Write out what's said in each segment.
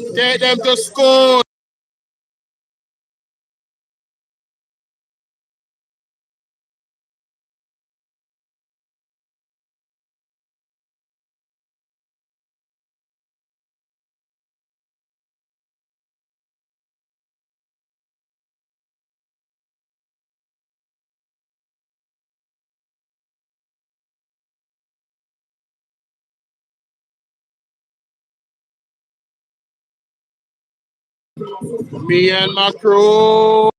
Take them to school. Me and my crew.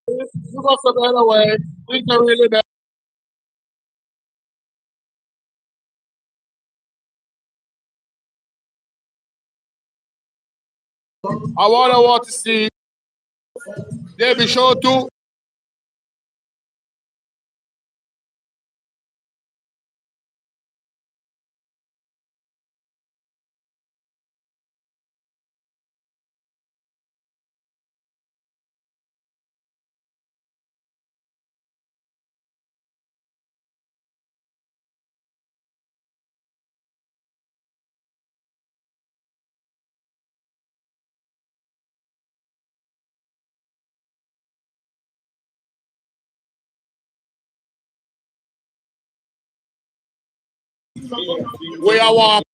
You go some other way. We can really bad. I want to see. They be sure to. Where I want.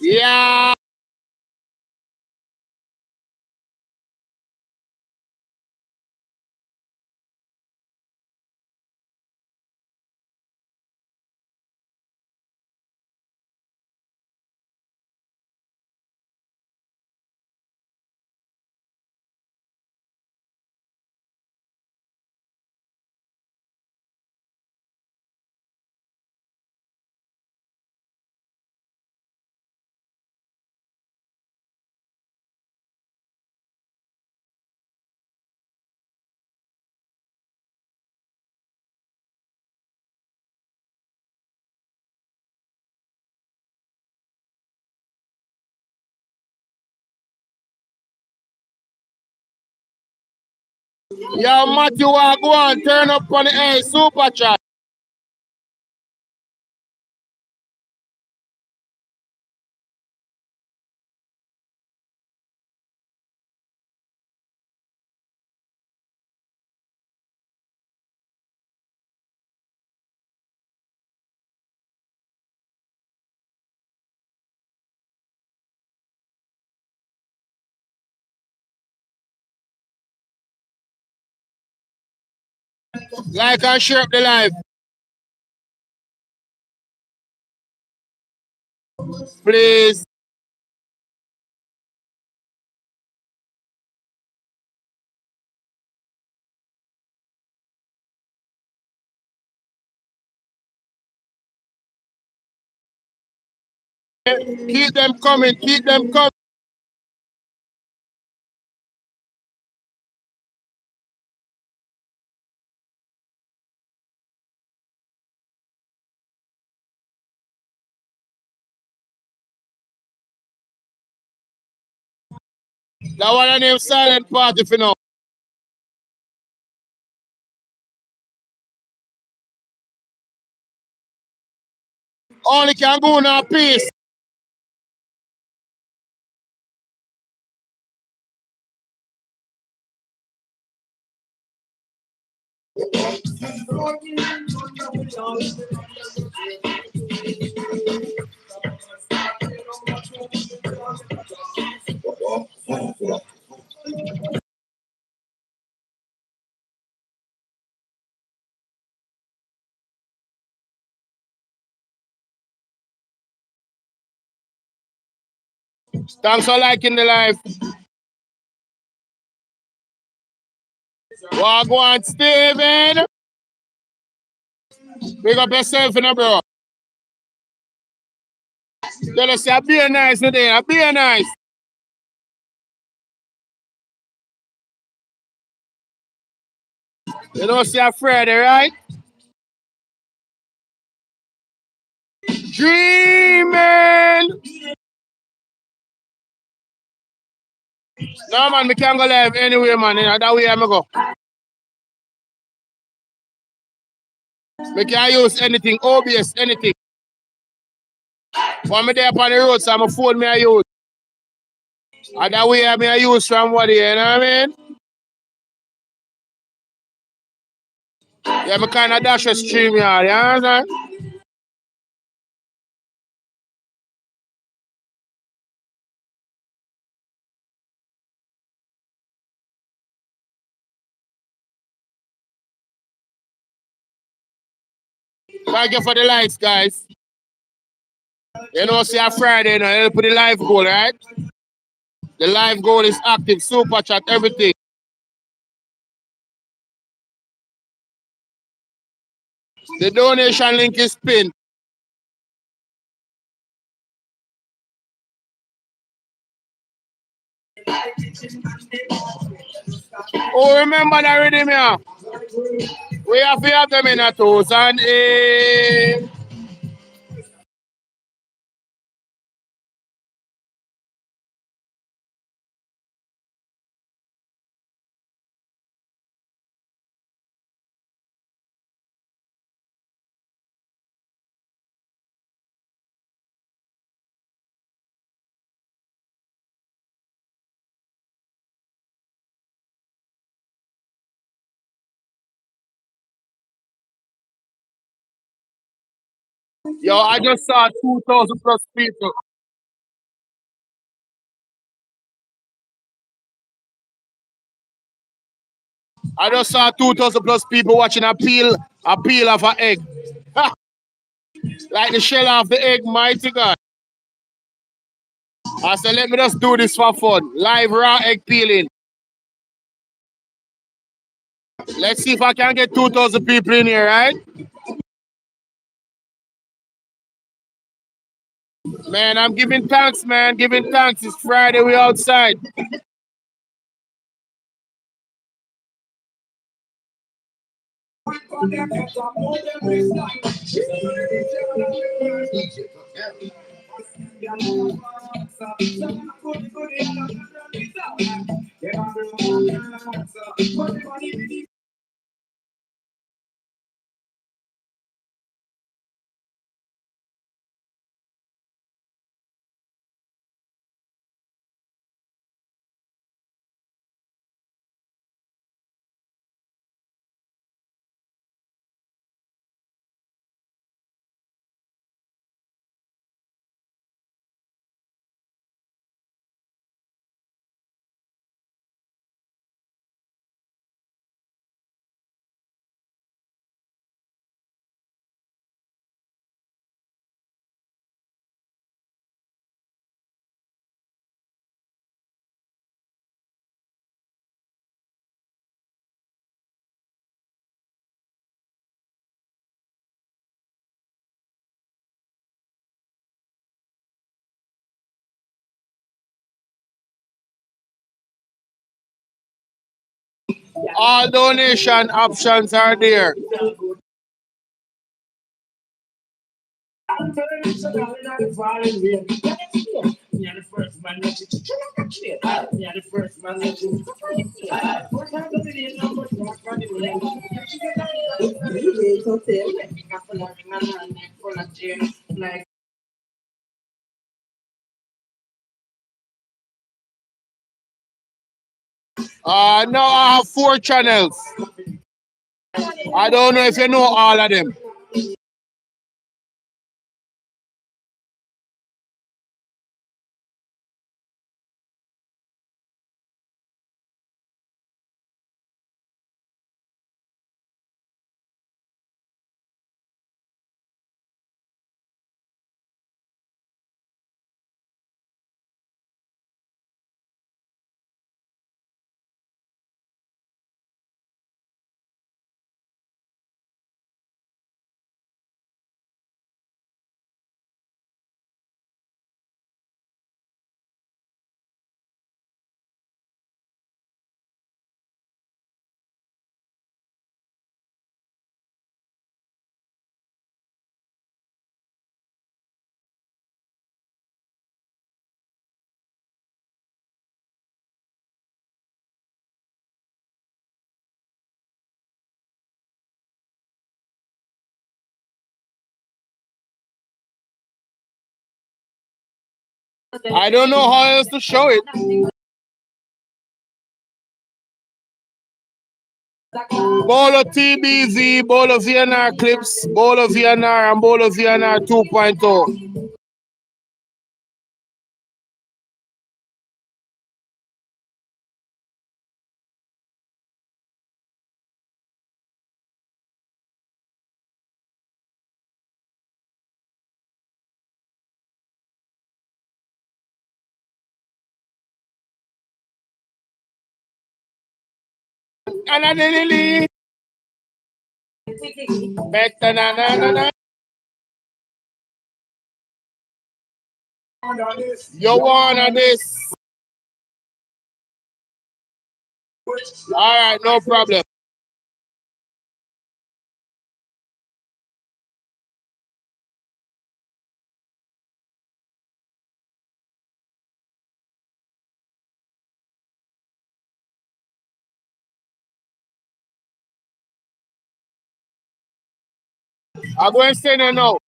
Yeah. Yeah, Matthew, go on, turn up on the air, super chat. Like and share up the live. Please. Keep them coming, keep them coming. That one I name silent party for now. Only can go in a peace. Thanks for liking the live. Wagwan Steven. Big up yourself, you know, bro. Tell us, you're being nice today. You're being nice. You know, see, Friday, right? Dreaming. No, man, we can't go live anyway, man. You know, that way I'm go. We can't use anything, OBS, anything. When me there up on the road, so my phone me I use. And that way I use from what you know what I mean? Yeah, me kind of dash a stream, yeah, you understand? Thank you for the likes, guys. You know, see a Friday, you know, you put the live goal, right? The live goal is active, super chat, everything. The donation link is pinned. Oh, remember that rhythm here? We have to have them in a 2008. Yo, I just saw 2,000 plus people. I just saw 2,000 plus people watching a peel of an egg. Like the shell of the egg, mighty God. I said, let me just do this for fun. Live raw egg peeling. Let's see if I can get 2,000 people in here, right? Man, I'm giving thanks, man. Giving thanks. It's Friday. We outside. All donation options are there. Now I have 4 channels. I don't know if you know all of them. I don't know how else to show it. Bolo TBZ, Bolo VNR clips, Bolo VNR and Bolo VNR 2.0. You wanna this? Alright, no problem. I'm going to say no now.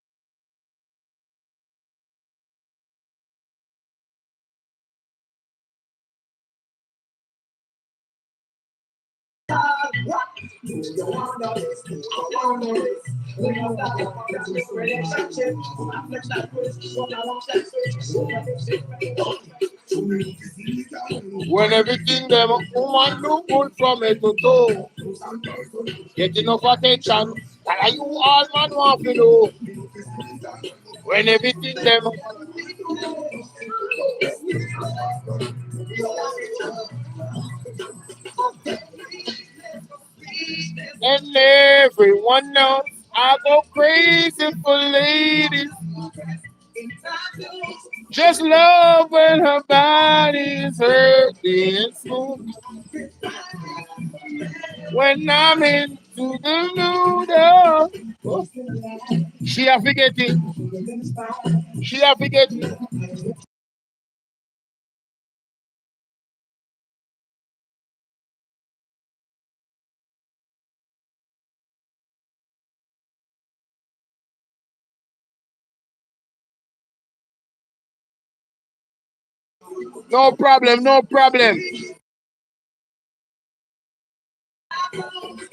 When everything them woman do good from head to toe, get enough attention. That you all man want to do. When everything them and everyone knows I go crazy for ladies. Just love when her body's hurting smooth. When I'm into the noodle, she a forget it. She a forget it. No problem, no problem.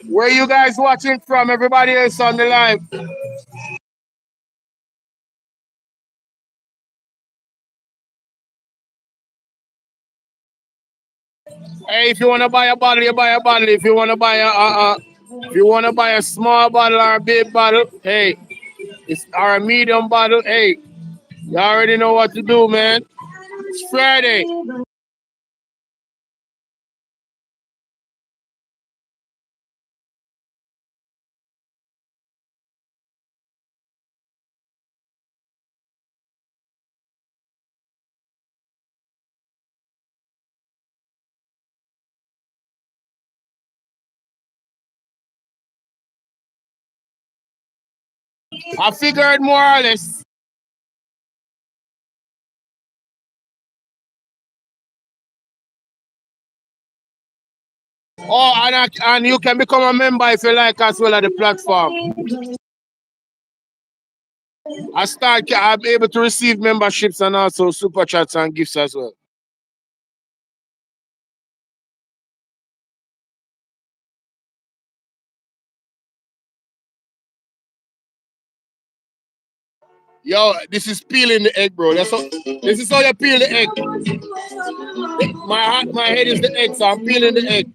Where you guys watching from? Everybody else on the live. Hey, if you wanna buy a bottle, you buy a bottle. If you wanna buy if you wanna buy a small bottle or a big bottle, hey, it's or a medium bottle, hey, you already know what to do, man. It's Friday. I figured more or less. Oh, and you can become a member if you like as well at the platform. I'll be able to receive memberships and also super chats and gifts as well. Yo, this is peeling the egg, bro. This is how you peel the egg. My head is the egg, so I'm peeling the egg.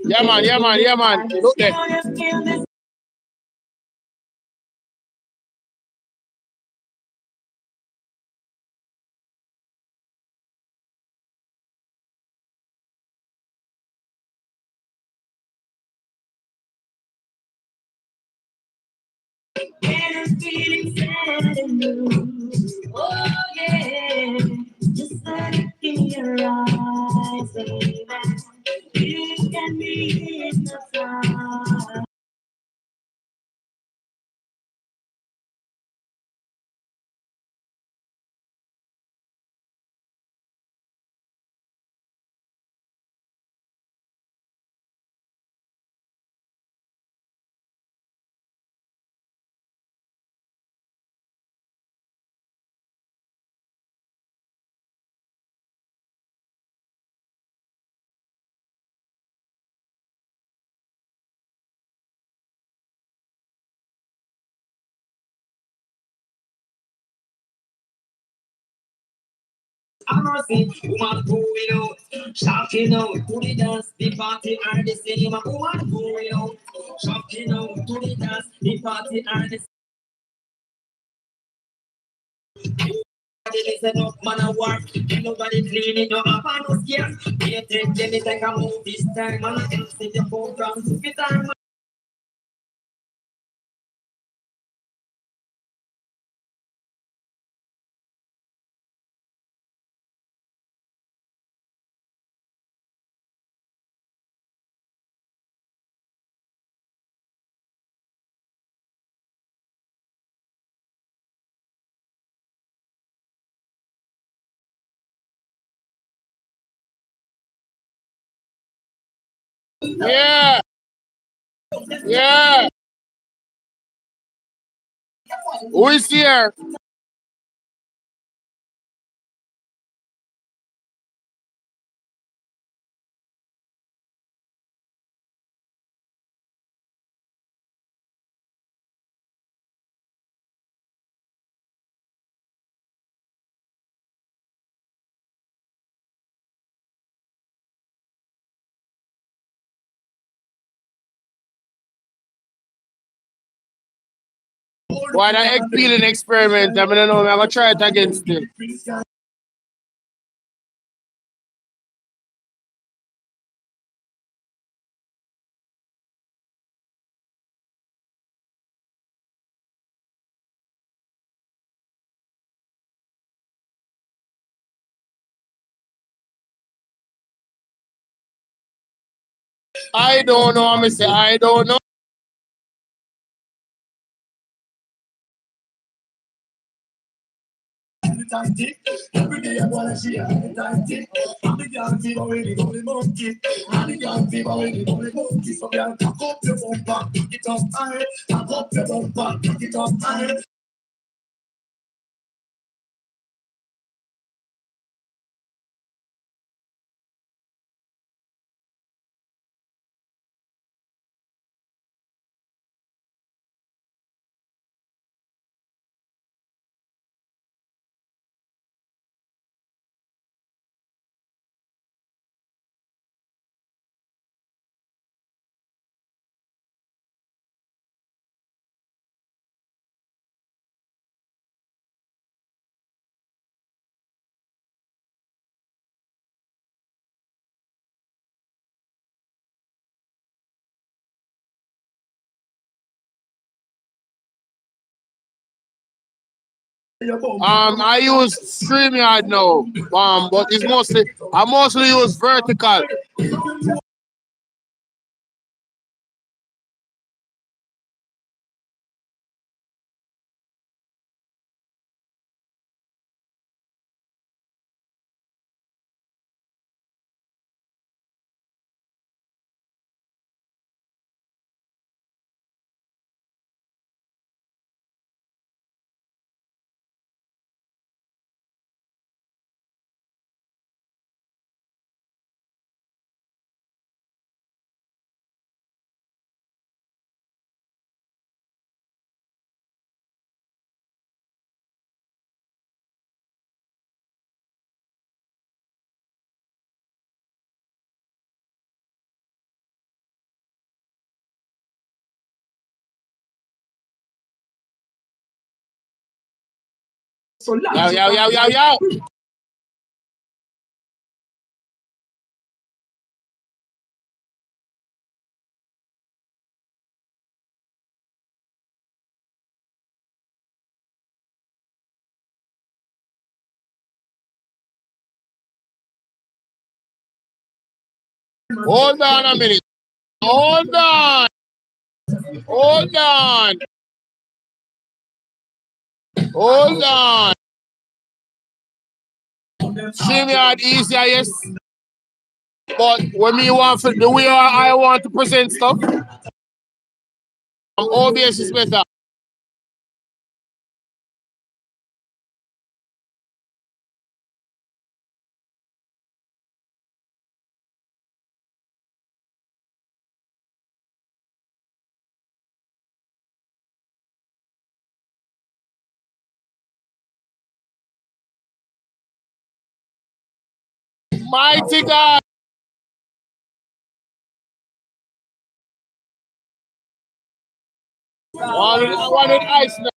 Yeah, man, yeah, man, yeah, man. Look there. Oh yeah, just let it in your eyes, baby. You can be hypnotized. Mercy, woman going out, shocking out to the dance, the party and the cinema. Woman going out, shocking out to the dance, the party and the listen up, man, I work. Nobody cleaning your up and no scares. They take them, it's like a move this time. Man, I can see the program to fit time. Yeah, yeah. Who is here? Why the egg peeling experiment? I don't know. I'm gonna try it again still. I don't know. I'm gonna say I don't know. Every day I wanna see her anytime. I'm the young fever when the holy monkey. I'm the young fever when the holy monkey. So girl, cock up your bumper, pick it up high. Cock up your bumper, pick it up high. I use StreamYard now. But it's mostly I mostly use vertical. Yo, yo, yo, yo, yo. Hold on a minute. Hold on. Hold on. Hold on. StreamYard easier, yes. But when me want for the way I want to present stuff, OBS is better. Mighty God. One with ice now.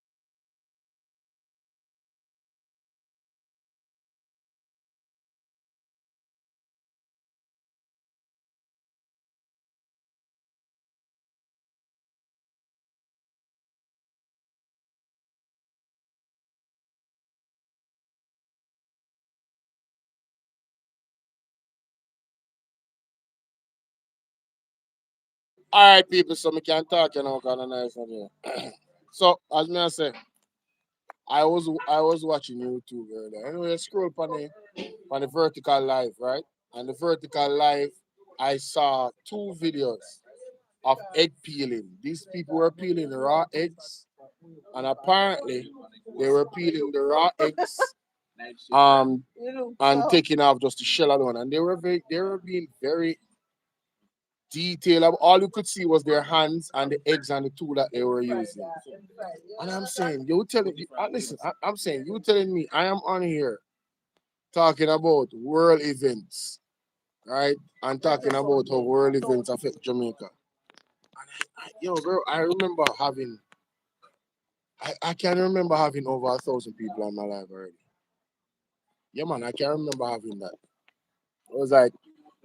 All right, people, so we can talk, kind of nice on here. So, as me I say, I was watching YouTube earlier. Anyway, scroll on the vertical live, right? And the vertical live, I saw two videos of egg peeling. These people were peeling raw eggs, and apparently they were peeling the raw eggs, um, and taking off just the shell alone. And they were being very detailed. All you could see was their hands and the eggs and the tool that they were using. And I'm saying, you telling you, listen, I'm saying, you telling me I am on here talking about world events, right? And talking about how world events affect Jamaica. Yo, bro, I can remember having over 1,000 people on my live already. Yeah, man, I can remember having that. It was like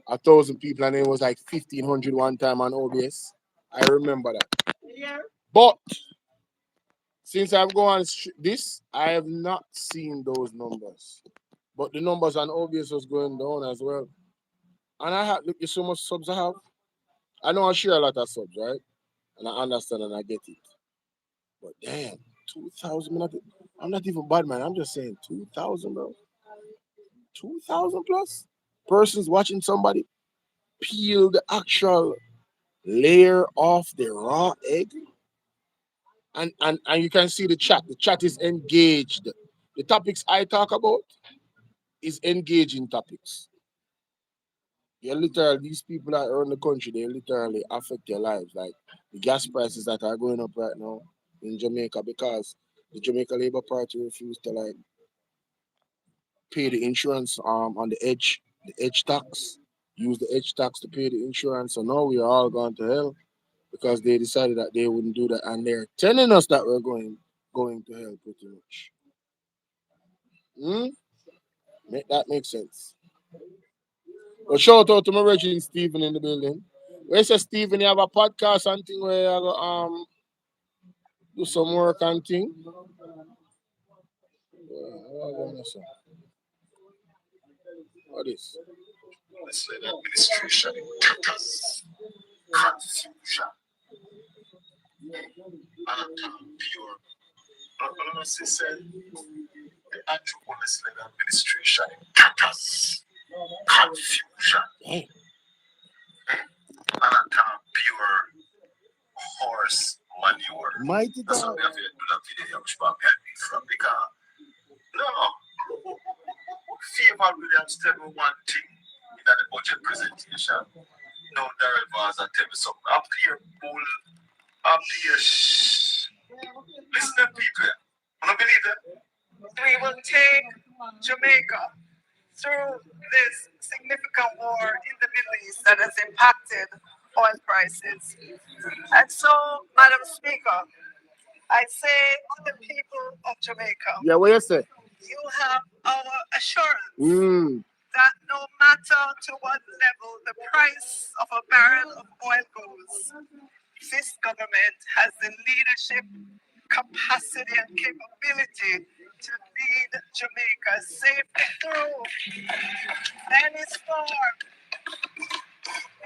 1,000 people, and it was like 1,500 one time on OBS. I remember that. But since I've gone on this, I have not seen those numbers. But the numbers on OBS was going down as well. And I have look at so much subs I have. I know I share a lot of subs, right? And I understand and I get it. But damn, 2,000. I'm not even bad, man. I'm just saying 2,000, bro. 2,000 plus persons watching somebody peel the actual layer off the raw egg. And you can see the chat. The chat is engaged. The topics I talk about is engaging topics. You literally, these people that are in the country, they literally affect their lives. Like the gas prices that are going up right now in Jamaica because the Jamaica Labour Party refused to like pay the insurance on the edge tax, use the edge tax to pay the insurance. So now we are all going to hell because they decided that they wouldn't do that, and they're telling us that we're going to hell pretty much. Hmm? Make that make sense. Well, shout out to my Reggie Stephen in the building. Where say Stephen, you have a podcast and thing where you go, do some work and thing. What is? Let's let administration purpose, confusion, and pure. Honestly said, the actual Muslim administration purpose, confusion, and pure horse manure. Mighty That's God. what we have to do that video which one get me from because no favor Williams tell me one thing in the budget presentation. No Darrell Vaz and tell me something. Up here, bull, up here listen to people. I don't believe that. We will take Jamaica through this significant war in the Middle East that has impacted oil prices. And so, Madam Speaker, I say to the people of Jamaica, Yeah, what you say? you have our assurance that no matter to what level the price of a barrel of oil goes, this government has the leadership, capacity, and capability to lead Jamaica safely through any storm,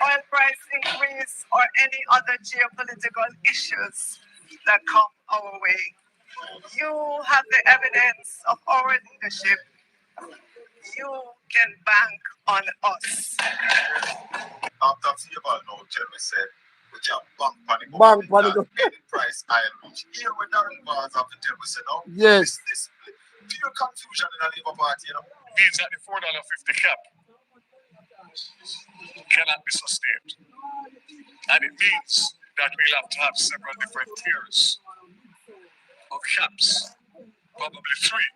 oil price increase, or any other geopolitical issues that come our way. You have the evidence of our leadership. You can bank on us. After Favor now tell me said, we can bank panic any price I reach. Here when Darren Bars have to tell me say no. Yes. This pure confusion in the Labour Party, you know. Means that the $4.50 cap cannot be sustained. And it means that we'll have to have several different tiers of caps, probably three,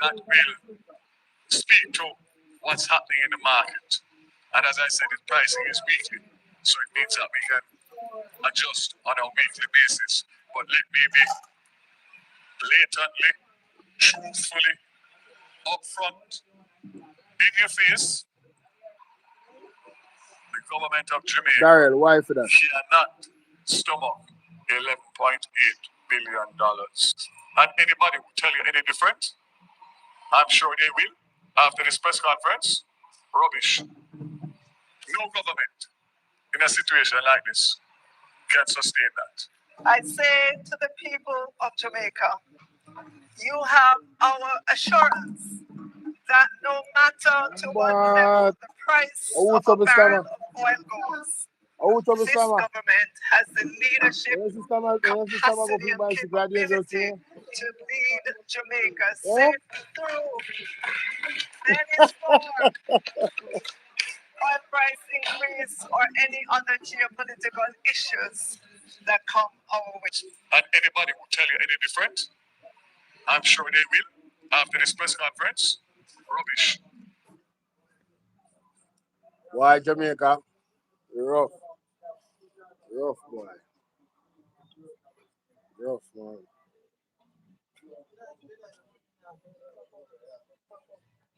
that will speak to what's happening in the market. And as I said, the pricing is weekly, so it means that we can adjust on a weekly basis. But let me be blatantly, truthfully, upfront, in your face. The government of Jamaica Daryl, why for that? cannot stomach $11.8 billion. And anybody who tell you any different, I'm sure they will after this press conference. Rubbish. No government in a situation like this can sustain that. I say to the people of Jamaica, you have our assurance that no matter to what level the price of a barrel of oil goes, this government has the leadership capacity and capability to lead Jamaica safe through any storm, oil price increase, or any other geopolitical issues that come our way. And anybody who tell you any different, I'm sure they will after this press conference. Rubbish. Why Jamaica? Rough. Rough, boy. Rough, man.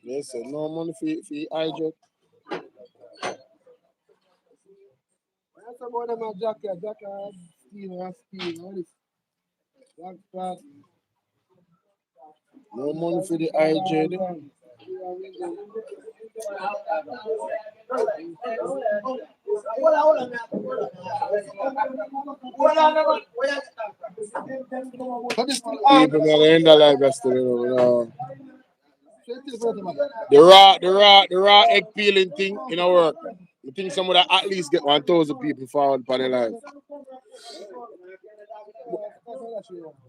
Listen, no money for hijack. That's about them a jacket, steel, all this. Jack. No money for the IJ. People not in the live yesterday, The raw egg peeling thing in our work. I think someone that at least get 1,000 people forward for the live.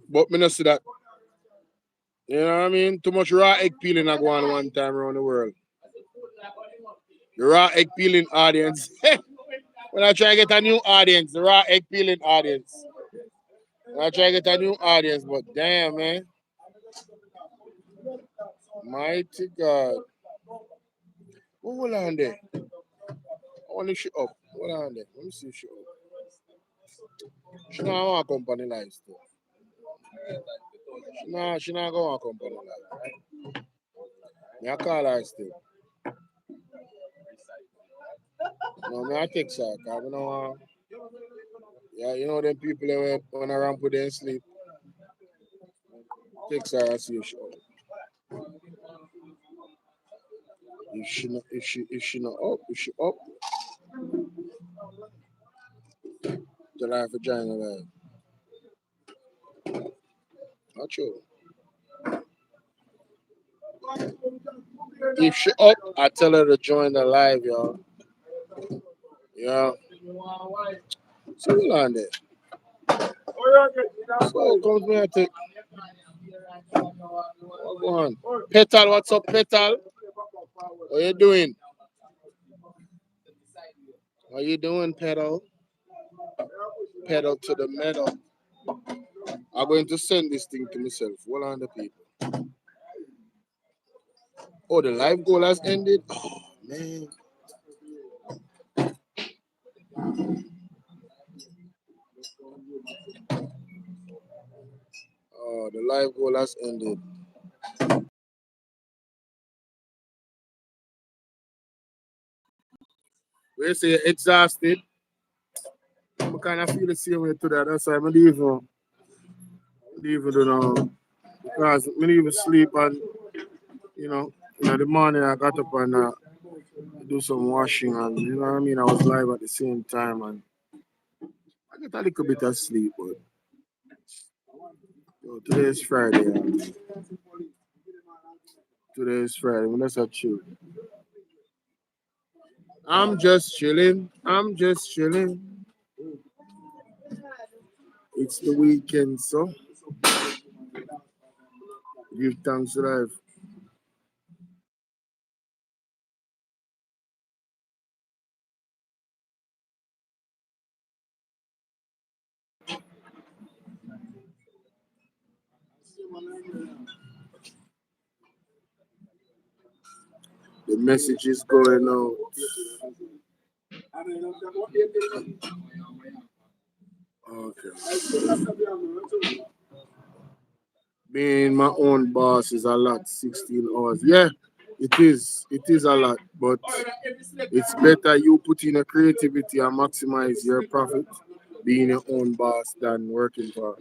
But me not see that. You know what I mean? Too much raw egg peeling I go on one time around the world. The raw egg peeling audience. When I try to get a new audience, the raw egg peeling audience. When I try to get a new audience, but damn, man. Mighty God. Hold on there. I want to shoot up. Hold on there. Let me see shoot up. She not want company life still. She not going to company life. Me I call her still. No, me I text her. Cause I know, yeah, you know them people that when I ramp with them sleep. Text her and see if she up. If she not up, if she up, the life of China life. Not true. If she up, I tell her to join the live, y'all. Yeah. So hold on there. So comes me and take. Go on. Petal, what's up, Petal? What you doing? What you doing, Petal? Pedal to the metal. I'm going to send this thing to myself. Hold on the people. Oh, the live goal has ended? Oh, man. Oh, the live goal has ended. We say exhausted. I kind of feel the same way today. That's why I'm leaving. Because I even sleep and, in the morning I got up and do some washing and, you know what I mean? I was live at the same time and I get a little bit of sleep, but today is Friday. Today is Friday. That's not true. I'm just chilling. It's the weekend, so give thanks to life. The message is going out. Okay. Being my own boss is a lot, 16 hours. Yeah, it is. It is a lot, but it's better you put in a creativity and maximize your profit being your own boss than working for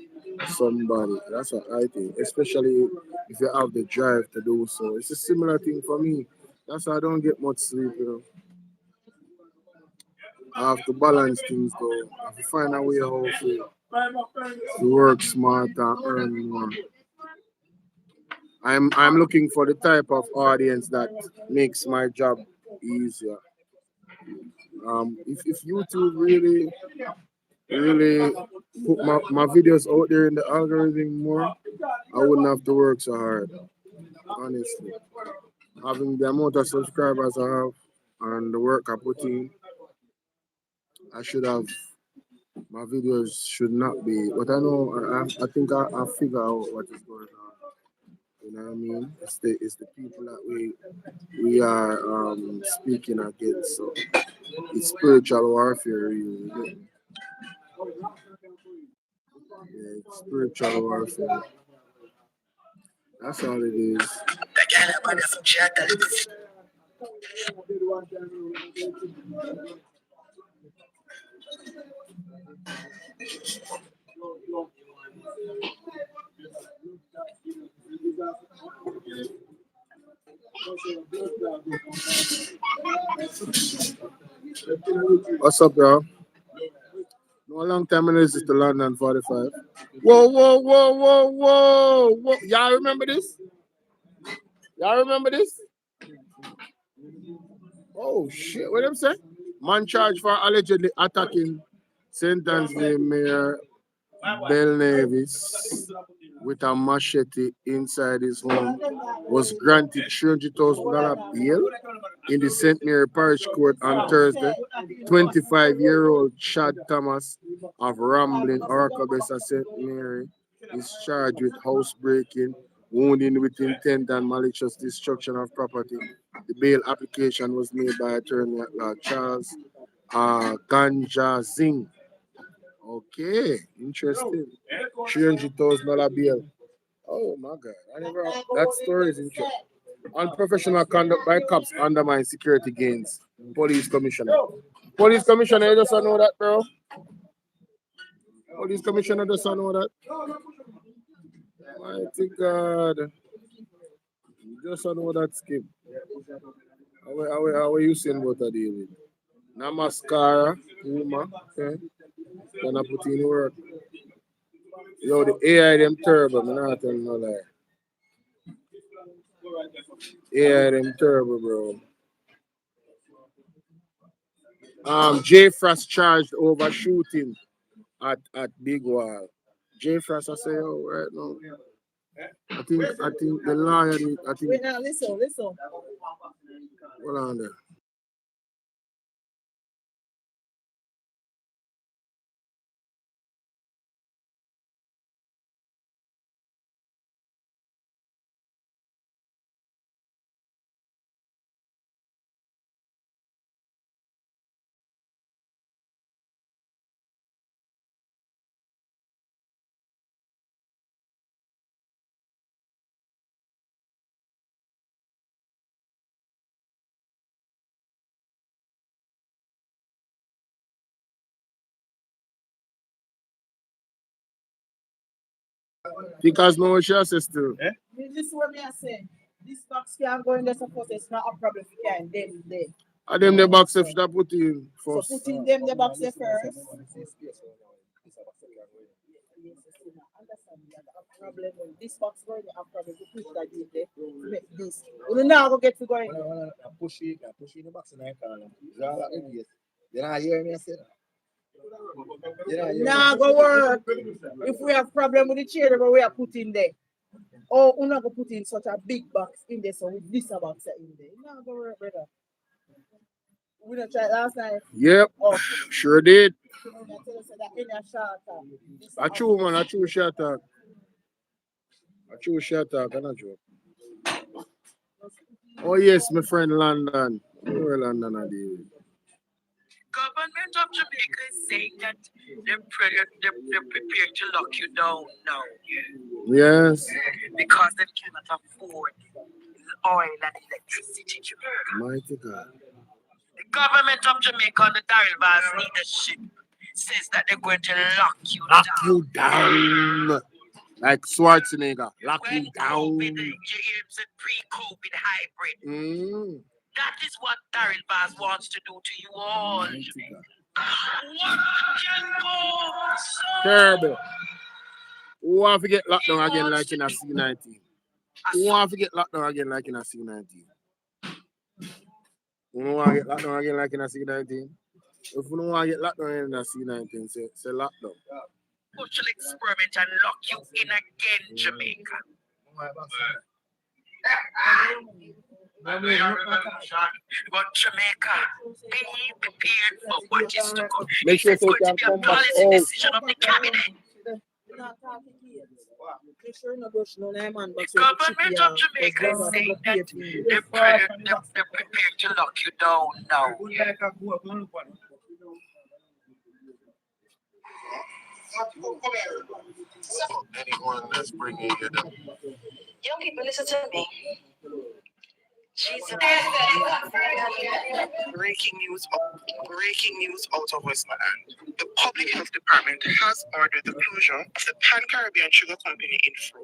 somebody. That's what I think, especially if you have the drive to do so. It's a similar thing for me. That's why I don't get much sleep, you know. I have to balance things though. I have to find a way how to work smart and earn more. I'm looking for the type of audience that makes my job easier. If YouTube really put my videos out there in the algorithm more, I wouldn't have to work so hard. Honestly, having the amount of subscribers I have and the work I put in, I should have my videos should not be. But I know I think I figure out what is going on. You know what I mean? It's the people that we are speaking against. So it's spiritual warfare, really. Yeah, it's spiritual warfare. That's all it is. What's up, y'all? No long time and this is to London 45. Whoa. Y'all remember this? Y'all remember this? Oh shit, what them say? Man charged for allegedly attacking St. Anthony Mayor Bell Nevis with a machete inside his home was granted $300,000 bail in the St. Mary Parish Court on Thursday. 25-year-old Chad Thomas of Rambling, Orcabessa, St. Mary is charged with housebreaking, wounding with intent and malicious destruction of property. The bail application was made by attorney at law Charles Ganja Zing. Okay, interesting. $300,000 bail. Oh my God, I never. That story is interesting. Unprofessional conduct by cops undermine security gains. Police commissioner. Police commissioner, you just don't know that, bro. Police commissioner just don't know that. Mighty God. You just don't know that skip. How are you saying about that deal with? Namaskara, Puma. Okay. Gonna put in work. Yo, the AI them terrible, man. I'm not telling no lie. AI them terrible, bro. J Frost charged over shooting at Big Wall. J Frost, I say, oh, right now. I think the lawyer, I think. Wait, now, listen. Hold on there. Because no share sister. This is what me I say. This box can go in there, suppose it's not a problem if you can. Them there. And them the box if that put in first. So put in them the box there first. Problem with this box going to have problem to push that in there to make this. We now go get to going. Push it in the box and I can. Then I hear me say that. Now go work. If we have problem with the chair, but we are putting there. Or we're not going to put in such a big box in there, so with this box in there. Now go work, brother. We done tried last night. Yep, sure did. I true, man. I true shot talk. I true shot talk, I'm not joke. Oh yes, my friend London. Where London are they? Government of Jamaica is saying that they're prepared to lock you down now. Yes. Because they cannot afford oil and electricity. Mighty God. The government of Jamaica under Daryl Vaz leadership says that they're going to lock you Lock down. you down. Like Schwarzenegger. Lock When you down. COVID, you said pre-COVID hybrid. Mm. That is what Daryl Vaz wants to do to you all. Mighty God. What can go so? Terrible. Who want to get locked down again like in a C19? Who want to get locked down again like in a C19? Who don't want to get locked down again like in a C19? If you don't want to get locked down in a C19, say lockdown. Social experiment and lock you in again, Jamaica. But Jamaica, be prepared for what is to come. Make sure It's going to be a policy out. decision of the cabinet. The government of Jamaica is saying that they're prepared to lock you down now. Anyone that's bringing you them. Young people, listen to me. Jesus. Breaking news out of Westmoreland. The Public Health Department has ordered the closure of the Pan-Caribbean Sugar Company in Fro,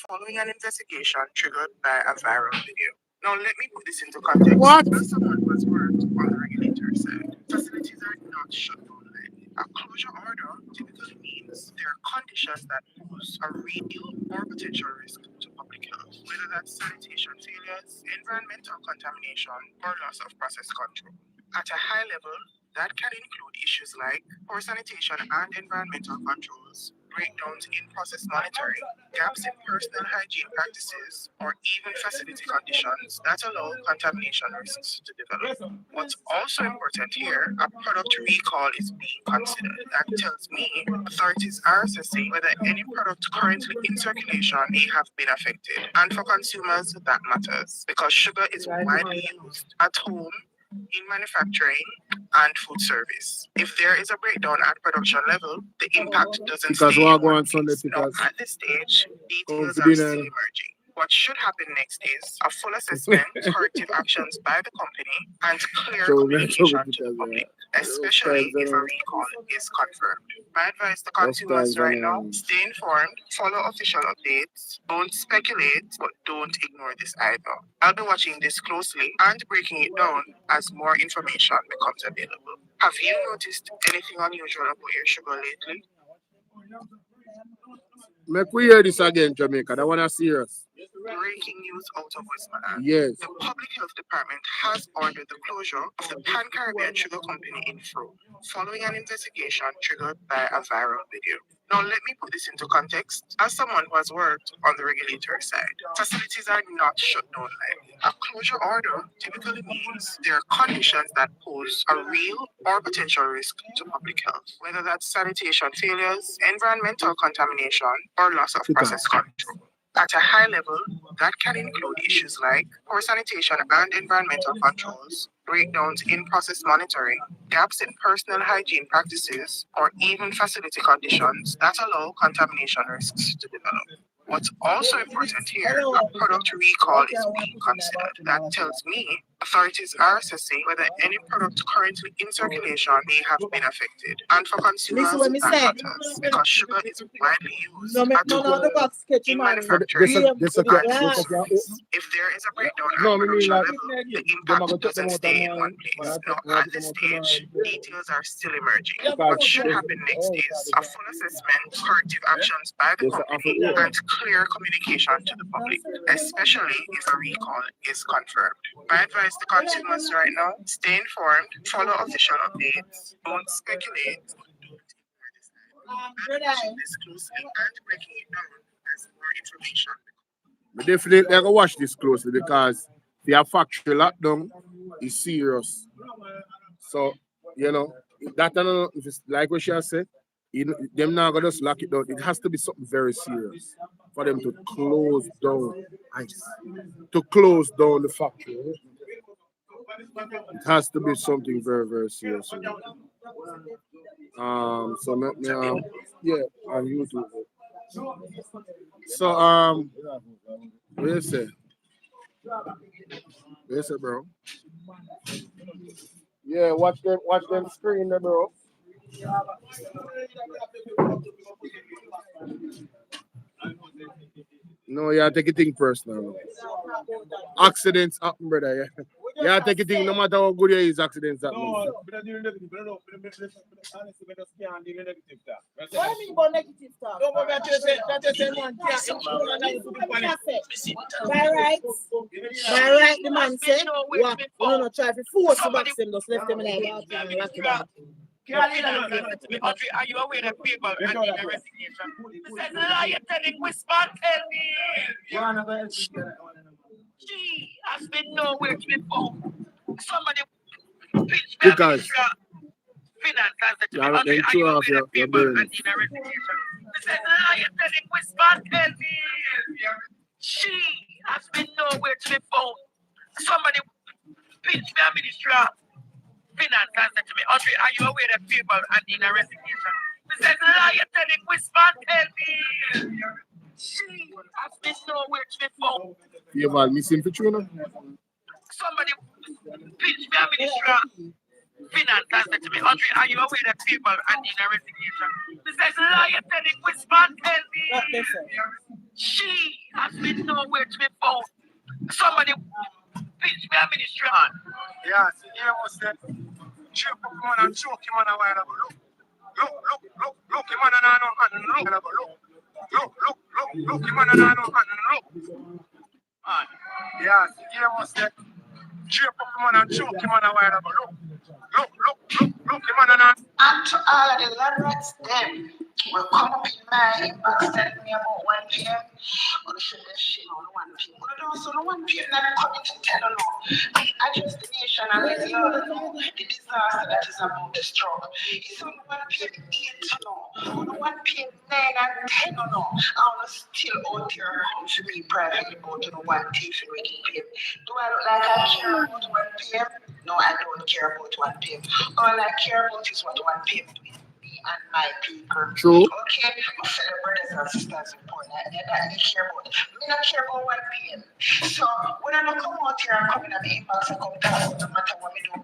following an investigation triggered by a viral video. Now, let me put this into context. What? As someone who has worked on the regulator side, facilities are not shut down lightly. A closure order typically means there are conditions that pose a real or potential risk to public health, whether that's sanitation failures, environmental contamination, or loss of process control. At a high level, that can include issues like poor sanitation and environmental controls, breakdowns in process monitoring, gaps in personal hygiene practices, or even facility conditions that allow contamination risks to develop. What's also important here, a product recall is being considered. That tells me authorities are assessing whether any product currently in circulation may have been affected. And for consumers, that matters because sugar is widely used at home, in manufacturing, and food service. If there is a breakdown at production level, the impact doesn't Because stay we're in one going Sunday place. Now, because at this stage, details to are dinner. still emerging. What should happen next is a full assessment, corrective actions by the company, and clear communication to the public, especially if a recall is confirmed. My advice to consumers right now, stay informed, follow official updates, don't speculate, but don't ignore this either. I'll be watching this closely and breaking it down as more information becomes available. Have you noticed anything unusual about your sugar lately? Make we hear this again, Jamaica. That one is serious. Breaking news out of Westmoreland. Yes. The Public Health Department has ordered the closure of the Pan-Caribbean Sugar Company in Fro, following an investigation triggered by a viral video. Now, let me put this into context. As someone who has worked on the regulatory side, facilities are not shut down lightly. A closure order typically means there are conditions that pose a real or potential risk to public health, whether that's sanitation failures, environmental contamination, or loss of process control. At a high level, that can include issues like poor sanitation and environmental controls, breakdowns in process monitoring, gaps in personal hygiene practices, or even facility conditions that allow contamination risks to develop. What's also important here, a product recall is being considered. That tells me authorities are assessing whether any product currently in circulation may have been affected. And for consumers, Listen what me that say. matters because sugar is widely used No, at no, home, the box catch in him on. manufacturing, This and okay. food service. If there is a breakdown at No, me mean production like level, the them impact go take them doesn't out stay in of one place. Now, at this stage, details are still emerging. What should happen next is a full assessment, corrective actions by the company, and clear communication to the public, especially if a recall is confirmed. My advice to consumers right now, stay informed, follow official updates, don't speculate, but don't ignore this. I'm watching this closely and breaking it down as more information. We definitely gotta watch this closely because the factory lockdown is serious. So, you know, that if it's like what she has said, You know, them not gonna just lock it down. It has to be something very serious for them to close down ice. To close down the factory. It has to be something very, very serious. So let me yeah, on YouTube. So what you say? What you say, bro? Yeah, watch them screen there, bro. No, yeah, take it thing personal. Accidents happen, brother. Yeah, take it thing no matter how good you is, accidents happen. What do you mean about negative talk? No, but that's just one. By right, the man said, what? No, no, try to force the box them, just left them in there. Are you aware that people are in investigation? Said lie, telling whisper, tell me. She has been nowhere to be found. Somebody pitch me Because finance that you haven't been sure of your brain. Said lie, telling whisper, tell me. She has been nowhere to be found. Somebody pitch me a ministry finance answer to me. Audrey, are you aware that people are in a resignation? He said, lie, telling whisper, tell me. She has been nowhere to be found. You have missing for you, Somebody pitch me a ministry finance answer to me. Audrey, are you aware that people are in a resignation? He said, lie, telling whisper, tell me. She has been nowhere to be found. Somebody pitch me a ministry. Yeah, see, here was that. Chip up man and choke him on a while ago. Look, him on and look, him on and look. Yeah, here was that. Chip up man and choke him on a while ago. Look, him on and And to all of the lads, them will come up in my inbox telling me about 1 p.m. Or the shit on 1 p.m. But also the 1 p.m. that I'm coming to tell you now. I just the nation and let you all know the disaster that is about to strike. It's on 1 p.m. 8 to know. On 1 p.m. 9 and 10 to know. I'm still out here come to me privately about the 1 thief in Wicked PM. Do I look like I care about 1 p.m.? No, I don't care about 1 p.m. All I care about is what 1 p.m. doing. And my people. True. Okay, my fellow brothers and sisters important. That I care about. Me not care about 1 p.m. So when I don't come out here and come in at the inbox and come talk, no matter what we do, 1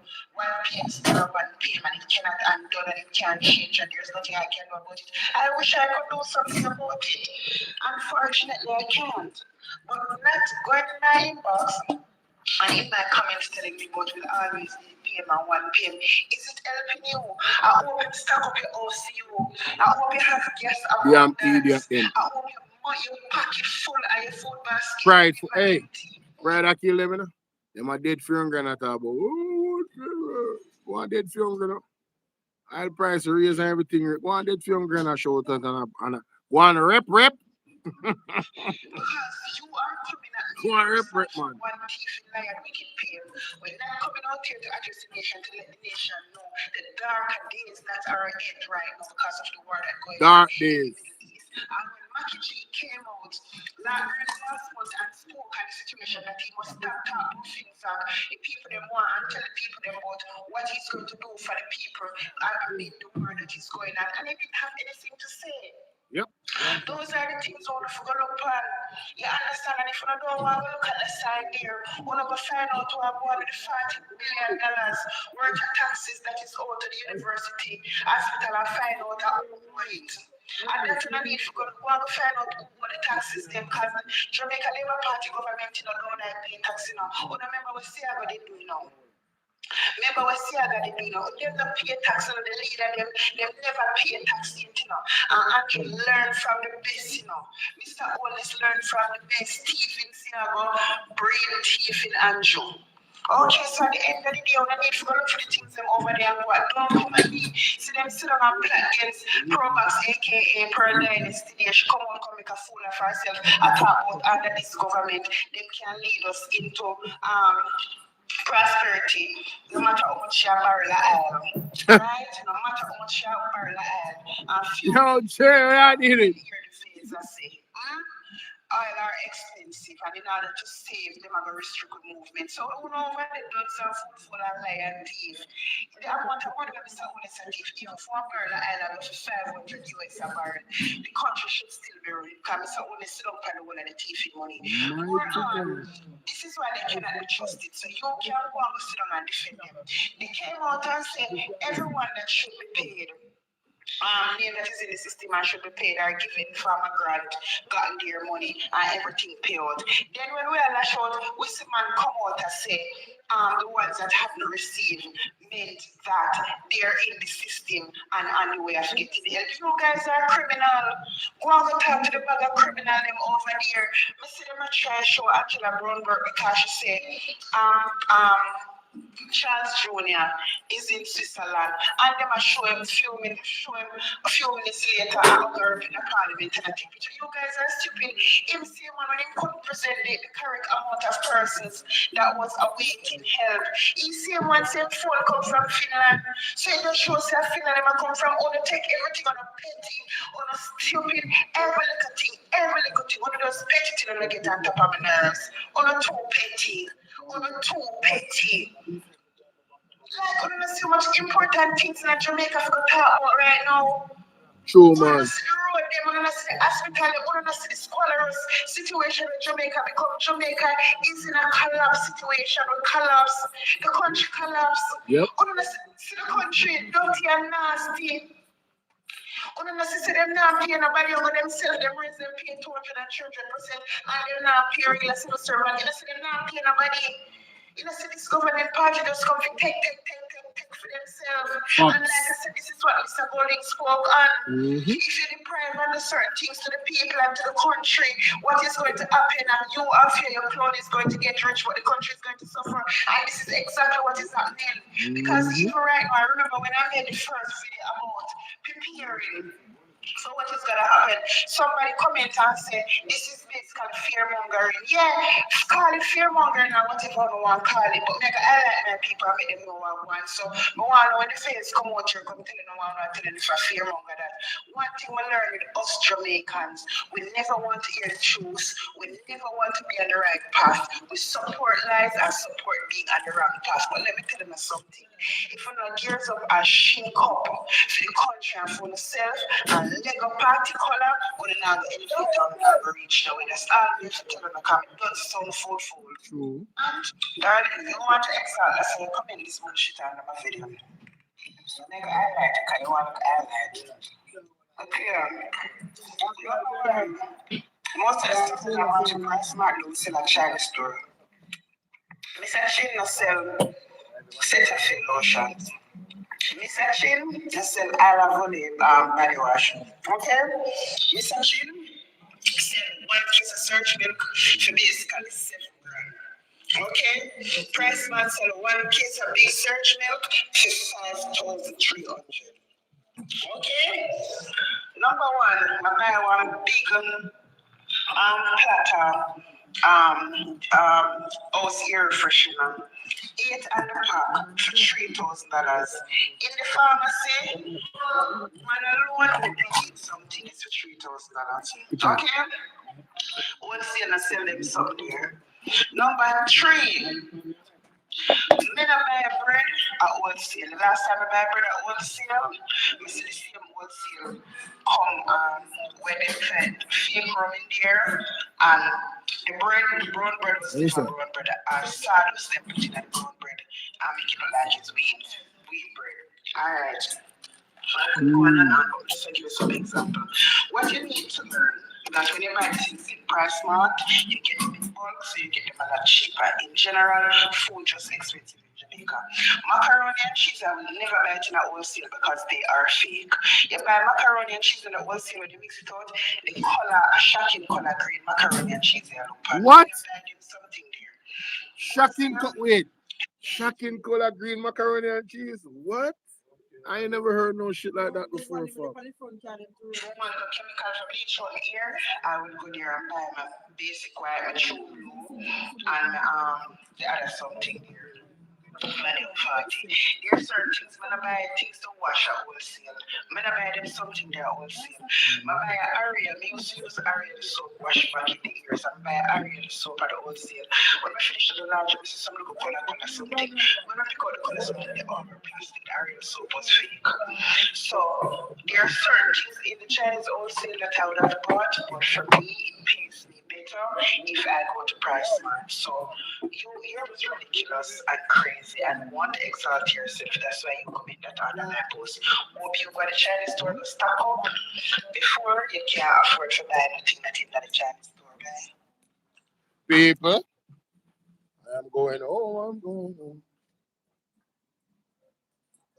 p.m. still 1 p.m. and it cannot undo and it can't change and there's nothing I can do about it. I wish I could do something about it. Unfortunately, I can't. But not going in my inbox and in my comments telling me what will always be PM and 1 p.m. Is it helping you? I hope you stack up your OCU. I hope you have gas about that. I hope your pocket full of your food basket. Pride for hey, pride I kill them, you know. Them a dead few grand at about one dead few grand. I'll price raise and everything. One dead few grand I show it and one rep. Because you are coming at me. One rep, man. 1 thief in lion wicked PM. We're not coming out here to address the nation to let the nation know the darker days that are ahead right now because of the war that's going Dark on days. in the Middle East. And when Mackie came out last month and spoke on the situation that he must stop talking things that the people them want and tell the people them about what he's going to do for the people amid the war that is going on. And he didn't have anything to say. Yep. Those are the things all if we go look at. You understand? And if you don't want to look at the side there, we're going to find out who are going with the $40 billion worth of taxes that is owed to the university hospital and find out who it. And that's what I need to go and find out who the taxes them because Jamaica Labour Party government don't like paying taxes now. Remember what Siaga they do now. Remember what Siaga they do now. They don't pay tax on the leader, them never pay tax in, you know. And Andrew learn from the best, you know. Mr. Wallace learn from the best. Thief in Siaga, brain thief in Andrew. Okay, so at the end of the day, we need to go look for the things them over there and what don't come at me. See them sit down and play against Promax, aka Pearl Dynasty. They should come on, come make a fool of herself and talk about under this government. They can lead us into prosperity, no matter how much you barrel of right? No matter how much you barrel of Yo, Jerry, I did it. Oil are expensive, and in order to save them, have a restricted movement. So, who know when they don't serve food for a lie and thief? The amount of money that Mr. Honest and thief, even for a barrel of oil of 500 US a barrel, the country should still be running because Mr. Honest sit up on the one of the thief money. This is why they cannot be trusted. So, you can't go and sit down and defend them. They came out and said everyone that should be paid. Name that is in the system and should be paid or given from a grant, gotten their money and everything paid out. Then when we are lash out, we see man come out and say the ones that haven't received meant that they're in the system and on the way of getting help. You guys are criminal. Go and go talk to the bag of criminal them over there. I see them try to show Angela Brownberg because she said Charles Jr. is in Switzerland, and them are show him a few minutes later in the parliament and I think you guys are stupid. Him say man when he couldn't present the correct amount of persons that was awaiting help. He say man say phone come from Finland. So it just shows that Finland never come from all take everything on a petty, on a stupid, every little thing, on those petty things that get on top of my nerves. On a too petty. Like, I don't see much important things in Jamaica for to talk about right now. True, We man. don't see the road, we don't see the hospital, we don't see the squalorous situation in Jamaica because Jamaica is in a collapse situation. We collapse, the country collapse. Yep. We don't see the country dirty and nasty. We don't see them not paying nobody over themselves, them raise them pay 200 and 300%, and they're not paying regular civil servant. You don't see them not paying nobody. You know, see this government party just come to take for themselves. And like I said, this is what Mr. Golding spoke on. If you deprive of certain things to the people and to the country, what is going to happen? And you after your clone is going to get rich, but the country is going to suffer. And this is exactly what is happening. Because even right now, I remember when I made the first video about preparing. So what is gonna happen? Somebody comment and say this is basically fear mongering. Yeah, call it fear mongering or whatever you want to call it. But I like my people and make them know what I want. So I want to know when the face come out here, come telling them what I want to tell them for fear monger that. One thing we learn with us Jamaicans, we never want to hear the truth. We never want to be on the right path. We support lies and support being on the wrong path. But let me tell them something. If you're not gears up and shake up for the country and for yourself and Lego party color, we're not going to anything down and reach the way. That's all you have to tell them because it does sound food. True. Darling, if you want to excel, that's why you come in this bullshit on my video. So nigga, I like it because you want to highlight. Okay. Most of the stuff that I want to press smart do is like China store. Mr. Chin no sell Cetaphil lotions. Mr. Chin just sell Aravoli body wash. Okay? Mr. Chin sell 1 case of search milk for basically 7 grand. Okay? Price man sell 1 case of big search milk for 5,300. Okay? Number one, I buy one big platter house air freshener. 8 at the pack for $3,000. In the pharmacy, one alone will get something is for $3,000. Okay? Wholesale sell them something there. Number 3. Me not buy bread at wholesale. The last time I buy bread at wholesale, I see the same wholesale come when they fed fake rum in there and the brown bread was different brown bread and sardines they put in the brown bread and make it like it's wheat bread. Alright. So I could go on and on, but just to give you some example. What you need to learn that when you buy things in price smart, you get them in bulk, so you get them a lot cheaper. In general, food just expensive in Jamaica. Macaroni and cheese, I will never buy it in a wholesale because they are fake. You buy macaroni and cheese in a wholesale when you mix it out, the color, a shocking color green macaroni and cheese. What? Something there. Shocking color green macaroni and cheese. What? I ain't never heard no shit like that before. Chemical for bleach on here. I will go there and buy my basic white, my true blue, and the other something here. Manual party. There are certain things when I buy things to wash at wholesale. When I buy them something there wholesale. I buy an area, me used to use Ariel soap wash back in the years and buy Ariel soap at the wholesale. When I finish the laundry, this is some little color something. When I pick out the color something, the other plastic Ariel soap was fake. So there are certain things in the Chinese wholesale that I would have bought, but for me it pays me better if I go to Price Mart. So you was ridiculous and crazy and want to exalt yourself. That's why you comment that on my post. Hope you go to the Chinese store to stock up before you can't afford to buy anything that is not the Chinese store, guys. People, I'm going home, I'm going home.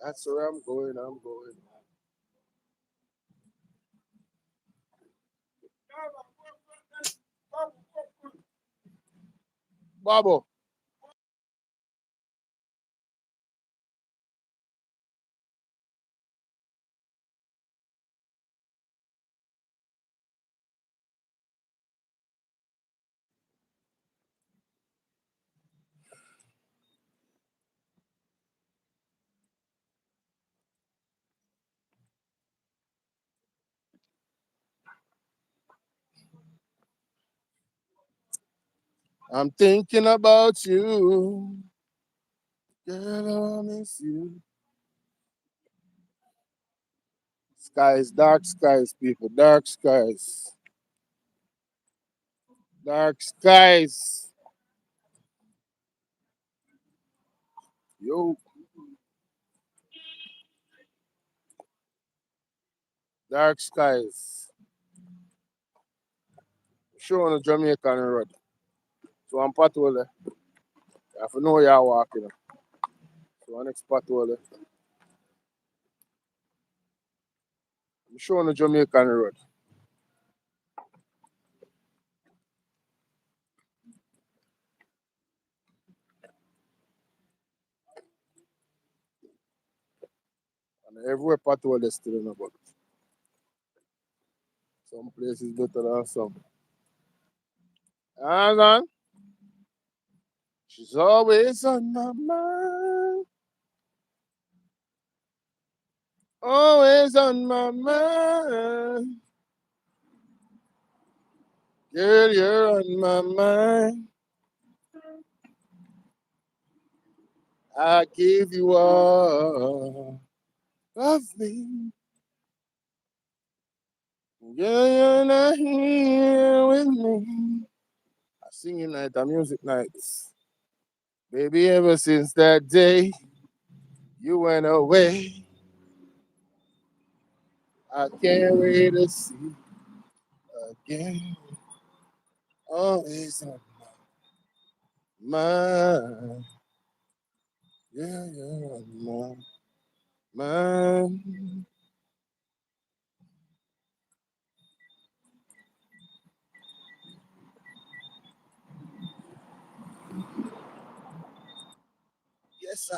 That's where I'm going, I'm going. Babo. I'm thinking about you. Girl, I miss you. Skies, dark skies, people, dark skies. Dark skies. Yo, dark skies. Show on the Jamaican road. So I'm patrol there. You have to know you're walking. So next patrol there. I'm showing the Jamaican road. And everywhere patrol is still in about. Some places better than some. Hang on. She's always on my mind. Always on my mind. Girl, you're on my mind. I give you all of me. Girl, you're not here with me. I singing night and music nights. Baby, ever since that day you went away, I can't wait to see again. Always on my mind. Yeah, you're on my mind.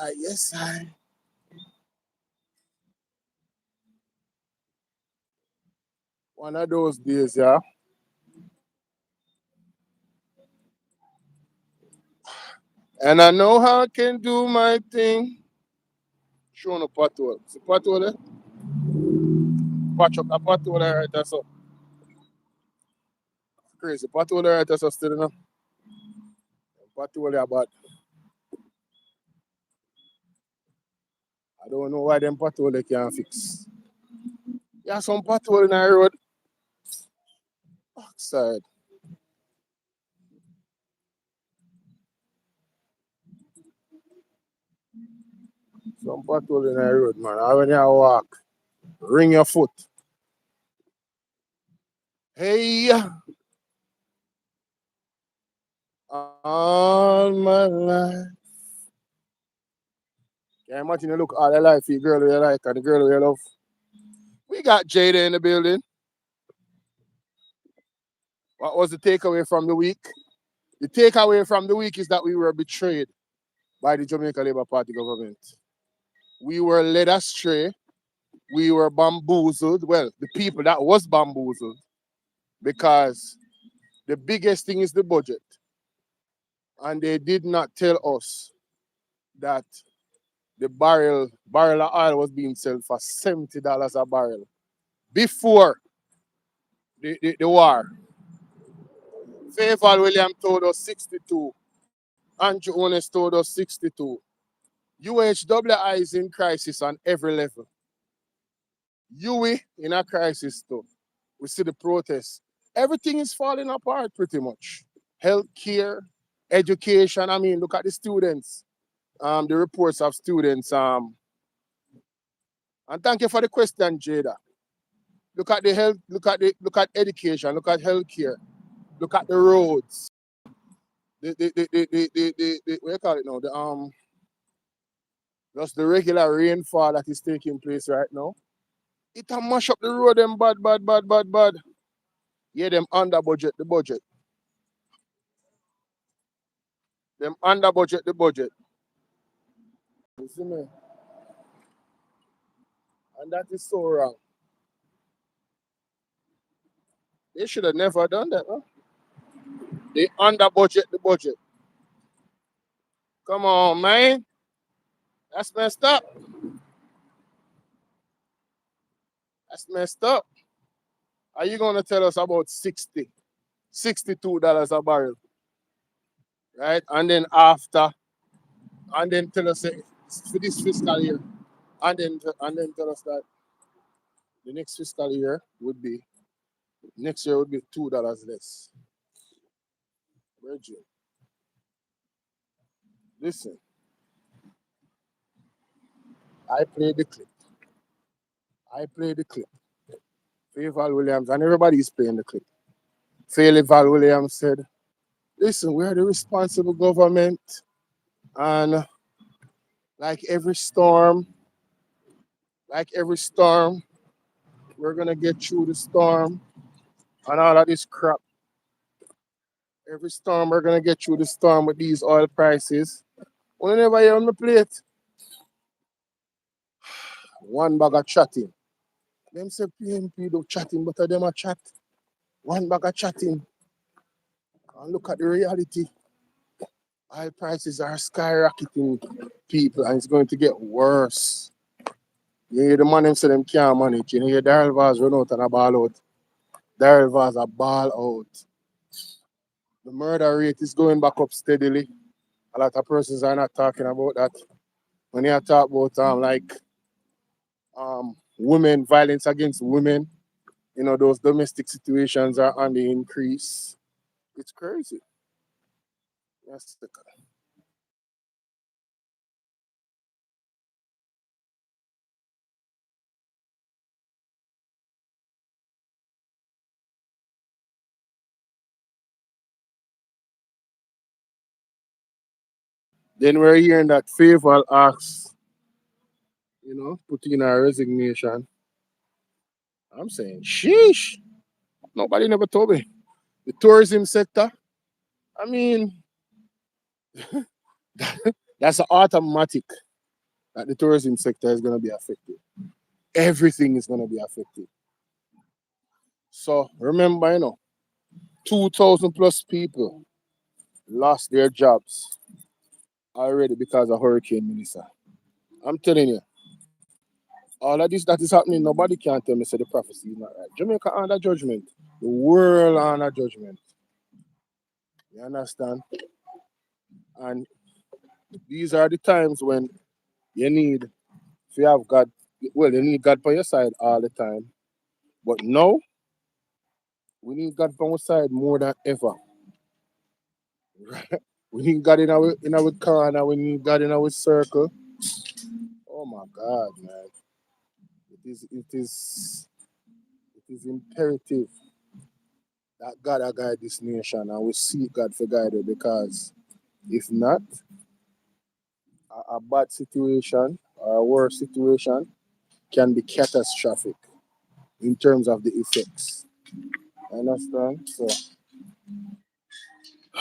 Yes, I. One of those days, yeah. And I know how I can do my thing. Showing a patrol. See patrol there? A patrol there right there, so. Crazy. Patrol there right there, so still enough. Patrol there bad. I don't know why them patrol they can't fix. Yeah, some patrol in the road. Backside. Some patrol in the road, man. When you walk, ring your foot. Hey, all my life. Can you imagine you look all your life for the girl you like and the girl you love? We got Jada in the building. What was the takeaway from the week? The takeaway from the week is that we were betrayed by the Jamaica Labour Party government. We were led astray. We were bamboozled. Well, the people that was bamboozled because the biggest thing is the budget. And they did not tell us that the barrel of oil was being sold for $70 a barrel before the war. Fayetteville Williams told us 62. Andrew Ones told us 62. UHWI is in crisis on every level. UE in a crisis too. We see the protests. Everything is falling apart pretty much. Healthcare, education. I mean, look at the students. The reports of students. And thank you for the question, Jada. Look at the health. Look at education. Look at healthcare. Look at the roads. What do you call it now? Just the regular rainfall that is taking place right now. It a mash up the road, them bad. Yeah, them under budget the budget. Them under budget the budget. You see me? And that is so wrong. They should have never done that, huh? They under budget the budget. Come on, man. That's messed up. That's messed up. Are you gonna tell us about $62 a barrel? Right? And then after, and then tell us for this fiscal year, and then tell us that the next fiscal year would be $2 less. Virgin. Listen, I play the clip. Fayetteville Williams, and everybody is playing the clip. Fayetteville Williams said, listen, we're the responsible government, and like every storm, we're gonna get through the storm and all of this crap. Every storm, we're gonna get through the storm with these oil prices. We never hear on the plate. One bag of chatting. Them say PNP do chatting, but them a chat. One bag of chatting. And look at the reality. Oil prices are skyrocketing, people, and it's going to get worse. You hear the man them say them can't manage. You hear Daryl Vaz run out and a ball out. Daryl Vaz a ball out. The murder rate is going back up steadily. A lot of persons are not talking about that. When you talk about women, violence against women, you know, those domestic situations are on the increase. It's crazy. Yes. Then we're hearing that Fayetteville asks, you know, put in a resignation. I'm saying, sheesh. Nobody never told me. The tourism sector, I mean, that's automatic that the tourism sector is going to be affected. Everything is going to be affected. So remember, you know, 2,000 plus people lost their jobs already because of Hurricane Melissa. I'm telling you, all of this that is happening, nobody can tell me say the prophecy is not right. Jamaica under judgment. The world under judgment. You understand? And these are the times when you need, if you have God, well, you need God by your side all the time. But now, we need God by our side more than ever. We need God in our corner, we need God in our circle. Oh my God, man. It is imperative that God will guide this nation and we seek God for guidance, because if not, a bad situation or a worse situation can be catastrophic in terms of the effects. Understand? So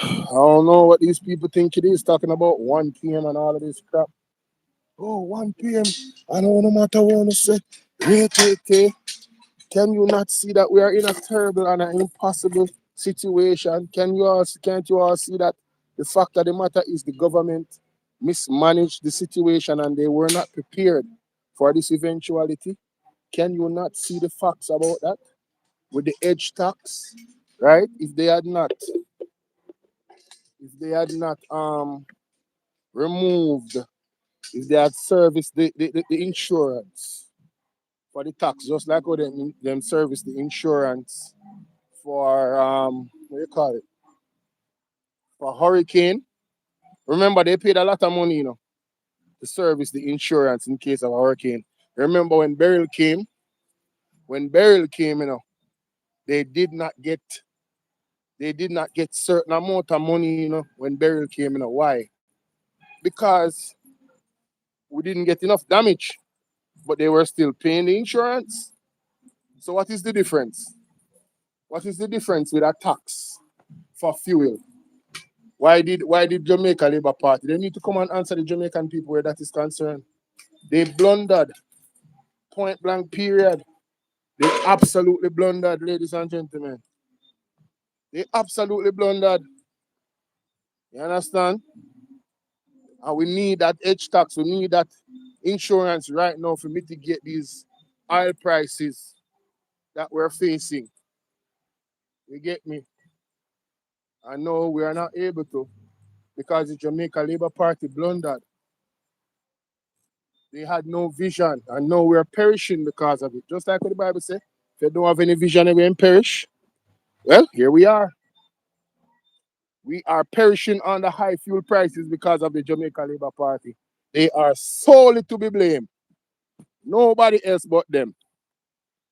I don't know what these people think it is, talking about 1 p.m. and all of this crap. Oh, 1 p.m. I don't no matter what I say. Wait. Can you not see that we are in a terrible and an impossible situation? Can't you all see that the fact of the matter is the government mismanaged the situation and they were not prepared for this eventuality. Can you not see the facts about that? With the edge tax, right? If they had not removed, if they had serviced the insurance for the tax, just like how them service the insurance for what do you call it? For hurricane. Remember they paid a lot of money, to service the insurance in case of a hurricane. Remember when Beryl came? When Beryl came, they did not get certain amount of money, when Beryl came, Why? Because we didn't get enough damage, but they were still paying the insurance. So what is the difference? What is the difference with a tax for fuel? Why did Jamaica Labour Party? They need to come and answer the Jamaican people where that is concerned. They blundered. Point blank period. They absolutely blundered, ladies and gentlemen. They absolutely blundered. You understand? And we need that edge tax. We need that insurance right now to mitigate these oil prices that we're facing. You get me? I know we are not able to because the Jamaica Labour Party blundered. They had no vision, and now we're perishing because of it. Just like what the Bible says, if you don't have any vision, you will perish. Well, here we are. We are perishing on the high fuel prices because of the Jamaica Labour Party. They are solely to be blamed. Nobody else but them.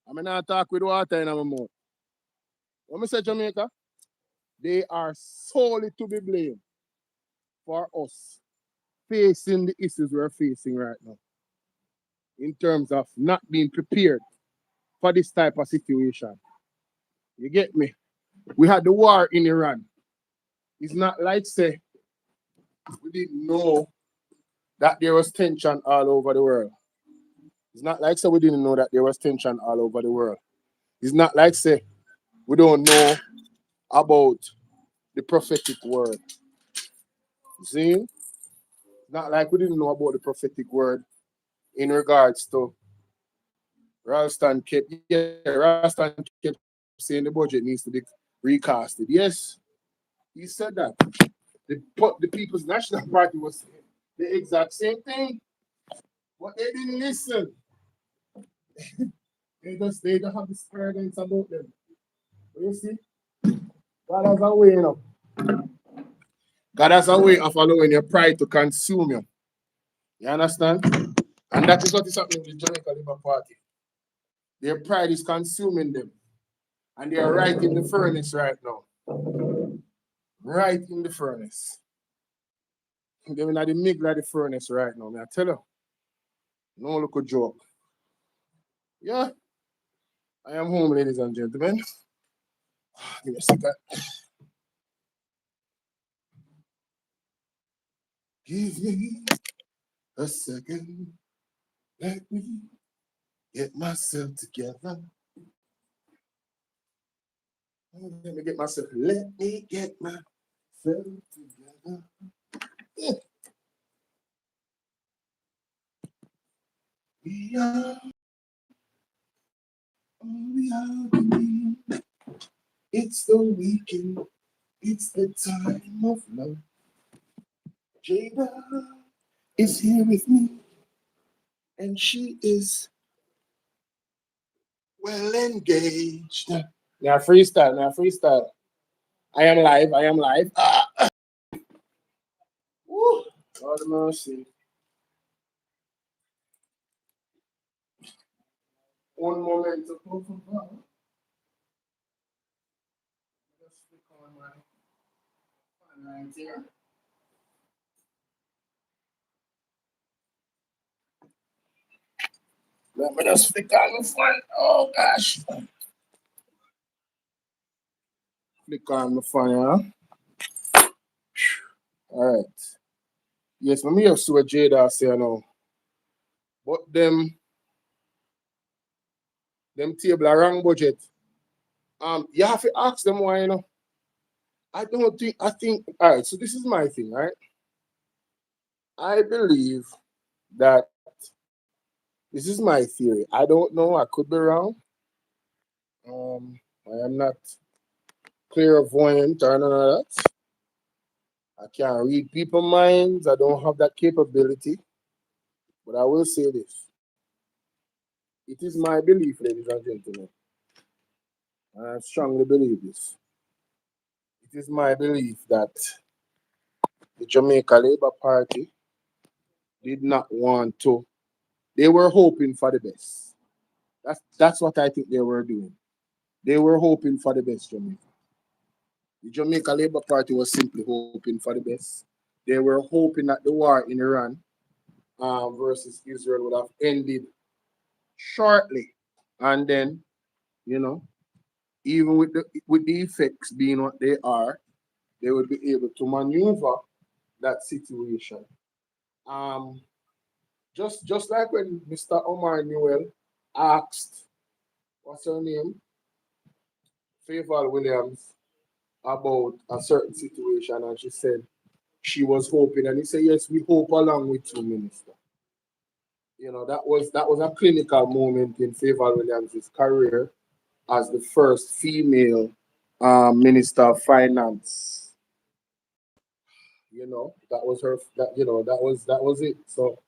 I'm not talk with water in my mouth. When I say Jamaica, they are solely to be blamed for us facing the issues we're facing right now in terms of not being prepared for this type of situation. You get me? We had the war in Iran. It's not like say we didn't know that there was tension all over the world. It's not like say we didn't know that there was tension all over the world. It's not like say we don't know about the prophetic word. See? It's not like we didn't know about the prophetic word in regards to Ralston kept saying the budget needs to be recasted. Yes, he said that. The People's National Party was saying the exact same thing, but they didn't listen. They don't have this arrogance about them. But you see, God has a way, God has a way of allowing your pride to consume you. You understand? And that is what is happening with the Jamaica Labour Party. Their pride is consuming them. And they are right in the furnace right now. Right in the furnace. They're in the middle of the furnace right now. I tell you. No look a joke. Yeah. I am home, ladies and gentlemen. Give me a second. Give me a second. Let me get myself together. Let me get myself together. Yeah. We are all we are. It's the weekend. It's the time of love. Jada is here with me, and she is well engaged. Now freestyle. I am live. Woo. Lord of mercy. One moment to proof of God. Just click on my right here. Let me just flick on the front. Oh gosh. Flick on the front, yeah. Alright. Yes, let me have to what Jada say now. But them table are wrong budget. You have to ask them why, I think, all right, so this is my thing, right? I believe that this is my theory. I don't know. I could be wrong. I am not clairvoyant or none of that. I can't read people's minds. I don't have that capability. But I will say this. It is my belief, ladies and gentlemen. And I strongly believe this. It is my belief that the Jamaica Labour Party did not want to. They were hoping for the best. That's what I think they were doing. They were hoping for the best, Jamaica. The Jamaica Labour Party was simply hoping for the best. They were hoping that the war in Iran versus Israel would have ended shortly. And then, you know, even with the effects being what they are, they would be able to maneuver that situation. Um, just like when Mr. Omar Newell asked, what's her name, Faval Williams, about a certain situation, and she said she was hoping, and he said, yes, we hope along with you, Minister. You know, that was a clinical moment in Faval Williams' career as the first female Minister of Finance. You know, that was her. That was it. So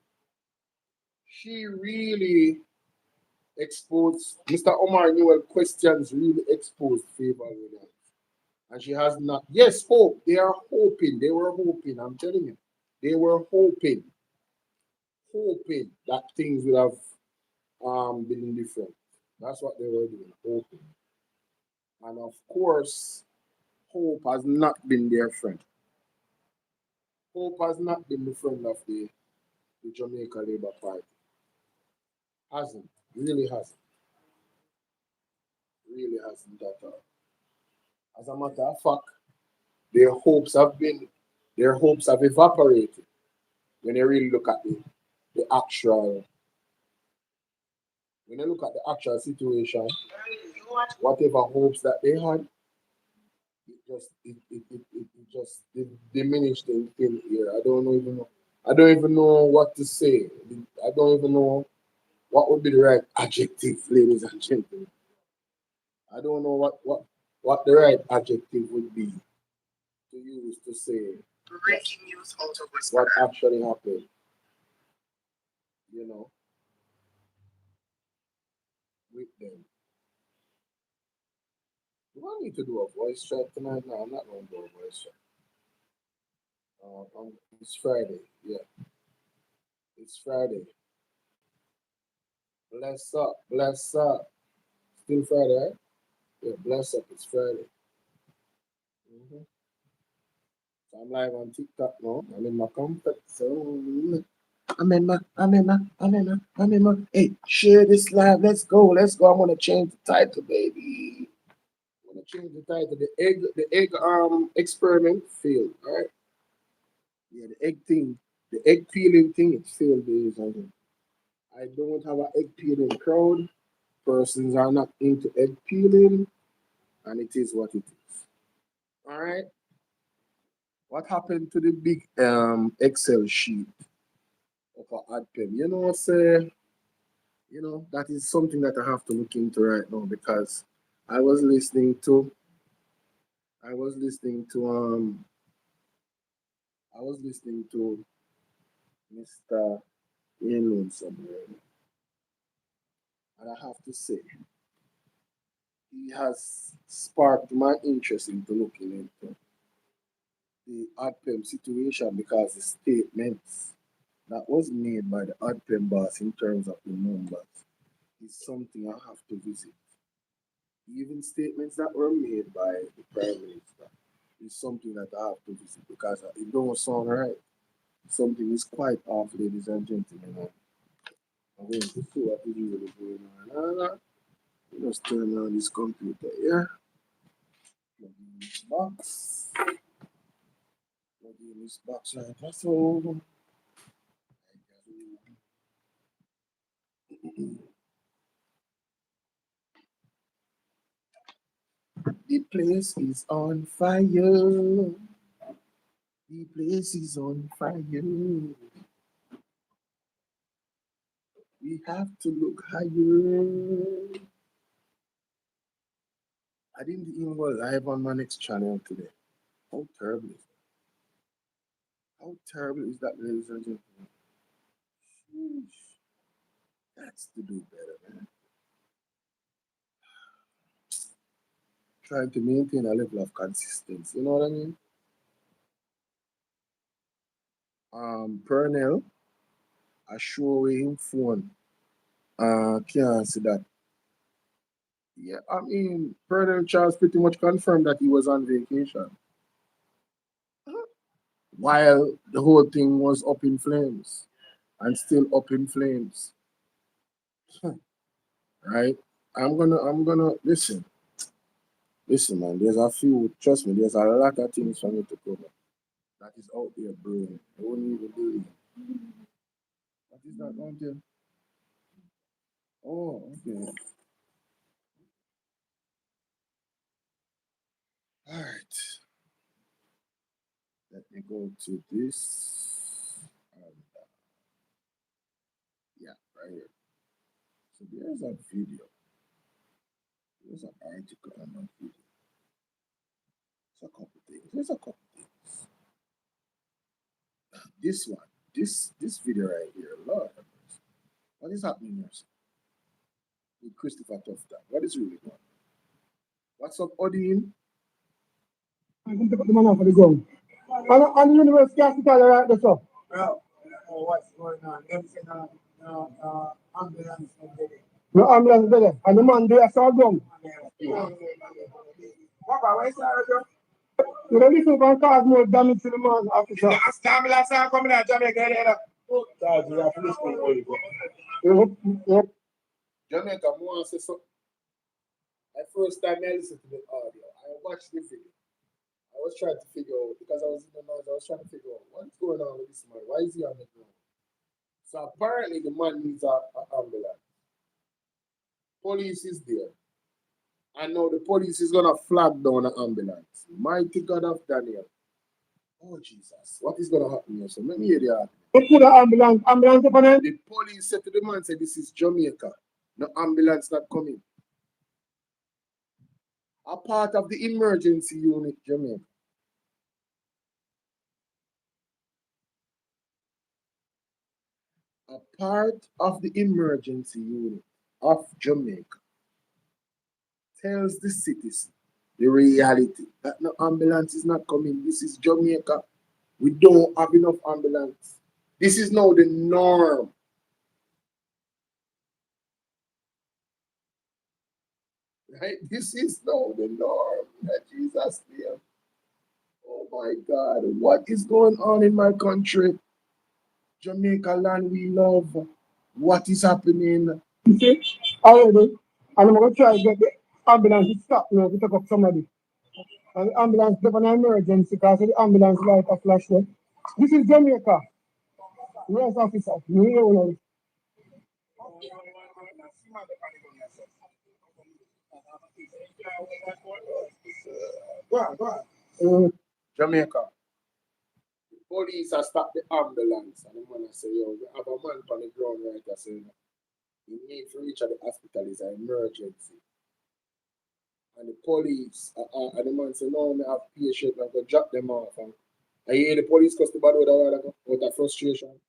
she really exposed Mr. Omar Newell questions. Really exposed Faval Williams, and she has not. Yes, hope. They are hoping. They were hoping. I'm telling you, they were hoping that things would have been different. That's what they were doing, hoping. And of course, hope has not been their friend. Hope has not been the friend of the Jamaica Labour Party. Hasn't. Really hasn't. Really hasn't at all. As a matter of fact, their hopes have been their hopes have evaporated when you really look at the actual when you look at the actual situation, whatever hopes that they had, it diminished in thin air. I don't even know. I don't even know what to say. I don't even know what would be the right adjective, ladies and gentlemen. I don't know what the right adjective would be to use to say Breaking news out of what Whisper. actually happened. You know, with them. Do I need to do a voice check tonight? No, I'm not going to do a voice check. It's Friday. Yeah, it's Friday. Bless up, bless up. Still Friday, right? Yeah, bless up. It's Friday. hmm So I'm live on TikTok now. I'm in my comfort zone. Hey, share this live. Let's go. Let's go. I'm gonna change the title, baby. I'm gonna change the title. The egg experiment failed. All right. Yeah, the egg thing, the egg peeling thing, it failed, ladies and gentlemen. I don't have an egg peeling crowd. Persons are not into egg peeling, and it is what it is. All right. What happened to the big Excel sheet of an ad pen? That is something that I have to look into right now because I was listening to I was listening to I was listening to Mr. Ian somewhere, and I have to say he has sparked my interest into looking into the AdPem situation because the statements that was made by the AdPem boss in terms of the numbers is something I have to visit. Even statements that were made by the Prime Minister is something that I have to visit because it don't sound right. Something is quite off, ladies and gentlemen. I'm going to see what is really going on. Just turn on this computer here. Plug in this box. Plug in this box right there. So the place is on fire. The place is on fire. We have to look higher. I didn't even go live on my next channel today. How terrible is that? How terrible is that, ladies and gentlemen? Sheesh. That's to do better, man. Trying to maintain a level of consistency, you know what I mean? Pernell, I show him phone. Can't see that. Yeah, I mean, Pernell Charles pretty much confirmed that he was on vacation while the whole thing was up in flames and still up in flames. Right? I'm gonna listen. Listen, man, there's a few, trust me, there's a lot of things for me to cover that is out there, bro. I won't even do it. What is that on there? Oh, okay. All right. Let me go to this. Yeah, right here. So there's a video. There's an article on that video. There's a couple things. There's a couple things. This one, this video right here, Lord have mercy. What is happening here, sir? With Christopher Tufta? What is really going on? What's up, Odin? I can pick up the man off of the ground. On the university hospital right there, so. Bro, I don't know what's going on. Them say no ambulance is there. No ambulance is there. And the man there saw ground. What about where is that, bro? You don't listen to cause more damage to the man officer. The ambulance are coming out Jamaica. Yep. Jamaica, more say so. The first time I listened to the audio, I watched the video. I was trying to figure out, because I was in the noise, I was trying to figure out what's going on with this man. Why is he on the ground? So apparently the man needs an ambulance. Police is there. And now the police is gonna flag down an ambulance. Mighty God of Daniel. Oh Jesus. What is gonna happen here? So let me hear the argument. Put the ambulance upon him. The police said to the man, said, this is Jamaica. No ambulance not coming. A part of the emergency unit, Jamaica. A part of the emergency unit of Jamaica tells the citizen the reality that no ambulance is not coming. This is Jamaica. We don't have enough ambulance. This is now the norm. Right? This is now the norm. That Jesus name. Oh my God. What is going on in my country? Jamaica land we love. What is happening? You see, already, and I'm going to try to get the ambulance to stop now to take up somebody. And the ambulance is an emergency because the ambulance light a flash there. This is Jamaica. Where's officer? You know. Jamaica. The police have stopped the ambulance and the man say, yo, we have a man on the ground right there. So, you need to reach at the hospital is an emergency. And the police, and the man say, no, I have patient, I'm going to drop them off. And I hear the police customer out of frustration.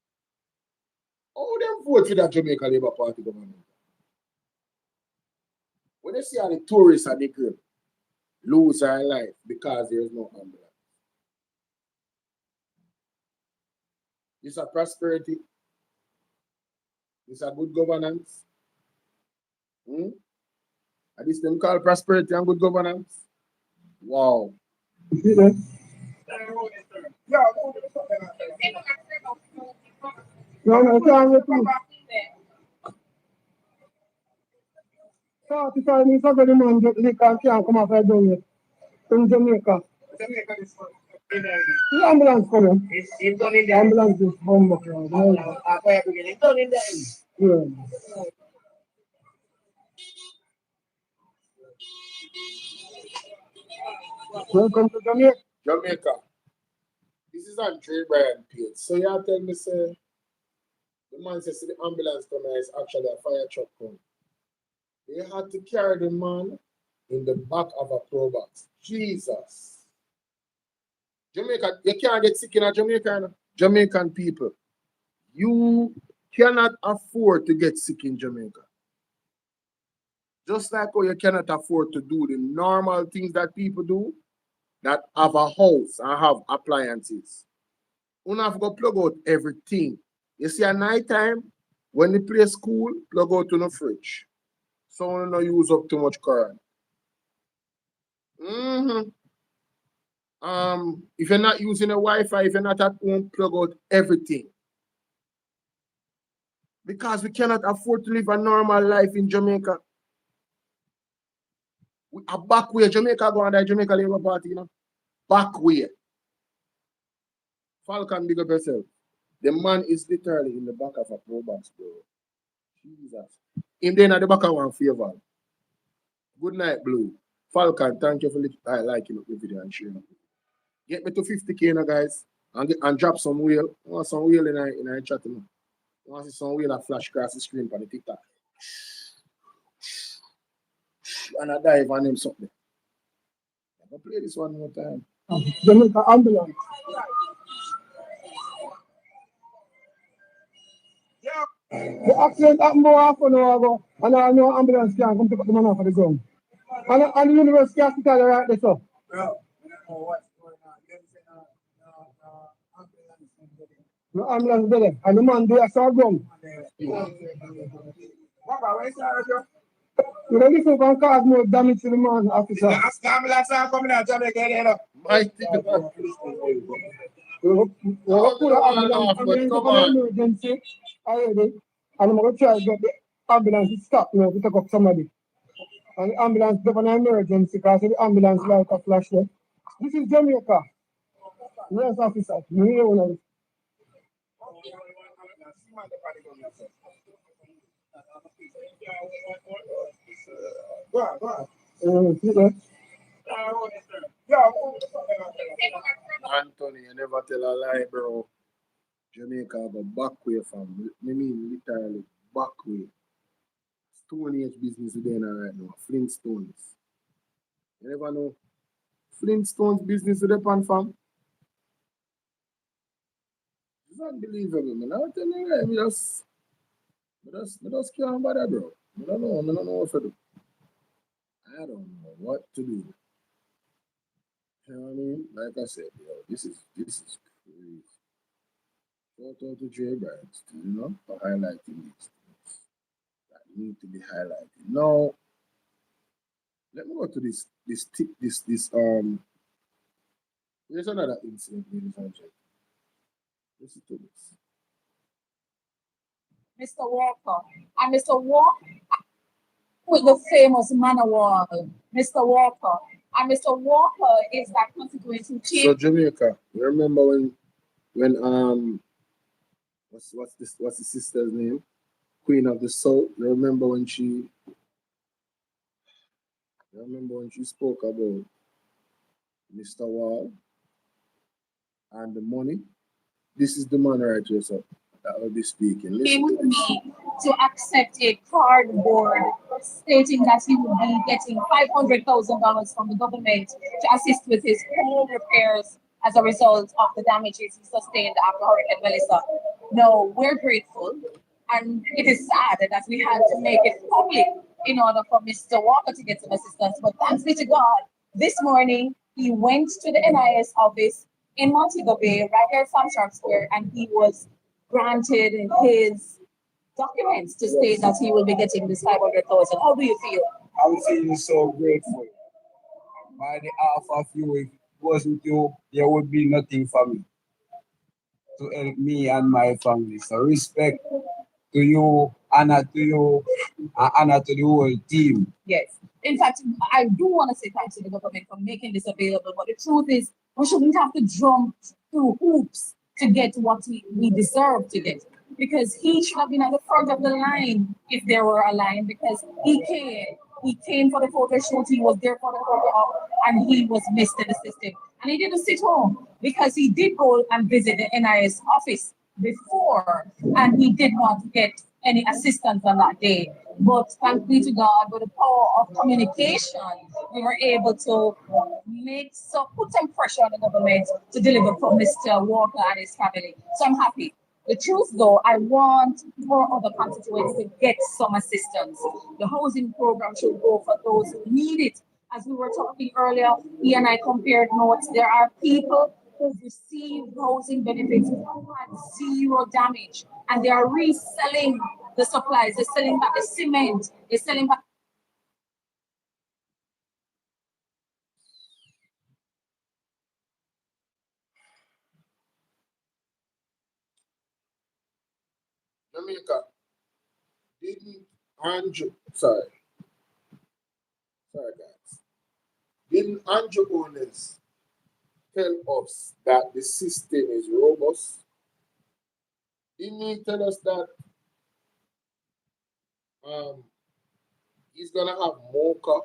How them vote for that Jamaica Labour Party government? When they see how the tourists and the girl lose their life because there is no ambulance. This is prosperity. This is good governance. And this them call prosperity and good governance. Wow. No, can't 45 minutes ago, the man get liquor and can't come off down yet. In Jamaica. The ambulance coming. The ambulance is bomb. Yeah. Welcome to Jamaica. Jamaica. This is Andre Bryan page. So y'all tell me, say, the The man says the ambulance coming is actually a fire truck coming. They had to carry the man in the back of a pro box. Jesus. Jamaica, you can't get sick in Jamaica. Jamaican people, you cannot afford to get sick in Jamaica. Just like how you cannot afford to do the normal things that people do that have a house and have appliances. You have to go plug out everything. You see, at night time, when the place cool, plug out to the fridge. So you don't use up too much current. If you're not using a Wi-Fi, if you're not at home, plug out everything. Because we cannot afford to live a normal life in Jamaica. We are back where Jamaica go on the Jamaica Labour Party, you know. Back where. Falcon, big up yourself. The man is literally in the back of a pro box, bro. Jesus. Him then at the back of one favor. Good night, Blue. Falcon, thank you for liking up the video and sharing. Get me to 50K now, guys. And drop some wheel. I want some wheel in a chat. I want to see some wheel that flash across the screen for the TikTok. And I dive on him something. I'm going to play this one more time. Jamaica ambulance. The accident happened about half an hour ago, and I know ambulance can't come pick up the man off of the ground. And the university hospital right there, so. The ambulance there, and the man there saw ground. You don't listen can cause more damage to the man, officer. The ambulance are coming out Jamaica. Come on. Emergency already, and I'm going to try to get the ambulance to stop now to take up somebody. And the ambulance is an emergency because the ambulance light a flash there. This is Jamaica. Yes, officer. You hear one of it. Anthony, you never tell a lie, bro. Jamaica go back way from, I mean literally back way. Stone Age business today right now. Flintstones. You never know. Flintstones business with the pan fam. It's unbelievable, man. I'll tell you, we just can't bother, bro. I don't know what to do. I don't know what to do. You know what I mean? Like I said, yo, this is crazy. Shout out to Jay Bryant, you know, for highlighting these things that need to be highlighted. Now, let me go to this. Here's another incident, ladies and gentlemen. Listen to this. Mr. Walker. And Mr. Walker with the famous manor wall. Mr. Walker. And Mr. Walker is that constituency chief. So Jamaica, you remember when what's the sister's name? Queen of the South. You remember when she spoke about Mr. Wall and the money? This is the man right here, so that will be speaking. Listen came with me to accept a cardboard stating that he would be getting $500,000 from the government to assist with his home repairs as a result of the damages he sustained after Hurricane Melissa. No, we're grateful, and it is sad that we had to make it public in order for Mr. Walker to get some assistance. But thanks be to God, this morning he went to the NIS office in Montego Bay, right here at Sunshine Square, and he was granted his documents to state that he will be getting this $500,000. How do you feel? I would say you're so grateful. By the half of you, if it wasn't you, there would be nothing for me to help me and my family. So respect to you, honor to you, and honor to the whole team. Yes. In fact, I do want to say thanks to the government for making this available, but the truth is, we shouldn't have to jump through hoops to get what we deserve to get. Because he should have been at the front of the line if there were a line, because he came for the photo shoot, he was there for the photo op, and he was missed in the system. And he didn't sit home because he did go and visit the NIS office. before, and we did not get any assistance on that day. But thanks be to God, with the power of communication, we were able to put some pressure on the government to deliver for Mr. Walker and his family. So I'm happy. The truth, though, I want more other constituents to get some assistance. The housing program should go for those who need it. As we were talking earlier, he and I compared notes. There are people who've received housing benefits who had zero damage, and they are reselling the supplies. They're selling back the cement. They're selling back. Jamaica, didn't Andrew, sorry guys, didn't Andrew Owners tell us that the system is robust? Didn't he tell us that he's gonna have Mocha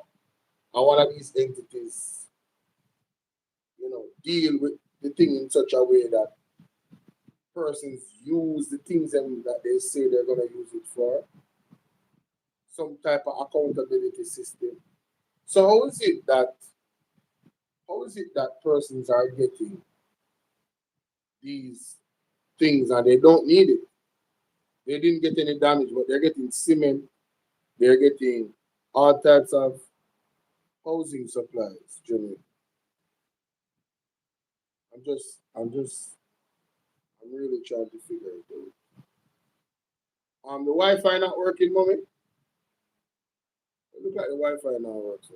and one of these entities, deal with the thing in such a way that persons use the things that they say they're gonna use it for? Some type of accountability system. So how is it that persons are getting these things and they don't need it? They didn't get any damage, but they're getting cement, they're getting all types of housing supplies, Jimmy. I'm really trying to figure it out. The Wi-Fi not working, mommy? It looks like the Wi-Fi now works.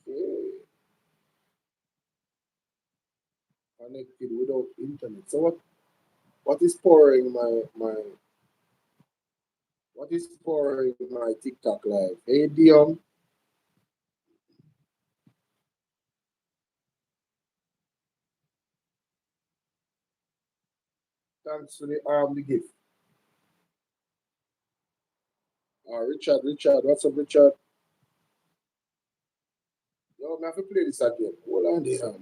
Okay. Connected without internet. So what is pouring my TikTok live? Hey Dion. Thanks for the gift. Richard, what's up, Richard? Yo, I have to play this again. Hold on there.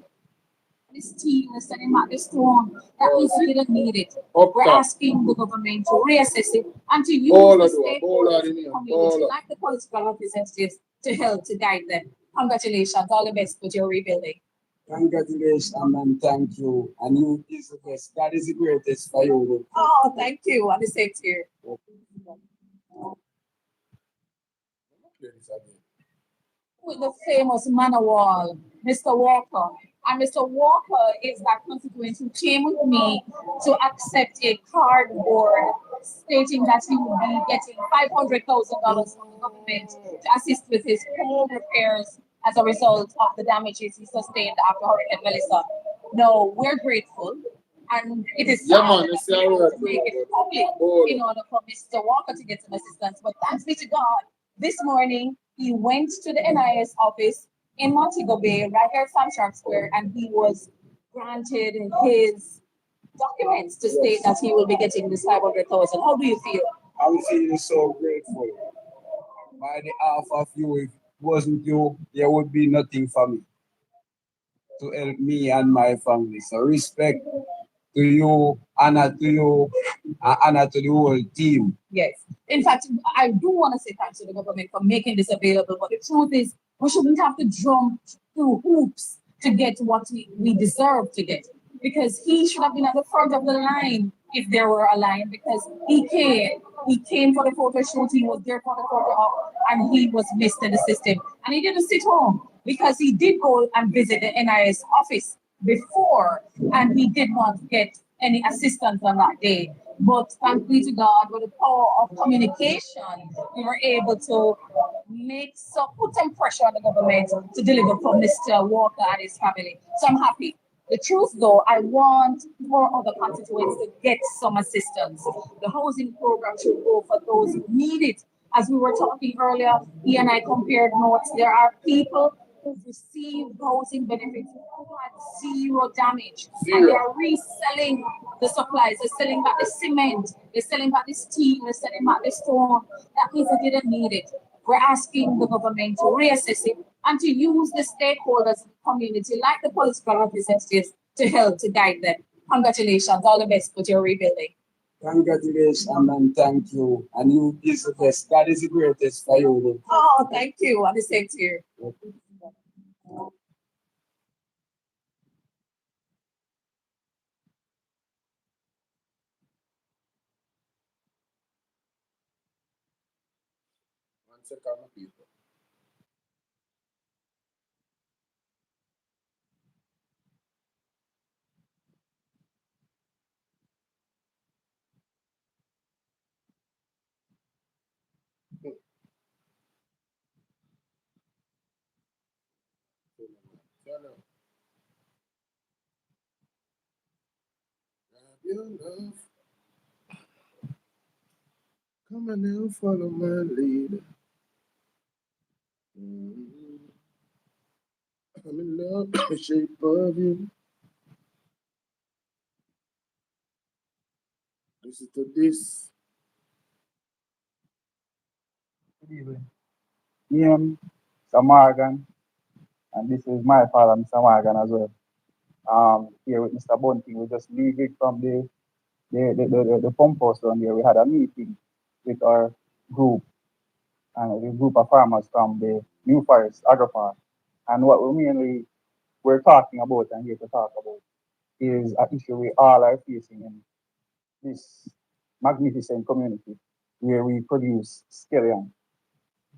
This team is selling back the stone that we didn't need it. We're asking the government to reassess it and to use the stakeholders community, like the political representatives, to help to guide them. Congratulations, all the best with your rebuilding. Congratulations and thank you. And you is the best. God is the greatest for you. Oh, thank you. And the same to you. With the famous manor wall, Mr. Walker. And Mr. Walker is that constituent who came with me to accept a cardboard stating that he would be getting $500,000 from the government to assist with his home repairs as a result of the damages he sustained after Hurricane Melissa. No, we're grateful. And it is sad to make it public in order for Mr. Walker to get some assistance. But thanks be to God, this morning he went to the NIS office in Montego Bay, right here at Sam Sharp Square, and he was granted his documents to state that he will be getting this $500,000. How do you feel? I'm feeling so grateful. By the half of you, if it wasn't you, there would be nothing for me to help me and my family. So respect to you, honor to you, and honor to the whole team. Yes. In fact, I do want to say thanks to the government for making this available, but the truth is, we shouldn't have to jump through hoops to get what we deserve to get. Because he should have been at the front of the line if there were a line, because he came for the photo shoot, he was there for the photo op, and he was missed in the system. And he didn't sit home because he did go and visit the NIS office before, and he did not get any assistance on that day. But thanks be to God, with the power of communication, we were able to put some pressure on the government to deliver for Mr. Walker and his family. So I'm happy. The truth, though, I want more other constituents to get some assistance. The housing program should go for those who need it. As we were talking earlier, he and I compared notes. There are people who've received housing benefits who had zero damage. And they are reselling the supplies. They're selling back the cement. They're selling back the steel. They're selling back the stone. That means they didn't need it. We're asking the government to reassess it and to use the stakeholders in the community, like the political representatives, to help to guide them. Congratulations, all the best with your rebuilding. Congratulations and thank you. And you is the best. God is the greatest for you. Oh, thank you. And the same to you. One second, people. Your love. Come on now, follow my lead. I'm in love with the shape of you. Listen to this. Good evening. Me and Mr. Morgan, and this is my father, Mr. Morgan, as well. Here with Mr. Bunting, we just leave it from the pump house down there. We had a meeting with our group and a group of farmers from the New Forest Agrofarm. And what we mainly we're talking about and here to talk about is an issue we all are facing in this magnificent community where we produce scallion.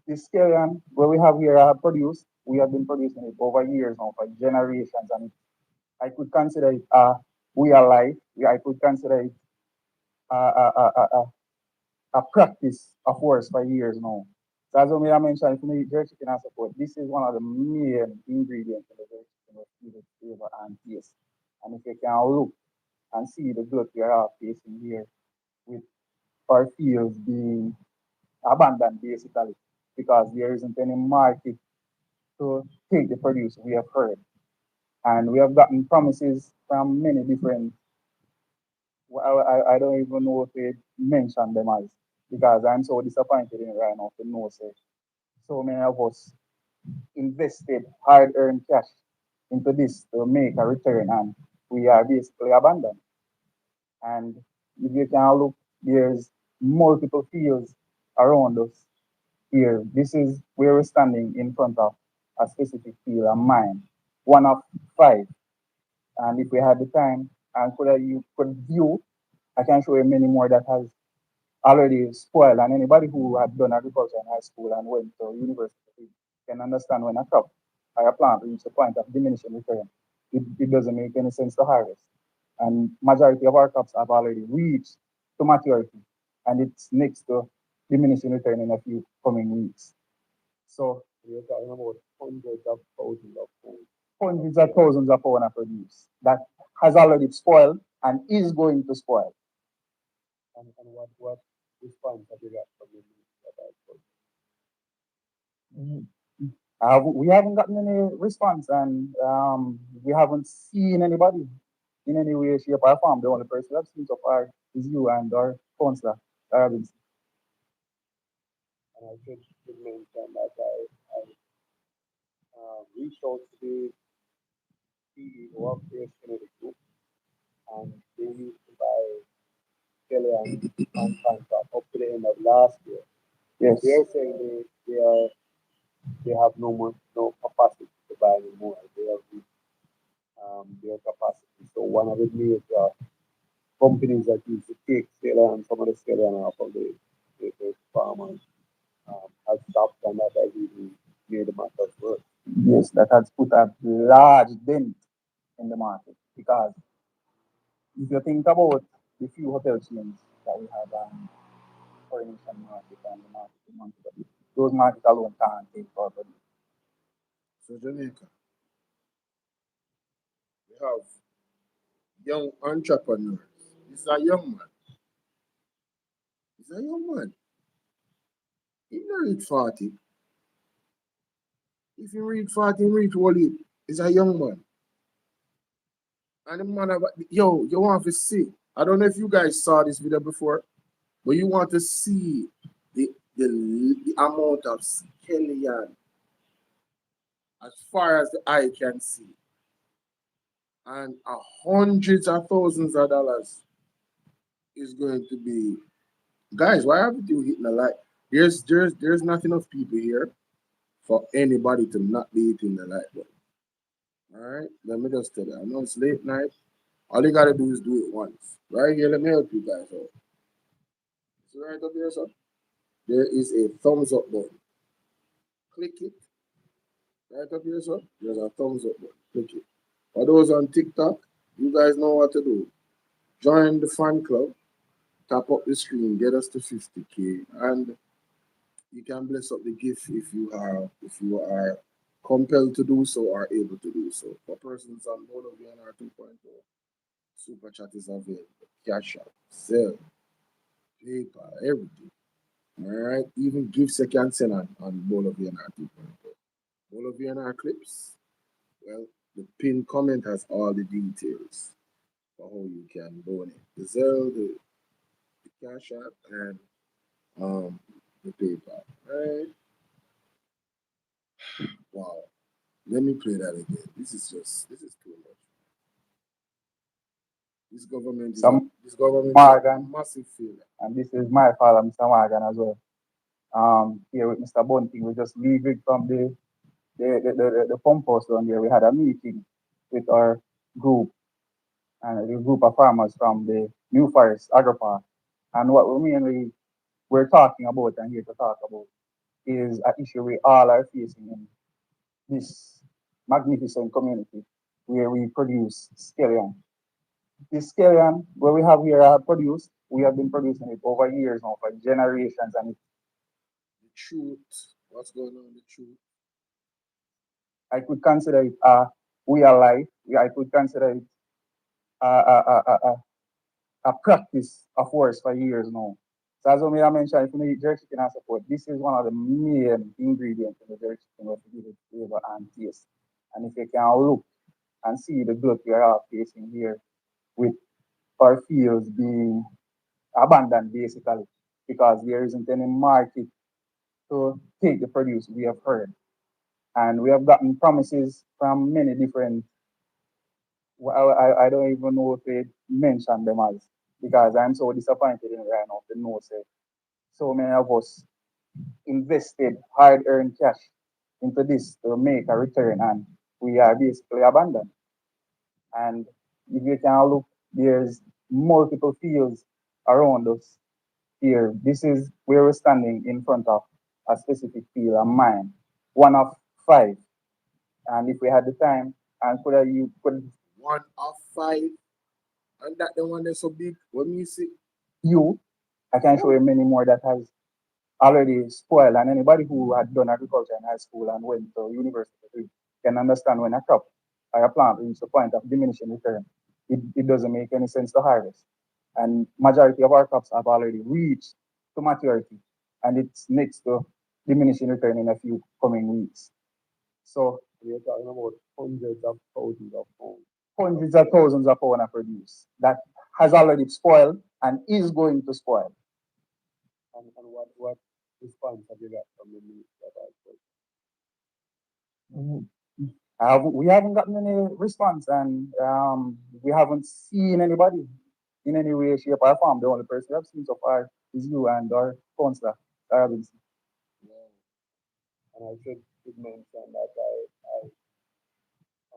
This scallion, where we have here produced, we have been producing it over years now, for generations, and I could consider it a way of life. I could consider it a practice of ours for years now. So as I mentioned, if you eat jerk chicken and support, this is one of the main ingredients in the jerk chicken that give it flavor and taste. And if you can look and see the growth we are facing here with our fields being abandoned basically because there isn't any market to take the produce we have heard. And we have gotten promises from many different, I don't even know if they mention them as, because I'm so disappointed in it right now to know, say, so many of us invested hard earned cash into this to make a return, and we are basically abandoned. And if you can look, there's multiple fields around us here. This is where we're standing in front of a specific field, a mine, one of five. And if we had the time and you could view, I can show you many more that has already spoiled. And anybody who had done agriculture in high school and went to university can understand when a crop or a plant reaches the point of diminishing return, it doesn't make any sense to harvest. And majority of our crops have already reached to maturity, and it's next to diminishing return in a few coming weeks. So we're talking about hundreds of thousands of pounds. Hundreds of thousands of pounds of produce that has already spoiled and is going to spoil. And what response have you got from the we haven't gotten any response, and we haven't seen anybody in any way, shape, or form. The only person I've seen so far is you and our counselor, Robinson. And I should mention that I reached out to the CEO of the Kennedy Group, and they used to buy Kelly and contract up to the end of last year. Yes. They're saying they have no capacity to buy anymore. They have their capacity. So one of the major companies that used to take Stella and some of the Stella off of the farmers has stopped, and that has really made the matter worse. Yes, that has put a large dent in the market because if you think about the few hotel chains that we have coronation market and the market, those markets alone can't take for produce. So Jamaica, we have young entrepreneurs. This is a young man. He's a young man. He don't reach 40. If you reach 40, you reach all it. He's a young man. And the man, yo, you want to see. I don't know if you guys saw this video before, but you want to see the the amount of scallion as far as the eye can see, and hundreds of thousands of dollars is going to be. Guys, why haven't you hitting the light? There's not enough people here for anybody to not be hitting the light button. All right, let me just tell you. I know it's late night. All you gotta do is do it once. Right here, let me help you guys out. See right up here, sir? There is a thumbs up button. Click it. Right up here, sir? There's a thumbs up button. Click it. For those on TikTok, you guys know what to do. Join the fan club. Tap up the screen, get us to 50K, and you can bless up the gift if you are compelled to do so or able to do so. For persons on Bolo VNR 2.0, Super Chat is available. Cash out, Zelle, PayPal, everything. All right, even gifts you can send on Bolo VNR 2.0. Bolo VNR clips. Well, the pinned comment has all the details for how you can donate. The Zelle, the Cash App, and the PayPal. Right? Wow. Let me play that again. This is too much. This government is a massive failure. And this is my father, Mr. Morgan, as well. Here with Mr. Bunting, we just leave it from the pump house down there. We had a meeting with our group and a group of farmers from the New Forest Agri-Park. And what we're talking about and here to talk about is an issue we all are facing in this magnificent community where we produce scallion. This scallion, where we have here produced, we have been producing it over years now, for generations, and the truth, what's going on with the truth? I could consider it a way of life. I could consider it a practice of works for years now. So as I mentioned, if you eat jerk chicken and support, this is one of the main ingredients in the jerk chicken that give it flavor and taste. And if you can look and see the growth we are facing here with our fields being abandoned basically because there isn't any market to take the produce, we have heard. And we have gotten promises from many different, I don't even know if they mention them as, because I'm so disappointed in right now to know say so many of us invested hard-earned cash into this to make a return, and we are basically abandoned. And if you can look, there's multiple fields around us here. This is where we're standing in front of a specific field, a mine, one of 5. And if we had the time, and you could 1 of 5, and that the one that's so big. When you see I can show you many more that has already spoiled. And anybody who had done agriculture in high school and went to university can understand when a crop or a plant reaches the point of diminishing return, it doesn't make any sense to harvest. And majority of our crops have already reached to maturity, and it's next to diminishing return in a few coming weeks. So we're talking about hundreds of thousands of pounds. Hundreds of thousands of pounds of produce that has already spoiled and is going to spoil. And what response have you got from the minister? We haven't gotten any response, and we haven't seen anybody in any way, shape, or form. The only person we have seen so far is you and our counselor, Robinson. And I should mention that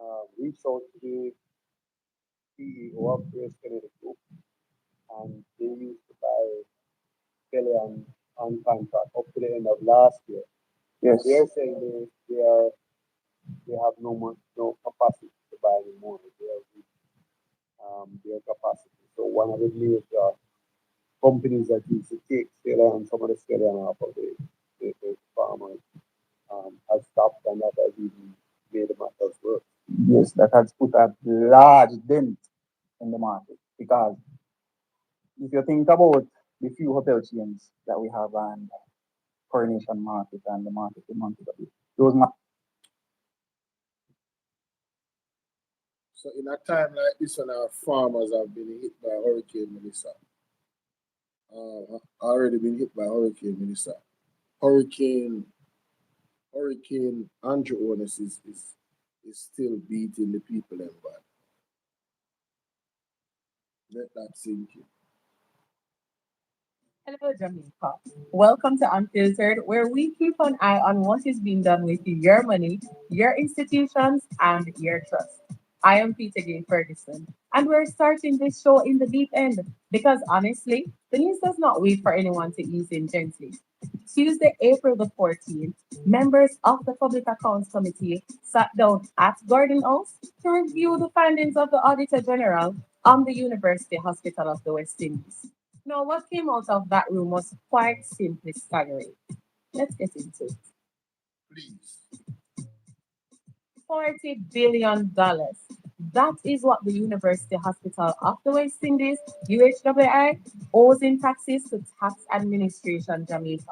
I reached out to the CEO of Grace Kennedy Group, and they used to buy scallion on contract up to the end of last year. Yes. They're saying they have no capacity to buy anymore. They have their capacity. So one of the major companies that used to take scallion, some of the scallion off of the farmers has stopped, and that has even made the matters worse. Yes, that has put a large dent in the market, because if you think about the few hotel chains that we have and Coronation Market and the market in Montego, those So in a time like this when our farmers have been hit by Hurricane Melissa, already been hit by Hurricane Melissa, Hurricane Andrew Onus is still beating the people them bad. Let that sink in. Hello, Jamaica. Welcome to Unfiltered, where we keep an eye on what is being done with your money, your institutions, and your trust. I am Peter Gay Ferguson, and we're starting this show in the deep end because honestly, the news does not wait for anyone to ease in gently. Tuesday, April the 14th, members of the Public Accounts Committee sat down at Gordon House to review the findings of the Auditor General on the University Hospital of the West Indies. Now, what came out of that room was quite simply staggering. Let's get into it. Please. $40 billion. That is what the University Hospital of the West Indies, UHWI, owes in taxes to Tax Administration Jamaica.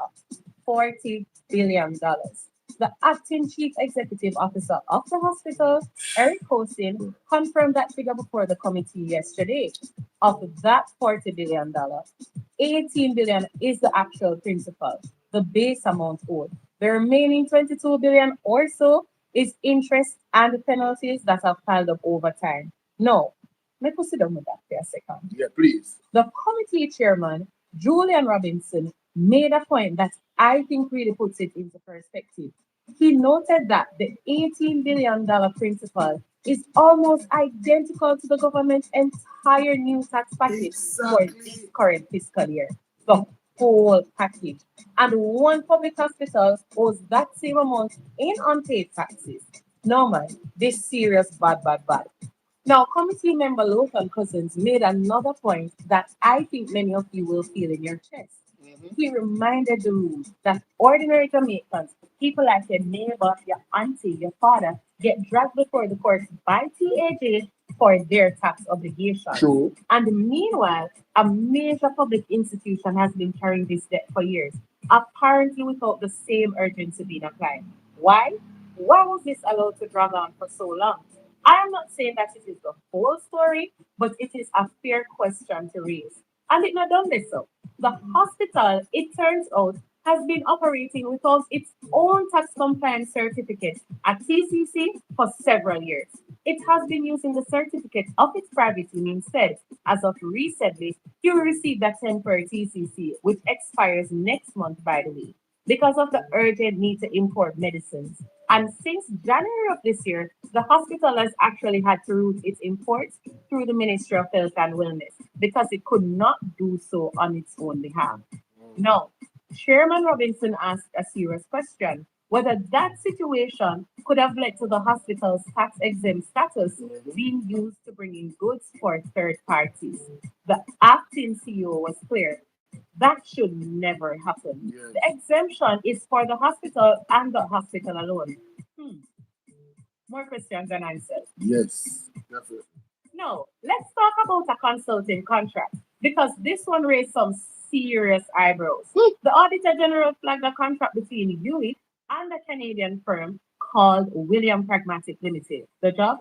$40 billion. The acting chief executive officer of the hospital, Eric Hosin, confirmed that figure before the committee yesterday. Of that $40 billion, 18 billion is the actual principal, the base amount owed. The remaining 22 billion or so is interest and penalties that have piled up over time. Now, let me sit down with that for a second. Yeah, please. The committee chairman, Julian Robinson, made a point that I think really puts it into perspective. He noted that the $18 billion principal is almost identical to the government's entire new tax package for this current fiscal year. The whole package. And one public hospital owes that same amount in unpaid taxes. No man, this serious bad. Now, committee member Lothar Cousins made another point that I think many of you will feel in your chest. He reminded the room that ordinary Jamaicans, people like your neighbor, your auntie, your father, get dragged before the courts by TAJ for their tax obligations. True. And meanwhile, a major public institution has been carrying this debt for years, apparently without the same urgency being applied. Why? Why was this allowed to drag on for so long? I am not saying that it is the whole story, but it is a fair question to raise. And it not done this so. The hospital, it turns out, has been operating without its own tax compliance certificate at TCC for several years. It has been using the certificate of its private team instead. As of recently, you will receive that temporary TCC, which expires next month, by the way, because of the urgent need to import medicines. And since January of this year, the hospital has actually had to route its imports through the Ministry of Health and Wellness because it could not do so on its own behalf. Now, Chairman Robinson asked a serious question whether that situation could have led to the hospital's tax exempt status being used to bring in goods for third parties. The acting CEO was clear that should never happen. Yes. The exemption is for the hospital and the hospital alone. More questions than answers. Yes, definitely. No, let's talk about a consulting contract because this one raised some serious eyebrows. The Auditor General flagged a contract between UWI and a Canadian firm called William Pragmatic Limited. The job?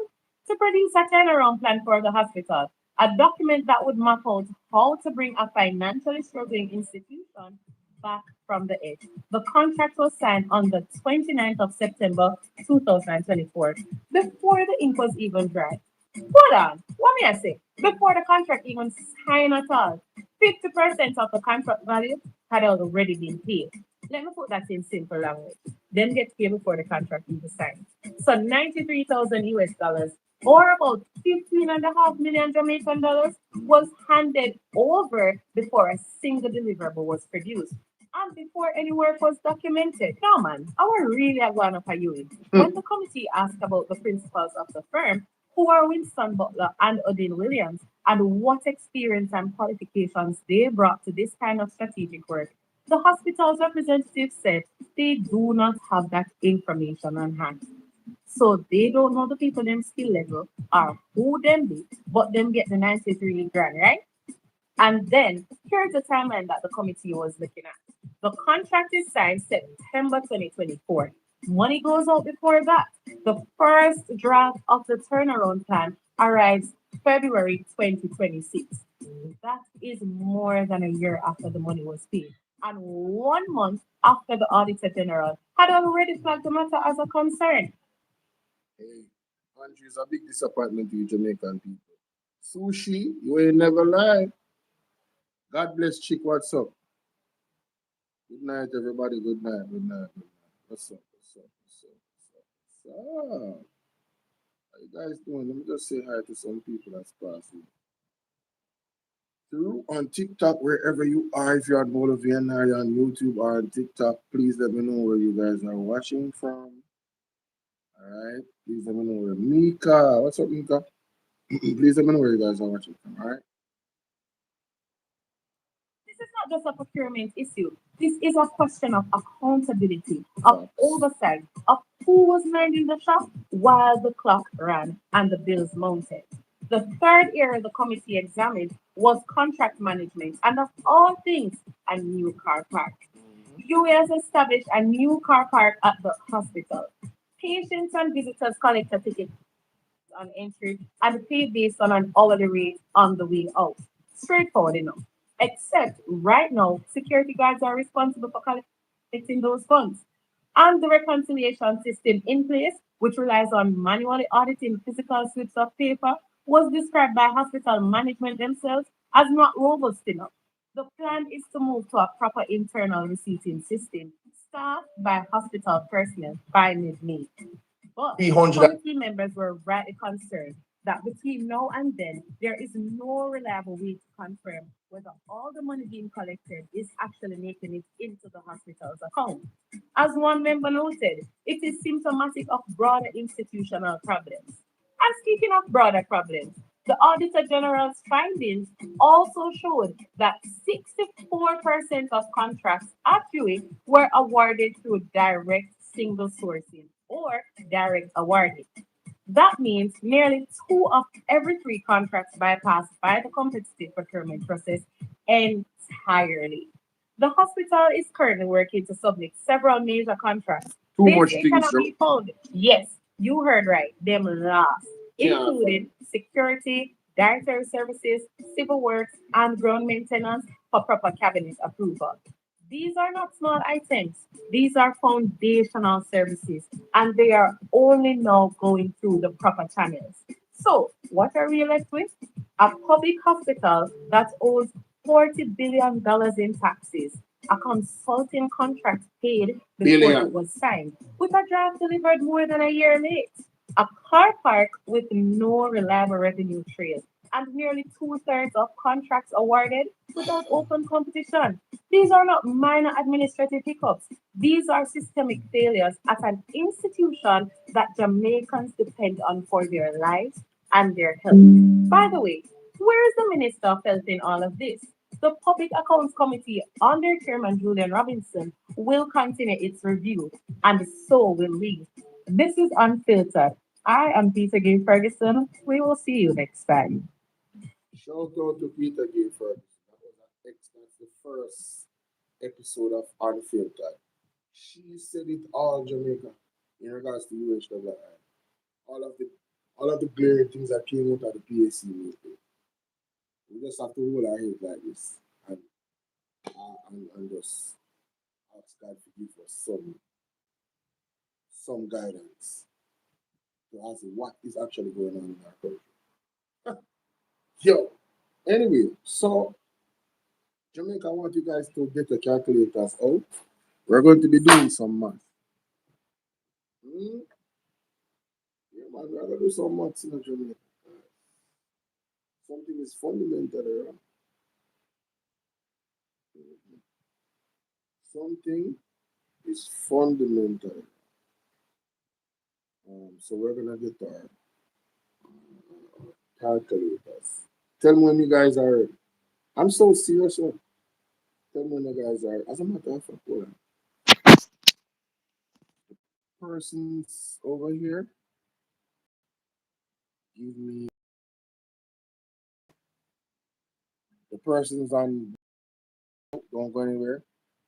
To produce a turnaround plan for the hospital, a document that would map out how to bring a financially struggling institution back from the edge. The contract was signed on the 29th of September 2024, before the ink was even dry. Hold on, what may I say? Before the contract even signed at all, 50% of the contract value had already been paid. Let me put that in simple language. Then get paid before the contract even signed. So 93,000 US dollars, or about 15.5 million Jamaican dollars, was handed over before a single deliverable was produced. And before any work was documented. No man, I was really a one of a unit. When the committee asked about the principals of the firm, who are Winston Butler and Odin Williams, and what experience and qualifications they brought to this kind of strategic work, the hospital's representative said they do not have that information on hand. So they don't know the people them skill level or who them be, but them get the 93 grand, right? And then here's the timeline that the committee was looking at. The contract is signed September 2024. Money goes out before that. The first draft of the turnaround plan arrives February 2026. That is more than a year after the money was paid. and 1 month after the Auditor General had already flagged the matter as a concern. Hey, Andrew, it's a big disappointment to you Jamaican people. Sushi, you ain't never lie. God bless Chick, what's up? Good night, everybody. Good night. Good night. Good night. What's up? What's up? What's up? What's up? What's up? How you guys doing? Let me just say hi to some people that's passing through on TikTok, wherever you are. If you're on Bolo or you're on YouTube or on TikTok, please let me know where you guys are watching from. All right. Please let me know where Mika. What's up, Mika? Please let me know where you guys are watching from. All right. This is not just a procurement issue. This is a question of accountability, of oversight, of who was minding the shop while the clock ran and the bills mounted. The third area the committee examined was contract management and, of all things, a new car park. US established a new car park at the hospital. Patients and visitors collect a ticket on entry and pay based on an hourly rate on the way out. Straightforward enough. Except right now, security guards are responsible for collecting those funds. And the reconciliation system in place, which relies on manually auditing physical slips of paper, was described by hospital management themselves as not robust enough. The plan is to move to a proper internal receipting system, staffed by hospital personnel by mid-May. But 300. committee members were rightly concerned that between now and then, there is no reliable way to confirm whether all the money being collected is actually making it into the hospital's account. As one member noted, it is symptomatic of broader institutional problems. And speaking of broader problems, the Auditor General's findings also showed that 64% of contracts at UA were awarded through direct single sourcing or direct awarding. That means nearly 2 of every 3 contracts bypassed by the competitive procurement process entirely. The hospital is currently working to submit several major contracts. Too They much say things, cannot Joe. be found. Yes, you heard right. Them last, Yeah. including security, dietary services, civil works, and ground maintenance for proper cabinet approval. These are not small items. These are foundational services, and they are only now going through the proper channels. So, what are we left with? A public hospital that owes $40 billion in taxes, a consulting contract paid before Billion. it was signed, with a draft delivered more than a year late, a car park with no reliable revenue trail, and nearly two-thirds of contracts awarded without open competition. These are not minor administrative hiccups. These are systemic failures at an institution that Jamaicans depend on for their lives and their health. By the way, where is the Minister of Health in all of this? The Public Accounts Committee, under Chairman Julian Robinson, will continue its review, and so will we. This is Unfiltered. I am Peter Gay Ferguson. We will see you next time. Shout out to Peter Gifford. That's the first episode of Unfiltered. She said it all, Jamaica, in regards to UHWI. All of the all of the glaring things that came out of the PAC meeting. We just have to hold our head like this and just ask God to give us some guidance to ask what is actually going on in our country. Yo, anyway, so Jamaica, I want you guys to get your calculators out. We're going to be doing some math. Yeah, man, we're going to do some maths in Jamaica. Something is fundamental here. Something is fundamental. So we're going to get our calculators. Tell me when you guys are ready. I'm so serious, man. Tell me when you guys are. As a matter of fact, hold on. Persons over here, give me the persons on. Don't go anywhere.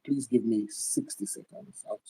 Please give me 60 seconds. I'll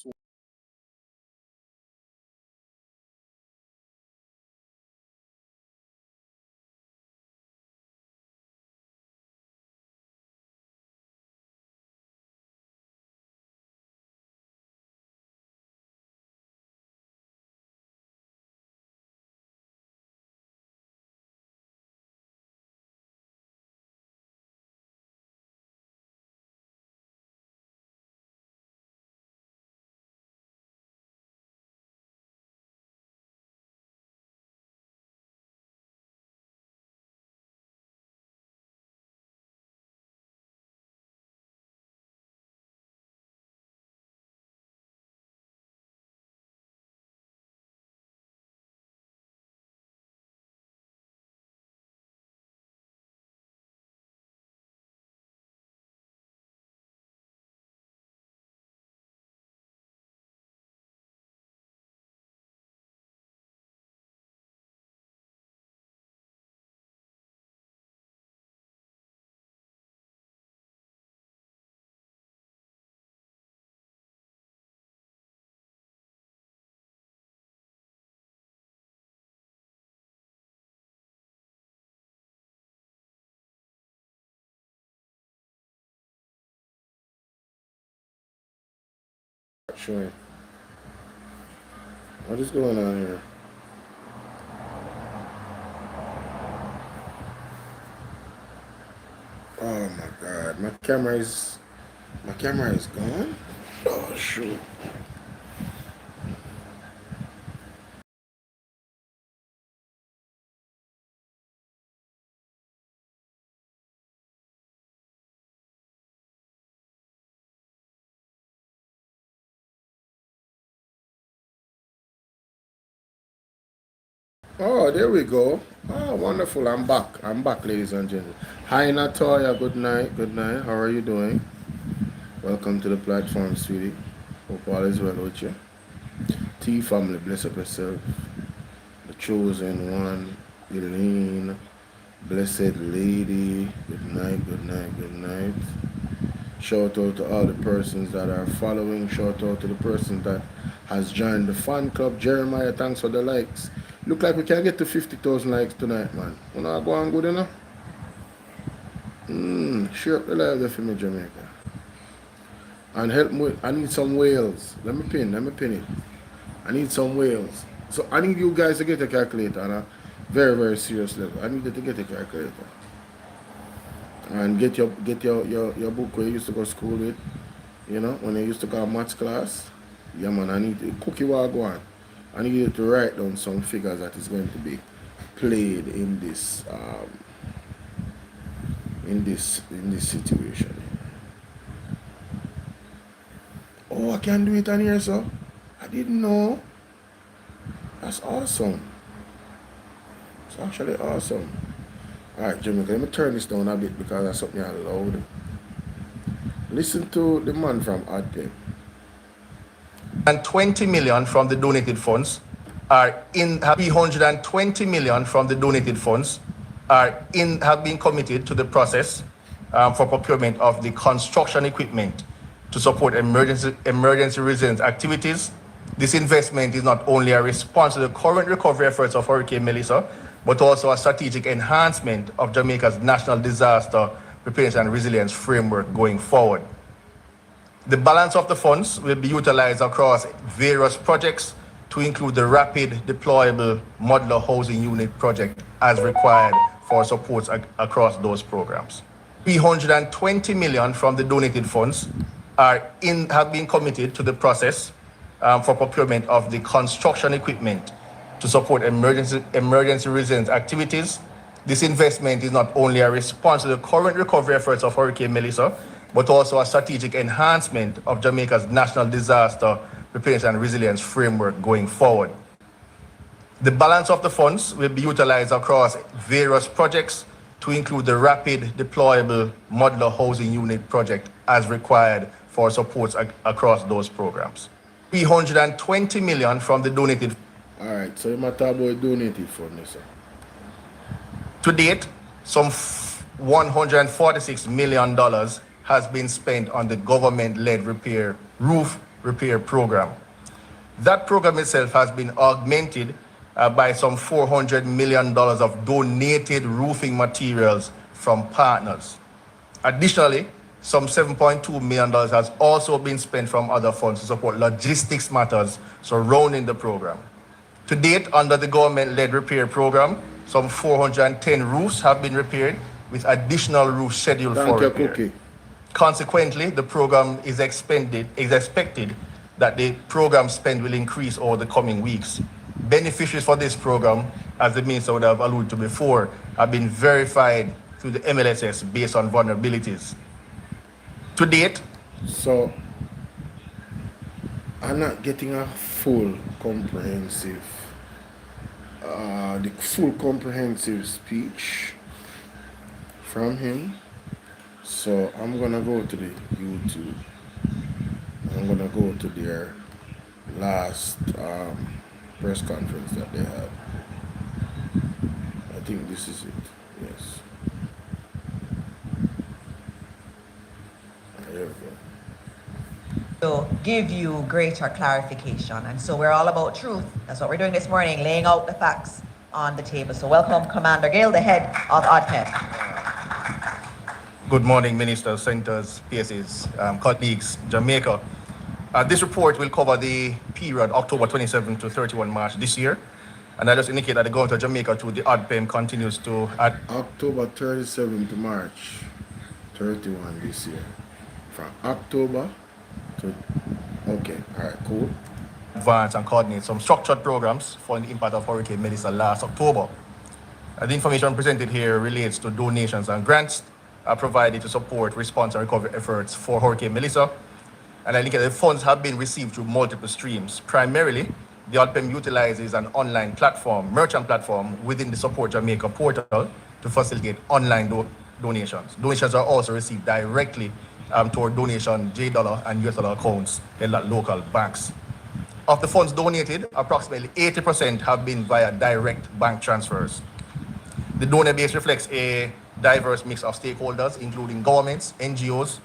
Sure. What is going on here? Oh my god, my camera is gone? Oh shoot. Oh, there we go. Oh, wonderful. I'm back. I'm back, ladies and gentlemen. Hi, Natoya. Good night. Good night. How are you doing? Welcome to the platform, sweetie. Hope all is well with you. T family, bless up yourself. The chosen one, Elaine, blessed lady. Good night, good night, good night. Shout out to all the persons that are following. Shout out to the person that has joined the fan club. Jeremiah, thanks for the likes. Look like we can get to 50,000 likes tonight, man. You know, go on good enough. Share up the live there for me, Jamaica. And help me. I need some whales. Let me pin it. I need some whales. So I need you guys to get a calculator on a very, very serious level. I need you to get a calculator. And get your book where you used to go to school with. You know, when you used to go to maths class. Yeah man, I need a cookie while go on. I need you to write down some figures that is going to be played in this situation. Oh, I can do it on here, so I didn't know. That's awesome. It's actually awesome. Alright, Jamaica, let me turn this down a bit because that's something I loud. Listen to the man from Advocate. And 20 million from the donated funds are in 320 million from the donated funds have been committed to the process for procurement of the construction equipment to support emergency resilience activities. This investment is not only a response to the current recovery efforts of Hurricane Melissa, but also a strategic enhancement of Jamaica's national disaster preparedness and resilience framework going forward. The balance of the funds will be utilized across various projects to include the rapid deployable modular housing unit project as required for supports across those programs. 320 million from the donated funds have been committed to the process for procurement of the construction equipment to support emergency resilience activities. This investment is not only a response to the current recovery efforts of Hurricane Melissa, but also a strategic enhancement of Jamaica's national disaster preparedness and resilience framework going forward. The balance of the funds will be utilized across various projects to include the rapid deployable modular housing unit project as required for supports across those programs. 320 million from the donated. All right, so you might talk about donated funds. To date, some $146 million has been spent on the government-led roof repair program. That program itself has been augmented by some $400 million of donated roofing materials from partners. Additionally, some $7.2 million has also been spent from other funds to support logistics matters surrounding the program. To date, under the government-led repair program, some 410 roofs have been repaired, with additional roofs scheduled for repair. Cookie. Consequently, the program is expected that the program spend will increase over the coming weeks. Beneficiaries for this program, as the minister would have alluded to before, have been verified through the MLSS based on vulnerabilities. To date, so I'm not getting a full comprehensive speech from him. So I'm gonna go to the YouTube. I'm gonna go to their last press conference that they had. I think this is it. Yes. There we go. To give you greater clarification. And so we're all about truth. That's what we're doing this morning, laying out the facts on the table. So welcome Commander Gill, the head of ODPEP. Good morning, ministers, senators, PSAs, colleagues, Jamaica. This report will cover the period October 27 to 31 March this year. And I just indicate that the government of Jamaica through the ADPEM continues to October 37 to March 31 this year. From October to, okay, all right, cool. advance and coordinate some structured programs for the impact of Hurricane Melissa last October. The information presented here relates to donations and grants provided to support response and recovery efforts for Hurricane Melissa. And I think the funds have been received through multiple streams. Primarily, the ADPEM utilizes an online platform, merchant platform, within the Support Jamaica portal to facilitate online donations. Donations are also received directly toward donation $J and US dollar accounts in local banks. Of the funds donated, approximately 80% have been via direct bank transfers. The donor base reflects a diverse mix of stakeholders, including governments, NGOs,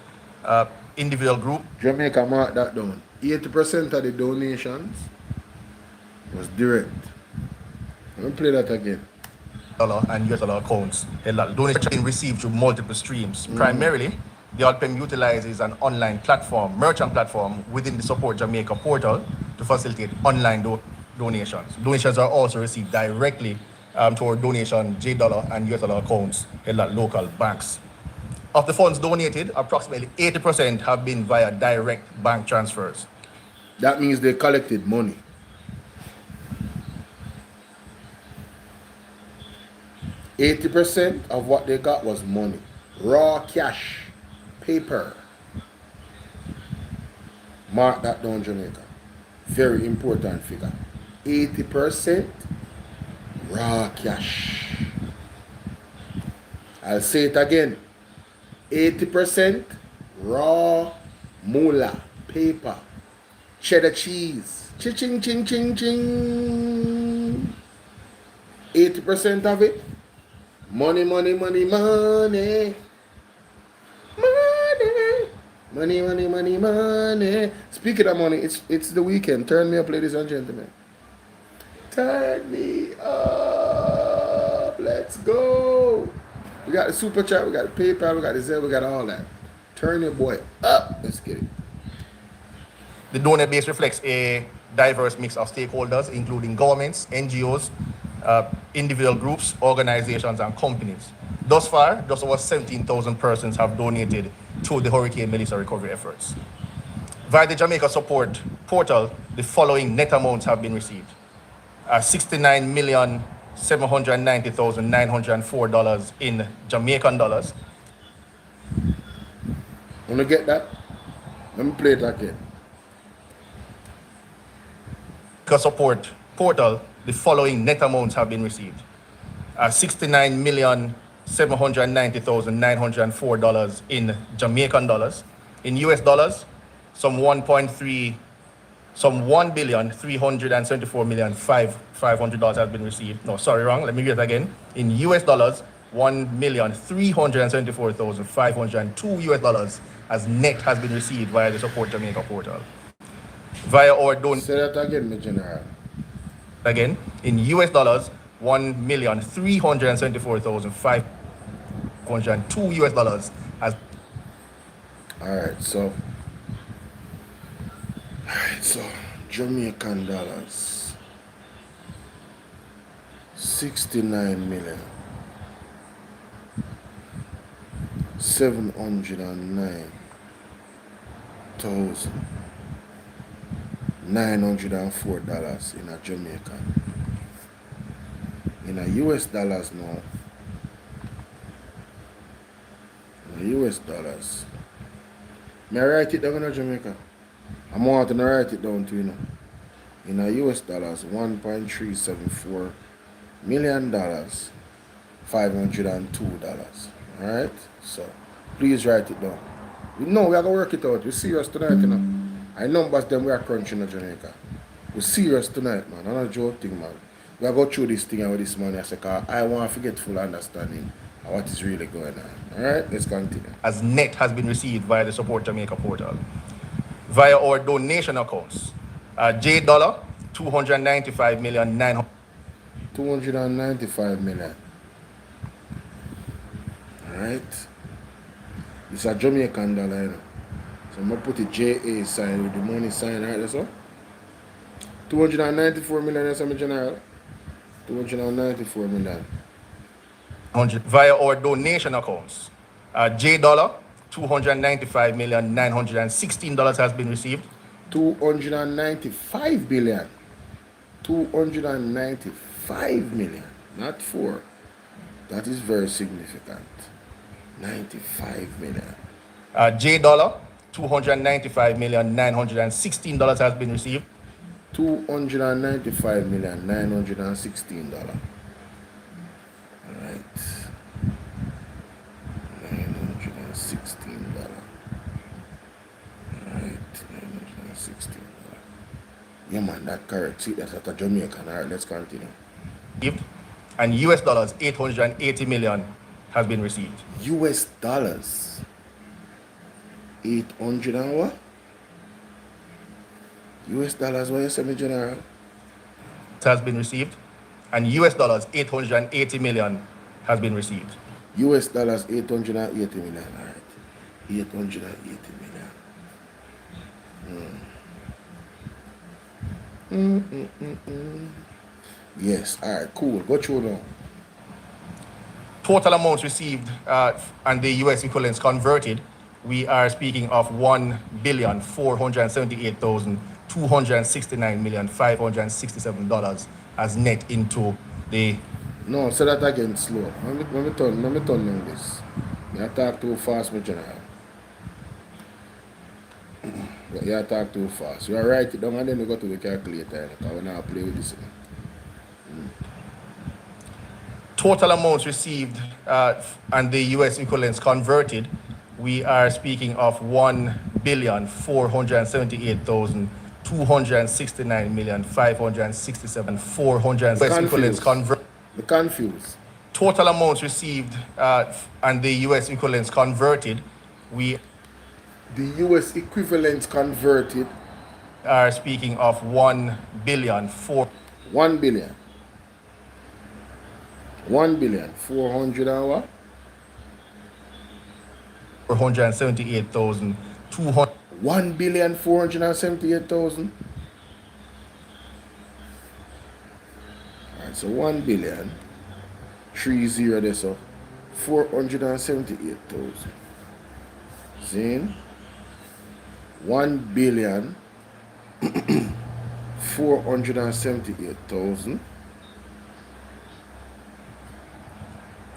individual group. Jamaica, mark that down. 80% of the donations was direct. Let me play that again. And US dollar accounts. Donations have been received through multiple streams. Primarily, the ADPEM utilizes an online platform, merchant platform, within the Support Jamaica portal to facilitate online donations. Donations are also received directly toward donation $J and US dollar accounts in local banks. Of the funds donated, approximately 80% have been via direct bank transfers. That means they collected money. 80% of what they got was money. Raw cash, paper. Mark that down, Jamaica. Very important figure. 80% raw cash. I'll say it again. 80% raw moolah, paper, cheddar cheese. Ching, ching, ching, ching. 80% of it, money, money, money, money. Money. Money, money, money, money. Speaking of money, it's the weekend. Turn me up, ladies and gentlemen. Turn me up. Let's go. We got the super chat, we got the PayPal, we got the Zelle, we got all that. Turn your boy up. Let's get it. The donor base reflects a diverse mix of stakeholders, including governments, NGOs, individual groups, organizations, and companies. Thus far, just over 17,000 persons have donated to the Hurricane Melissa recovery efforts. Via the Jamaica Support portal, the following net amounts have been received. $69,790,904 in Jamaican dollars. Want to get that? Let me play it again. Support portal, the following net amounts have been received. $69,790,904 in Jamaican dollars. In US dollars, some $1,374,500 has been received. No, sorry, wrong. Let me read it again. In US dollars, $1,374,502 US dollars as net has been received via the Support Jamaica portal. Via our Say that again, my general. Again, in US dollars, $1,374,502 US dollars as. All right, so Jamaican dollars, 69 million 709,904 dollars in a Jamaican. In a US dollars now. In a US dollars. May I write it down in Jamaica? I'm wanting to write it down to you know. In a US dollars, $1.374 million, $502. Alright? So please write it down. We know we are gonna work it out. We're serious tonight, you know. I numbers them we are crunching in Jamaica. We're serious tonight, man. I'm not joking, man. We are go through this thing with this money. I want to get full understanding of what is really going on. Alright, let's continue. As net has been received via the Support Jamaica portal. Via our donation accounts. $J, $295,900,000. 295 million. Alright. It's a Jamaican dollar, you know. So I'm gonna put the JA sign with the money sign right there, so. 294 million, that's my general. 294 million. 100 via our donation accounts. J dollar, $295,916 has been received. 295 billion. 295 million, not 4. That is very significant. 95 million. J dollar, $295,916 has been received. $295,916. All right. $916. All right, $916. Yeah, man, that correct. See, that's like a Jamaican. All right, let's continue. And US dollars, 880 million has been received. US dollars. 800 and what? US dollars, what you say, me general? Has been received. And US dollars, 880 million has been received. US dollars, 880 million. All right. 880 million. Yes, all right, cool. Go through now. Total amounts received and the US equivalents converted, we are speaking of $1,478,269,567 as net into the. No, say that again slow. Let me turn on this. You talk too fast, my general. You talk too fast. You write it down and then you go to the calculator because we now play with this. Total amounts received and the US equivalents converted, we are speaking of $1,478,269,567 400 US equivalents converted. Confused. Total amounts received and the US equivalents converted, the US equivalents converted are speaking of 1 billion 4 1 billion 400 and what? 478,200. 1,478,000. Alright, so 1 billion 30 there, so 478,000. See? 1 billion 478,000.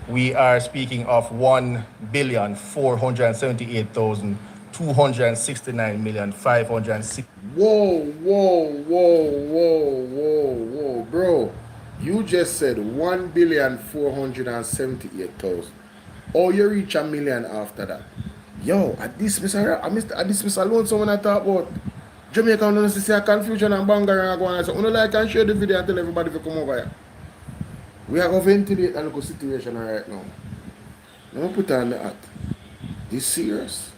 We are speaking of 1,478,269,506. Whoa, bro. You just said 1,478,000. Oh, you reach a million after that. Yo, at this alone, someone I talk about Jamaica, I don't see a confusion and banger and go on. So, I can share the video and tell everybody to come over here. We are going to ventilate a local situation right now. Let me put on the hat. This serious?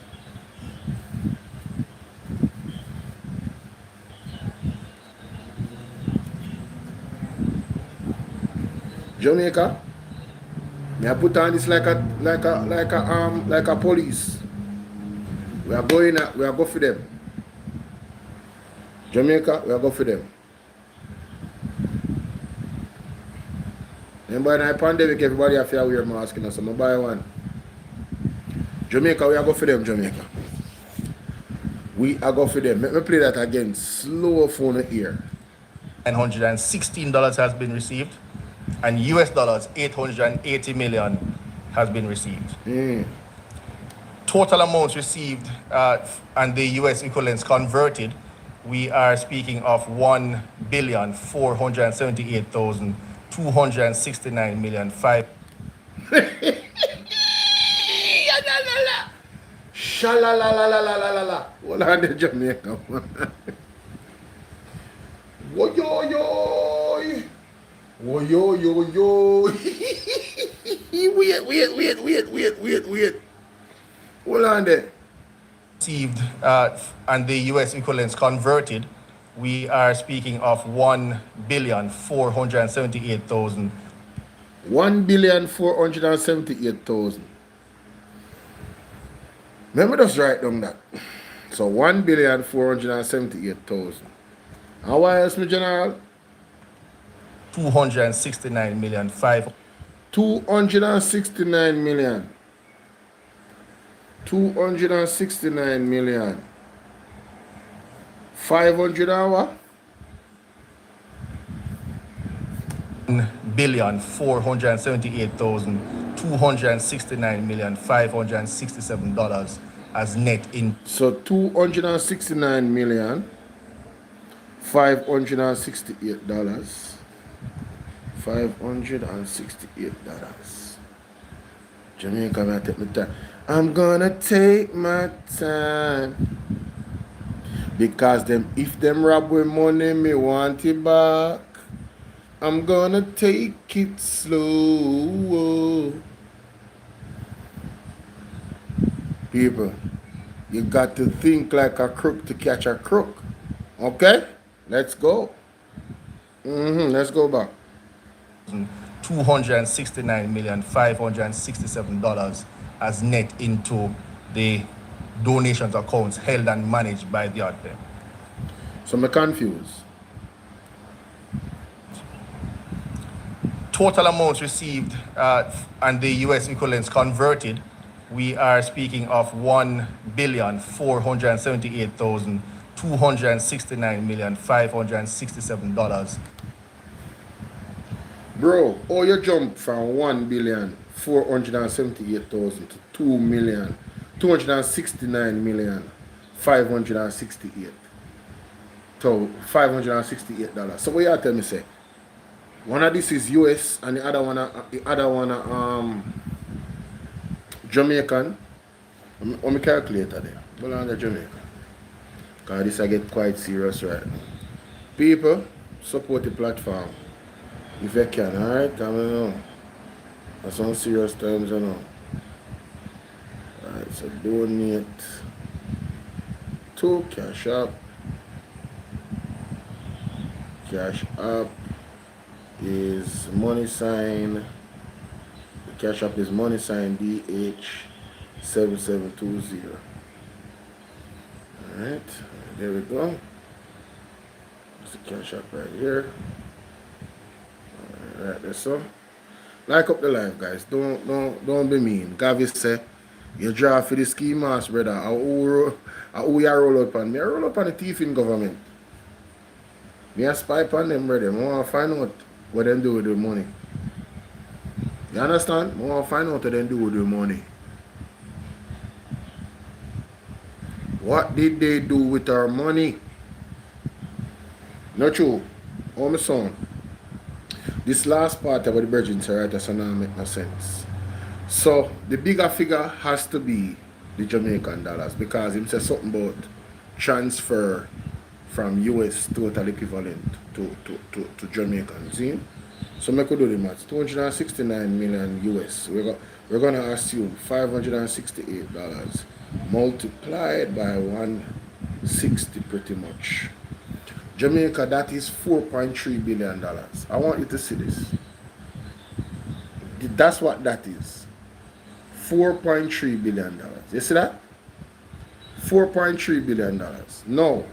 Jamaica, I put on this like a police. We are going for them. Jamaica, we are going for them. Remember in the pandemic, everybody have to wear mask, so I buy one. Jamaica, we are going for them, Jamaica. We are going for them. Let me play that again. Slow phone here. $916 has been received, and US dollars 880 million has been received. Total amounts received and the US equivalents converted, we are speaking of 1,478,269,500. Shalalalalalalalala. Hold on there, Jamaica. Woyo. Wait. Hold on there. Received and the US equivalents converted, we are speaking of 1,478,000. 1,478,000. Remember, just write down that. So 1,478,000. And what else, my general? 269 million 5. 269 million. 269 million. 500 hour? 1,478,269,567 as net in. So 269 million. $568. $568. Jamaica, I take my time. I'm gonna take my time. Because them, if them rob with money, me want it back. I'm gonna take it slow. People, you got to think like a crook to catch a crook. Okay? Let's go. Let's go back. $269,567 as net into the donations accounts held and managed by the ADPEM. So I'm confused. Total amounts received and the US equivalents converted, we are speaking of $1,478,269,567. Bro, oh, you jump from 1,478,000 to 2,269,568. So $568. So what you tell me say? One of this is US and the other one Jamaican. Let me calculate there. But on the Jamaican. Because this I get quite serious right now. People, support the platform. If you can, alright? I don't know. That's some serious times, you know. Alright, so donate to Cash App. Cash App is money sign. The Cash App is money sign DH7720. Alright, there we go. That's the Cash App right here. Alright, that's so. Like up the live, guys. Don't be mean. Gavi say you draw for the ski mask, brother. I who you roll up on? Me I roll up on the thief in government. Me a spy on them, brother. I want to find out what they do with the money. You understand? I want to find out what they do with the money. What did they do with our money? Not true. Oh, my son. This last part about the Virgin right, that's not make no sense. So the bigger figure has to be the Jamaican dollars because him says something about transfer from US total equivalent to Jamaican. See? So I could do the maths. 269 million US. We're gonna assume $568 multiplied by 160 pretty much. Jamaica, that is $4.3 billion. I want you to see this. That's what that is. $4.3 billion. You see that? $4.3 billion. Now,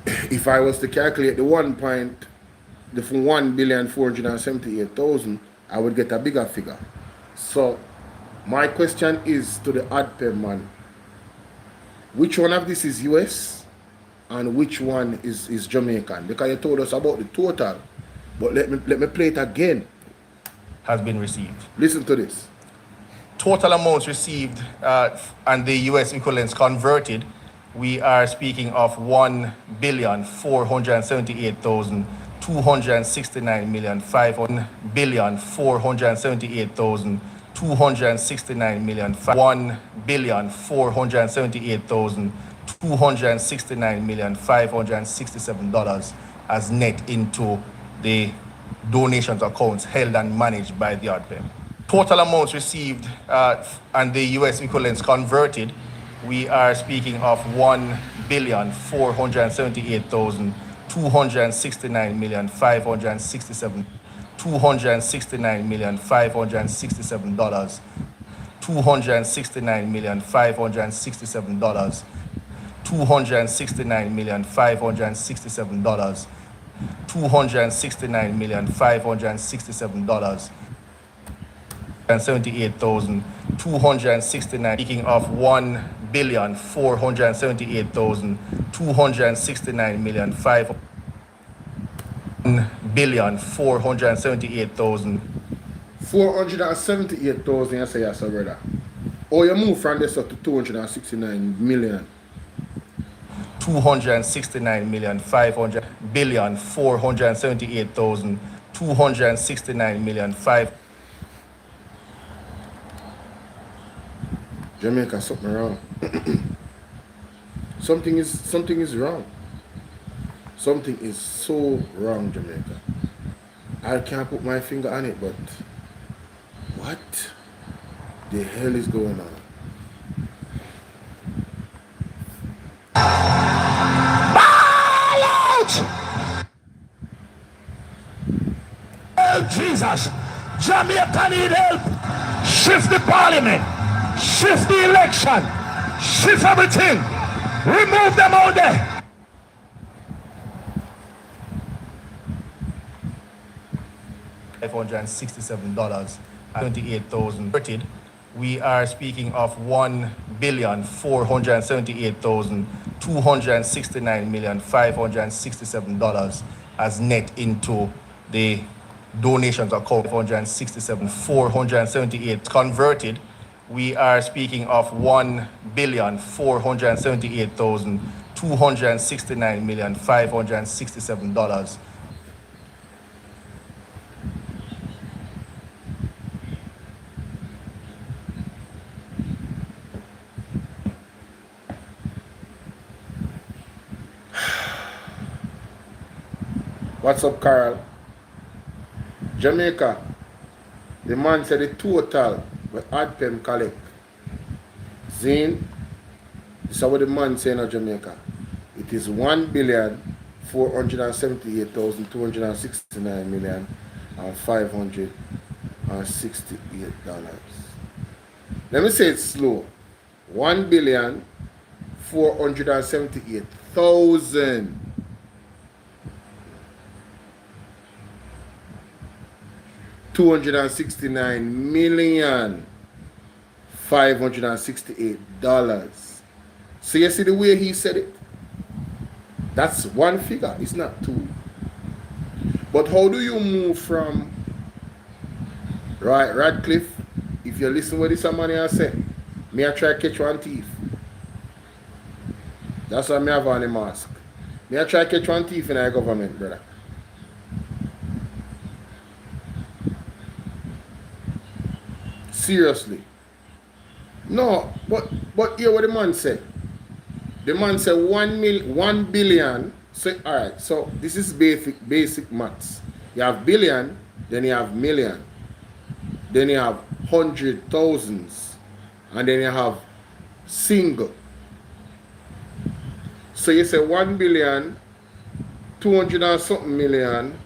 if I was to calculate the 1,478,000, I would get a bigger figure. So, my question is to the ADPEM man. Which one of this is US? And which one is Jamaican? Because you told us about the total. But let me play it again. Has been received. Listen to this. Total amounts received and the US equivalents converted, we are speaking of 1,478,269,567 as net into the donations accounts held and managed by the ADPEM. Total amounts received and the US equivalents converted, we are speaking of 1,478,269,567 $269,567 $269,567. $269,567. $269,567. And 78,269. Speaking of 1,478,269,500. 1,478,000. 478,000, you say, yes, brother. Oh, you move from this up to 269 million. 269,500 billion 478,269,500,000. Jamaica, something wrong. something is wrong. Something is so wrong, Jamaica. I can't put my finger on it, but what the hell is going on? Oh, Jesus, Jamaica need help. Shift the parliament, shift the election, shift everything. Remove them out there. $567, 28,000. We are speaking of 1,478,269,567 as net into the donations account. 478 converted. We are speaking of 1,478,269,567. What's up, Carl? Jamaica, the man said the total with AdPem collect. Zane, this is what the man saying in Jamaica. It is $1,478,269,568. Let me say it slow. 1,478,000. $269,568. So you see the way he said it? That's one figure, it's not two. But how do you move from right Radcliffe? If you listen what this man has said, me I try catch one thief. That's why me have on a mask. Me I try catch one thief in our government, brother. Seriously. No, but hear what the man said. The man said 1 billion. So alright, so this is basic maths. You have billion, then you have million, then you have hundred thousands, and then you have single. So you say 1 billion, 200 and something million,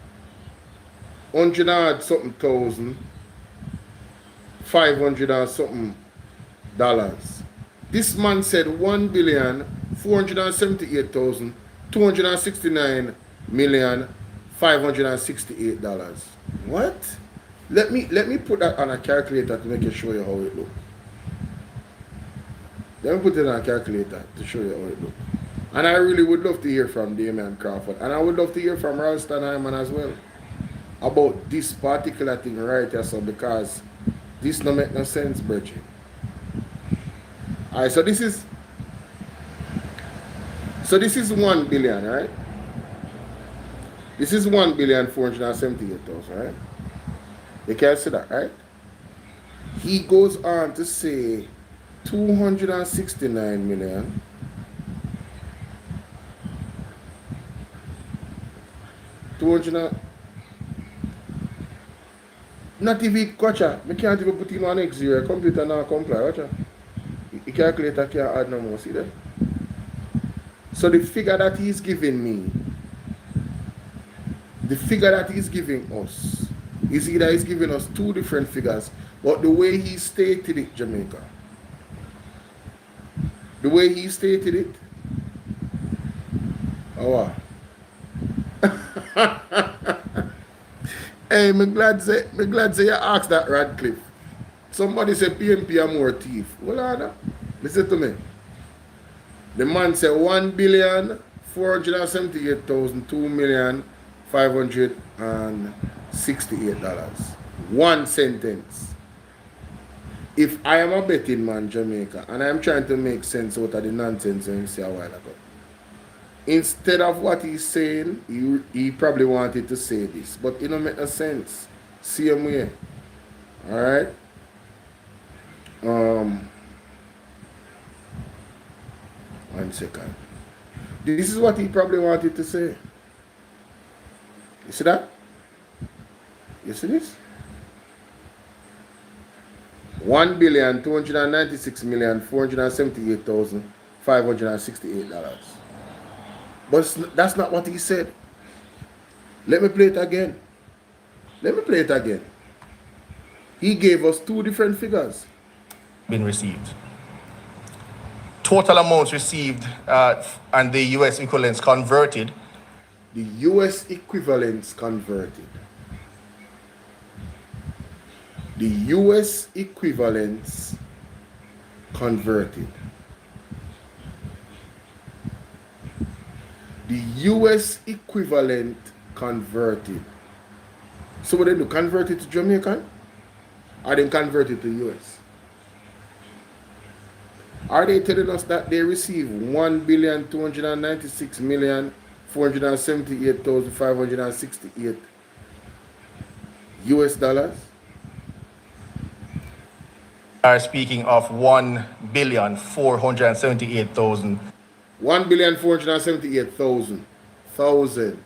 100 and something thousand, 500 and something dollars. This man said 1,478,269,568. What? Let me put that on a calculator to make it show you how it look. Let me put it on a calculator to show you how it look. And I really would love to hear from Damian Crawford, and I would love to hear from Ralston Hyman as well about this particular thing right here, so because this no make no sense, Bridget. Alright, so this is 1 billion, right? This is 1,478,000, right? You can see that, right? He goes on to say 269 million. Not even gotcha. I can't even put in one X0. Computer now comply, gotcha. The calculator can't add no more, see that? So the figure that he's giving me, the figure that he's giving us, is either he's giving us two different figures, But the way he stated it, Jamaica, the way he stated it, oh, hey, me glad say you asked that, Radcliffe. Somebody said PNP are more thief. Well, Anna, listen to me. The man said 1,478,2,568. One sentence. If I am a betting man, Jamaica, and I am trying to make sense out of the nonsense you say a while ago, instead of what he's saying, he probably wanted to say this, but it don't make no sense. Same way. Alright? One second. This is what he probably wanted to say. You see that? You see this? 1,296,478,568. But that's not what he said. Let me play it again. He gave us two different figures. Been received. Total amounts received and the US equivalents converted. The US equivalents converted. The US equivalents converted. The US equivalent converted. So what they do? Convert it to Jamaican? Or they convert it to US? Are they telling us that they receive 1,296,478,568 US dollars? Are speaking of 1,478,000. 1,478,000.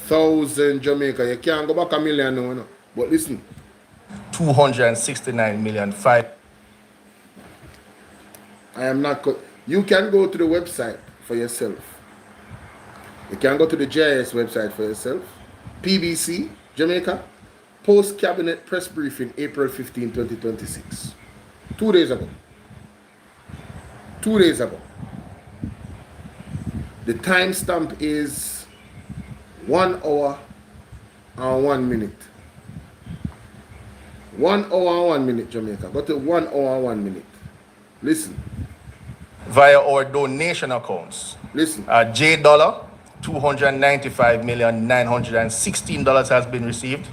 Thousand Jamaica. You can't go back a million now, no. But listen. 269 million. I am not. You can go to the website for yourself. You can go to the JIS website for yourself. PBC, Jamaica, post-cabinet press briefing, April 15, 2026. 2 days ago. 2 days ago. The timestamp is 1 hour and 1 minute. 1 hour and 1 minute, Jamaica. Go to 1 hour and 1 minute. Listen. Via our donation accounts. Listen. J dollar, $295,916 has been received,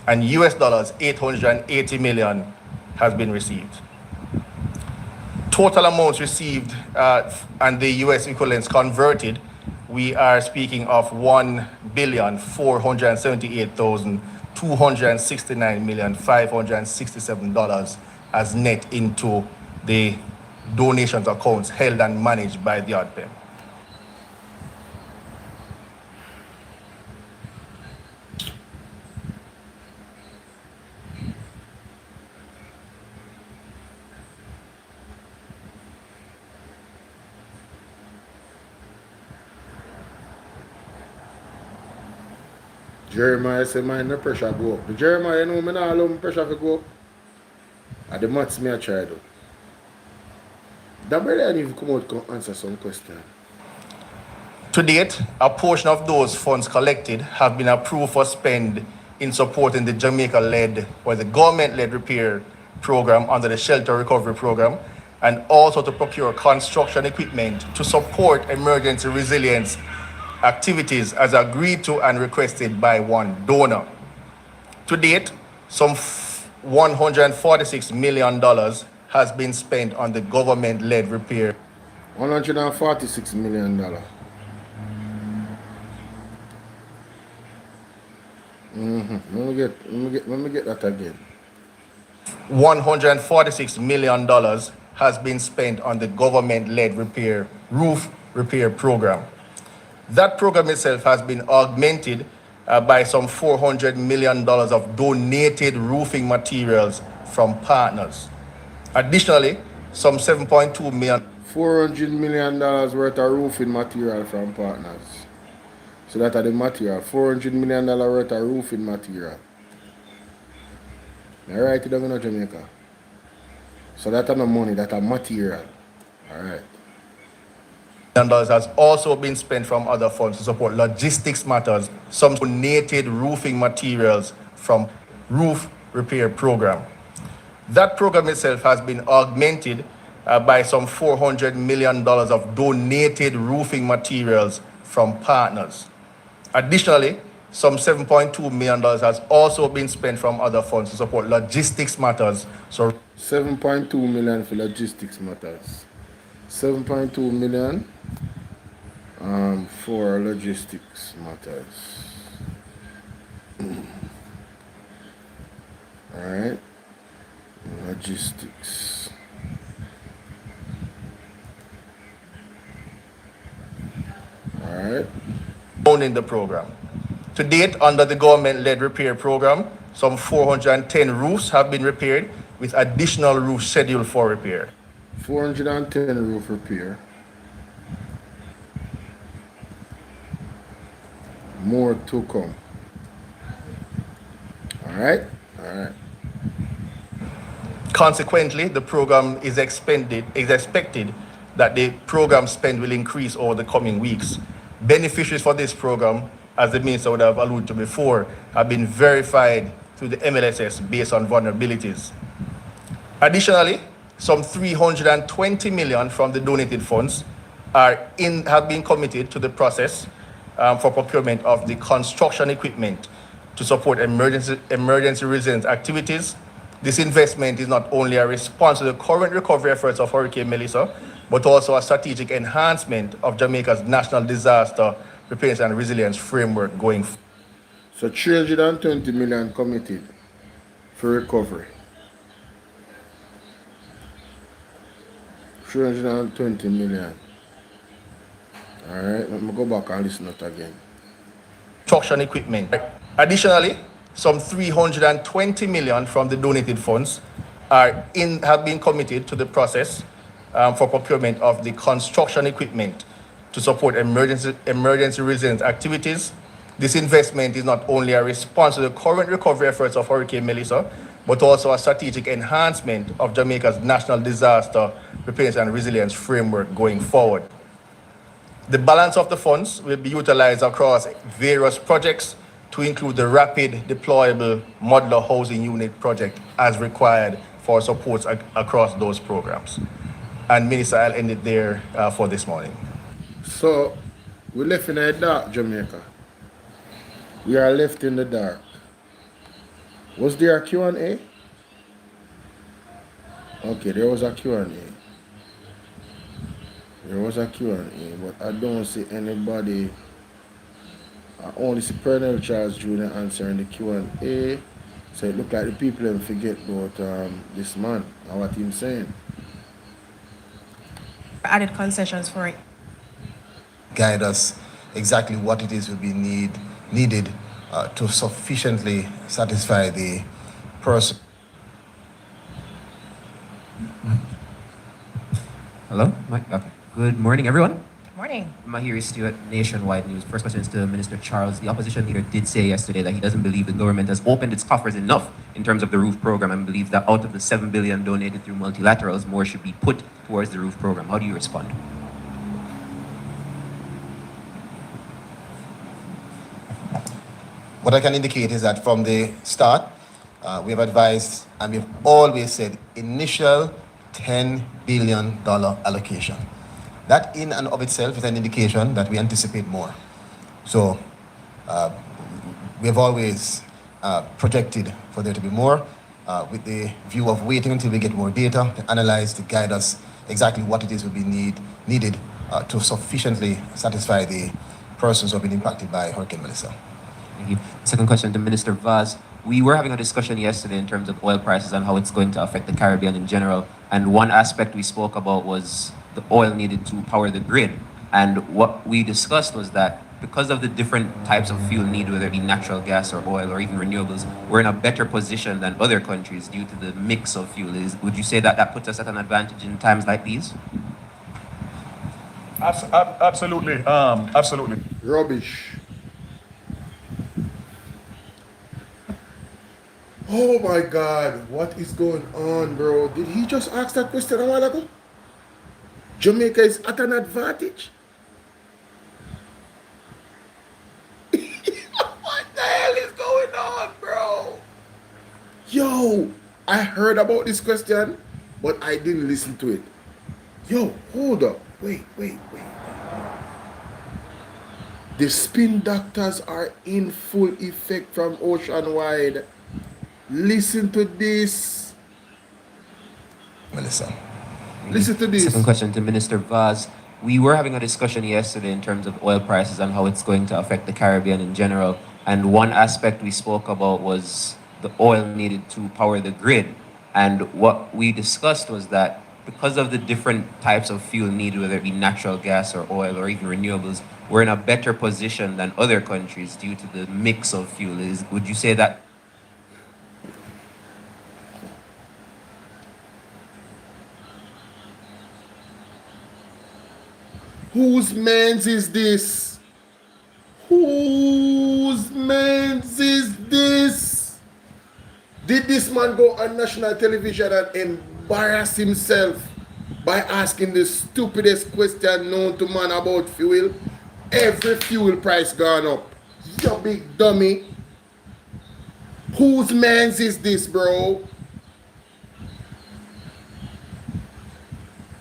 and US dollars, 880 million has been received. Total amounts received and the US equivalents converted, we are speaking of 1,478,269,567 as net into the donations accounts held and managed by the ADPEM. Jeremiah said, "Man, no pressure go up." The Jeremiah, you know, me not allow my pressure to go up. And the maths me I try to. That brother I need to come out and answer some question. To date, a portion of those funds collected have been approved for spend in supporting the Jamaica-led or the government-led repair program under the Shelter Recovery Program, and also to procure construction equipment to support emergency resilience activities as agreed to and requested by one donor. To date, some $146 million has been spent on the government-led repair. $146 million. Let me get that again. $146 million has been spent on the government-led roof repair program. That program itself has been augmented by some $400 million of donated roofing materials from partners. Additionally, some $7.2 million. $400 million worth of roofing material from partners. So that are the material. $400 million worth of roofing material. I write it down in Jamaica. So that's not money, that's a material. Alright. $1 has also been spent from other funds to support logistics matters, some donated roofing materials from roof repair program. That program itself has been augmented by some $400 million of donated roofing materials from partners. Additionally, some $7.2 million has also been spent from other funds to support logistics matters. So 7.2 million for logistics matters. 7.2 million for logistics matters. Alright. Logistics. Alright. in the program. To date, under the government-led repair program, some 410 roofs have been repaired, with additional roofs scheduled for repair. 410 roof repair. More to come. Alright? Alright. Consequently, the program is expected that the program spend will increase over the coming weeks. Beneficiaries for this program, as the minister would have alluded to before, have been verified through the MLSS based on vulnerabilities. Additionally, some $320 million from the donated funds have been committed to the process for procurement of the construction equipment to support emergency resilience activities. This investment is not only a response to the current recovery efforts of Hurricane Melissa, but also a strategic enhancement of Jamaica's national disaster preparedness and resilience framework going forward. So 320 million committed for recovery. 320 million. Alright, let me go back and listen to it again. Construction equipment. Additionally, some $320 million from the donated funds have been committed to the process for procurement of the construction equipment to support emergency resilience activities. This investment is not only a response to the current recovery efforts of Hurricane Melissa, but also a strategic enhancement of Jamaica's national disaster preparedness and resilience framework going forward. The balance of the funds will be utilized across various projects to include the rapid deployable modular housing unit project as required for supports across those programs. And Minister, I'll end it there for this morning. So, we left in the dark, Jamaica. We are left in the dark. Was there a Q&A? Okay, there was a Q&A. There was a Q&A, but I don't see anybody. I only see Colonel Charles Jr. answering the Q&A. So it looked like the people didn't forget about this man and what he's saying. Added concessions for it. Guide us exactly what it is will be needed to sufficiently satisfy the person. Hello? Okay. Good morning, everyone. Morning. Mahiri Stewart, Nationwide News. First question is to Minister Charles. The opposition leader did say yesterday that he doesn't believe the government has opened its coffers enough in terms of the roof program and believes that out of the $7 billion donated through multilaterals, more should be put towards the roof program. How do you respond? What I can indicate is that from the start, we have advised and we've always said initial $10 billion allocation. That in and of itself is an indication that we anticipate more. So we have always projected for there to be more with the view of waiting until we get more data to analyze, to guide us exactly what it is will be needed to sufficiently satisfy the persons who have been impacted by Hurricane Melissa. Thank you. Second question to Minister Vaz. We were having a discussion yesterday in terms of oil prices and how it's going to affect the Caribbean in general. And one aspect we spoke about was the oil needed to power the grid. And what we discussed was that because of the different types of fuel needed, whether it be natural gas or oil or even renewables, we're in a better position than other countries due to the mix of fuel. Would you say that that puts us at an advantage in times like these? Absolutely. Absolutely. Rubbish. Oh my God, what is going on, bro? Did he just ask that question a while ago? Jamaica is at an advantage. What the hell is going on, bro? Yo, I heard about this question, but I didn't listen to it. Yo, hold up. Wait. The spin doctors are in full effect from ocean-wide. Listen to this. Melissa. Listen to this. Second question to Minister Vaz. We were having a discussion yesterday in terms of oil prices and how it's going to affect the Caribbean in general. And one aspect we spoke about was the oil needed to power the grid. And what we discussed was that because of the different types of fuel needed, whether it be natural gas or oil or even renewables, we're in a better position than other countries due to the mix of fuel. Would you say that? Whose mans is this? Whose mans is this? Did this man go on national television and embarrass himself by asking the stupidest question known to man about fuel? Every fuel price gone up. You big dummy. Whose mans is this, bro?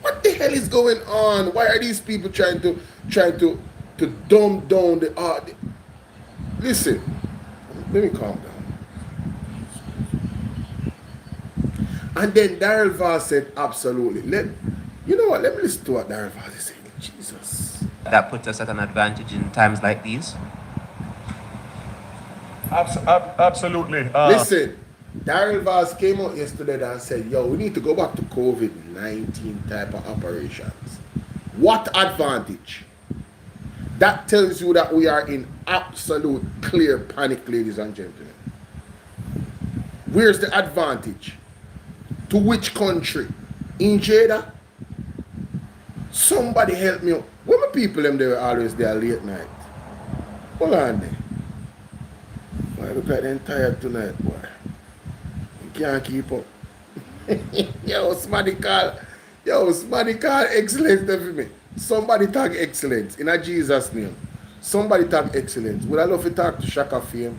What the hell is going on? Why are these people trying to dumb down the art? Listen, let me calm down. And then Daryl Vaz said, absolutely. You know what? Let me listen to what Daryl Vaz is saying. Jesus. That puts us at an advantage in times like these? Absolutely. Listen, Daryl Vaz came out yesterday and said, yo, we need to go back to COVID-19 type of operations. What advantage? That tells you that we are in absolute clear panic, ladies and gentlemen. Where's the advantage? To which country? In Jeddah? Somebody help me out. Where my people them, they were always there late night. Hold on there. I look like they're tired tonight, boy. You can't keep up. Yo, somebody call excellence for me. Somebody tag excellence in a Jesus name. Somebody tag excellence. Would I love to talk to Shaka Fame?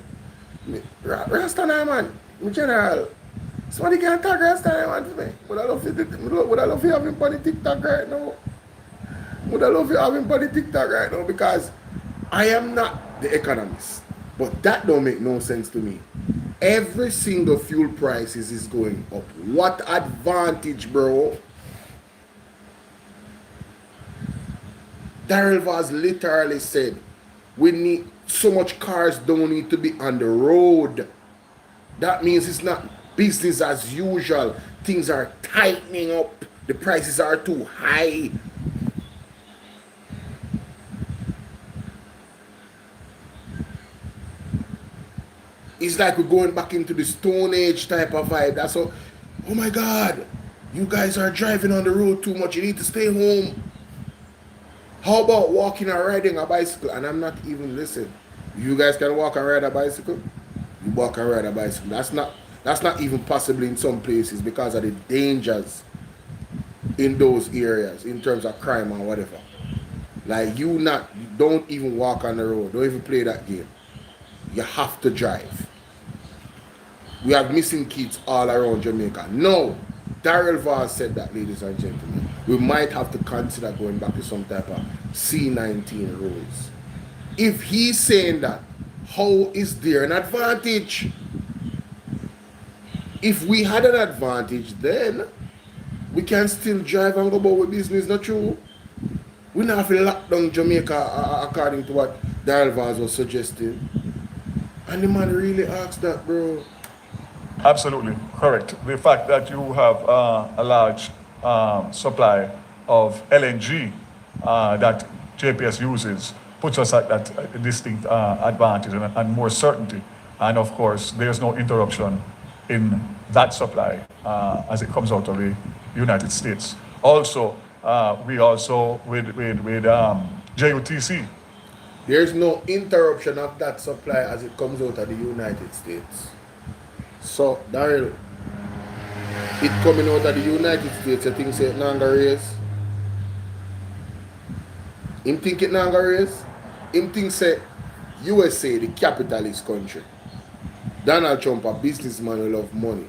Rasta man, my general. Somebody can tag Rasta man for me. Would I love to have him on the TikTok right now? Would I love to have him on the TikTok right now? Because I am not the economist. But that don't make no sense to me. Every single fuel prices is going up. What advantage, bro? Daryl Vaz literally said, we need so much cars don't need to be on the road. That means it's not business as usual. Things are tightening up. The prices are too high. It's like we're going back into the Stone Age type of vibe. That's all. Oh my God, you guys are driving on the road too much. You need to stay home. How about walking or riding a bicycle? And I'm not even listening. You guys can walk and ride a bicycle? You walk and ride a bicycle. That's not even possible in some places because of the dangers in those areas in terms of crime or whatever. Like you don't even walk on the road. Don't even play that game. You have to drive. We have missing kids all around Jamaica. No, Daryl Vaz said that, ladies and gentlemen. We might have to consider going back to some type of C-19 rules. If he's saying that, how is there an advantage? If we had an advantage, then we can still drive and go about with business, not true? We don't have to lock down Jamaica according to what Daryl Vaz was suggesting. And the man really asked that, bro. Absolutely correct. The fact that you have a large supply of LNG that JPS uses puts us at that distinct advantage and more certainty. And of course, there's no interruption in that supply as it comes out of the United States. Also, we also with JUTC. There's no interruption of that supply as it comes out of the United States. So, Daryl, it coming out of the United States, you think say it not gonna raise? Him think it not gonna raise? Him think say USA, the capitalist country. Donald Trump, a businessman who love money,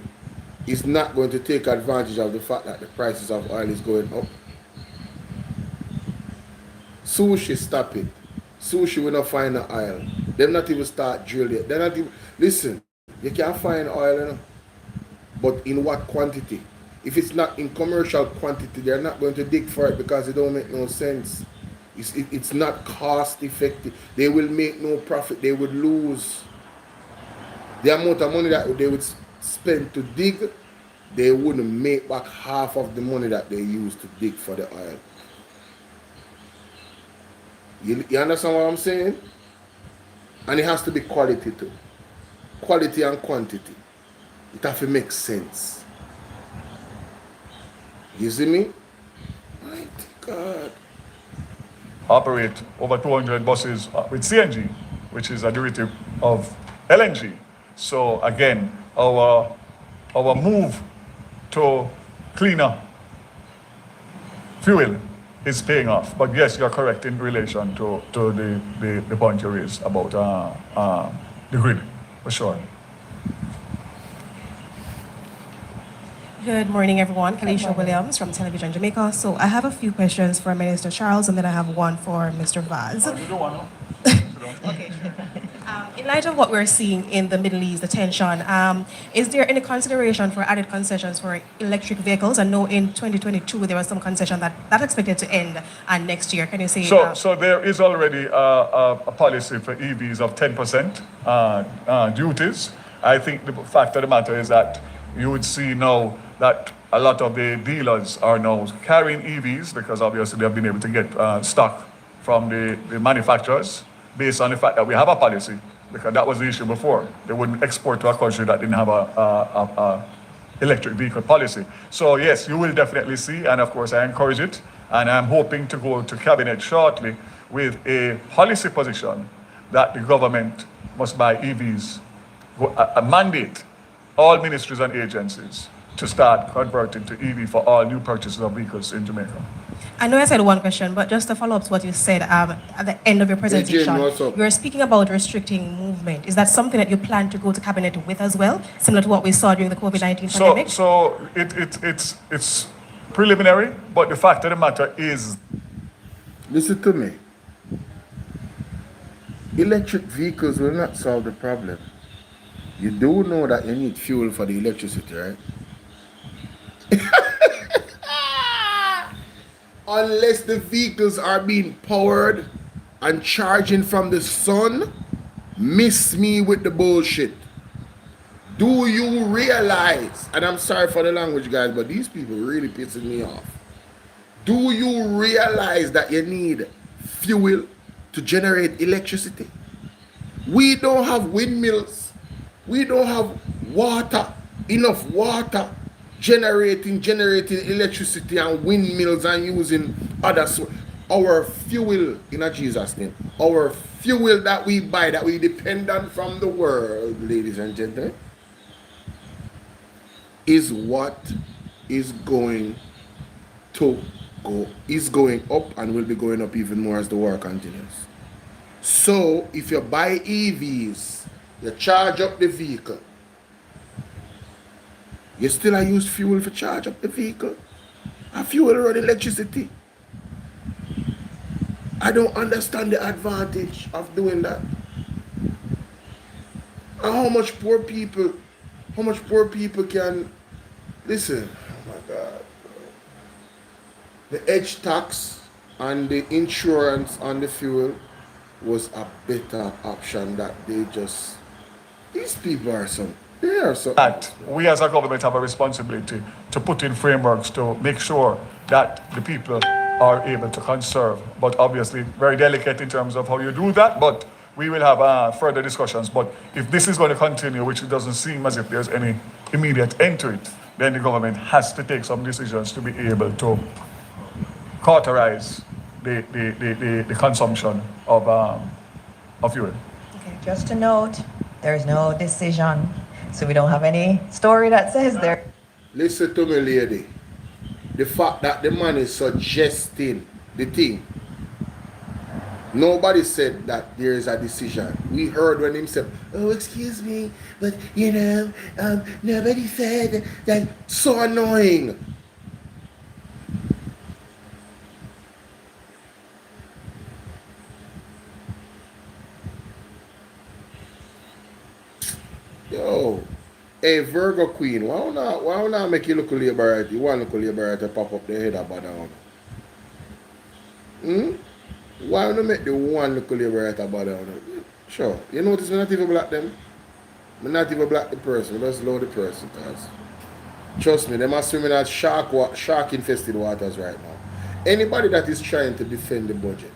is not going to take advantage of the fact that the prices of oil is going up. Sushi stop it. Sushi will not find the oil. Them not even start drill yet. They're not even listen, you can find oil, you know, but in what quantity? If it's not in commercial quantity, they're not going to dig for it because it don't make no sense. It's not cost effective. They will make no profit. They would lose. The amount of money that they would spend to dig, they wouldn't make back half of the money that they used to dig for the oil. You understand what I'm saying? And it has to be quality too. Quality and quantity. It has to make sense. You see me? My God. Operate over 200 buses with CNG, which is a derivative of LNG. So again, our move to cleaner fuel is paying off. But yes, you're correct in relation to the point you raised about the grid, for sure. Good morning, everyone. Kalisha Williams from Television Jamaica. So I have a few questions for Minister Charles, and then I have one for Mr. Vaz. Okay. In light of what we're seeing in the Middle East, the tension, is there any consideration for added concessions for electric vehicles? I know in 2022 there was some concession that's expected to end next year. Can you say? So there is already a policy for EVs of 10% duties. I think the fact of the matter is that you would see now that a lot of the dealers are now carrying EVs because obviously they have been able to get stock from the manufacturers based on the fact that we have a policy, because that was the issue before. They wouldn't export to a country that didn't have a electric vehicle policy. So yes, you will definitely see, and of course I encourage it, and I'm hoping to go to cabinet shortly with a policy position that the government must buy EVs, a mandate all ministries and agencies to start converting to EV for all new purchases of vehicles in Jamaica. I know I said one question, but just to follow up to what you said at the end of your presentation, you were speaking about restricting movement. Is that something that you plan to go to cabinet with as well, similar to what we saw during the COVID-19 pandemic? So it's preliminary, but the fact of the matter is... Listen to me. Electric vehicles will not solve the problem. You do know that you need fuel for the electricity, right? Unless the vehicles are being powered and charging from the sun, miss me with the bullshit. Do you realize, and I'm sorry for the language, guys, but these people really pissing me off. Do you realize that you need fuel to generate electricity? We don't have windmills. We don't have water, enough water generating electricity and windmills and using other our fuel, in Jesus' name, our fuel that we buy, that we depend on from the world, ladies and gentlemen, is what is going up and will be going up even more as the war continues. So if you buy EVs, you charge up the vehicle, you still use fuel for charge up the vehicle. A fuel run electricity. I don't understand the advantage of doing that. And how much poor people can listen. Oh my God. The edge tax and the insurance on the fuel was a better option that these people are some. That we as a government have a responsibility to put in frameworks to make sure that the people are able to conserve. But obviously, very delicate in terms of how you do that, but we will have further discussions. But if this is going to continue, which it doesn't seem as if there's any immediate end to it, then the government has to take some decisions to be able to cauterize the consumption of fuel. Okay, just to note, there is no decision So we don't have any story that says there. Listen to me, lady. The fact that the man is suggesting the thing. Nobody said that there is a decision. We heard when him said, "Oh, excuse me, but nobody said that." So annoying. Yo, hey Virgo Queen, why not make you look a labor right? You want to look a labor right to pop up the head about down? Why not make the one look a labor right about down? Sure. You notice we're not even black them? We're not even black the person, we just load the person. Cause trust me, they are swimming at shark infested waters right now. Anybody that is trying to defend the budget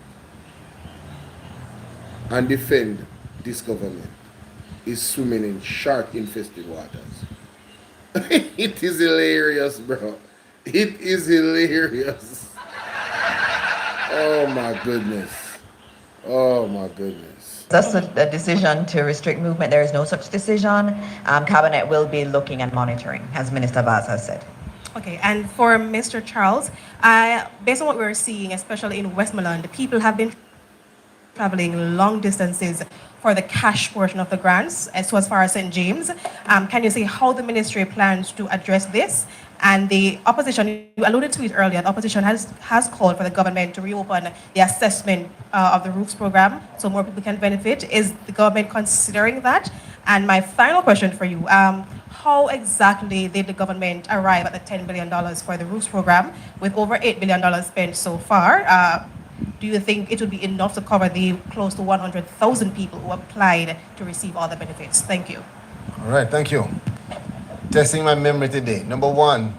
and defend this government is swimming in shark infested waters. It is hilarious, bro. It is hilarious. Oh my goodness. Oh my goodness. That's a decision to restrict movement. There is no such decision. Cabinet will be looking and monitoring, as Minister Vaz has said. Okay, and for Mr. Charles, based on what we're seeing, especially in Westmoreland, people have been traveling long distances for the cash portion of the grants, so as far as St. James. Can you say how the ministry plans to address this? And the opposition, you alluded to it earlier, the opposition has called for the government to reopen the assessment of the ROOFs program so more people can benefit. Is the government considering that? And my final question for you, how exactly did the government arrive at the $10 billion for the ROOFs program with over $8 billion spent so far? Do you think it would be enough to cover the close to 100,000 people who applied to receive all the benefits? Thank you. All right, thank you. Testing my memory today. Number one,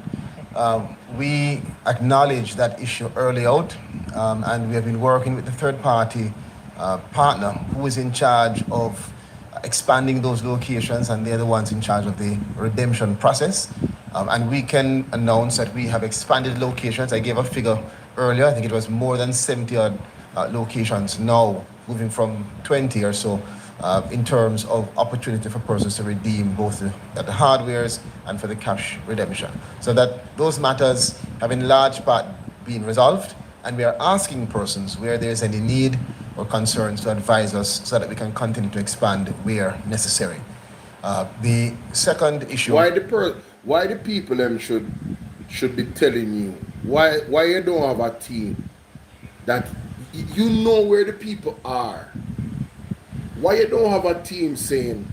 we acknowledged that issue early out, and we have been working with the third party partner who is in charge of expanding those locations, and they're the ones in charge of the redemption process. And we can announce that we have expanded locations. I gave a figure earlier. I think it was more than 70 odd locations now, moving from 20 or so in terms of opportunity for persons to redeem both the hardwares and for the cash redemption. So that those matters have in large part been resolved, and we are asking persons where there's any need or concerns to advise us so that we can continue to expand where necessary. The second issue... Why the people them should be telling you? Why you don't have a team that you know where the people are? Why you don't have a team saying,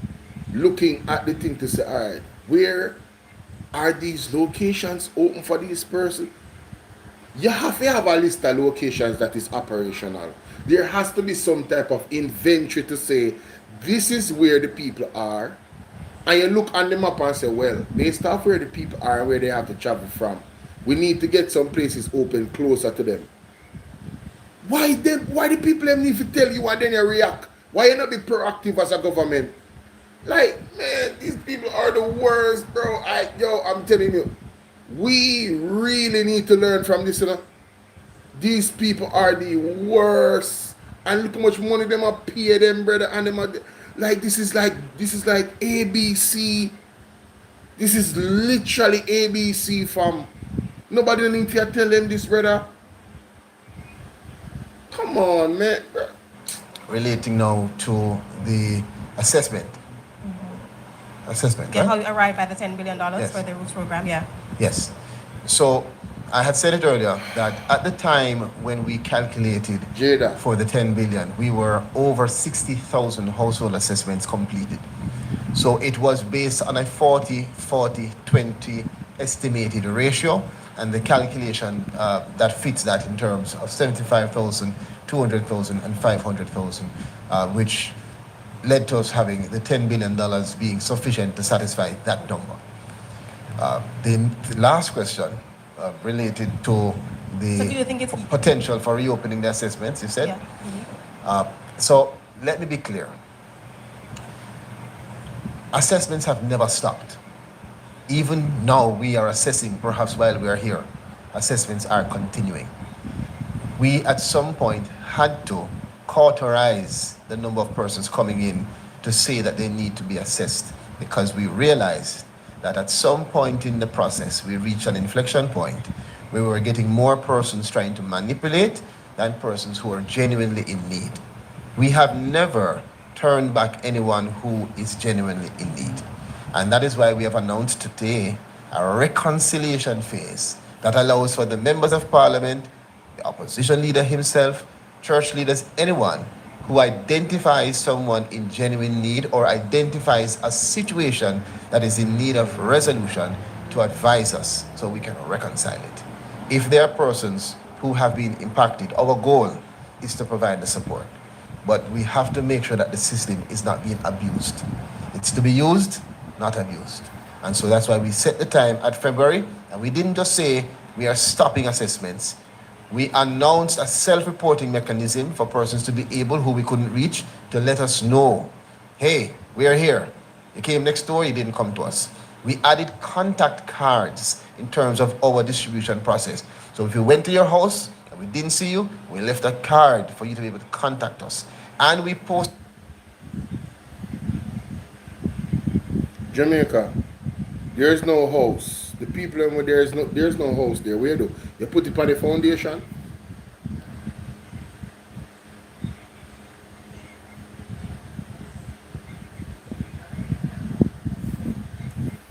looking at the thing to say, all right, where are these locations open for these persons? You have to have a list of locations that is operational. There has to be some type of inventory to say, this is where the people are. And you look on the map and say, well, based off where the people are and where they have to travel from, we need to get some places open closer to them. Why the people them need to tell you and then you react? Why you not be proactive as a government? Like, man, these people are the worst, bro. I'm telling you, we really need to learn from this, you know. These people are the worst. And look how much money them are pay them, brother, and them are like this is like ABC. This is literally ABC, fam. Nobody need to tell them this, brother. Come on, man. Relating now to the assessment. Assessment, Yeah, right? how you arrived at the $10 billion Yes. for the ROOFs program, yeah. Yes. So I had said it earlier that at the time when we calculated for the 10 billion, we were over 60,000 household assessments completed. So it was based on a 40-40-20 estimated ratio, and the calculation that fits that in terms of 75,000, 200,000, and 500,000, which led to us having the $10 billion being sufficient to satisfy that number. The last question related to the So do you think it's potential for reopening the assessments, you said? Yeah. So let me be clear. Assessments have never stopped. Even now we are assessing, perhaps while we are here, assessments are continuing. We at some point had to cauterize the number of persons coming in to say that they need to be assessed because we realized that at some point in the process, we reached an inflection point where we were getting more persons trying to manipulate than persons who are genuinely in need. We have never turned back anyone who is genuinely in need. And that is why we have announced today a reconciliation phase that allows for the members of parliament, the opposition leader himself, church leaders, anyone who identifies someone in genuine need or identifies a situation that is in need of resolution to advise us so we can reconcile it. If there are persons who have been impacted, our goal is to provide the support. But we have to make sure that the system is not being abused. It's to be used, not abused. And so that's why we set the time at February, and we didn't just say we are stopping assessments. We announced a self-reporting mechanism for persons to be able, who we couldn't reach, to let us know, hey, we are here. You came next door, you didn't come to us. We added contact cards in terms of our distribution process. So if you went to your house and we didn't see you, we left a card for you to be able to contact us. And we post. Jamaica, there's no house. The people over there's no house there. Where do you put it on the foundation?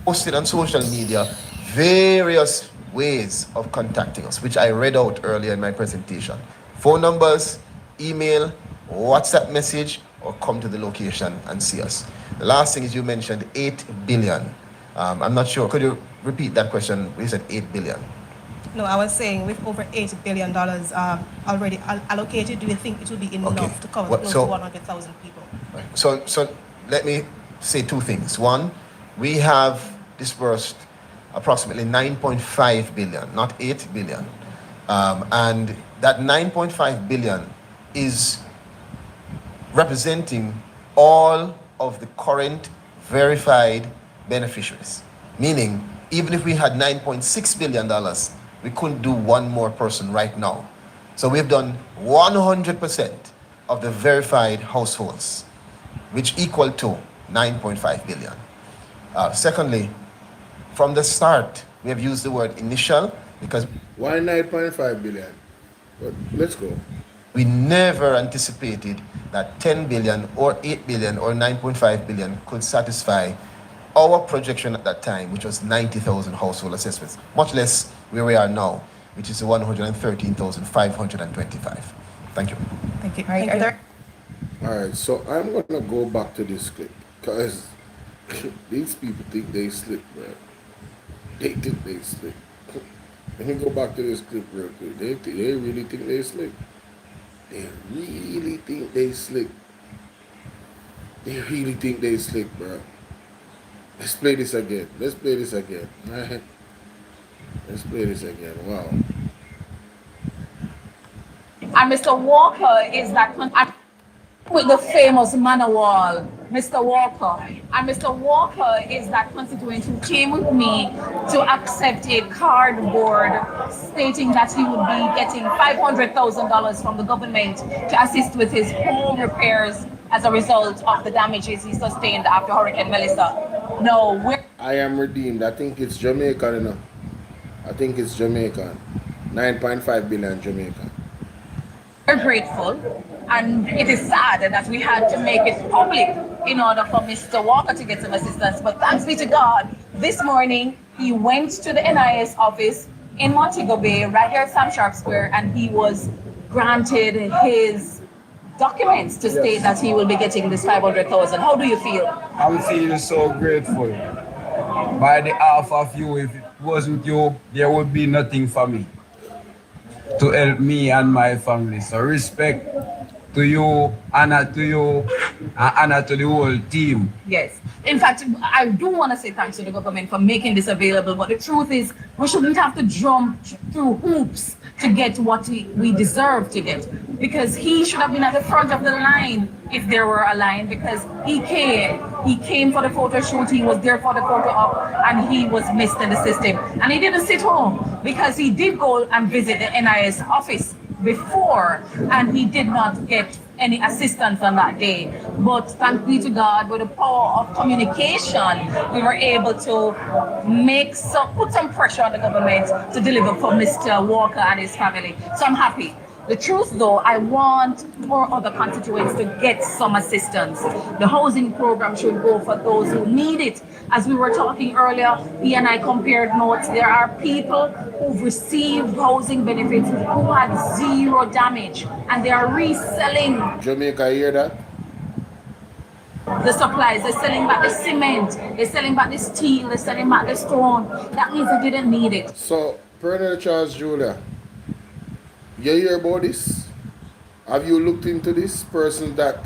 Posted on social media various ways of contacting us, which I read out earlier in my presentation. Phone numbers, email, WhatsApp message, or come to the location and see us. The last thing is you mentioned 8 billion. I'm not sure. Could you repeat that question? You said 8 billion. No, I was saying with over $8 billion already allocated, do you think it will be enough to cover close to 100,000 people? Right. So let me say two things. One, we have disbursed approximately 9.5 billion, not 8 billion. And that 9.5 billion is representing all of the current verified beneficiaries. Meaning, even if we had $9.6 billion, we couldn't do one more person right now. So we've done 100% of the verified households, which equal to 9.5 billion. Secondly, from the start, we have used the word initial because... Why 9.5 billion? But let's go. We never anticipated that 10 billion or 8 billion or 9.5 billion could satisfy our projection at that time, which was 90,000 household assessments, much less where we are now, which is 113,525. Thank you. Thank you. All right, so I'm going to go back to this clip because these people think they slick, man. They think they slick. Let me go back to this clip real quick. They really think they slick. They really think they slick. They really think they slick, bro. Let's play this again. Let's play this again. All right. Let's play this again. Wow. And Mr. Walker is that with the famous manor wall, Mr. Walker. And Mr. Walker is that constituent who came with me to accept a cardboard stating that he would be getting $500,000 from the government to assist with his home repairs as a result of the damages he sustained after Hurricane Melissa. No, I am redeemed. I think it's Jamaican, you know. I think it's Jamaican. 9.5 billion Jamaican. we're grateful, and it is sad that we had to make it public in order for Mr. Walker to get some assistance. But thanks be to God, this morning he went to the NIS office in Montego Bay, right here at Sam Sharp Square, and he was granted his documents to state that he will be getting this 500,000. How do you feel? I'm feeling so grateful. By the half of you, if it wasn't you, there would be nothing for me to help me and my family. So respect to you, honor to you, and honor to the whole team. Yes. In fact, I do want to say thanks to the government for making this available, but the truth is we shouldn't have to jump through hoops to get what we deserve to get, because he should have been at the front of the line if there were a line, because he came for the photo shoot, he was there for the photo op, and he was missed in the system. And he didn't sit home, because he did go and visit the NIS office before, and he did not get any assistance on that day. But thank be to God, with the power of communication, we were able to put some pressure on the government to deliver for Mr. Walker and his family. So I'm happy. The truth though, I want more other constituents to get some assistance. The housing program should go for those who need it. As we were talking earlier, he and I compared notes. There are people who've received housing benefits who had zero damage, and they are reselling Jamaica, hear that? the supplies. They're selling back the cement, they're selling back the steel, they're selling back the stone. That means they didn't need it. So, Colonel Charles Julia, you hear about this? Have you looked into this? Person that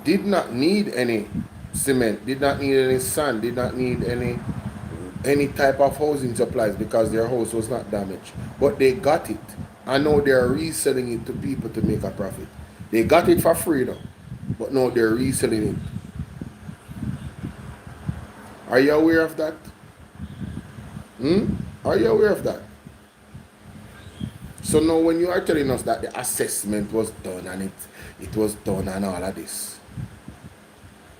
did not need any cement, did not need any sand, did not need any type of housing supplies because their house was not damaged. But they got it. And now they're reselling it to people to make a profit. They got it for free now, but now they're reselling it. Are you aware of that? Are you aware of that? So now when you are telling us that the assessment was done and it was done and all of this,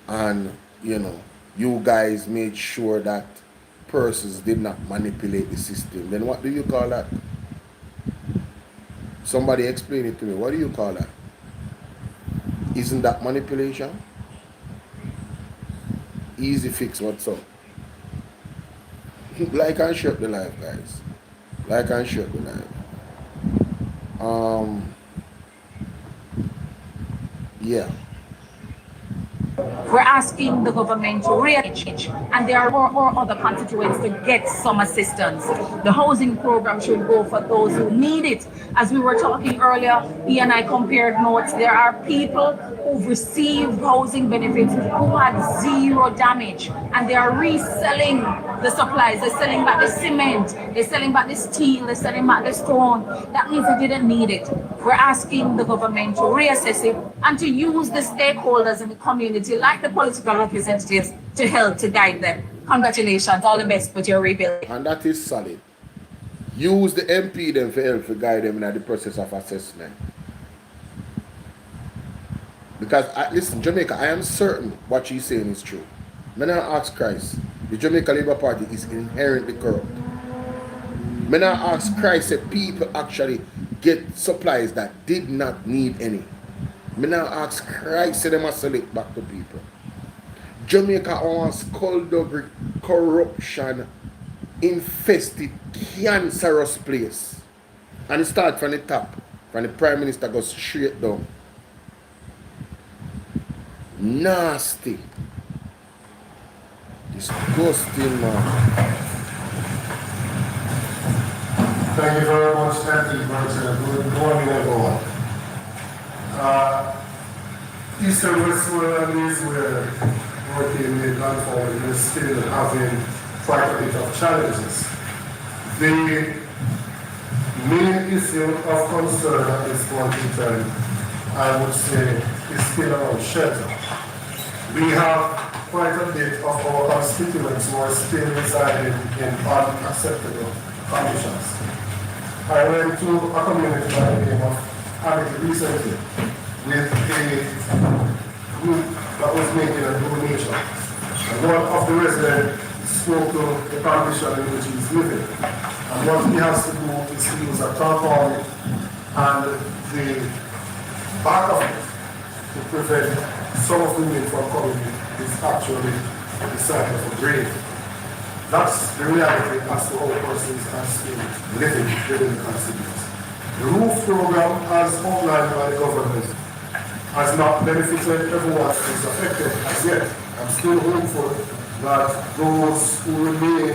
and you know, you guys made sure that persons did not manipulate the system, then what do you call that? Somebody explain it to me. What do you call that? Isn't that manipulation? Easy fix, what's up? Like and share the life, guys. Like and share the life. Yeah. We're asking the government to change, and there are more other constituents to get some assistance. The housing program should go for those who need it. As we were talking earlier, he and I compared notes. There are people who've received housing benefits who had zero damage, and they are reselling the supplies. They're selling back the cement, they're selling back the steel, they're selling back the stone. That means they didn't need it. We're asking the government to reassess it and to use the stakeholders in the community, like the political representatives, to help to guide them. Congratulations, all the best with your rebuild. And that is solid. Use the MP then for help to guide them in the process of assessment. Because, listen, Jamaica, I am certain what she's saying is true. When I ask Christ, the Jamaica Labour Party is inherently corrupt. When I ask Christ if people actually get supplies that did not need any. When I ask Christ if they must sell it back to people. Jamaica wants skullduggery, corruption, infested, cancerous place. And it starts from the top. From the Prime Minister goes straight down. Nasty. Disgusting, man. Thank you very much, Anthony Burton. Good morning, everyone. East and Westmoreland is where working with gunfire is still having quite a bit of challenges. The main issue of concern at this point in time, I would say, is still around shelter. We have quite a bit of our constituents who are still residing in unacceptable conditions. I went to a community by the name of Abbott recently with a group that was making a donation. And one of the residents spoke to the condition in which he's living. And what he has to do is to use a tarpaulin and the back of it to prevent some of the wind from coming in is actually the side of a grave. That's the reality as to how persons are still living within the constituency. The roof program, as outlined by the government, has not benefited everyone who is affected as yet. I'm still hopeful that those who remain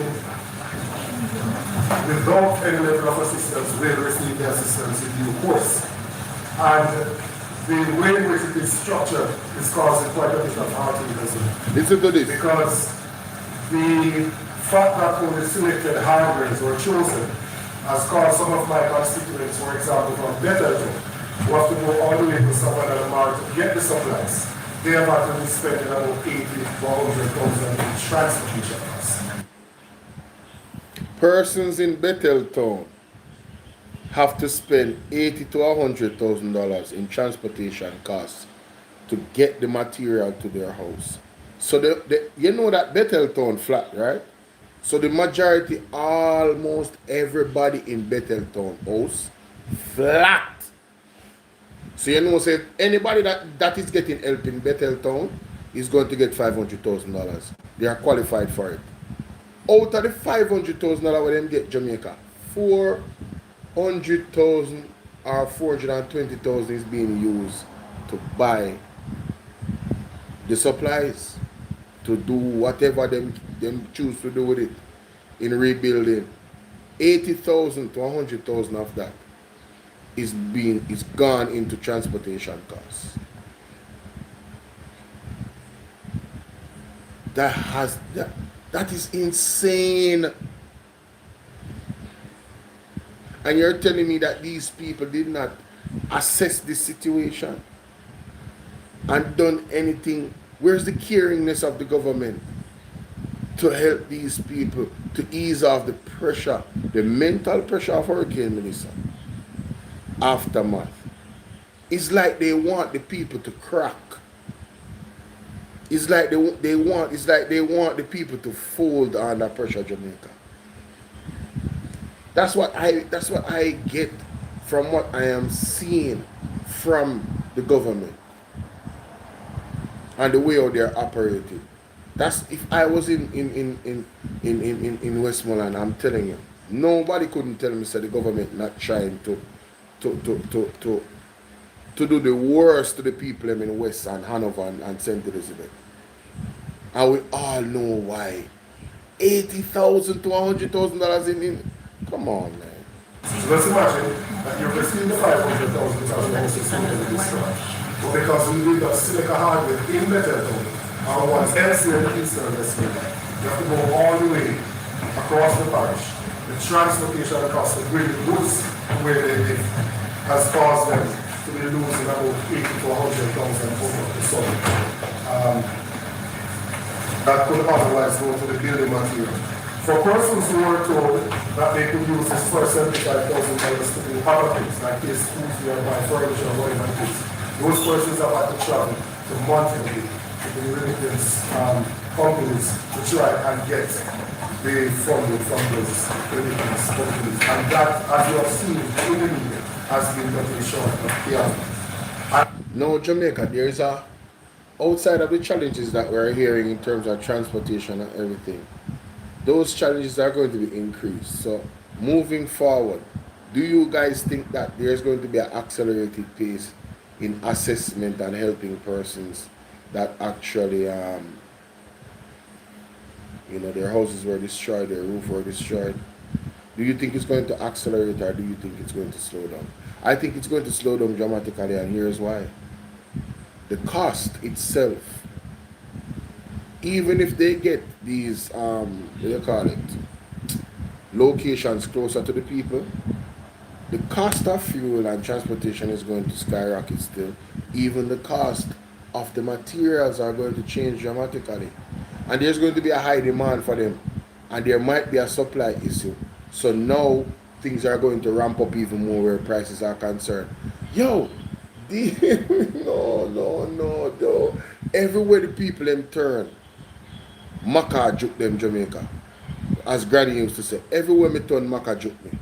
without any level of assistance will receive the assistance in due course. And the way in which it is structured is causing quite a bit of heartache as well. Listen to this. Because the fact that only selected highways were chosen has caused some of my constituents, for example, from Betterton, who have to go all the way to Savannah to get the supplies. They have actually spent about 80 to 100,000 in transportation costs. Persons in Betheltown have to spend $80,000 to $100,000 in transportation costs to get the material to their house. So you know that Betheltown flat, right? So the majority, almost everybody in Betheltown house, flat. So you know, say anybody that is getting help in Betheltown is going to get $500,000. They are qualified for it. Out of the $500,000 where them get Jamaica, 400,000 or 420,000 is being used to buy the supplies, to do whatever them choose to do with it in rebuilding. 80,000 to 100,000 of that is gone into transportation costs. That is insane. And you're telling me that these people did not assess the situation and done anything? Where's the caringness of the government to help these people to ease off the pressure, the mental pressure of Hurricane Melissa? Aftermath. It's like they want the people to crack. It's like they want the people to fold under pressure, Jamaica. That's what I get from what I am seeing from the government and the way how they're operating. That's if I was in Westmoreland, I'm telling you, nobody couldn't tell me that the government not trying to do the worst to the people in West and Hanover and St. Elizabeth. And we all know why. $80,000 to $100,000 in. Come on, man. So let's imagine that you're receiving the $500,000 as a destroyed. But because we did not silica hardware in Betheltown, and once elsewhere in the Eastern Western, you have to go all the way across the parish. The transportation across the grid goods where they live has caused them to be losing about 80 to 100,000 over the summer. That could otherwise go to the building material. For persons who were told that they could use this first $75,000 to do other things, like this food here, buy furniture, or whatever it is, those persons have had to travel to Monterey, to the remittance companies, to try and get the funding from those remittance companies. And that, as you have seen in the media, has been nothing short of chaos. No, Jamaica, there's outside of the challenges that we're hearing in terms of transportation and everything, those challenges are going to be increased. So moving forward, do you guys think that there's going to be an accelerated pace in assessment and helping persons that actually, their houses were destroyed, their roof were destroyed? Do you think it's going to accelerate, or do you think it's going to slow down? I think it's going to slow down dramatically, and here's why. The cost itself, even if they get these, locations closer to the people, the cost of fuel and transportation is going to skyrocket still. Even the cost of the materials are going to change dramatically. And there's going to be a high demand for them. And there might be a supply issue. So now things are going to ramp up even more where prices are concerned. No. Everywhere the people them turn, Maka juke them Jamaica. As Granny used to say, everywhere me turn, Maka juke me.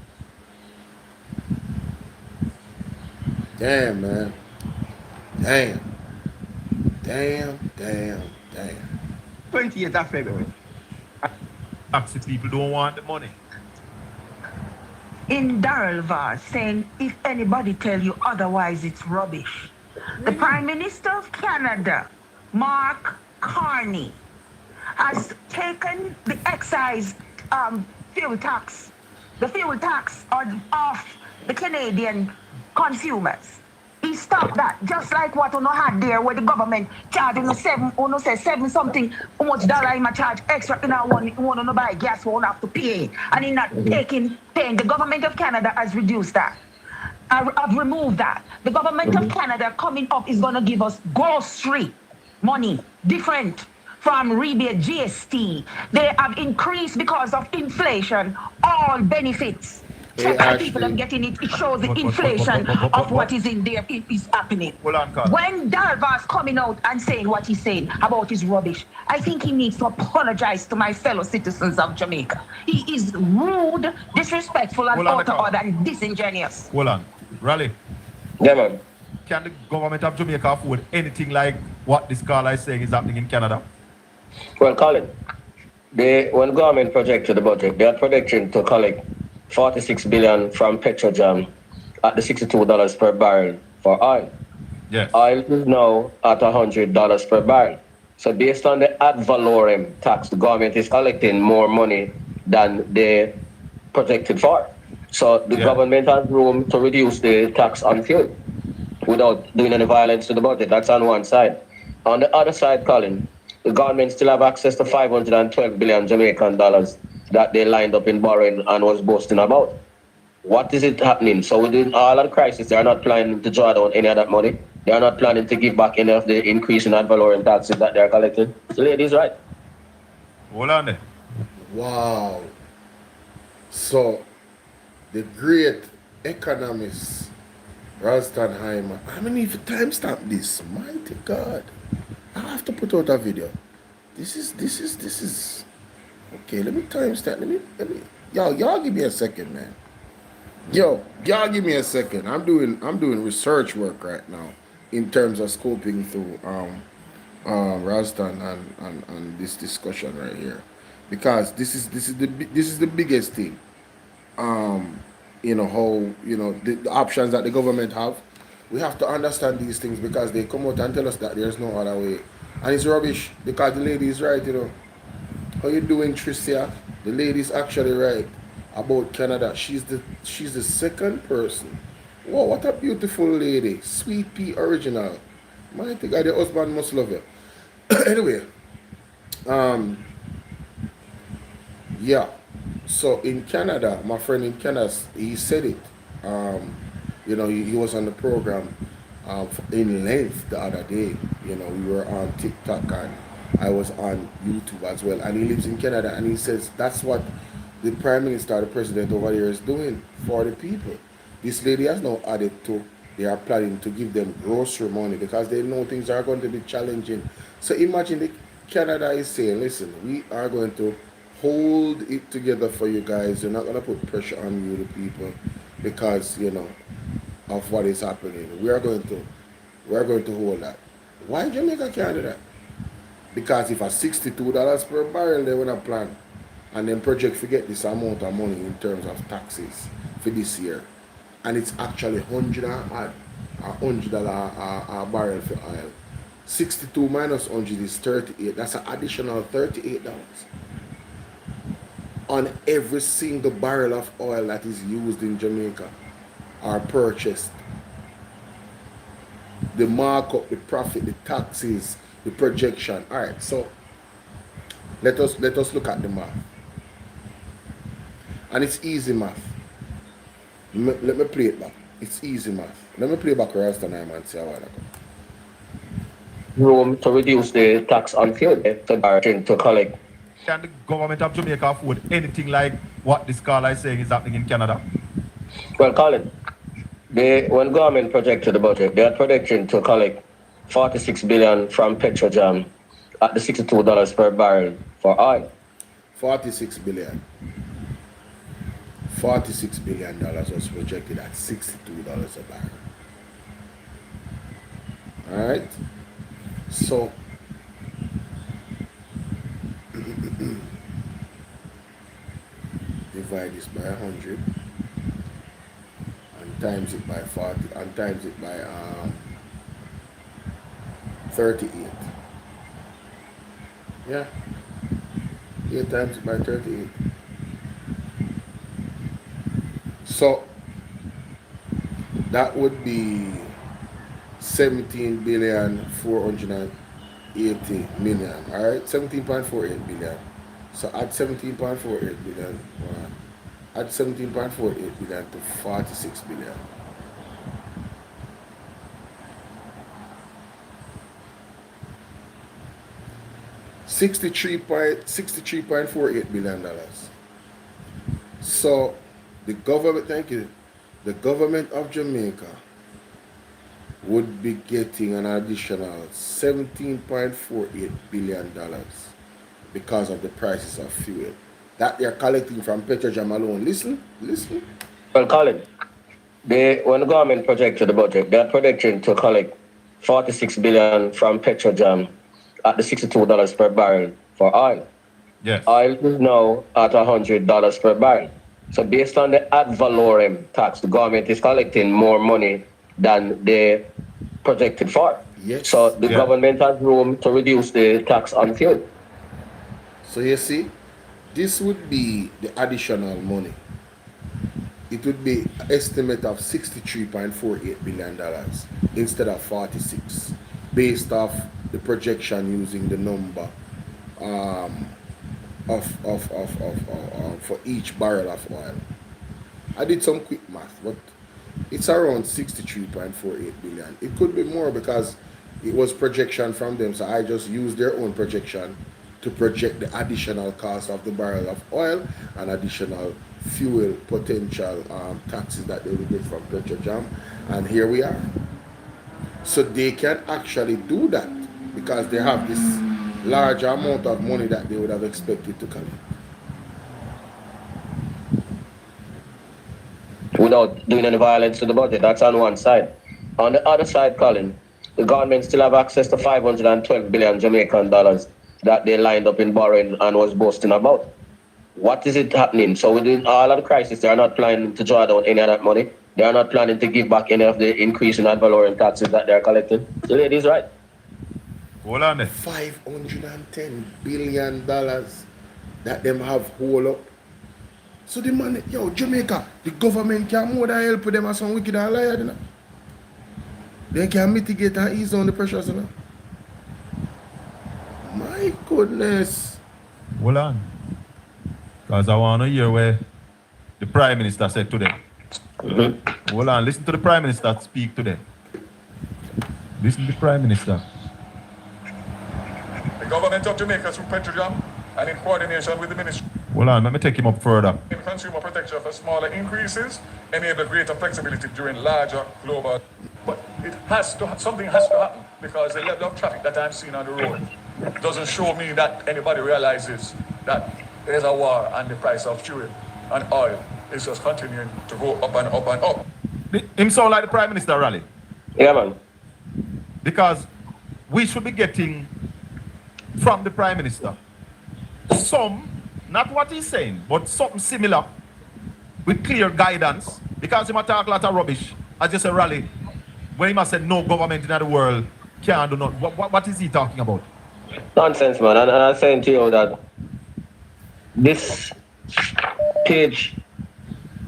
Damn, man. Damn. 28th of February. Taxi people don't want the money. In Darrell Vaz saying, if anybody tell you otherwise, it's rubbish. The Prime Minister of Canada, Mark Carney, has taken the excise fuel tax, off the Canadian consumers. He stopped that, just like what we had there, where the government charging seven something, how much dollar in charge extra in our one to buy gas, we won't have to pay. And in not paying. The government of Canada has reduced that. I've removed that. The government of Canada coming up is going to give us grocery money, different from rebate GST. They have increased because of inflation, all benefits. Hey, check the people them Ashley. getting it. It shows the inflation of what is in there. It is happening. Hold on, Carl. When Darvas coming out and saying what he's saying about his rubbish, I think he needs to apologize to my fellow citizens of Jamaica. He is rude, disrespectful, and Hold on, out of Carl. order and disingenuous. Hold on. Raleigh, Yeah, man. can the government of Jamaica afford anything like what this caller is saying is happening in Canada? Well, Colin, when government projected the budget, they are projecting to collect 46 billion from Petrojam at the $62 per barrel for oil. Yes. Oil is now at $100 per barrel. So based on the ad valorem tax, the government is collecting more money than they projected for. So the government has room to reduce the tax on fuel without doing any violence to the budget. That's on one side. On the other side, Colin, the government still have access to 512 billion Jamaican dollars that they lined up in borrowing and was boasting about. What is it happening? So within all of the crisis, they are not planning to draw down any of that money. They are not planning to give back any of the increase in ad valorem taxes that they are collecting. The lady's right. Hold on there. Wow. So, the great economist, Rastanheimer, I mean, if you timestamp this, mighty God, I have to put out a video. This is, okay, let me timestamp, let me, y'all give me a second, man. Y'all give me a second. I'm doing research work right now in terms of scoping through Rastan and this discussion right here, because this is the biggest thing. You know how the options that the government have. We have to understand these things because they come out and tell us that there's no other way, and it's rubbish because the lady is right. How you doing, Tricia? The lady is actually right about Canada. She's the second person. Wow, what a beautiful lady. Sweet Pea Original. Mighty God, your husband must love you. Anyway, yeah. So in Canada, my friend in Canada, he said it. He was on the program in length the other day. We were on TikTok and I was on YouTube as well. And he lives in Canada, and he says that's what the Prime Minister, the President over there is doing for the people. This lady has now added to, they are planning to give them grocery money because they know things are going to be challenging. So imagine Canada is saying, listen, we are going to hold it together for you guys. You're not going to put pressure on you, the people, because, of what is happening. We are going to hold that. Why Jamaica can't do that? Because if a $62 per barrel they want to plan, and then project forget this amount of money in terms of taxes for this year, and it's actually $100 a barrel for oil. 62 minus 100 is 38. That's an additional $38 on every single barrel of oil that is used in Jamaica or purchased. The markup, the profit, the taxes, the projection. All right, so let us look at the math, and it's easy math. Let me play it back. It's easy math. Let me play back Rasta Nine and see how I go. Room to reduce the tax on fuel to collect. Can the government of Jamaica afford anything like what this caller is saying is happening in Canada? Well, Colin, when government projected the budget, they are projecting to collect 46 billion from Petrojam at the $62 per barrel for oil. 46 billion. $46 billion was projected at $62 a barrel. All right. So divide this by 100 and times it by 40 and times it by 38. Yeah. 8 times it by 38. So that would be 17,480 million. All right, 17.48 billion. So add 17.48 billion. Add 17.48 billion to 46 billion. $63.48 billion. So The government, thank you. The government of Jamaica would be getting an additional $17.48 billion because of the prices of fuel that they're collecting from Petrojam alone. Listen. Well, Colin, when the government projected the budget, they're projecting to collect 46 billion from Petrojam at the $62 per barrel for oil. Yes. Oil is now at $100 per barrel. So based on the ad valorem tax, the government is collecting more money than they projected for. Yes. So the government has room to reduce the tax on fuel. So you see, this would be the additional money. It would be an estimate of $63.48 billion instead of 46, based off the projection using the number for each barrel of oil. I did some quick math, but it's around 63.48 billion. It could be more because it was projection from them, so I just used their own projection to project the additional cost of the barrel of oil and additional fuel potential taxes that they will get from Petrojam, and here we are. So they can actually do that because they have this large amount of money that they would have expected to collect. Without doing any violence to the budget, that's on one side. On the other side, Colin, the government still have access to 512 billion Jamaican dollars that they lined up in borrowing and was boasting about. What is it happening? So within all of the crisis, they are not planning to draw down any of that money. They are not planning to give back any of the increase in ad valorem taxes that they are collecting. The lady's right. Hold on there. $510 billion that them have hold up. So the money, Jamaica, the government can more than help them as some wicked and liar, you know. They can mitigate and ease on the pressures, you know. My goodness. Hold on. Because I want to hear where the Prime Minister said today. Hold on, listen to the Prime Minister speak today. Listen to the Prime Minister. The government of Jamaica through Petrojam and in coordination with the Ministry Hold on, let me take him up further. in consumer protection for smaller increases enable greater flexibility during larger global. But something has to happen because the level of traffic that I'm seeing on the road doesn't show me that anybody realizes that there's a war and the price of fuel and oil is just continuing to go up and up and up. Him sound like the Prime Minister rally. Yeah, man. Because we should be getting from the Prime Minister some, not what he's saying, but something similar with clear guidance. Because he might talk a lot of rubbish as just a rally. When he must say no government in the world can do not. What is he talking about? Nonsense, man. And I'm saying to you that this page,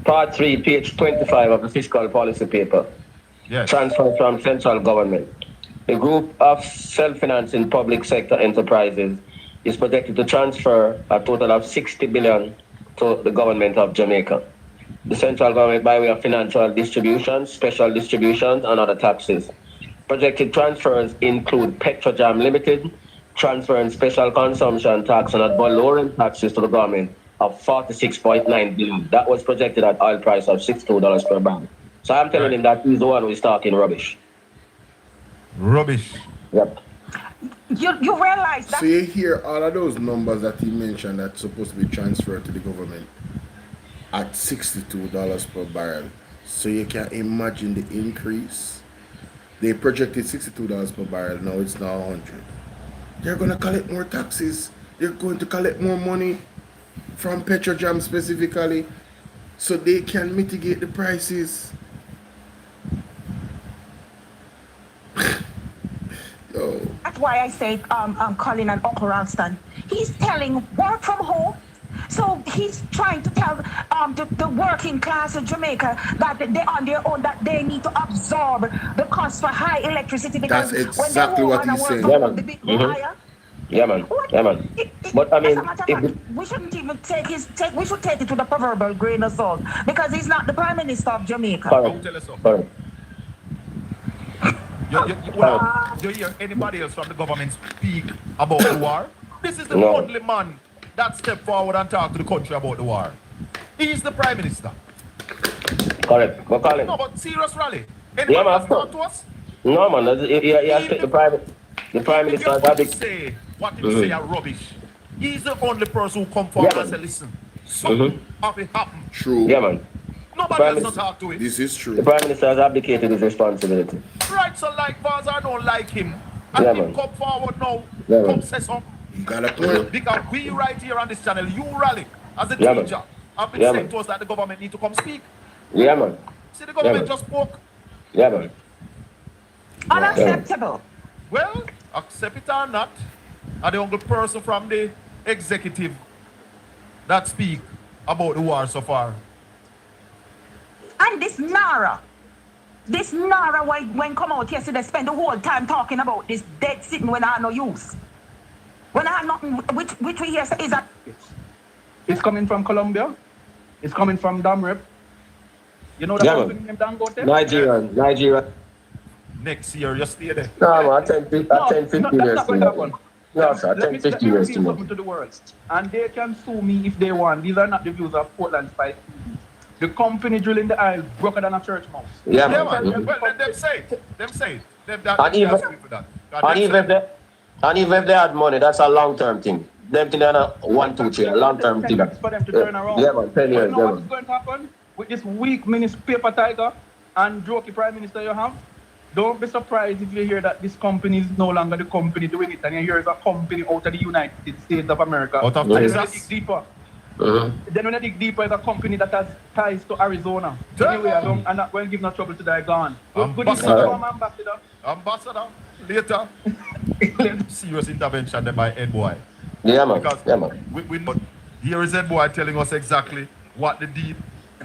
part 3, page 25 of the fiscal policy paper, transfer from central government. The group of self-financing public sector enterprises is projected to transfer a total of 60 billion to the government of Jamaica. The central government by way of financial distributions, special distributions, and other taxes. Projected transfers include Petrojam Limited, transferring special consumption tax and ad valorem taxes to the government of 46.9 billion. That was projected at oil price of $62 per barrel. So I'm telling him that he's the one who is talking rubbish. Rubbish. Yep. You realize that. So you hear all of those numbers that he mentioned that's supposed to be transferred to the government at $62 per barrel. So you can imagine the increase. They projected $62 per barrel, now it's now 100. They're going to collect more taxes. They're going to collect more money from Petrojam specifically so they can mitigate the prices. Yo. That's why I say Colin and Uncle Ralston. He's telling work from home. So he's trying to tell the working class of Jamaica that they're on their own, that they need to absorb the cost for high electricity because that's exactly when what he's saying. Yeah, man. Yeah, man. Yeah, man. But I mean, we shouldn't even we should take it to the proverbial grain of salt because he's not the Prime Minister of Jamaica. Correct. You hear anybody else from the government speak about the war? This is the only man that stepped forward and talked to the country about the war. He is the Prime Minister. Correct. But Colin. No, but serious rally. Yeah, Anyone man. else talk to us? No, man. He has to take the prime minister as If say what he say are rubbish, he's the only person who come forward and say, listen, something of it happened. True. Yeah, man. Nobody else not talk to it. This is true. The prime minister has abdicated his responsibility. Right, so like Vaz, I don't like him. Yeah, And him man. come forward now, Yeah, come man. say something. You got a point. Because we right here on this channel, you rally as a Yeah, man. teacher. I've been Yeah, saying man. to us that the government need to come speak. Yeah, man. See, the government Yeah, man. just spoke. Yeah, man. Unacceptable. Well, accept it or not, I'm the only person from the executive that speak about the war so far. And this Nara, when come out yesterday, spend the whole time talking about this dead sitting when I have no use. When I have nothing, which we hear is that It's coming from Colombia. It's coming from Damrep. You know the Yeah, company named Dangote? Nigeria. Next year, you stay there. No, man. 10, 15 that's years. not going to happen. No, sir. Let 10, me 15 years reveal to something me. to the world. And they can sue me if they want. These are not the views of Portland Spice. The company drilling the aisle broker than a church mouse. Yeah, Yeah, man. man. Well, them say it. Them say it. And even if they had money, that's a long-term thing. Them thing are not 1, 2, 3, a long-term thing. For them to turn around. Yeah, man. 10 You years. know what's going to happen with this weak paper tiger and jokey prime minister you have? Don't be surprised if you hear that this company is no longer the company doing it, and you hear it's a company out of the United States of America. Out of And then Texas. when you dig deeper, then when you dig deeper, it's a company that has ties to Arizona. Anyway, I'm not going to give no trouble to that gone. Good evening, Ambassador. Ambassador, later. Serious intervention there by Ed Boy. Yeah, man. Because Yeah, man. we know, here is Ed Boy telling us exactly what the deal.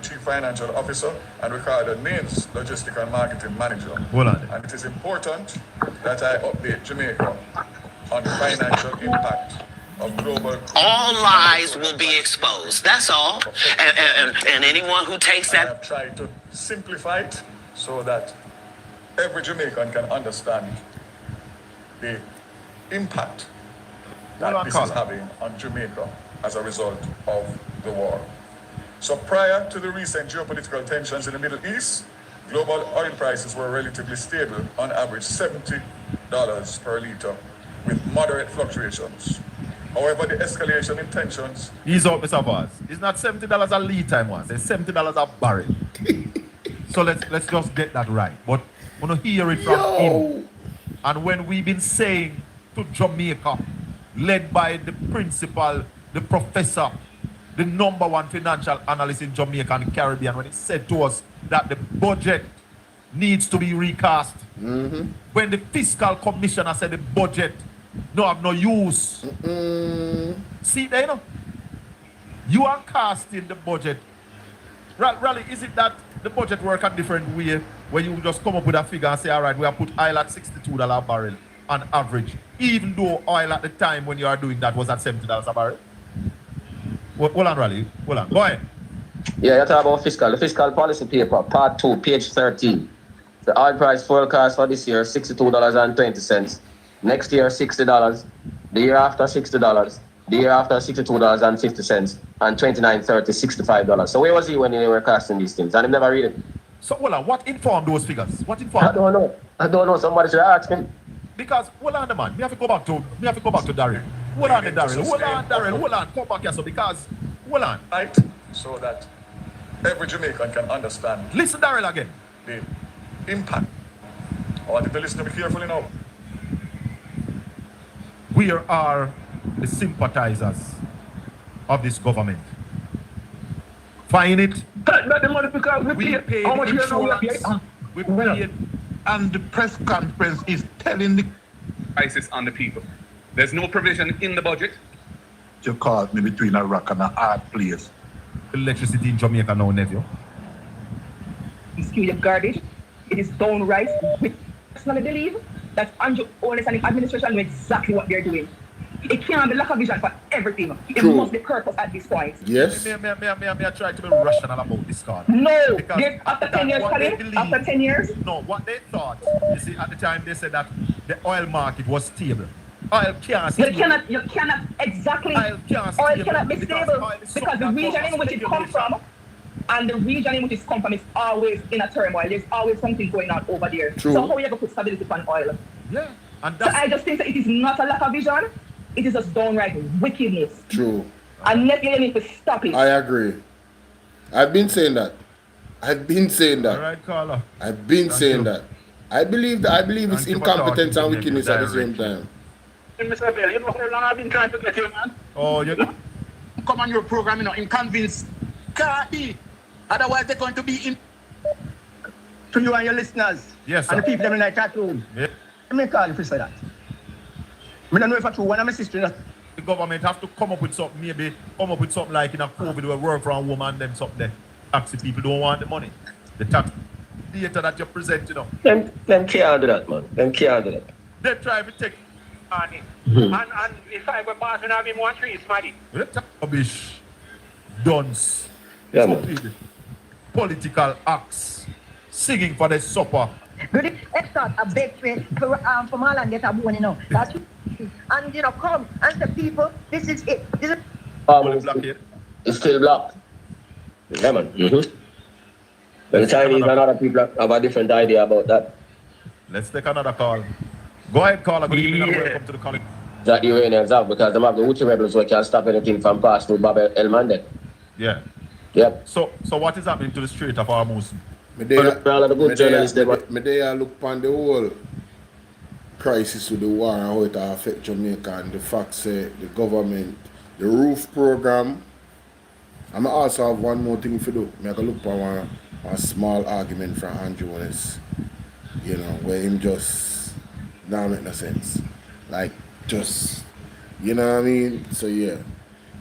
Chief Financial Officer, and Ricardo names Logistic and Marketing Manager. Hold on. And it is important that I update Jamaica on the financial impact of global. All lies will be exposed. That's all. And anyone who takes that. I have tried to simplify it so that every Jamaican can understand the impact that this is having on Jamaica as a result of the war. So prior to the recent geopolitical tensions in the Middle East, global oil prices were relatively stable, on average $70 per litre, with moderate fluctuations. However, the escalation in tensions... Ease up, Mr. Vaz. It's not $70 a lead time once. It's $70 a barrel. So let's just get that right. But I want to hear it from him. And when we've been saying to Jamaica, led by the principal, the professor, the #1 financial analyst in Jamaica and the Caribbean, when he said to us that the budget needs to be recast. When the fiscal commissioner said the budget no have no use. See there, you know? You are casting the budget. Rally, is it that the budget work a different way where you just come up with a figure and say, all right, we have put oil at $62 a barrel on average, even though oil at the time when you are doing that was at $70 a barrel? Hold on, Rally. Hold on. Go ahead. Yeah, you're talking about fiscal. The fiscal policy paper, part 2, page 13. The oil price forecast for this year, $62.20. Next year, $60. The year after, $60. The year after, $62.50. And 29, 30, $65. So where was he when they were casting these things? And he never read it. So, hold on. What informed those figures? What informed? I don't know. Somebody should ask him. Because, hold on, man. We have to go back to Daryl. Hold on, Daryl. Hold on, Daryl. Hold on. Come back here, so because, hold on. Right, so that every Jamaican can understand. Listen, Daryl, again. The impact. I want you to listen to me carefully now. Where are the sympathizers of this government? Find it. Not the money because we pay how much we paid. And the press conference is telling the crisis on the people. There's no provision in the budget. You caught me between a rock and a hard place. Electricity in Jamaica now, nephew. Excuse your garbage. It is downright. We personally believe that Andrew Oles and the administration know exactly what they're doing. It can't be lack of vision for everything. It must be purpose at this point. Yes. Me try to be rational about this card. No. Because after 10 years, after 10 years? No, what they thought, you see, at the time they said that the oil market was stable. Oil can't stable. You cannot exactly. Oil cannot be stable because the region in which it comes from And the region in which it's come from is always in a turmoil. There's always something going on over there. True. So how are you going to put stability on oil? Yeah. And so I just think that it is not a lack of vision. It is just downright wickedness. True. And you need to stop it. I agree. I've been saying that. All right, Carla. I've been saying that. I believe it's incompetence and wickedness at the same time. Mr. Bell, you know how long I've been trying to get you, man? Oh, you know? Come on your program, you know, and convince Cardi. Otherwise, they're going to be in to you and your listeners. Yes, and sir. the people in that chat room. Yeah. Let me call you for that. I don't know if it's true. One of my sisters. The government have to come up with something, maybe come up with something like in a COVID where work for a woman, them something there. Taxi people don't want the money. The tax data that you present, you know. Them can't do that, man. Them can't do that. They try to take money. Mm-hmm. And if I were boss, I have him 1 3 money. rubbish, dunce, Yeah, man. political acts, singing for the supper. Good, let's start a big trade from all and get a bone, you know. That's and you know, come and the people, this is it. This is It's still blocked. Yeah, man. Mm-hmm. The Chinese and other people have a different idea about that. Let's take another call. Go ahead, caller. Good evening and welcome to the call. That the Iranians have because they have the Houthi rebels who can't stop anything from passing through Bab el Mandeb. Yeah. Yep. So what is happening to the Strait of Hormuz? Me there look on the whole crisis with the war and how it affect Jamaica and the fact say the government, the roof program. I also have one more thing to do. I can look for one small argument from Andrew Willis, you know, where him just don't make no sense. Like just, you know what I mean? So yeah.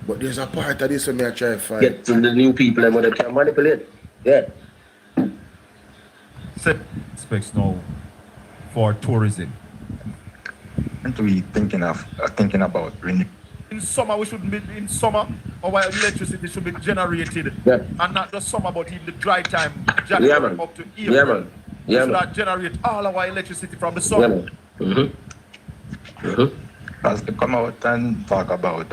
But there's a part of this where I try to find. Get to the new people and what they can manipulate. Yeah. Set specs now for tourism. And to be thinking about in summer we should be in summer, or while electricity should be generated, and not just summer, but even the dry time, January up to April. Yeah, man. We should generate all our electricity from the sun. Yeah, man. Mm-hmm. Mm-hmm. As to come out and talk about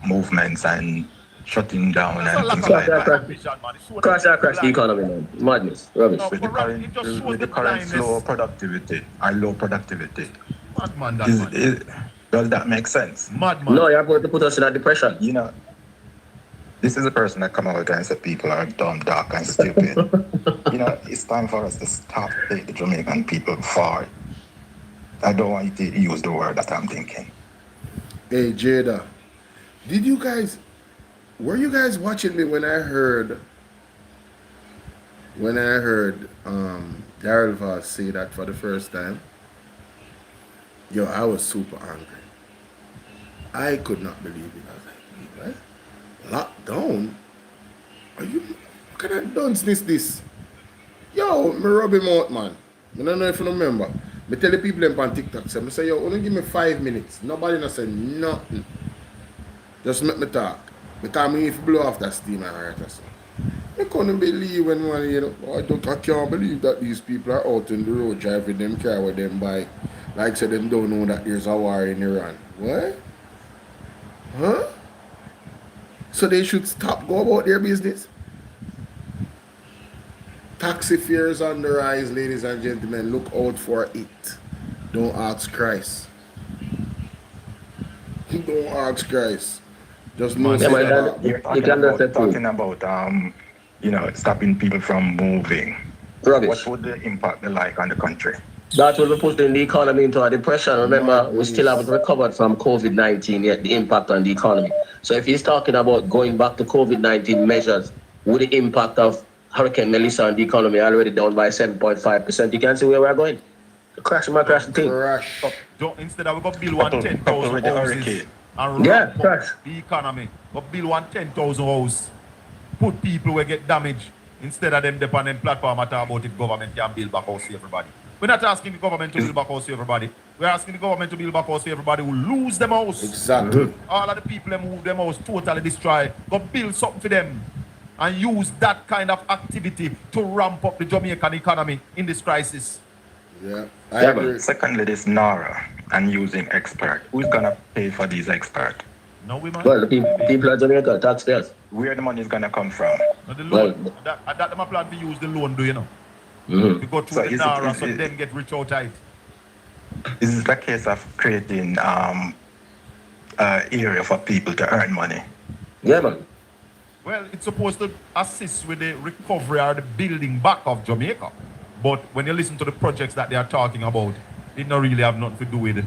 movements and shutting down and things like that. Crash the economy, man. Madness. Rubbish. With the current low productivity. Does that make sense? Madman. No, you're going to put us in a depression. You know, this is a person that come out and say people are dumb, dark, and stupid. You know, it's time for us to stop the Jamaican people forward. I don't want you to use the word that I'm thinking. Hey, Jada, were you guys watching me when I heard Daryl Voss say that for the first time? Yo, I was super angry. I could not believe it. I was like, what? Lockdown? What kind of dunce this? Yo, me rub him out, man. I don't know if you remember. Me tell the people on TikTok, I say, yo, only give me 5 minutes. Nobody not say nothing. Just make me talk. Because me if blow off that steam and hurt us. I couldn't believe when one, you know, I can't believe that these people are out in the road driving them car with them bike. Like say them don't know that there's a war in Iran. What? Huh? So they should stop, go about their business? Taxi fares on the rise, ladies and gentlemen. Look out for it. Don't ask Christ. Don't ask Christ. Just know you're talking about you know, stopping people from moving. Rubbish. What would the impact be like on the country? That will be putting the economy into a depression. Remember, we still haven't recovered from COVID-19 yet, the impact on the economy. So if he's talking about going back to COVID-19 measures, with the impact of Hurricane Melissa on the economy already down by 7.5%, you can see where we're going. Crash the thing. Instead of we go build 10,000 houses and ramp up the economy, go build 10,000 houses, put people who get damaged, instead of them dependent platform at about if government can build back house for everybody. We're not asking the government to build back house for everybody. We're asking the government to build back house for everybody who lose them house. Exactly. All of the people who move them house totally destroy. Go build something for them and use that kind of activity to ramp up the Jamaican economy in this crisis. Yeah. But secondly, this NARA and using expert. Who's gonna pay for these experts? No, we man. Well, the people of Jamaica, taxpayers. Where the money is gonna come from? No, the loan. That them a plan to use the loan, do you know? Mm-hmm. We go through the NARA, so them get rich out of it. Is this a case of creating area for people to earn money? Yeah, man. Well, it's supposed to assist with the recovery or the building back of Jamaica. But when you listen to the projects that they are talking about, it don't really have nothing to do with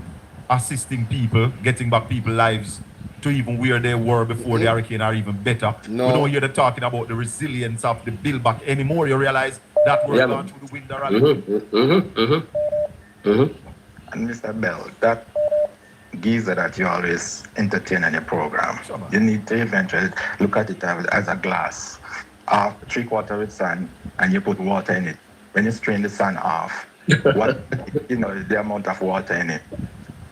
assisting people, getting back people's lives to even where they were before the hurricane or even better. No. We don't hear them talking about the resilience of the build back anymore. You realize that we're going through the winter rally. And Mr. Bell, that geezer that you always entertain in your program, you need to eventually look at it as a glass. 3/4 with sand, and you put water in it. When you strain the sand off, what the amount of water in it.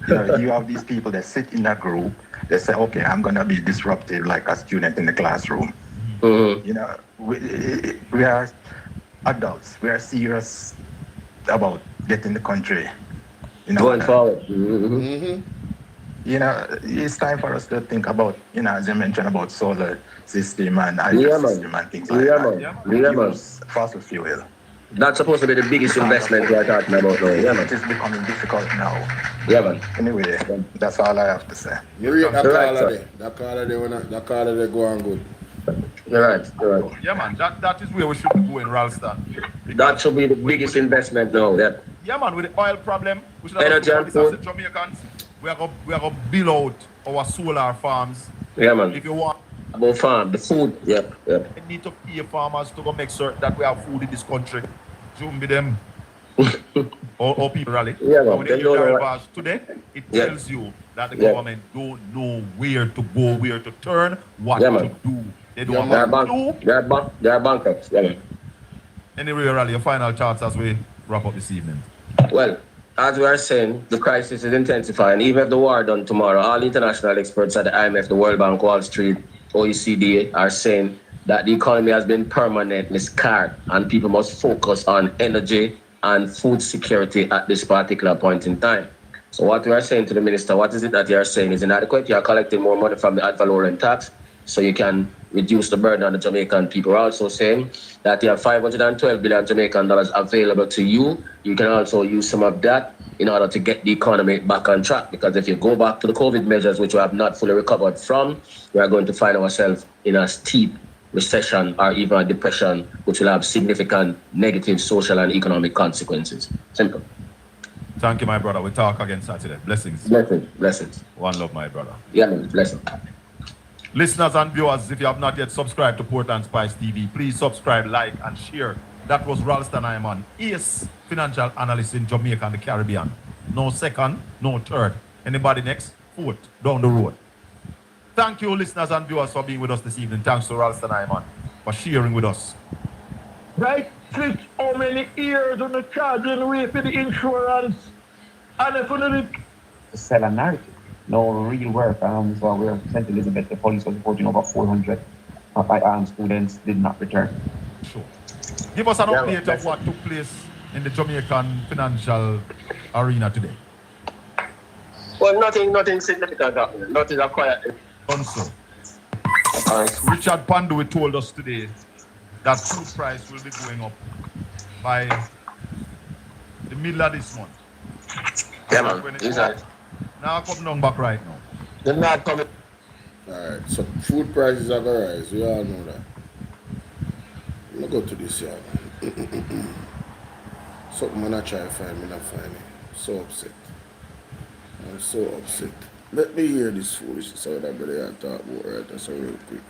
You have these people that sit in a group. They say, "Okay, I'm gonna be disruptive like a student in the classroom." We are adults. We are serious about getting the country. Going forward. It's time for us to think about, as you mentioned about solar system and system and things like that. Use fossil fuel. That's supposed to be the biggest investment we are talking about now. Yeah, man. It is becoming difficult now. Yeah, man. Anyway, that's all I have to say. You read that call of the go on good. You're right. Yeah, man, that is where we should be going, Ralston. That should be the biggest investment now. Yeah, man, with the oil problem, we should energy have and food. as Jamaicans. We are going to build out our solar farms. Yeah, man. If you want. About farm, the food. Yeah. We need to pay farmers to go make sure that we have food in this country. Zoom be them. or people rally. Yeah, man. When they hear the today, it tells you that the government don't know where to go, where to turn, what to do. They don't have a clue. They are bankrupt. Yeah, man. Anyway, Rally, your final thoughts as we wrap up this evening. Well, as we are saying, the crisis is intensifying. Even if the war done tomorrow, all international experts at the IMF, the World Bank, Wall Street, OECD are saying that the economy has been permanently scarred and people must focus on energy and food security at this particular point in time. So what we are saying to the minister, what is it that you are saying is inadequate? You are collecting more money from the ad valorem tax so you can reduce the burden on the Jamaican people. We're also saying that you have 512 billion Jamaican dollars available to you. You can also use some of that in order to get the economy back on track. Because if you go back to the COVID measures, which we have not fully recovered from, we are going to find ourselves in a steep recession or even a depression, which will have significant negative social and economic consequences. Simple. Thank you, my brother. We talk again Saturday. Blessings. Blessings. One love, my brother. Yeah, man. Blessings. Listeners and viewers, if you have not yet subscribed to Port and Spice TV, please subscribe, like, and share. That was Ralston Iman, ace financial analyst in Jamaica and the Caribbean. No second, no third. Anybody next? Fourth, down the road. Thank you, listeners and viewers, for being with us this evening. Thanks to Ralston Iman for sharing with us. Right, since how many years on the charging away for the insurance and if to sell a narrative. No real work. So we're St. Elizabeth, the police was reporting over 400 students did not return. Sure. Give us an update of what took place in the Jamaican financial arena today. Well, nothing significant happening. Nothing acquired. Also, Richard Pandu told us today that food price will be going up by the middle of this month. Yeah, man. Exactly. Now come down back right now. They're not coming. Alright, so food prices are going to rise. We all know that. I'm going to go to this here, man. Something I'm not trying to find, I'm not finding it. So upset. I'm so upset. Let me hear this foolishness out of there and talk about it. That's so real quick.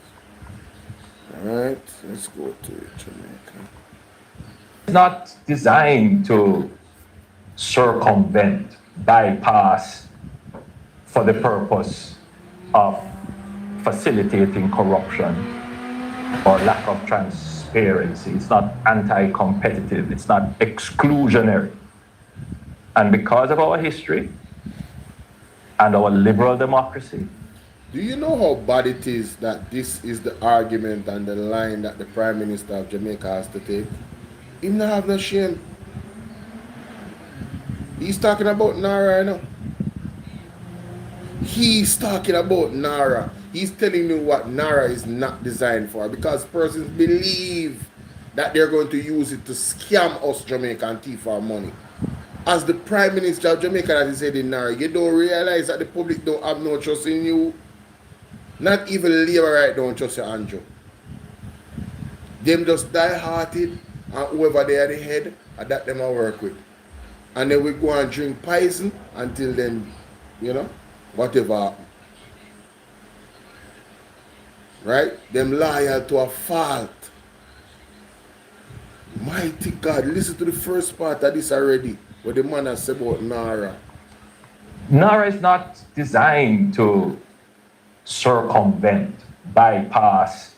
Alright, let's go to it, Jamaica. It's not designed to circumvent, bypass for the purpose of facilitating corruption or lack of transparency. It's not anti-competitive. It's not exclusionary. And because of our history and our liberal democracy. Do you know how bad it is that this is the argument and the line that the Prime Minister of Jamaica has to take? He not have no shame. He's talking about now right now. He's talking about NARA. He's telling you what NARA is not designed for, because persons believe that they're going to use it to scam us Jamaican thief our money. As the Prime Minister of Jamaica that he said in NARA, you don't realize that the public don't have no trust in you. Not even Labour right don't trust you, Andrew. Them just die-hearted, and whoever they are the head, and that them I work with. And then we go and drink poison until then, you know, whatever happen. Right? Them loyal to a fault. Mighty God, listen to the first part of this already, what the man has said about NARA. NARA is not designed to circumvent, bypass,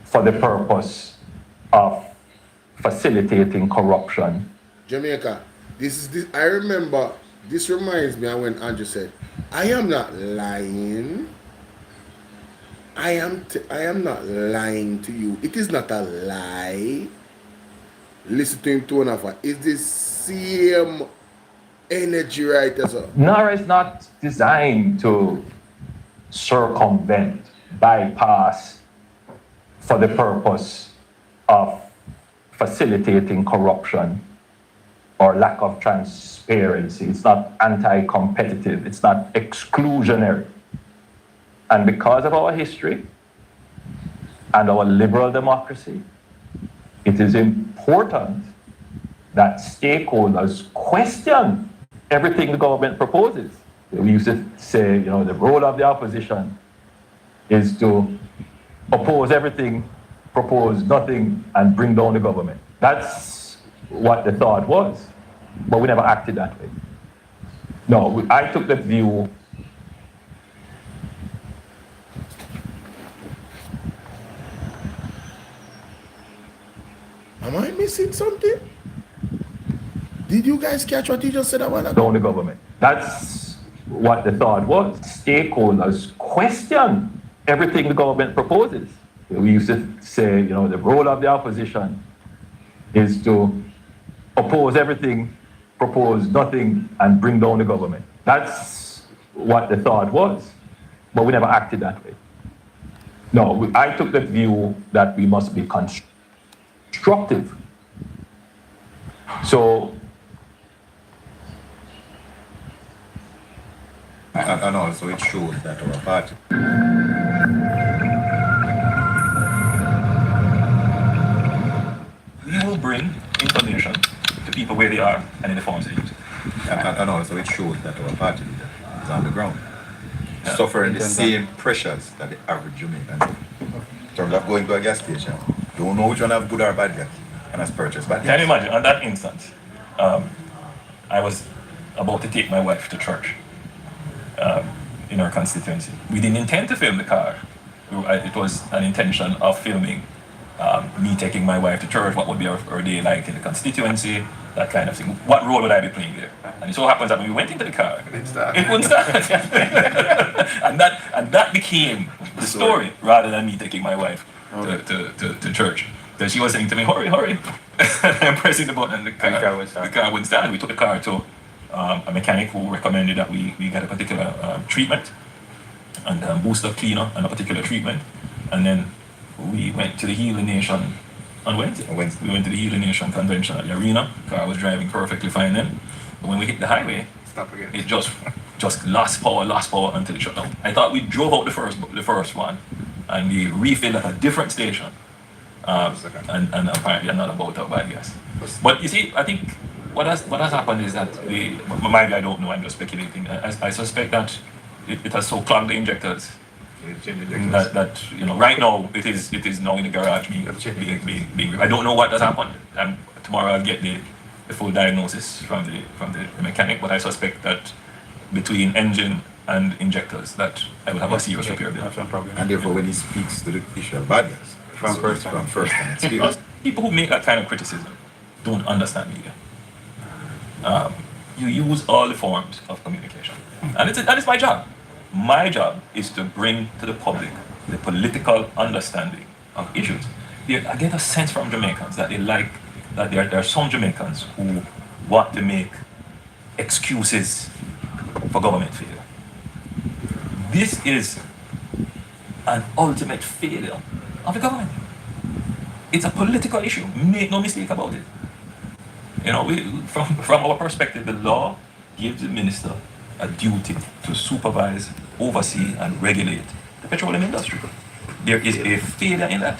for the purpose of facilitating corruption. Jamaica, I remember, this reminds me of when Andrew said, I am not lying. I am not lying to you. It is not a lie. Listen to him tone of it. It's the same energy right as well. NARA is not designed to circumvent, bypass, for the purpose of facilitating corruption or lack of transparency. It's not anti-competitive. It's not exclusionary. And because of our history and our liberal democracy, it is important that stakeholders question everything the government proposes. We used to say, you know, the role of the opposition is to oppose everything, propose nothing, and bring down the government. That's what the thought was, but we never acted that way. No, I took the view. Am I missing something? Did you guys catch what you just said about down the government? That's what the thought was. Stakeholders question everything the government proposes. We used to say, you know, the role of the opposition is to oppose everything, propose nothing, and bring down the government. That's what the thought was, but we never acted that way. No, I took the view that we must be constructive. So, and also it shows that our party. We will bring information to people where they are and in the forms they use. And also it shows that our party leader is on the ground, suffering the same pressures that the average Jamaican do. In terms of going to a gas station, don't know which one have good or bad gas, and has purchased bad gas. Can you imagine, on that instance, I was about to take my wife to church in our constituency. We didn't intend to film the car. It was an intention of filming me taking my wife to church, what would be our day like in the constituency, that kind of thing. What role would I be playing there? And it so happens that when we went into the car, it wouldn't start. and that became the story, rather than me taking my wife to church. Because she was saying to me, hurry, hurry. And I'm pressing the button and the car wouldn't start. We took the car to a mechanic who recommended that we get a particular treatment and booster cleaner and a particular treatment. And then we went to the Healing Nation on Wednesday. We went to the Healing Nation convention at the arena. Car was driving perfectly fine then. But when we hit the highway, it just lost power until it shut down. I thought we drove out the first one and we refilled at a different station. And apparently I'm not about to buy gas. But you see, I think what has happened is that maybe I don't know, I'm just speculating. I suspect that it has so clogged the injectors that you know, right now it is now in the garage being I don't know what has happened. Tomorrow I'll get the full diagnosis from the mechanic, but I suspect that between engine and injectors that I will have a serious repair bill. And therefore when he speaks to the issue of bad gas, from first-hand experience. People who make that kind of criticism don't understand media. You use all the forms of communication, and that is my job. My job is to bring to the public the political understanding of issues. I get a sense from Jamaicans that there are some Jamaicans who want to make excuses for government failure. This is an ultimate failure of the government. It's a political issue. Make no mistake about it. You know, from our perspective, the law gives the minister a duty to supervise, oversee, and regulate the petroleum industry. There is a failure in that.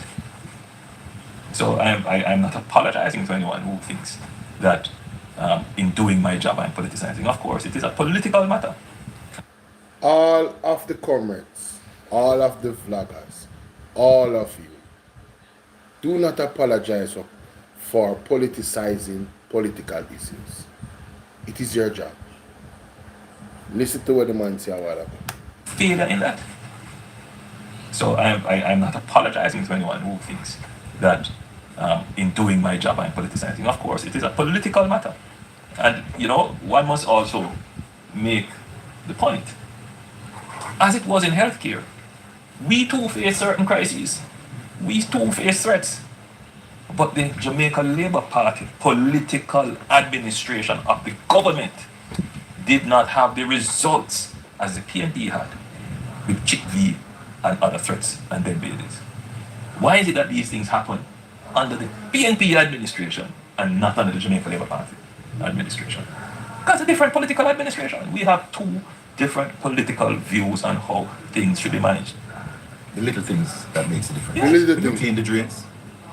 So I'm not apologizing to anyone who thinks that in doing my job I'm politicizing. Of course, it is a political matter. All of the comrades, all of the vloggers, all of you, do not apologize for politicizing political issues. It is your job. Listen to what the man say a while ago. Failure in that. So I'm not apologizing to anyone who thinks that in doing my job I'm politicizing. Of course, it is a political matter. And, you know, one must also make the point. As it was in healthcare, we too face certain crises. We too face threats. But the Jamaica Labour Party political administration of the government did not have the results as the PNP had with Chick V and other threats and dead babies. Why is it that these things happen under the PNP administration and not under the Jamaica Labour Party administration? Because a different political administration. We have two different political views on how things should be managed. The little things that makes a difference. Yes. You clean the drains.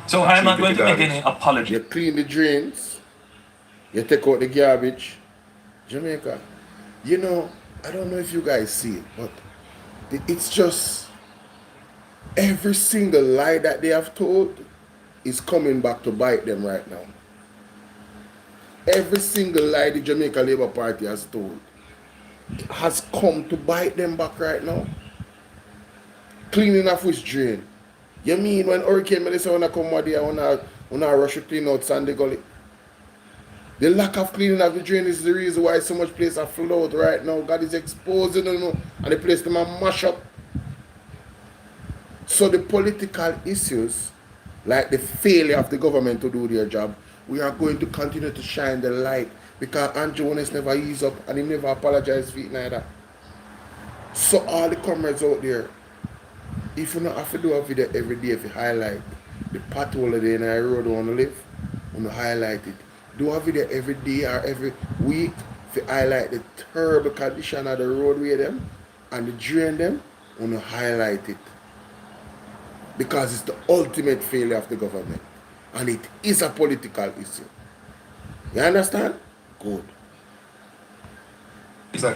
So I'm not going to make any apology. You clean the drains, you take out the garbage. Jamaica, you know, I don't know if you guys see it, but it's just every single lie that they have told is coming back to bite them right now. Every single lie the Jamaica Labour Party has told has come to bite them back right now. Cleaning off which drain? You mean when Hurricane Melissa wanna come out there, wanna rush to clean out Sandy Gully? The lack of cleaning of the drain is the reason why so much places are flooded right now. God is exposing them, and the place them are mash up. So the political issues, like the failure of the government to do their job, we are going to continue to shine the light because Andrew Jones never ease up and he never apologized for it neither. So all the comrades out there, if you don't have to do a video every day if you highlight the pothole of the road you want to live, you want to highlight it. Do a video every day or every week to highlight the terrible condition of the roadway them and the drain them, you want to highlight it. Because it's the ultimate failure of the government. And it is a political issue. You understand? Good.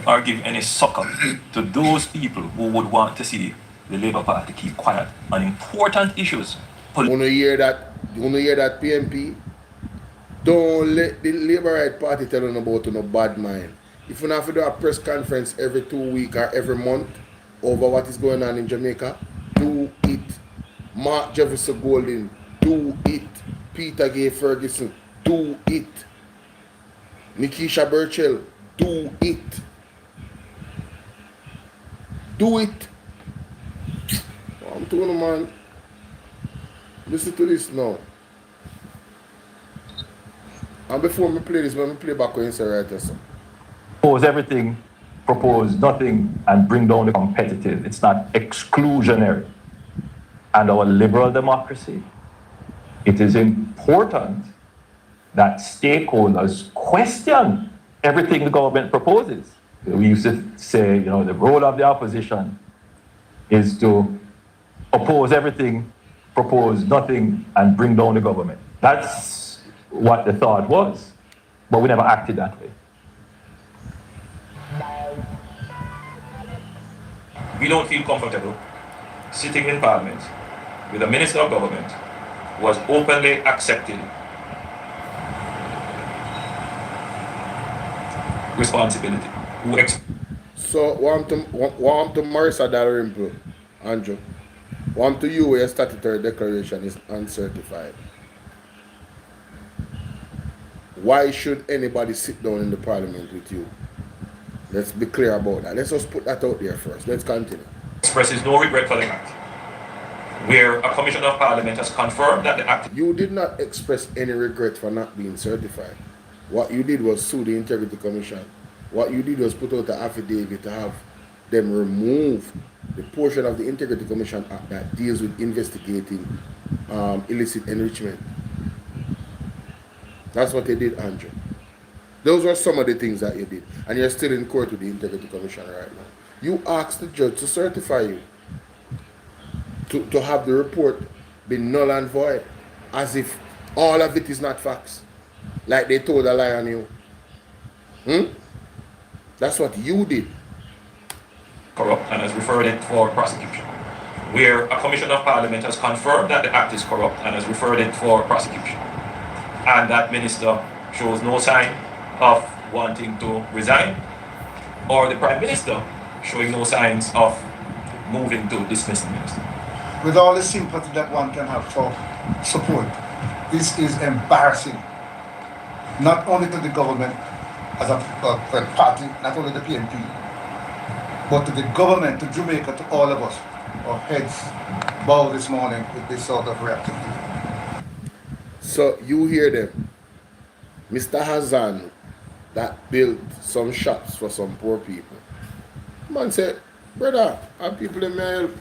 Or give any succor to those people who would want to see the Labour Party keep quiet on important issues. You hear that PNP? Don't let the Labour Right Party tell you about no bad mind. If you have to do a press conference every 2 weeks or every month over what is going on in Jamaica, do it. Mark Jefferson Golding, do it. Peter Gay Ferguson, do it. Nikisha Burchell, do it. Do it. I'm telling you, man. Listen to this now. And before me play this, let me play back when you say right there, sir. Propose everything, propose nothing, and bring down the competitive. It's not exclusionary. And our liberal democracy, it is important that stakeholders question everything the government proposes. We used to say, you know, the role of the opposition is to oppose everything, propose nothing, and bring down the government. That's what the thought was, but we never acted that way. We don't feel comfortable sitting in Parliament with a Minister of Government who was openly accepting responsibility. So, want to Marissa Dalrymple, Andrew. Want to you where your statutory declaration is uncertified. Why should anybody sit down in the Parliament with you? Let's be clear about that. Let's just put that out there first. Let's continue. Expresses no regret for the act, where a Commissioner of Parliament has confirmed that the act... You did not express any regret for not being certified. What you did was sue the Integrity Commission. What you did was put out an affidavit to have them remove the portion of the Integrity Commission Act that deals with investigating illicit enrichment. That's what they did, Andrew. Those were some of the things that you did. And you're still in court with the Integrity Commission right now. You asked the judge to certify you, to have the report be null and void, as if all of it is not facts, like they told a lie on you. That's what you did. Corrupt and has referred it for prosecution. Where a Commission of Parliament has confirmed that the act is corrupt and has referred it for prosecution. And that minister shows no sign of wanting to resign, or the Prime Minister showing no signs of moving to dismiss the minister. With all the sympathy that one can have for support, this is embarrassing, not only to the government as a party, not only the PNP, but to the government, to Jamaica, to all of us. Our heads bow this morning with this sort of reaction. So you hear them. Mr. Hassan that built some shops for some poor people. Man said, brother, have people in my help.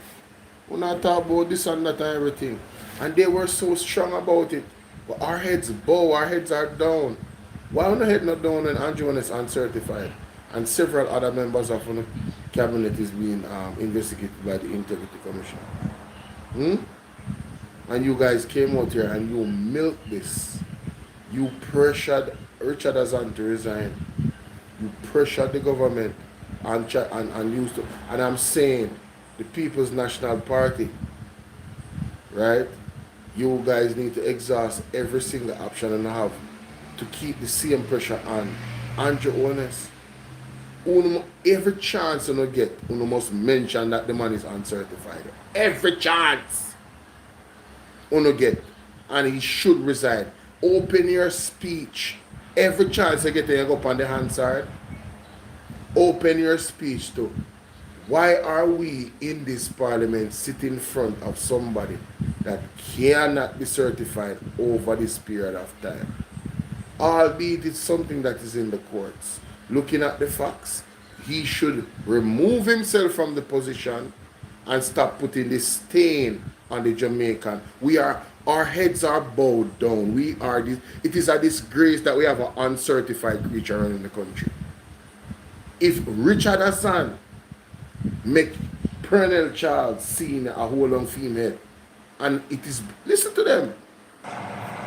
We not talk about this and that and everything. And they were so strong about it. But our heads bow, our heads are down. Why on the head not down when Andrew is uncertified? And several other members of the cabinet is being investigated by the Integrity Commission. And you guys came out here and you milked this. You pressured Richard Hassan to resign. You pressured the government and used to. And I'm saying, the People's National Party, right? You guys need to exhaust every single option and have to keep the same pressure on Andrew Honest. Every chance you get, you must mention that the man is uncertified. Every chance you get, and he should resign. Open your speech. Every chance you get, you go up on the Hansard. Open your speech too. Why are we in this parliament sitting in front of somebody that cannot be certified over this period of time? Albeit it's something that is in the courts. Looking at the facts, he should remove himself from the position and stop putting this stain on the Jamaican. Our heads are bowed down. It is a disgrace that we have an uncertified creature in the country. If Richard Hassan make Pernell Charles Senior a whole long female, and it is, listen to them.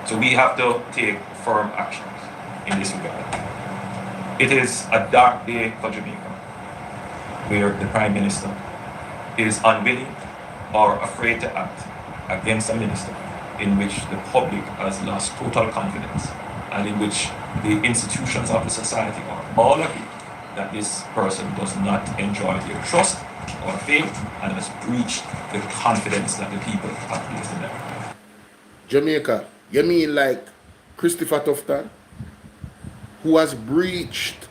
So we have to take firm actions in this regard. It is a dark day for Jamaica, where the Prime Minister is unwilling or afraid to act against a minister in which the public has lost total confidence and in which the institutions of the society are all agree that this person does not enjoy their trust or faith and has breached the confidence that the people have placed in them. Jamaica, you mean like Christopher Tufton, who has breached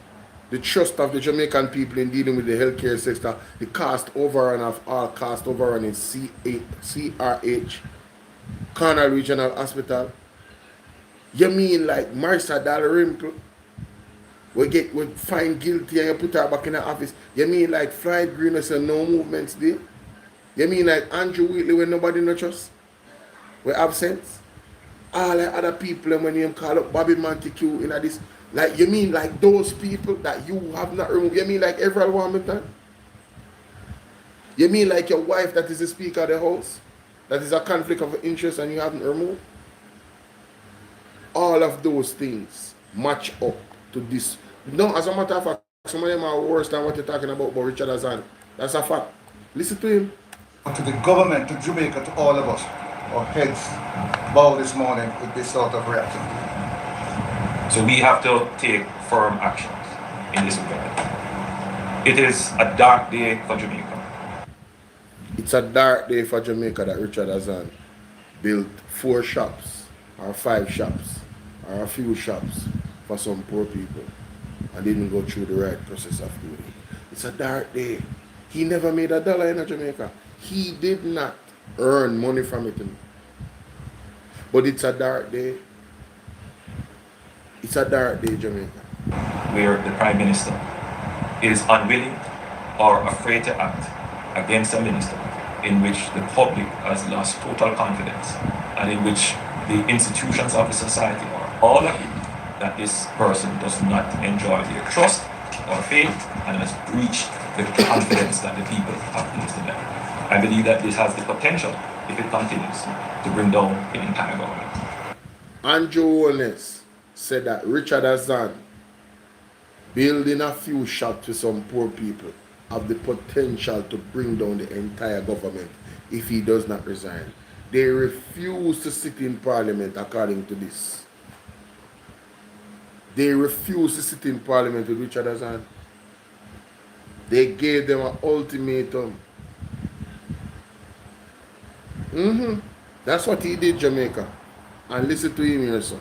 the trust of the Jamaican people in dealing with the healthcare sector, the cost overrun of all cost overrun in CRH, Cornell Regional Hospital? You mean like Marissa Dalrymple, we find guilty and you put her back in the office? You mean like Floyd Green and no movements there? You mean like Andrew Wheatley when nobody no trust? We're absent? All the other people when you call up Bobby Montague in this, like you mean like those people that you have not removed? You mean like Everett Wilmington? You mean like your wife that is the Speaker of the House? That is a conflict of interest and you haven't removed? All of those things match up to this. No, as a matter of fact, some of them are worse than what you're talking about Richard Hassan. That's a fact. Listen to him. To the government, to Jamaica, to all of us, our heads bow this morning with this sort of reaction. So we have to take firm actions in this regard. It is a dark day for Jamaica. It's a dark day for Jamaica that Richard Hassan built 4 shops or 5 shops or a few shops for some poor people and didn't go through the right process of doing it. It's a dark day. He never made a dollar in Jamaica. He did not earn money from it. But it's a dark day. It's a dark day, Jamaica. Where the Prime Minister is unwilling or afraid to act against a minister in which the public has lost total confidence and in which the institutions of the society are all agree that this person does not enjoy their trust or faith and has breached the confidence that the people have placed in them. I believe that this has the potential, if it continues, to bring down the entire government. Andrew Holness said that Richard Azan building a few shops to some poor people have the potential to bring down the entire government if he does not resign. They refuse to sit in parliament according to this. They refuse to sit in parliament with Richard Azan. They gave them an ultimatum. That's what he did, Jamaica. And listen to him here, son.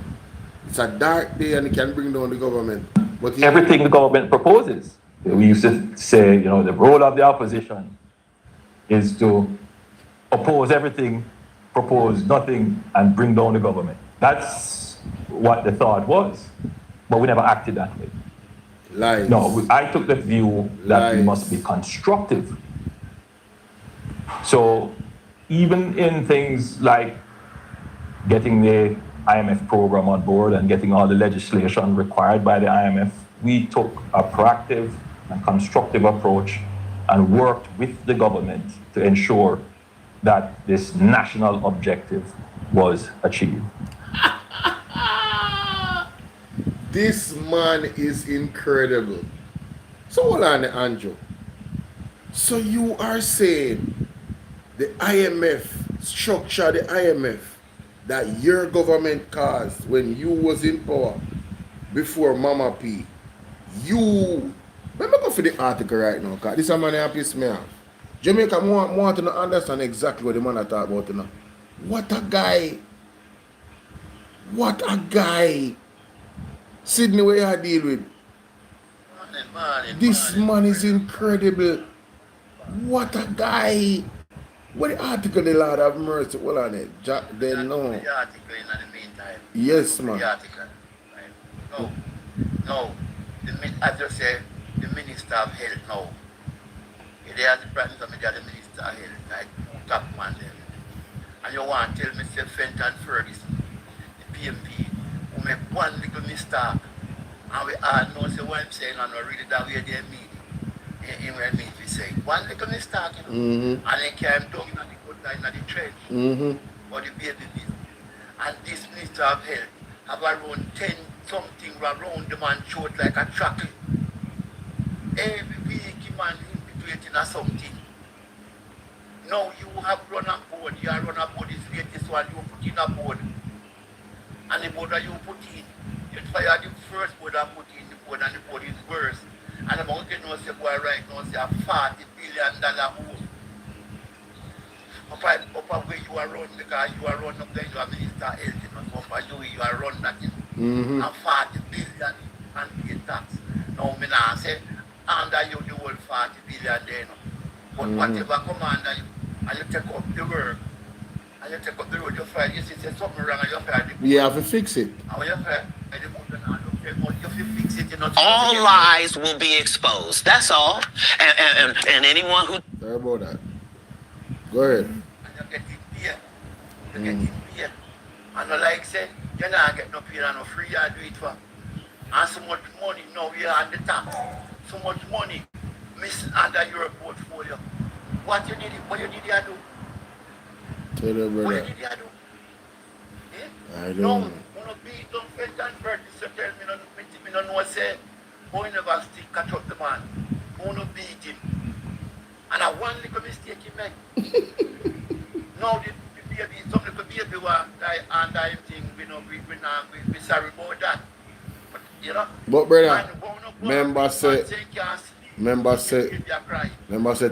It's a dark day and he can bring down the government. But everything the government proposes. We used to say, you know, the role of the opposition is to oppose everything, propose nothing, and bring down the government. That's what the thought was. But we never acted that way. Lies. No, I took the view that we must be constructive. So even in things like getting the IMF program on board and getting all the legislation required by the IMF, we took a proactive and constructive approach and worked with the government to ensure that this national objective was achieved. This man is incredible. So hold on, Andrew. So you are saying the IMF, structure the IMF, that your government caused when you was in power before Mama P, you... Let me go for the article right now, because this is a man that pisses me off. Jamaica, I want to understand exactly what the man I talk about, you know. What a guy. What a guy. Sydney, where you deal with? This man is incredible. What a guy. What the article, the Lord have mercy? Hold on it. They know. The article in the meantime. Yes, man. The article. Right. No. As you say, the Minister of Health now. They are the Prime Minister, they are the Minister of Health, like top man there. And you want to tell me, say Fenton Ferguson, the PMP, who make one little mistake, and we all know say what I'm saying, and we really that way they mean it. In where me we say one little mistake, you know, and they came down in the good line of the trench, or the baby business. And this Minister of Health have around 10 something around the man throat like a truckle. Every week, man infiltrating or something. Now you have run a board, you have run a board, this latest one you put in a board. And the board that you put in, you fire the first board I put in the board and the board is worse. And the mountain knows say boy right now say a $40 billion hole. Up where you are run because you are run up there, you are Minister of Health, you know, so you are run that and 40 billion and pay tax. Now me now say under you the whole 40 billion there, you know. But whatever come under you, and you take up the work, and you take up the road, you find, you see something wrong and you find the board. You have to fix it. And when you find the board and you have to fix it, you know. All lies will be exposed. That's all. And anyone who... Sorry about that. Go ahead. And you get it paid. You get it paid. And like say, you not get no pay and no free, you do it for. And so much money now we are on the top. So much money missing under your portfolio. What you need to do? Tell you, brother. What you need to do? I don't know. know. No beat, don't fit and bird. So tell me, no know, say, who never stick, catch up the man. Who no beat him. And I one little mistake he make. Now the baby, some little baby was like under him thing, we sorry about that. But, you know, but brother, member said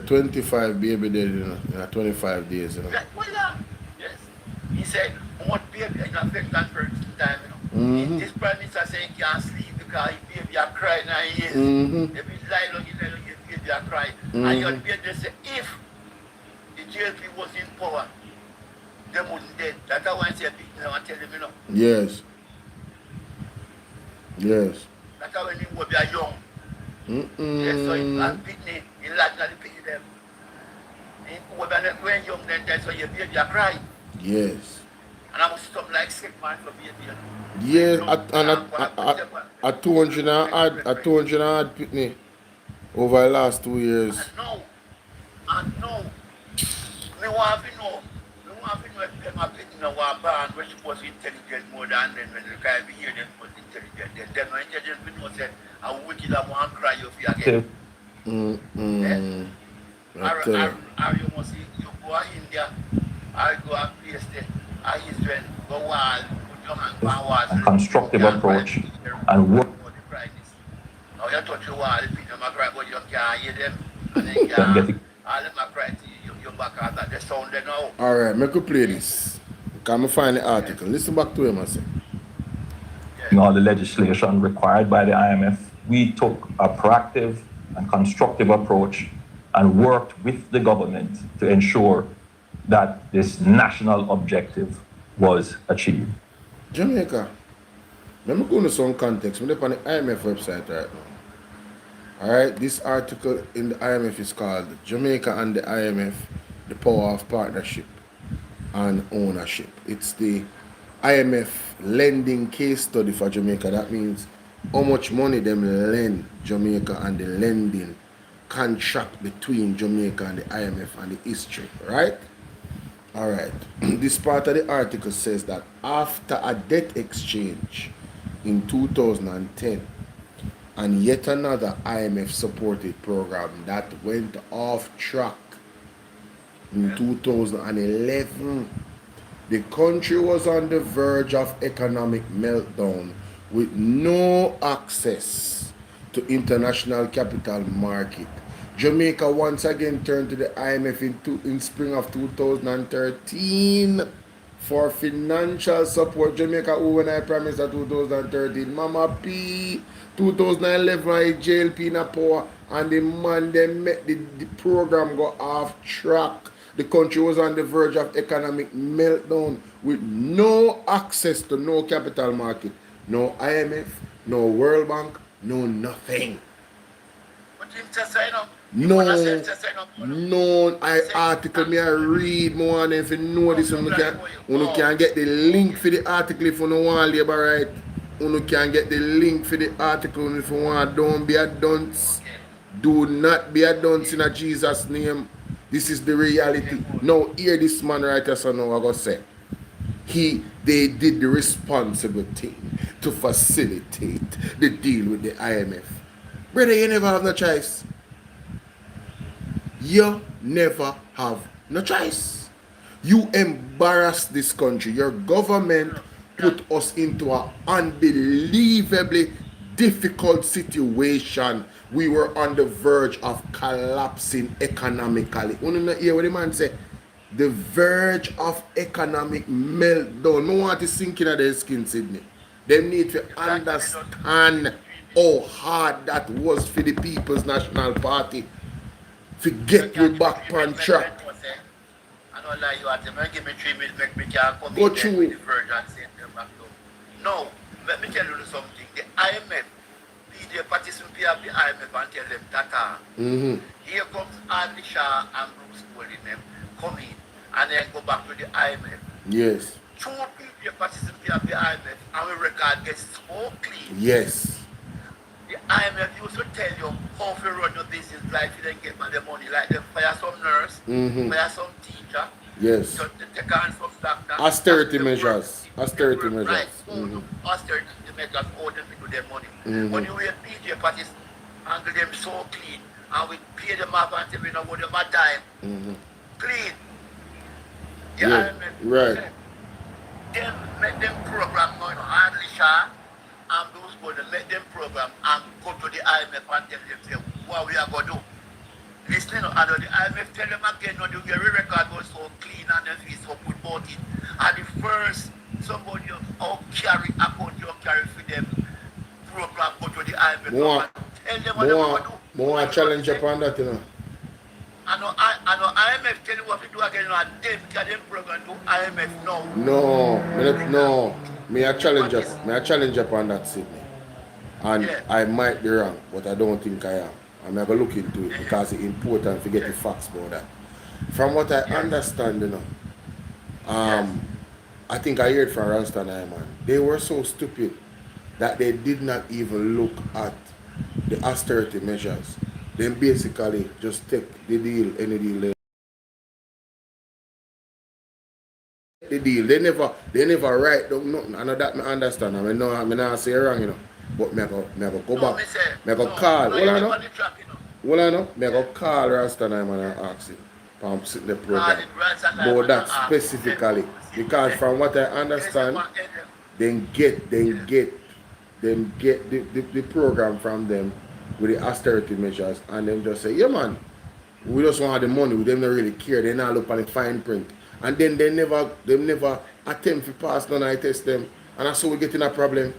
25 baby dead, you know, 25 days, you know. Yes. He said, what baby in a Fenton Ferguson time, you know. This Prime Minister saying he can't sleep because his baby are crying and he is. If he lie down, his baby are crying. And your baby say, if the JLP was in power, they wouldn't dead. That's why I say, I tell him, you know. Yes. Yes. That's how when you were young. Yes, so it's a Pitney, In Latin, they pay them. When young then so your baby you cry. Yes. And I'm stop like sick man for baby. Yeah, at 200 and odd pitney over the last 2 years. And no. Me want to know if them are picking a one band when she was intelligent more than them when the guy be here them was intelligent. Them not intelligent we know said I wicked I want to cry if you again. Are you must see you go to India, I go and place there, I Israel, go wall, put your hand on wall. A constructive approach and work. Now you touch your wall, if you don't cry, but you can't hear them. And then you can't, all them cry to you, you're back at that, they sound there now. Alright, make you play this. Can I find the article? Listen back to him and say. In all the legislation required by the IMF, we took a proactive and constructive approach and worked with the government to ensure that this national objective was achieved. Jamaica, let me go into some context. I'm on the IMF website right now. Alright, this article in the IMF is called Jamaica and the IMF, the Power of Partnership and Ownership. It's the IMF lending case study for Jamaica. That means how much money them lend Jamaica and the lending contract between Jamaica and the IMF and the history, right? Alright, this part of the article says that after a debt exchange in 2010 and yet another IMF supported program that went off track in 2011, the country was on the verge of economic meltdown with no access to international capital market. Jamaica once again turned to the IMF in spring of 2013 for financial support. Jamaica overnight promised in 2013. Mama P, 2011 I JLP in a power and the man they met the program go off track. The country was on the verge of economic meltdown with no access to no capital market, no IMF, no World Bank, no nothing. No article me I read more and if you know this you can get the link for the article if you don't want labor right. You can get the link for the article if you want. Don't be a dunce. Do not be a dunce in a Jesus name. This is the reality. Now hear this man right as I know I go say. They did the responsible thing to facilitate the deal with the IMF. Brother, you never have no choice. You never have no choice. You embarrass this country. Your government put us into an unbelievably difficult situation. We were on the verge of collapsing economically. You know hear what the man say? The verge of economic meltdown. No one to sink in their skin, Sydney. They need to understand how hard that was for the People's National Party to get you back on track. I don't lie, you have to give me 3 minutes, make me can come Go in through. with the verge and send them back down. No, let me tell you something. The IMF, the participants of the IMF and tell them that here comes Andy Shah and Bruce holding them, come in and then go back to the IMF. Yes. 2 people participants of the IMF and we record gets so clean. Yes. The IMF used to tell you how to run your business like you didn't get the money, like them fire some nurse, fire some teacher, yes. to take on some doctor. Austerity measures. Austerity measures. Right, austerity measures out them to their money. When you wear PJ parties, angle them so clean, and we pay them off until we know what them a dime. Clean. The IMF, right. Them make them program going on hardly sure. And those going to let them program and go to the IMF and tell them say, what we are going to do. Listening, and the IMF tell them again, no, the very record was so clean and the fees so good about it. And the first somebody carry account you carry for them program go to the IMF. Tell them what they want to do. More challenge upon that, you know. I know IMF tell you what to do again, and them can them program to IMF now. No. Me a challenge upon that, Sydney. And I might be wrong, but I don't think I am. I'm going to look into it because it's important to get the facts about that. From what I understand, you know, I think I heard from Ralston man. They were so stupid that they did not even look at the austerity measures. They basically just take the deal, any deal. The deal. They never write down nothing. I know that I understand. I mean, no, I mean, I say wrong, you know. But me go back. Me go call. Hold on, me go call Ralston man and ask him. I'm sitting the program. But that specifically. Because from what I understand, then get the program from them with the austerity measures and then just say, yeah man, we just want the money, we don't really care, they not look at the fine print. And then they never attempt to pass none, I test them. And that's how we get in a problem.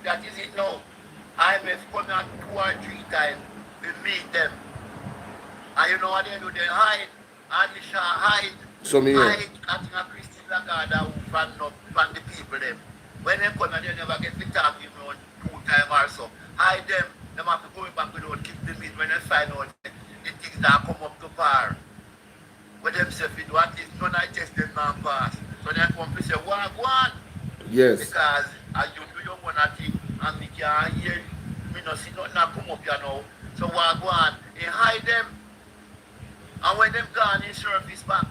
That is it now. IMF come out 2 or 3 times, we meet them. And you know what they do? They hide. And they shall hide. So me hide at Christine Lagarde who fan the people them. When they come and they never get the talk even 2 times or so. Hide them. They have to go back without keep the meat when they find out the things that come up to par. When them say we do at least none I test them man pass. So they come to say, go on. Yes. Because as you do your one thing and me can't hear me not see nothing come up here now. So go on. They hide them. And when them gone in service back,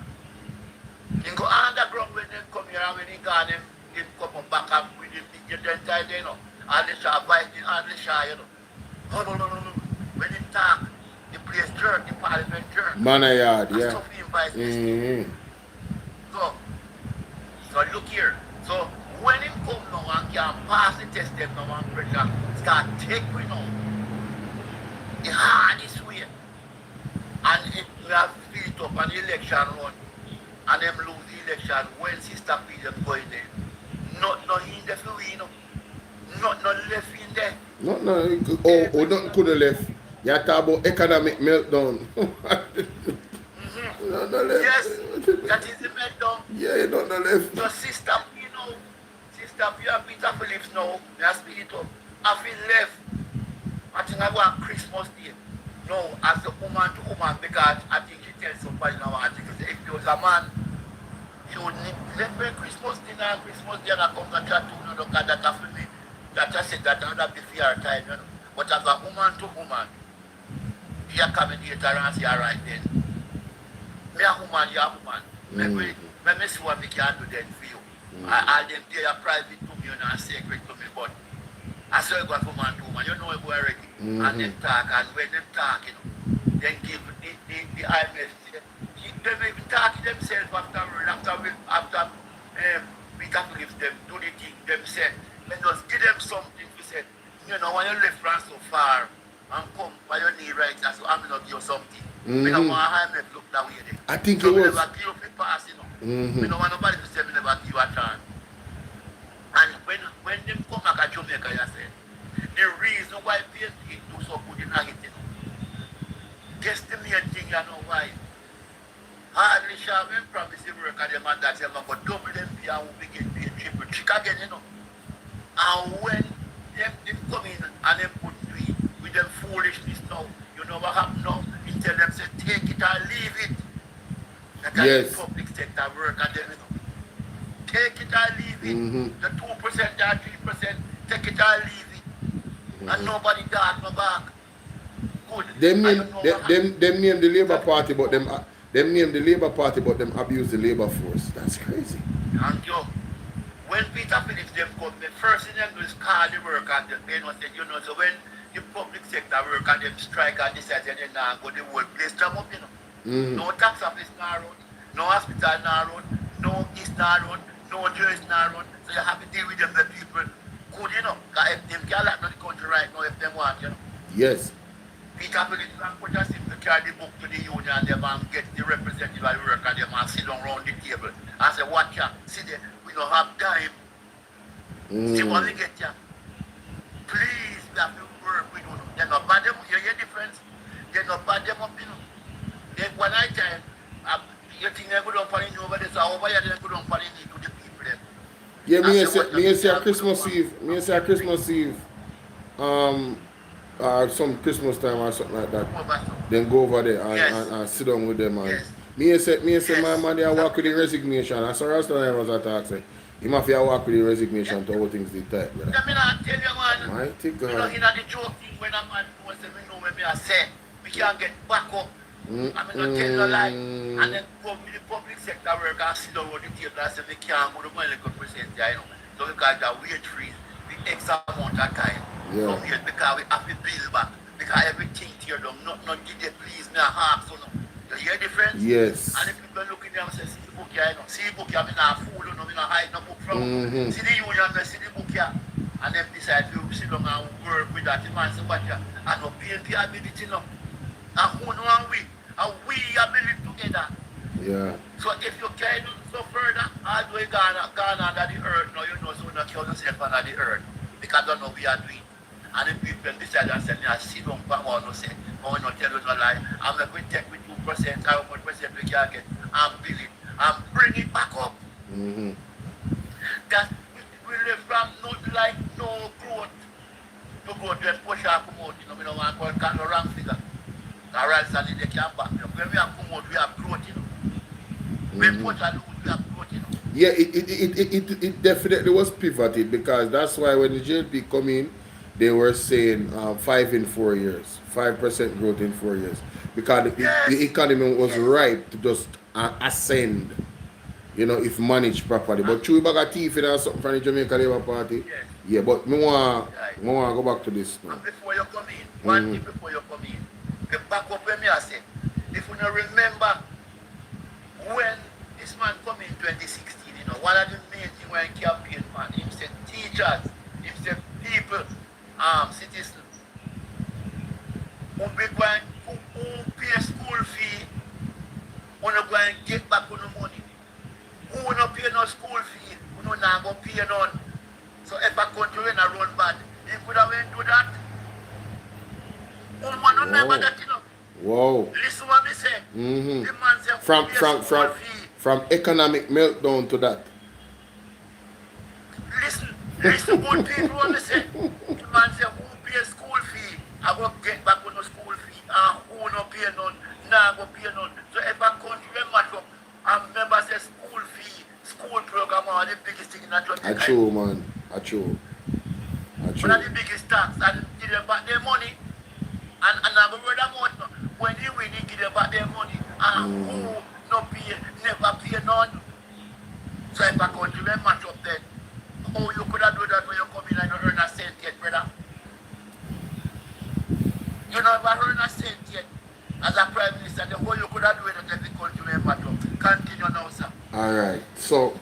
they go underground when they come here and when they gone they come back up with the big entire day, you know. And they shall fight and they shall, you know. Oh no. When they talk, the place jerk, the parliament jerk. Man yard, yeah. So look here. So when him come now and can pass the test them now and pressure start take we now. The hardest way. And we have filled up an election run and them lose the election when Sister P them going there. Not in the field, you know. Not left in there. Nothing could have left. You talk about economic meltdown. Not left. Yes, that is the meltdown. Yeah, not left. So Sister P, you know, Sister P and Peter Phillips now, they are speed it up. I feel left. I think I go on Christmas Day. No, as a woman to woman, because I think she tells somebody now, I think if he was a man, he would let me Christmas dinner and Christmas Day and I come and chat to you, look at that for me. That I said that I would have the fear time, you know. But as a woman to woman, you come in here and say, all right then. Me a woman, you a woman. Let me see what we can do then for you. I'll them tell you private to me and secret to me, but I saw you got woman to woman, you know you go already. And then talk, and when them talk, you know, then give the IMF, them even talk themselves after Peter Phillips, them do the thing themselves. Then just give them something to say, you know, when you left run so far and come by your knee right, that's what I'm going to give you something. We don't want IMF look that way then. I think so it was. never give you pass, you know. We don't want nobody to say we never give you a chance. And when them come back at Jamaica, you say, the reason why PNP do so good in Haiti, guess the main thing you know why. Hardly shall we promise him work at them and that them go double them pay and we begin pay triple trick again, you know. And when them come in and them put with them foolishness now, you know what happen now? He tell them say take it or leave it. That yes. The public sector work at them, you know. Take it or leave it. The 2% or 3%, take it or leave it. And nobody died no back. Good. Them name the Labour Party, but them name the Labour Party, but them abuse the Labour force. That's crazy. And yo, when Peter Phillips them come, the first thing them do is call the work and they know say, you know, so when the public sector work and them strike and decide they now go the whole place jam up, you know. No tax office now run, no hospital now run, no east now run, no church now run. So you have to deal with them the people. Good, you know, because if them can't like the country right now if them want, you know. Yes. Peter Phillips and put us to carry the book to the union and them and get the representative of the work and them and sit down around the table and say, watch ya, see there, we don't have time. See what we get ya. Please, we have to work with them. They're not bad them, you hear the difference? They're not bad them up, you know. Then one night time, you think they're good on falling over there, so over here they're good on falling to the people there. Yeah, me say Christmas Eve, some Christmas time or something like that. Then go over there and sit down with them. And me say my man they walk with the resignation. And so Rasta was attack say, he must walk with the resignation to how things they type. I mean, I tell you, man. Mighty You know, God. in the joke thing when a man knows that we know when I say, we can't get back up. I mean, not tell no lie. And then the public sector workers sit down on the table and say, we can't go to money good percent, you know. So we got that wage freeze, the X amount of time. Yeah. From here, because we have to build back. Because everything tear down, not give them please me a half, so no. You hear the difference? Yes. And if people look at them and say, see the book here, you know. See the book here, I'm not fool, you know, I'm not hide no book from. See the union, see the book here. And then decide to sit down and work with that man, so what you and no PNP ability, no. And who know and we ability together. Yeah. So if you can't do so further, all the way gone under the earth, now you know, so you not kill yourself under the earth. Because I don't know what we are doing. And if people decide and say, I sit down for one, no say, I will not tell you no lie. I'm not going to take with 2%, how much percent we can get, and build it, and bring it back up. That we live from not like no growth to go to push our promote. You know, we don't want to call the wrong figure. Or else they can't back up. When we have promote, we have growth, you know. When push and lose, we have growth, you know. Yeah, it definitely was pivoted because that's why when the JLP come in, they were saying 5 in 4 years, 5% growth in 4 years, because the economy was ripe to just ascend, you know, if managed properly. But true, bag of teeth and something from the Jamaica Labour Party. Yeah, but me want to go back to this now. And before you come in, one thing before you come in, the back up when me I say, if you don't remember when this man come in 2016, you know, one of the main things when he campaign, man, he said teachers, he said people, citizens, who be going, who pay school fee, who not going to get back on the money, who not pay no school fee, who not going to pay none. So if a country when I run bad, he could have went do that. Oh man, don't remember that, you know. Whoa. Listen what me say. The man say, From economic meltdown to that. Listen good people what me say. The man say, who pay school fee, I go get back on the school fee, and who no pay none, nah go pay none. So if a country when match up, and member say school fee, school program are the biggest thing in that country. I true, man. I true. One of the biggest tax, and give them back their money. And I go word about when he win, he give them back their money. And who no pay, never pay none. So if a country when match up then, how you could have do that when you come in and you earn a cent yet, brother? You never earn a cent yet. As a prime minister, the whole you could have do it at every country when match up. Continue now, sir. Alright. So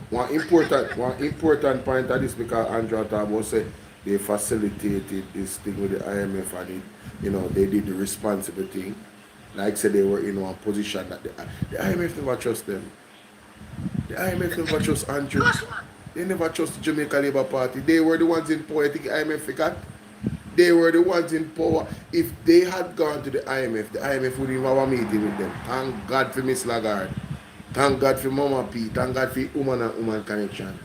one important point of this, because Andrew Tabo said they facilitated this thing with the IMF and it, you know, they did the responsible thing. Like I said, they were in one position that the IMF never trust them. The IMF never trust Andrew. They never trust the Jamaica Labour Party. They were the ones in power. I think IMF forgot. They were the ones in power. If they had gone to the IMF wouldn't even have a meeting with them. Thank God for Miss Lagarde. Thank God for Mama P. Thank God for woman and woman connection.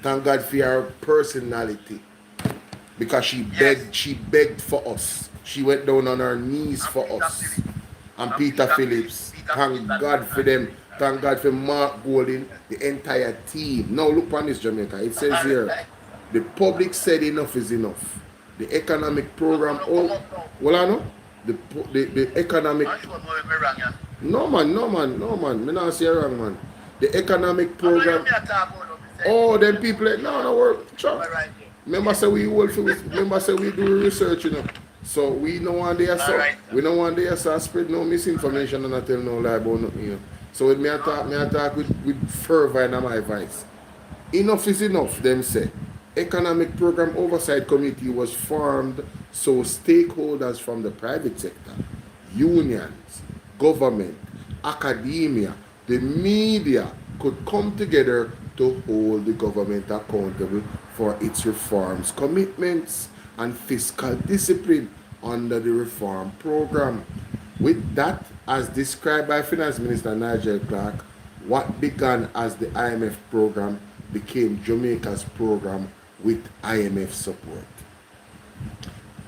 Thank God for her personality. Because she begged for us. She went down on her knees for us. And Peter Phillips. Thank God for them. Thank God for Mark Golding, the entire team. Now look on this, Jamaica. It says here, the public said enough is enough. The economic program, well I know. The economic. No man. Me not say wrong, man. The economic program. Oh, them people, no work. Sure. Remember say we do research, you know. So we don't want to spread no misinformation and not tell no lie about nothing, you know. So with me I talk with fervor and my advice. Enough is enough, them say. Economic Program Oversight Committee was formed so stakeholders from the private sector, unions, government, academia, the media could come together to hold the government accountable for its reforms, commitments, and fiscal discipline under the reform program. With that, as described by Finance Minister Nigel Clark, what began as the IMF program became Jamaica's program with IMF support.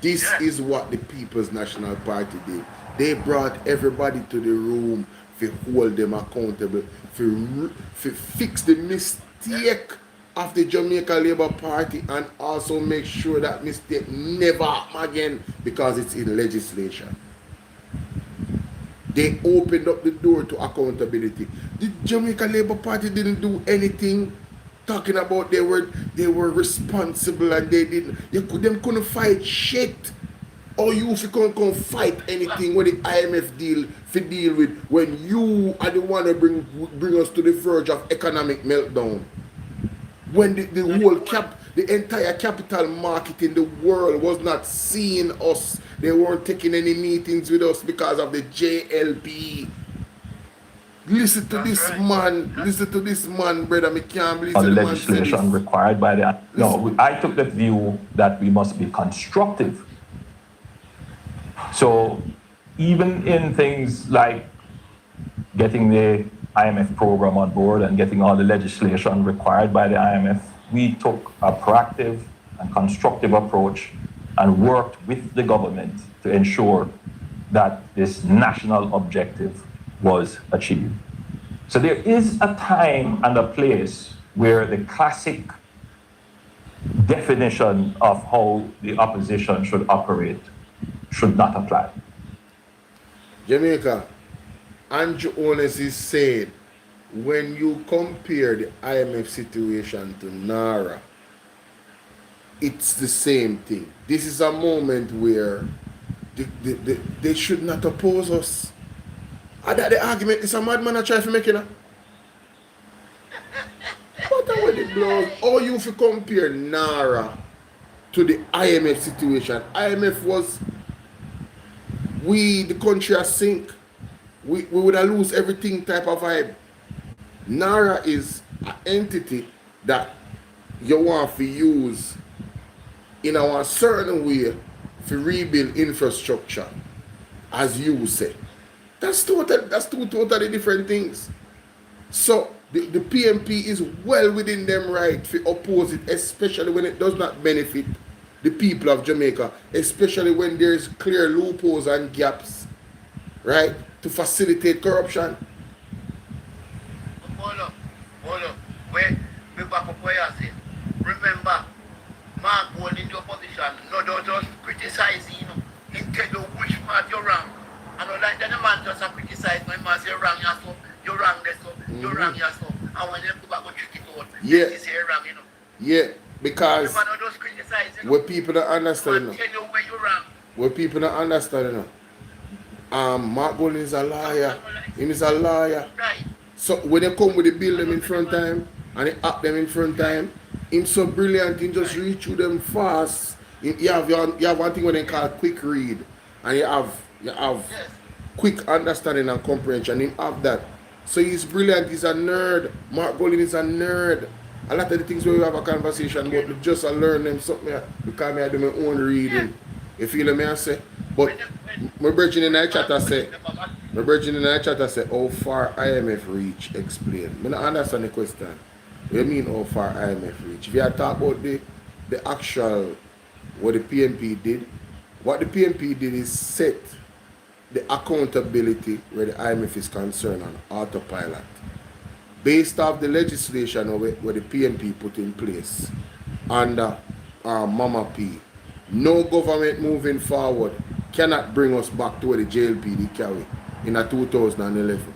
This is what the People's National Party did. They brought everybody to the room to hold them accountable, to fix the mistake of the Jamaica Labour Party and also make sure that mistake never happen again because it's in legislation. They opened up the door to accountability. The Jamaica Labour Party didn't do anything talking about they were responsible and they didn't. Them couldn't fight shit. Or you if you can't fight anything with the IMF deal with when you are the one that bring us to the verge of economic meltdown. When the entire capital market in the world was not seeing us. They weren't taking any meetings with us because of the JLP. Listen to this man, brother. I can't believe On the the man legislation required by the... No, I took the view that we must be constructive. So even in things like getting the IMF program on board and getting all the legislation required by the IMF, we took a proactive and constructive approach and worked with the government to ensure that this national objective was achieved. So there is a time and a place where the classic definition of how the opposition should operate should not apply. Jamaica, Andrew Ones is saying, when you compare the IMF situation to NARA, it's the same thing. This is a moment where they should not oppose us. That the argument is a madman I try to make it. What are the blows? Or you if you compare NARA to the IMF situation. IMF was, the country has sink. We would have lose everything type of vibe. NARA is an entity that you want to use in a certain way to rebuild infrastructure, as you say. That's two totally different things. So the PMP is well within them right to oppose it, especially when it does not benefit the people of Jamaica, especially when there's clear loopholes and gaps, right, to facilitate corruption. Bolo, we back up where you say. Remember, Mark holding your position, no, don't just criticize, he tell you which part you're wrong. And like then the man just criticize my man say you're wrong, you're wrong, you're wrong, and when they go back and trick it out, they say you're wrong, Yeah, because where people don't understand, tell you where you're wrong. Where people don't understand, Mark Golden is a liar. He is a liar. Right. So when they come with the bill them in front time and they act them in front time, he's so brilliant, he just read through them fast. You have one thing what they call quick read, and you have quick understanding and comprehension. He have that. So he's brilliant, he's a nerd. Mark Golden is a nerd. A lot of the things where we have a conversation about, we just learn them something because I do my own reading. You feel me I say? But my brethren in the chat say, how far IMF reach? Explain. I don't understand the question. What do you mean how far IMF reach? If you talk about the actual, what the PMP did, what the PMP did is set the accountability where the IMF is concerned on autopilot. Based off the legislation where the PMP put in place under Mama P, no government moving forward cannot bring us back to where the JLP carry in 2011.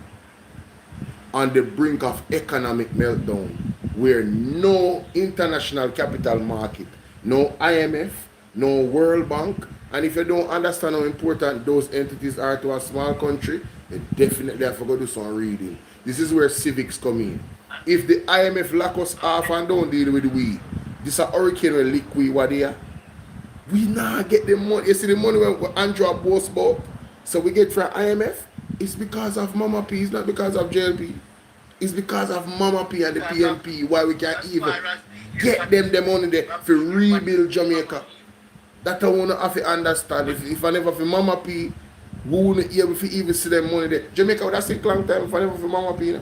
On the brink of economic meltdown, where no international capital market, no IMF, no World Bank, and if you don't understand how important those entities are to a small country, you definitely have to go do some reading. This is where civics come in. If the IMF lock us off and don't deal with we, this a hurricane will lick what they are. We now get the money. You see the money when Andrew boasts about. So we get from IMF. It's because of Mama P. It's not because of JLP. It's because of Mama P and the PMP. Why we can't even get them the money there to rebuild Jamaica. That I want to have to understand. If I never for Mama P, we wouldn't be able to even see them money there. Jamaica would have sink long time if I never for Mama P.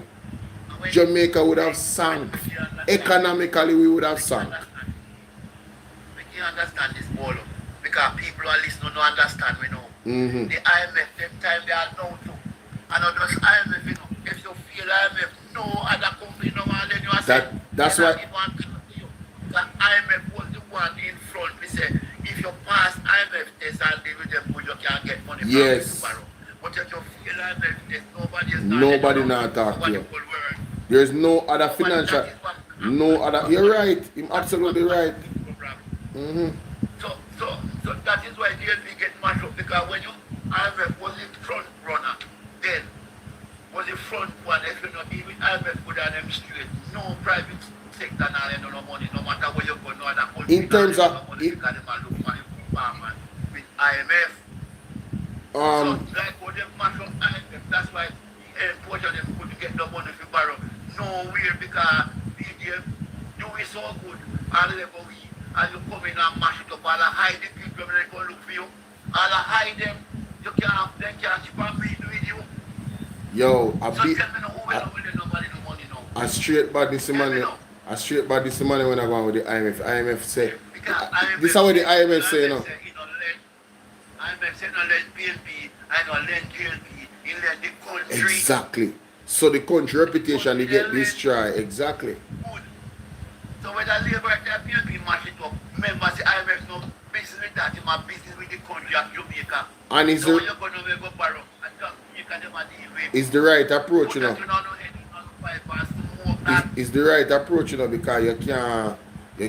Jamaica would have sunk. Economically, we would have sunk. You understand this, Bolo? because people who are listening don't understand me now. Mm-hmm. The IMF, them time they are now too. And not just IMF, you know. If you feel IMF, no other company no one let you accept. That's what. The IMF was the one in front. We say, if you pass IMF test and deal with them, you can get money from Yes. them. But if you feel IMF test, Nobody not talk to you. There's no other financial, no other. You're right. You're absolutely right. Mm-hmm. So that is why DLP get mashed up, because when you IMF was the front runner, then was the front one. If you not even IMF put on them straight, no private sector now they no money, no matter where you go, no other country. In terms of money, because they man look money for farmers with IMF. So like what they mash up IMF, that's why the portion them couldn't get no money for borrow. Nowhere, because they do it so good. All they go and you come in and mash it up, all hide the people when they go look for you. All hide them, they can't chip and beat with you. Yo, a straight bad this money. A straight bad this money when I go with the IMF. IMF say, this is what the IMF say, you know. IMF say no lend PNP, I know lend GLP, you lend the country. Exactly. So the country reputation they get destroyed. Exactly. Good. So when the labor at the PNP mash it up, members say IMF no business with that, my business with the country of Jamaica. And is so you're going to go borrow and Jamaica never deal with. It's the right approach, you know. It's the right approach, you know, because you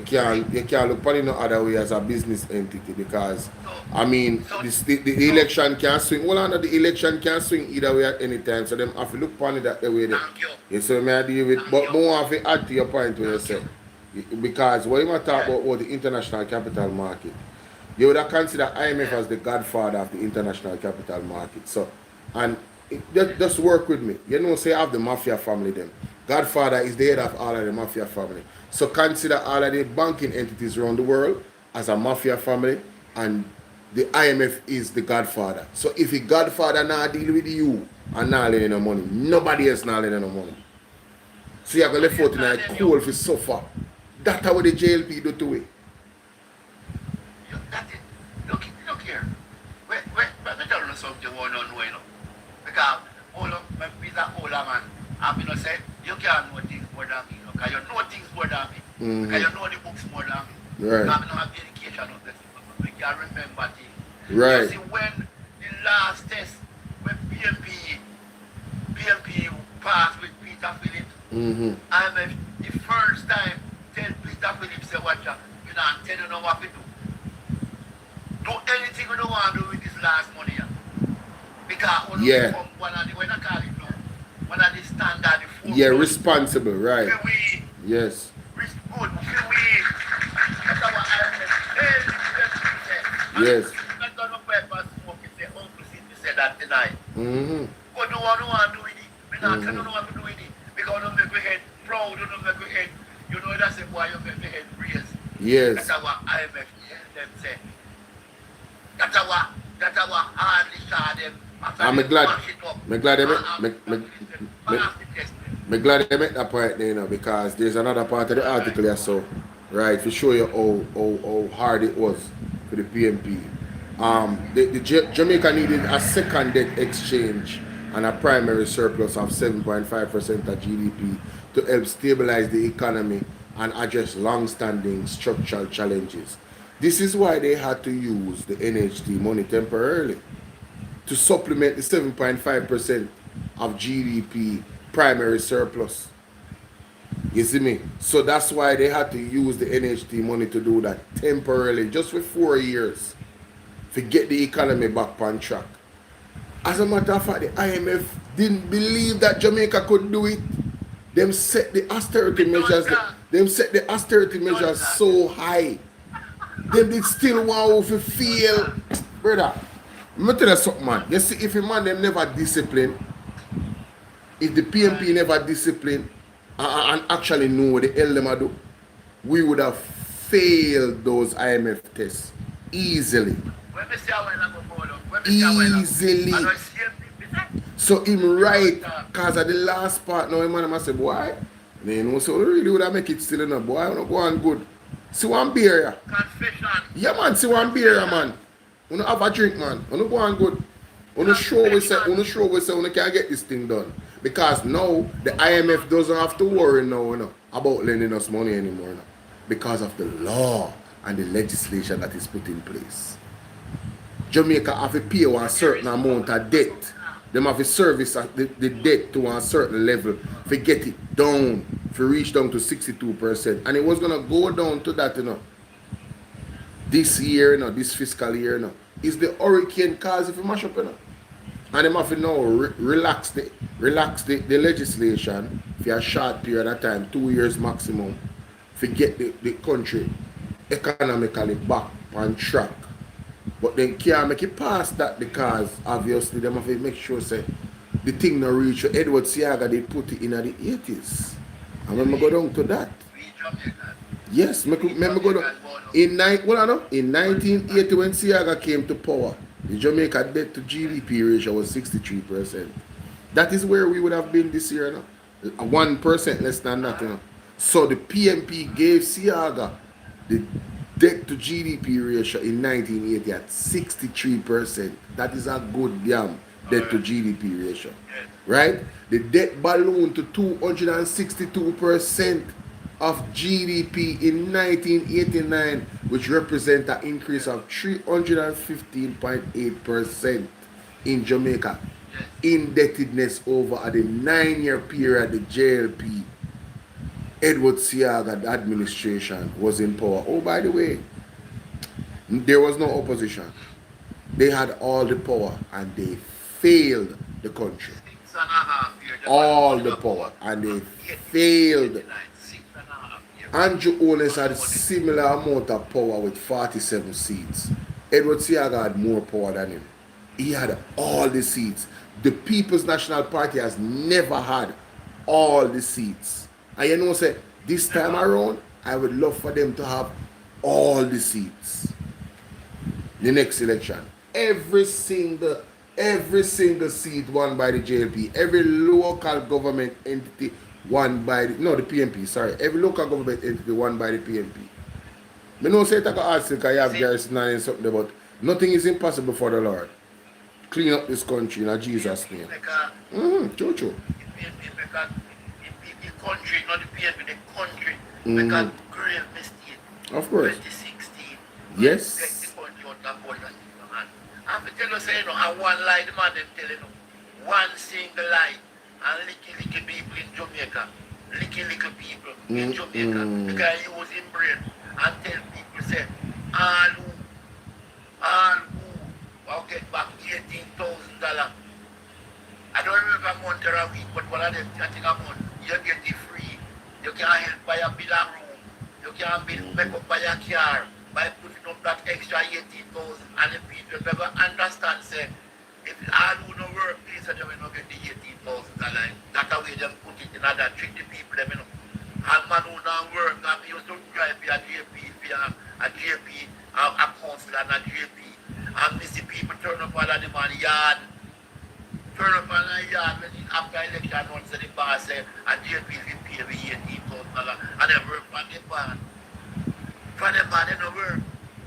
can't look upon it no other way as a business entity, because I mean the election can swing. Well, under the election can swing either way at any time, so them have to look upon it that way there. You see me I deal with, but more have to add to your point where you say, because when you talk about the international capital market, you would have considered IMF as the godfather of the international capital market. So, and just work with me. You know, say I have the mafia family then. Godfather is the head of all of the mafia family. So consider all of the banking entities around the world as a mafia family, and the IMF is the godfather. So if the godfather not deal with you and not lending no money, nobody else not lending no money. So you have to left out in a cold for suffer. That's how the JLP do to it. Look here. Let me tell you something one on way, you know. Because all of my people are older man. I'm going to say, you can't know things more than me, you know, because you know things more than me. Because you know the books more than me. Right. Because I don't have education of this. We can remember things. Right. You see, when the last test, when PMP passed with Peter Phillips, I'm the first time tell Peter Phillips, say, watch out, you know, tell you know what to do. Do anything you don't want to do with this last money. Because one of the when I call it now, one of the standard. Yeah, responsible, right. Yes. Good. Yes. That tonight. But no one want to do it. We not say no one to do it. Because don't make your head proud, don't make your head. You know that's why you make your head raised. Yes. That's what IMF them say. That's what hardly saw them. I'm glad they make that point there, you know, because there's another part of the article I saw, right, to show you how hard it was for the PMP. Jamaica needed a second debt exchange and a primary surplus of 7.5% of GDP to help stabilize the economy and address long-standing structural challenges. This is why they had to use the NHT money temporarily to supplement the 7.5% of GDP primary surplus. You see me? So that's why they had to use the NHT money to do that temporarily, just for 4 years, to get the economy back on track. As a matter of fact, the IMF didn't believe that Jamaica could do it. Them set the austerity measures so high. Them did still want to feel, brother. Let me tell you something, man. You see, if a man them never disciplined, if the PMP never disciplined and actually know what the hell them do, we would have failed those IMF tests easily. Easily. So him right, cause at the last part now, man, I say, boy, you know, so really would I make it still enough, boy, I don't go on good. See one beer, yeah. Confession. Yeah, man, see one beer, yeah, man. Wanna have a drink, man. Wanna go on good. Wanna show we say, wanna can get this thing done. Because now the IMF doesn't have to worry now, about lending us money anymore, because of the law and the legislation that is put in place. Jamaica have to pay one certain amount of debt. Them have to service the debt to a certain level to get it down, to reach down to 62%. And it was gonna go down to that, this year, this fiscal year, is the hurricane cause if you mash up, And them have to now relax the legislation for a short period of time, 2 years maximum, to get the country economically back on track. But they can't make it past that because obviously they have to make sure say the thing not reach. Edward Seaga, they put it in the 80s. And when we go down to that, yes, remember go down. In 1980 when Seaga came to power, the Jamaica debt to GDP ratio was 63%. That is where we would have been this year, 1% less than that, So the PMP gave Seaga the debt to GDP ratio in 1980 at 63%. That is a good damn debt to GDP ratio. Right? The debt ballooned to 262% of GDP in 1989, which represents an increase of 315.8% in Jamaica. Indebtedness over the 9-year period, the JLP, Edward Seaga administration was in power. Oh, by the way, there was no opposition. They had all the power and they failed the country. All the power and they failed. Andrew Owens had a similar amount of power with 47 seats. Edward Seaga had more power than him. He had all the seats. The People's National Party has never had all the seats. And say, this time around, I would love for them to have all the seats. The next election. Every single seat won by the JLP. Every local government entity won by the PMP, sorry. Every local government entity won by the PMP. I know say I can ask because you have Garrison and something, but nothing is impossible for the Lord. Clean up this country in Jesus' name. True. The country, not the PMP, the country. Because grave mistake. Of course. 2016. Yes. The country out of order. I'm tell you, say, I one lie, the man, them telling one single lie. And little people in Jamaica. Little people in Jamaica. Because he was in brain and tell people, say, all who will get back $18,000. I don't remember a month or a week, but one of them, I think a month, you get it free. You can help buy a bill and room. You can make up buy a car by putting up that extra 18,000. And the people never understand, say, if all who no work, please, they will not get the $18,000. That's how them put it in order, treat the people, them, And man who don't work, and used to drive a JP, a council and a JP. And we see people turn up all of them on the yard. Turn up on the yard when after election, once the boss say, a JP will pay me $18,000. And they work on the ban. For the man, they don't work.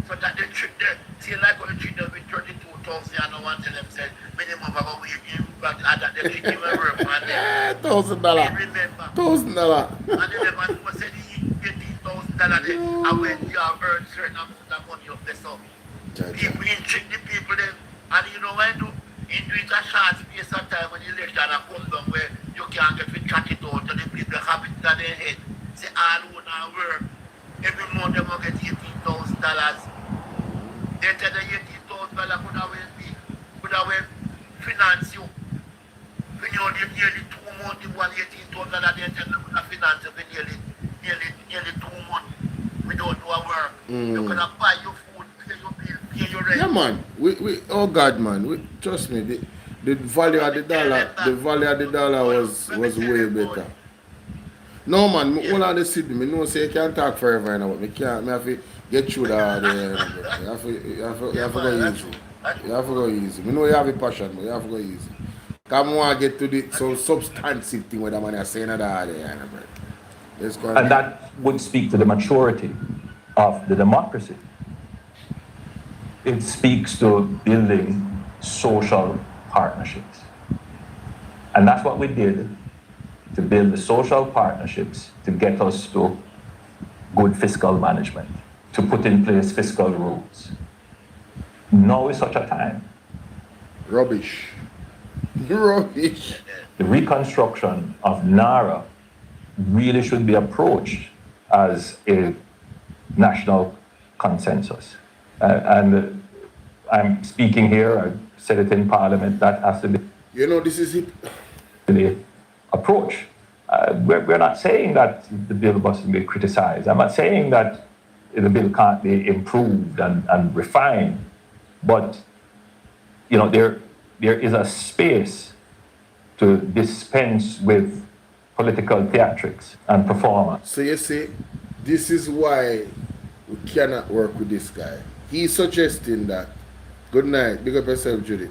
So that they treat them, see like when they treat them with 32,000 and no one tell them say minimum of a wage, but that they treat them and work on them. $1,000. Remember. $1,000. And then the man who said he $18,000 there, and when you have earned certain amount of money up there, so people intrigue the people then, and you know when do it a short space of time when the election comes down where you can't get to chat it out to the people have it in their head. Say all who now work, every month they will get $18,000. They tell the $18,000 could have finance you. When you have nearly 2 months, you want $18,000, they tell them could have finance you for nearly 2 months without no work. You could have buy your food, pay your bill, pay your rent. Yeah, man. We oh God, man. Trust me, the value of the dollar was way better. No, man, all of the city, me know say you can't talk forever, but me have to get through that. You have to go easy. You have to go easy. Me know you have a passion, but you have to go easy. Because I want to get to some substantive thing where the man is saying that. And that would speak to the maturity of the democracy. It speaks to building social partnerships. And that's what we did to build the social partnerships to get us to good fiscal management, to put in place fiscal rules. Now is such a time. Rubbish. Rubbish. The reconstruction of NARA really should be approached as a national consensus. And I'm speaking here, I said it in Parliament, that has to be this is it. The approach. We're not saying that the bill must be criticized. I'm not saying that the bill can't be improved and refined, but there is a space to dispense with political theatrics and performance. So you see, this is why we cannot work with this guy. He's suggesting that, good night, big up yourself, Judy.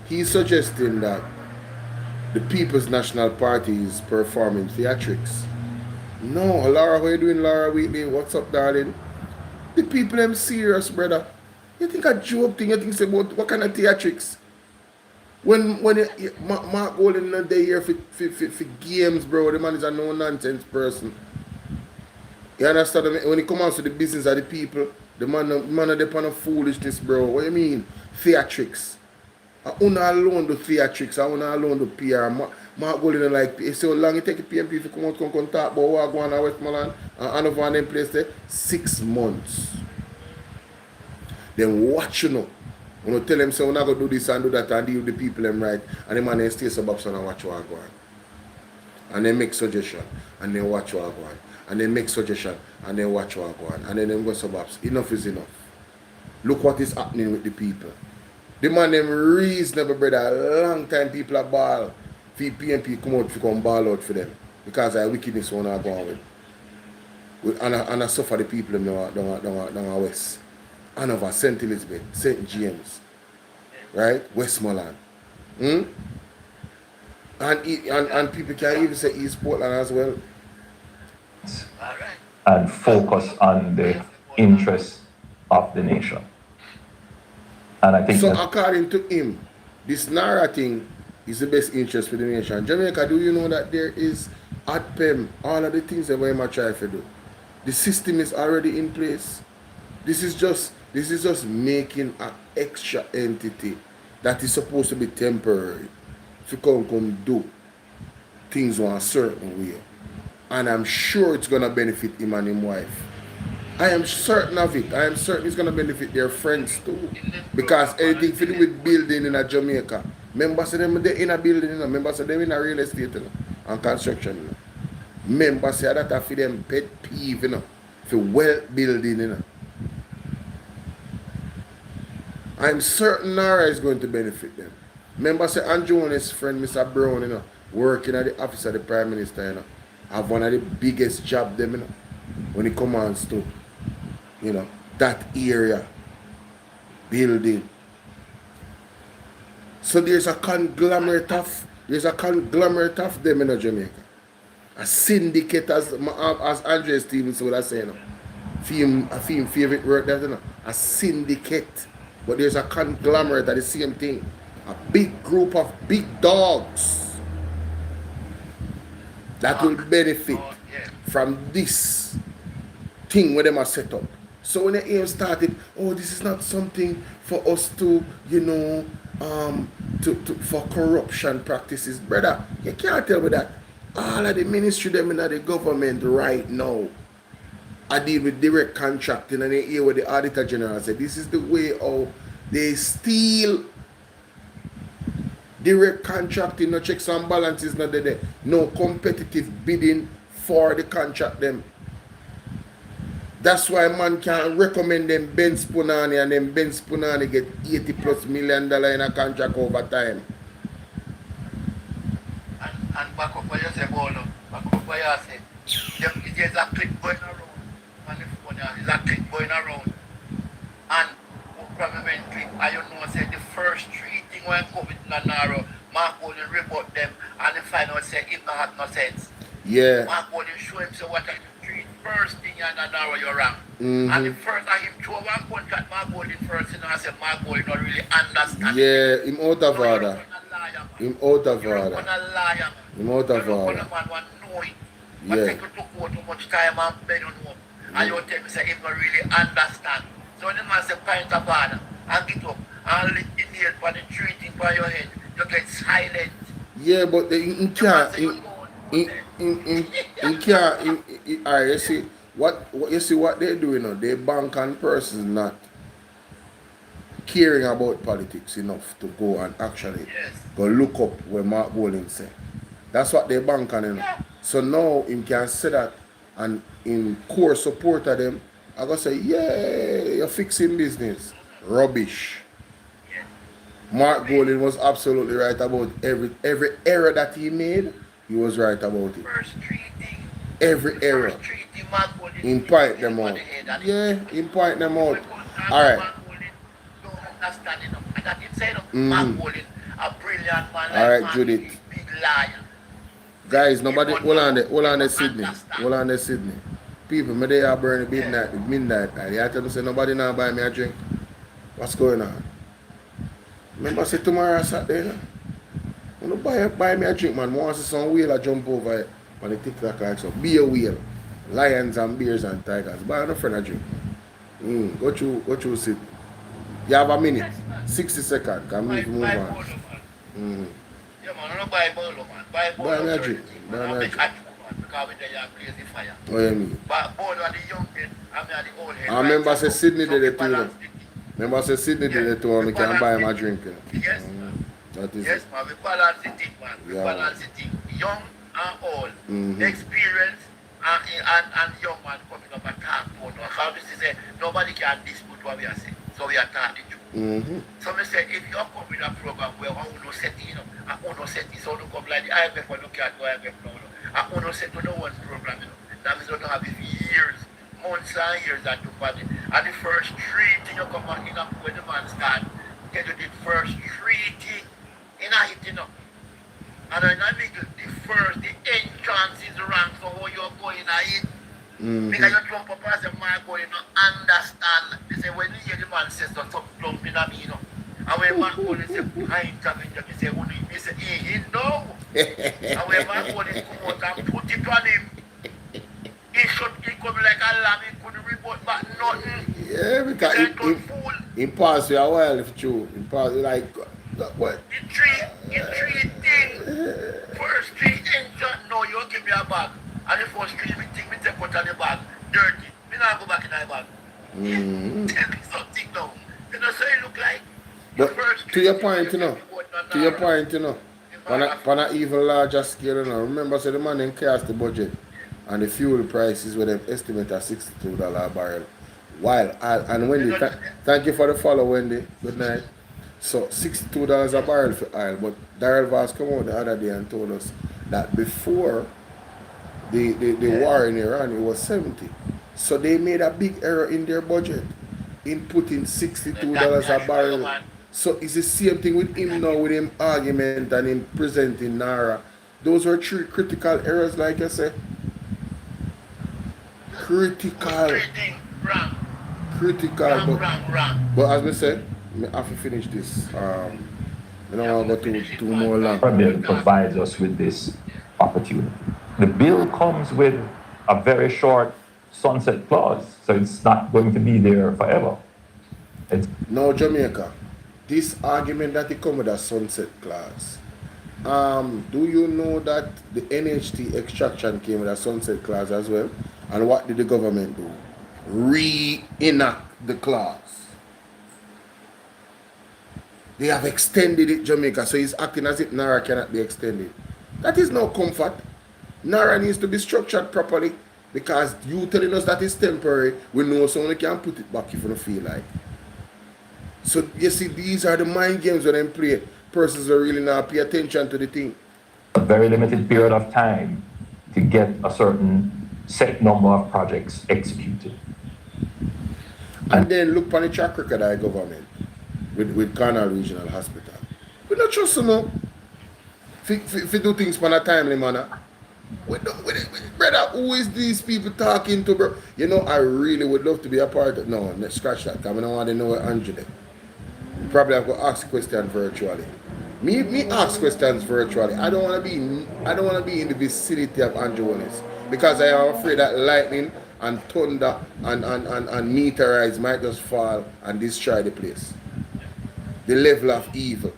He's suggesting that the People's National Party is performing theatrics. No, Laura, how you doing, Laura Wheatley? What's up, darling? The people them serious, brother. You think a joke thing, you think about what kind of theatrics? When Mark Golden not there here for games, bro, the man is a no-nonsense person. You understand? When it comes to the business of the people, the man are there on a foolishness, bro. What you mean? Theatrics. I wanna alone do theatrics, I wanna alone do PR. Mark Golden like, you see how long it take the PMP to come out and talk about what going on in Westmoreland and another one them place there? 6 months. Then watch When you tell them, so we're not going to do this and do that and deal with the people them right, and the man then stay sub up and watch what go on. And then make suggestion, and then watch what go on. And then make suggestion, and then watch what go on. And then them go sub ups. Enough is enough. Look what is happening with the people. The man them reasonable, brother. A long time people are ball. PNP come out to come ball out for them. Because of wickedness one are going with. And I suffer the people them down west. Hanover, St. Elizabeth, St. James, right? Westmoreland. And people can even say East Portland as well. And focus on the interests of the nation. And I think so according to him, this NARA thing is the best interest for the nation. Jamaica, do you know that there is ADPEM, all of the things that we might try to do? The system is already in place. This is just making an extra entity that is supposed to be temporary to come do things in a certain way. And I'm sure it's going to benefit him and his wife. I am certain of it. I am certain it's going to benefit their friends too. Because anything to do with building in Jamaica, members of them in a building, members of them in a real estate and construction. Members say that are for them pet peeve, for wealth building. I'm certain NARA is going to benefit them. Remember, say Andrew and his friend, Mr. Brown, working at the office of the Prime Minister, have one of the biggest jobs them, when it comes to, that area, building. So there's a conglomerate of them in Jamaica. A syndicate, as Andre Stevens would have said, a film favorite word, that, a syndicate. But there's a conglomerate of the same thing. A big group of big dogs that will benefit from this thing where they are set up. So when the aim started, this is not something for us to, for corruption practices. Brother, you can't tell me that. All of the ministry them in the government right now, I deal with direct contracting, and they hear what the Auditor General said. This is the way how they steal direct contracting, no checks and balances, not there. No competitive bidding for the contract them. That's why man can recommend them Ben Spunani, and then Ben Spunani get $80+ million in a contract over time. And back up what you say, Bolo. Back up what you say. There's a clip going around. There's a clip going around. And parliamentary, I say the first 3 things when COVID in narrow, Mark only report them and the final say it not have no sense. Yeah. Mark only show him so what are the 3 first thing in narrow you're wrong. And the first I him throw one punch at Mark Golding first, I said Mark Golding don't really understand. Yeah, him out of order. Him out of You're order. a liar. Him out of order. Man want know it. But Yeah. take you too much time and bend on him. And you tell me say him don't really understand. So when the man say pint of order and get up and lick the nail for the tree thing by your head, you get silent. Yeah, but he can't. He can't. Alright, you see what they're doing now. They bank on persons not caring about politics enough to go and actually go look up where Mark Golding said. That's what they bank on, you know. So now him can say that, and in core support of them, I gotta say, yeah, you're fixing business. Rubbish. Mark Golding was absolutely right about every error that he made. He was right about it. Every error. In point them out. Yeah, in point them out. All right. All right, Judith. Guys, nobody, hold on there, Sydney. Hold on there, Sydney. People, me they are burning midnight. They are telling me say nobody now buy me a drink. What's going on? Remember say tomorrow Saturday, no? You buy me a drink, man. Want to see some whale jump over it on the TikTok like so. Be a whale. Lions and bears and tigers. Buy no friend a drink. Go through Sydney. You have a minute. 60 seconds. Can move on. Yeah, man, I don't buy Bolo, man. Buy Bolo. Buy me a drink. Buy me a drink. Because we there crazy fire. What do you mean? But Bolo are the young head, I'm the old head. I remember say Sydney did it too. Remember say Sydney did it too, and we can buy him a drink. Yes, that is yes, man. We balance the thing, man. We balance the thing. Young and old. Experience and young man coming up and talk about us. How this is nobody can dispute what we are saying. So we are talking to. So I say if you come with a program where I will set it, I will set it, so don't come like the IMF or look at the IMF now. I will set to no one's program, That means you don't have it for years, months and years that you put it. And the first three thing you come out in when the man start, get you the first three thing in a hit, And in a middle, the entrance is wrong, so how you're going a hit. Because you jump up as a man going, understand. They say when you hear the man say something plump in a me, And when man going say, I intervene, you say, he say, he know. And when man going come out and put it on him, he come like a lamb, he couldn't report back nothing. Yeah, because he passed you a while if true. He passed you like, what? The three thing. First three entrance, no, you give me a bag. And the first three thing, me take out of the bag, dirty. Me not go back in the bag. Tell me something now. You know, so it look like. But to your point, on an even larger scale, remember, so the man then cast the budget and the fuel prices were them estimate at $62 a barrel. While, and Wendy, thank you for the follow, Wendy. Good night. So $62 a barrel for oil, but Daryl Voss came out the other day and told us that before the war in Iran, it was 70. So they made a big error in their budget in putting $62 a barrel. So it's the same thing with him now, with him argument and him presenting Nara. Those were three critical errors, like I said. Critical. But as I said, I have to finish this. I don't want to go too more long. The bill provides us with this opportunity. The bill comes with a very short sunset clause, so it's not going to be there forever. No, Jamaica, this argument that it comes with a sunset clause, do you know that the NHT extraction came with a sunset clause as well? And what did the government do? Re-enact the clause. They have extended it, Jamaica, so it's acting as if NARA cannot be extended. That is no comfort. NARA needs to be structured properly, because you telling us that it's temporary, we know someone can put it back if you don't feel like. So you see, these are the mind games when they play. Persons are really not pay attention to the thing. A very limited period of time to get a certain set number of projects executed. And then look on the track record of the government with Cornell Regional Hospital. We don't trust them now. If you do things in a timely manner. Brother, who is these people talking to, bro? You know, I really would love to be a part of. No, let's scratch that. Because I don't want to know what Andrew did. Probably have to ask questions virtually. Me ask questions virtually. I don't want to be in the vicinity of Andrew Willis because I am afraid that lightning and thunder and meteorites might just fall and destroy the place. The level of evil.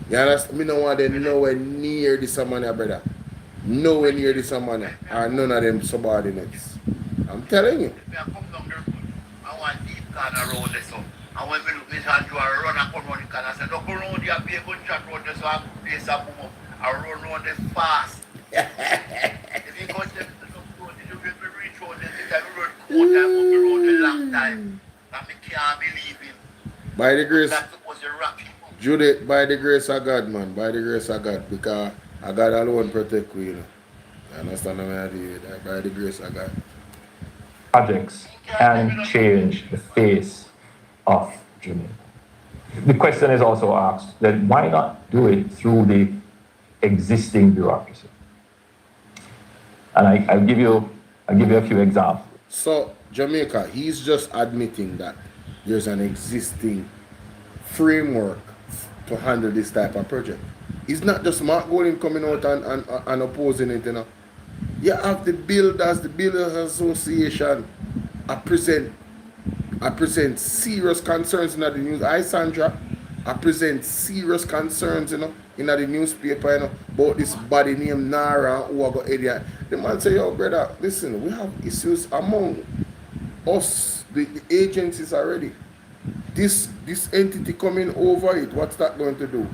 You understand? Me don't want them nowhere near this man, brother. Nowhere near this man or none of them subordinates. I'm telling you. I want deep kind of road this up. And when we look at Andrew, I run and come around the corner. I say, don't go around here, be a gunshot road this so I can place a boom up. I run around this fast. If you go to the road, you will reach road this because we run quarter time, we run a long time. And I can't believe him. By the grace, That's supposed to rock him. Judith, by the grace of God, man. By the grace of God. Because I God alone protect you, you know. You understand what I do? By the grace of God. Projects can change the face of Jamaica. The question is also asked that why not do it through the existing bureaucracy? And I'll give you a few examples. So Jamaica, he's just admitting that there's an existing framework to handle this type of project. It's not just Mark Golding coming out and opposing it, you know. You have the Builders Association. I present serious concerns in the news. Sandra, I present serious concerns, you know, in the newspaper, you know, about this body named Nara who I got idiot. The man say, yo, brother, listen, we have issues among us, the agencies already. This entity coming over it, what's that going to do?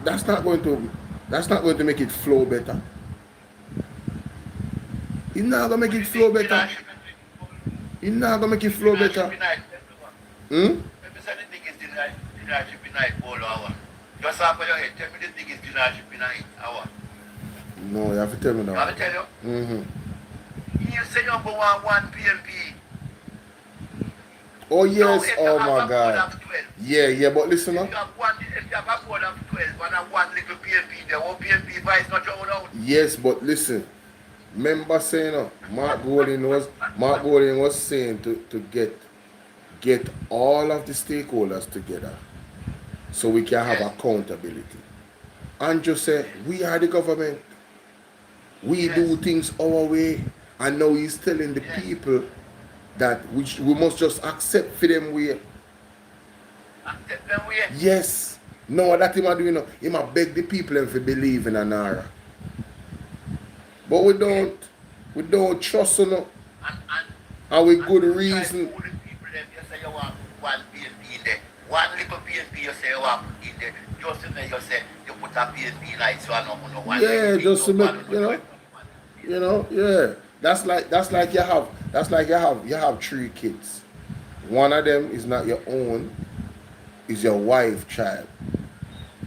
That's not going to make it flow better. It's not going to make it flow better. It's not going to make it flow better. Just after your head, tell me the thing is leadership in it. No, you have to tell me now. I have to tell you? You say you want one PMP. Oh yes, oh my God. Yeah, but listen up. If you have a board of 12 and one little PMP, the whole PMP vice not your own out. Yes, but listen. Remember saying Mark Golding was saying to get all of the stakeholders together so we can have accountability. And just say we are the government. We do things our way. And now he's telling the people that we must just accept for them way. Accept them way? Yes. No, that him a do, you know. He might beg the people and to believe in Anara. But we don't trust you know. And with good reason. You say you want one PNP in there. One little PNP you say you want in there. Just to make you say you put a PNP like so I know one. Yeah, just to make yeah. That's like you have 3 kids. One of them is not your own, is your wife child.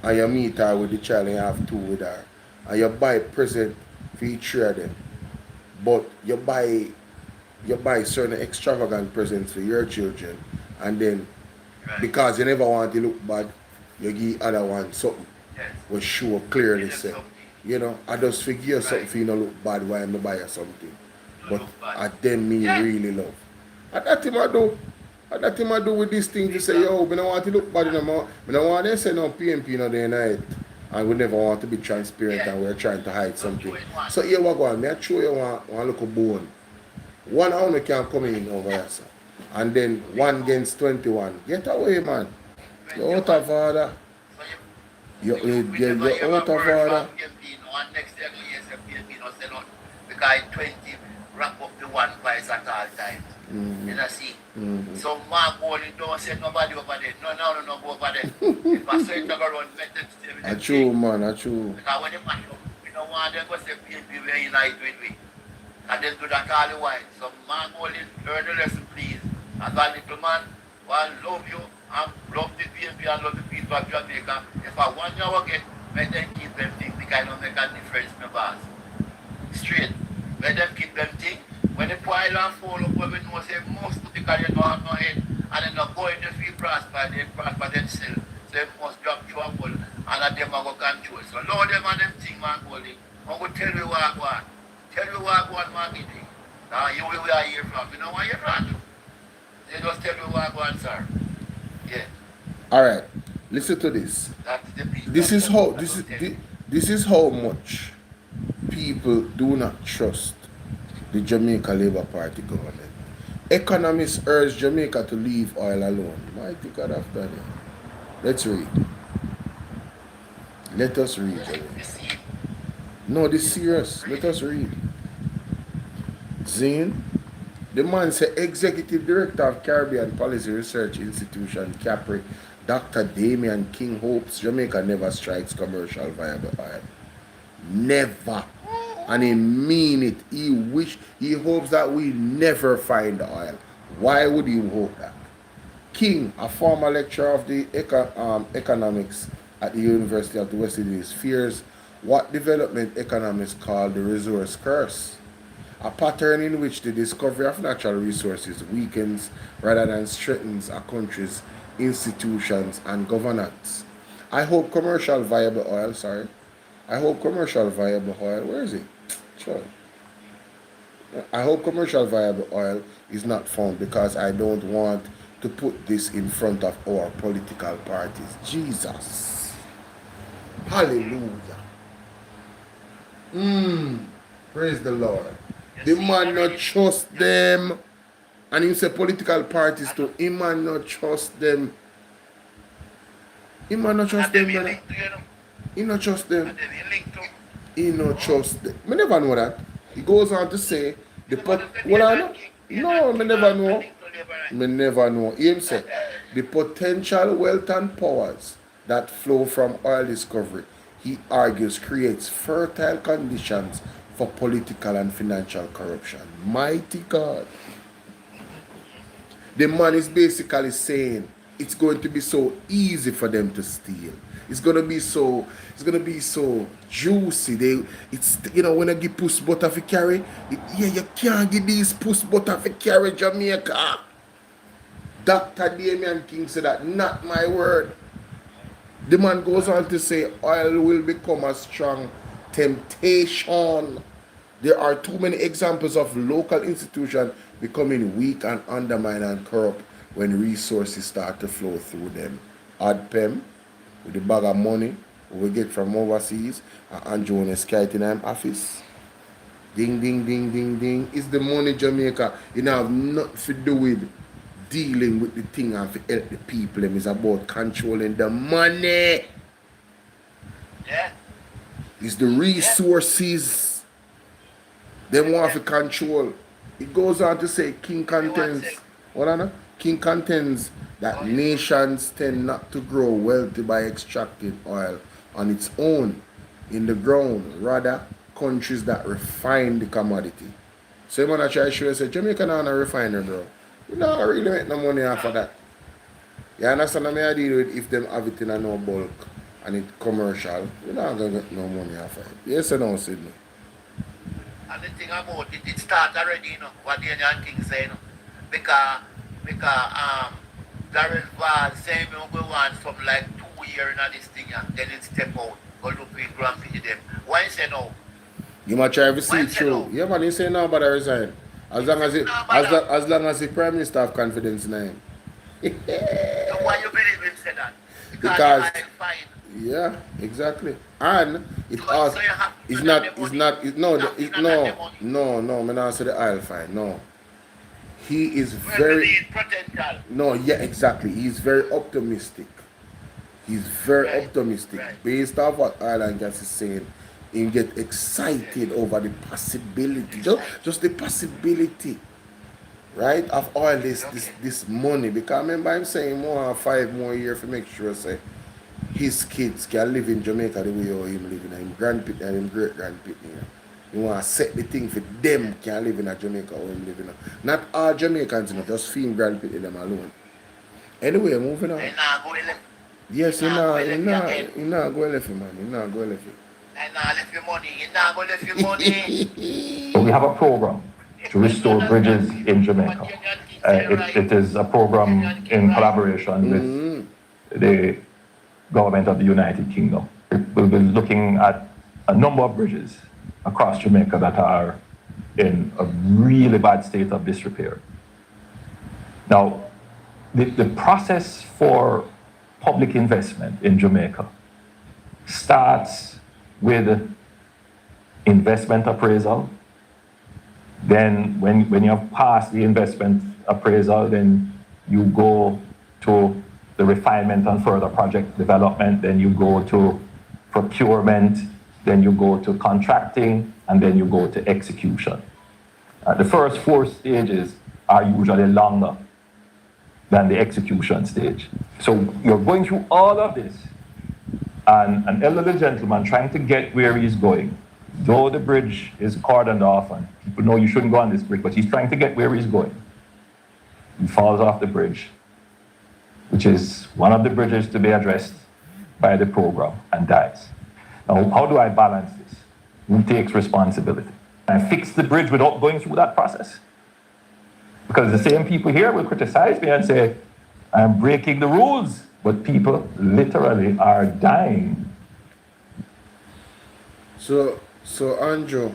And you meet her with the child and you have 2 with her. And you buy present for each 3 of them. But you buy certain extravagant presents for your children, and then because you never want to look bad, you give other one something will show clearly say, you know, I just figure something for you not look bad while I buy you something. But I then me really love. And that thing I do. And that thing I do with this thing to say, yo, I don't want to look bad no more. I don't want to say no PMP no day night. And we never want to be transparent and we're trying to hide something. So here we go. I show you one little bone. One owner can come in over here, sir. And then 1 against 21. Get away, man. You're out of order. You're out of order. Because 20 wrap up the one price at all times. You know, see? So Mark Golding don't say nobody over there. No, go over there. If I say to go around, let them stay with them. That's true, man, that's true. Because when you mash up, we don't want them to say PNP where you unite with me. And then do that all the while. So Mark Golding, learn the lesson, please. As a little man, I love you and love the PNP and love the people of Jamaica. If I want you to get, let them keep them things because I don't make a difference, my boss. Straight. Let them keep them things. When the pile and fall up, we know say most of the because they don't have no head and they're not going to feel prosper, they prosper themselves. So they must drop trouble and let them go control. So Lord them and them thing man holding. I'm could tell you what I want. Tell you what I want, Magnitsky. Now you will are here from. You know what you're from? They just tell you what I want, sir. Yeah. All right. Listen to this. That's the piece. This is how much people do not trust the Jamaica Labour Party government. Economists urge Jamaica to leave oil alone. Mighty God of God. Let's read. Let us read. No, this is serious. Let us read. Zane, the man said Executive Director of Caribbean Policy Research Institution, CAPRI, Dr. Damian King hopes Jamaica never strikes commercial viable oil. Never. And he mean it. He hopes that we never find oil. Why would he hope that? King, a former lecturer of the economics at the University of the West Indies, fears what development economists call the resource curse, a pattern in which the discovery of natural resources weakens rather than strengthens a country's institutions and governance. I hope commercial viable oil, where is it? Sure. I hope commercial viable oil is not found because I don't want to put this in front of our political parties. Jesus. Hallelujah. Praise the Lord. The man not trust them. And he said political parties too. He man not trust them. He man not trust them, brother. He not trust them. He not trust them. I never know that. He goes on to say No, me never know. Me never know. He said the potential wealth and powers that flow from oil discovery, he argues, creates fertile conditions for political and financial corruption. Mighty God. The man is basically saying it's going to be so easy for them to steal. It's gonna be so juicy. It's when I give puss butter for carry, you can't give these puss butter for carry Jamaica. Dr. Damian King said that, not my word. The man goes on to say oil will become a strong temptation. There are too many examples of local institutions becoming weak and undermined and corrupt when resources start to flow through them. ADPEM, with the bag of money we get from overseas, and Jonas Kite office. Ding, ding, ding, ding, ding. It's the money, Jamaica. You have nothing to do with dealing with the thing and to help the people. It's about controlling the money. Yeah. It's the resources they want to control. It goes on to say King contends. King contends that nations tend not to grow wealthy by extracting oil on its own in the ground, rather countries that refine the commodity. So you want to try to show you, say, Jamaica not a refiner, bro. You don't really make no money off of that. You understand what I deal with? If them have it in a no bulk and it's commercial, you're not going to get no money off of it. Yes or no, Sydney? And the thing about it, it starts already, what the young king say, because Darren Val say we want something like 2 years in this thing, then it step out, go look in Grand Prix them. Why say no? You might try to see it through. Yeah, man, you say no, but I resign. As long as the Prime Minister have confidence in him. So why you believe him say that? Because yeah, exactly. And it also no, me not say the oil fine. No. He is very exactly. He's very optimistic. Based off what oil and gas is saying. You get excited over the possibility, just the possibility, right, of all this money. Because remember him saying more 5 more years to make sure say his kids can live in Jamaica the way how him living, him grandpit and him great grandpit. You want to set the thing for them can live in a Jamaica how him living. Not all Jamaicans, just few grandpit them alone. Anyway, moving on. Yes, you not go left it, man. You not go left it. We have a program to restore bridges in Jamaica. It is a program in collaboration with the government of the United Kingdom. We'll be looking at a number of bridges across Jamaica that are in a really bad state of disrepair. Now, the process for public investment in Jamaica starts with investment appraisal. Then when you have passed the investment appraisal, then you go to the refinement and further project development, then you go to procurement, then you go to contracting, and then you go to execution. The first 4 stages are usually longer than the execution stage. So you're going through all of this, and an elderly gentleman trying to get where he's going, though the bridge is cordoned off and people know you shouldn't go on this bridge, but he's trying to get where he's going. He falls off the bridge, which is one of the bridges to be addressed by the program, and dies. Now, how do I balance this? Who takes responsibility? I fix the bridge without going through that process? Because the same people here will criticize me and say, I'm breaking the rules, but people literally are dying. So Andrew,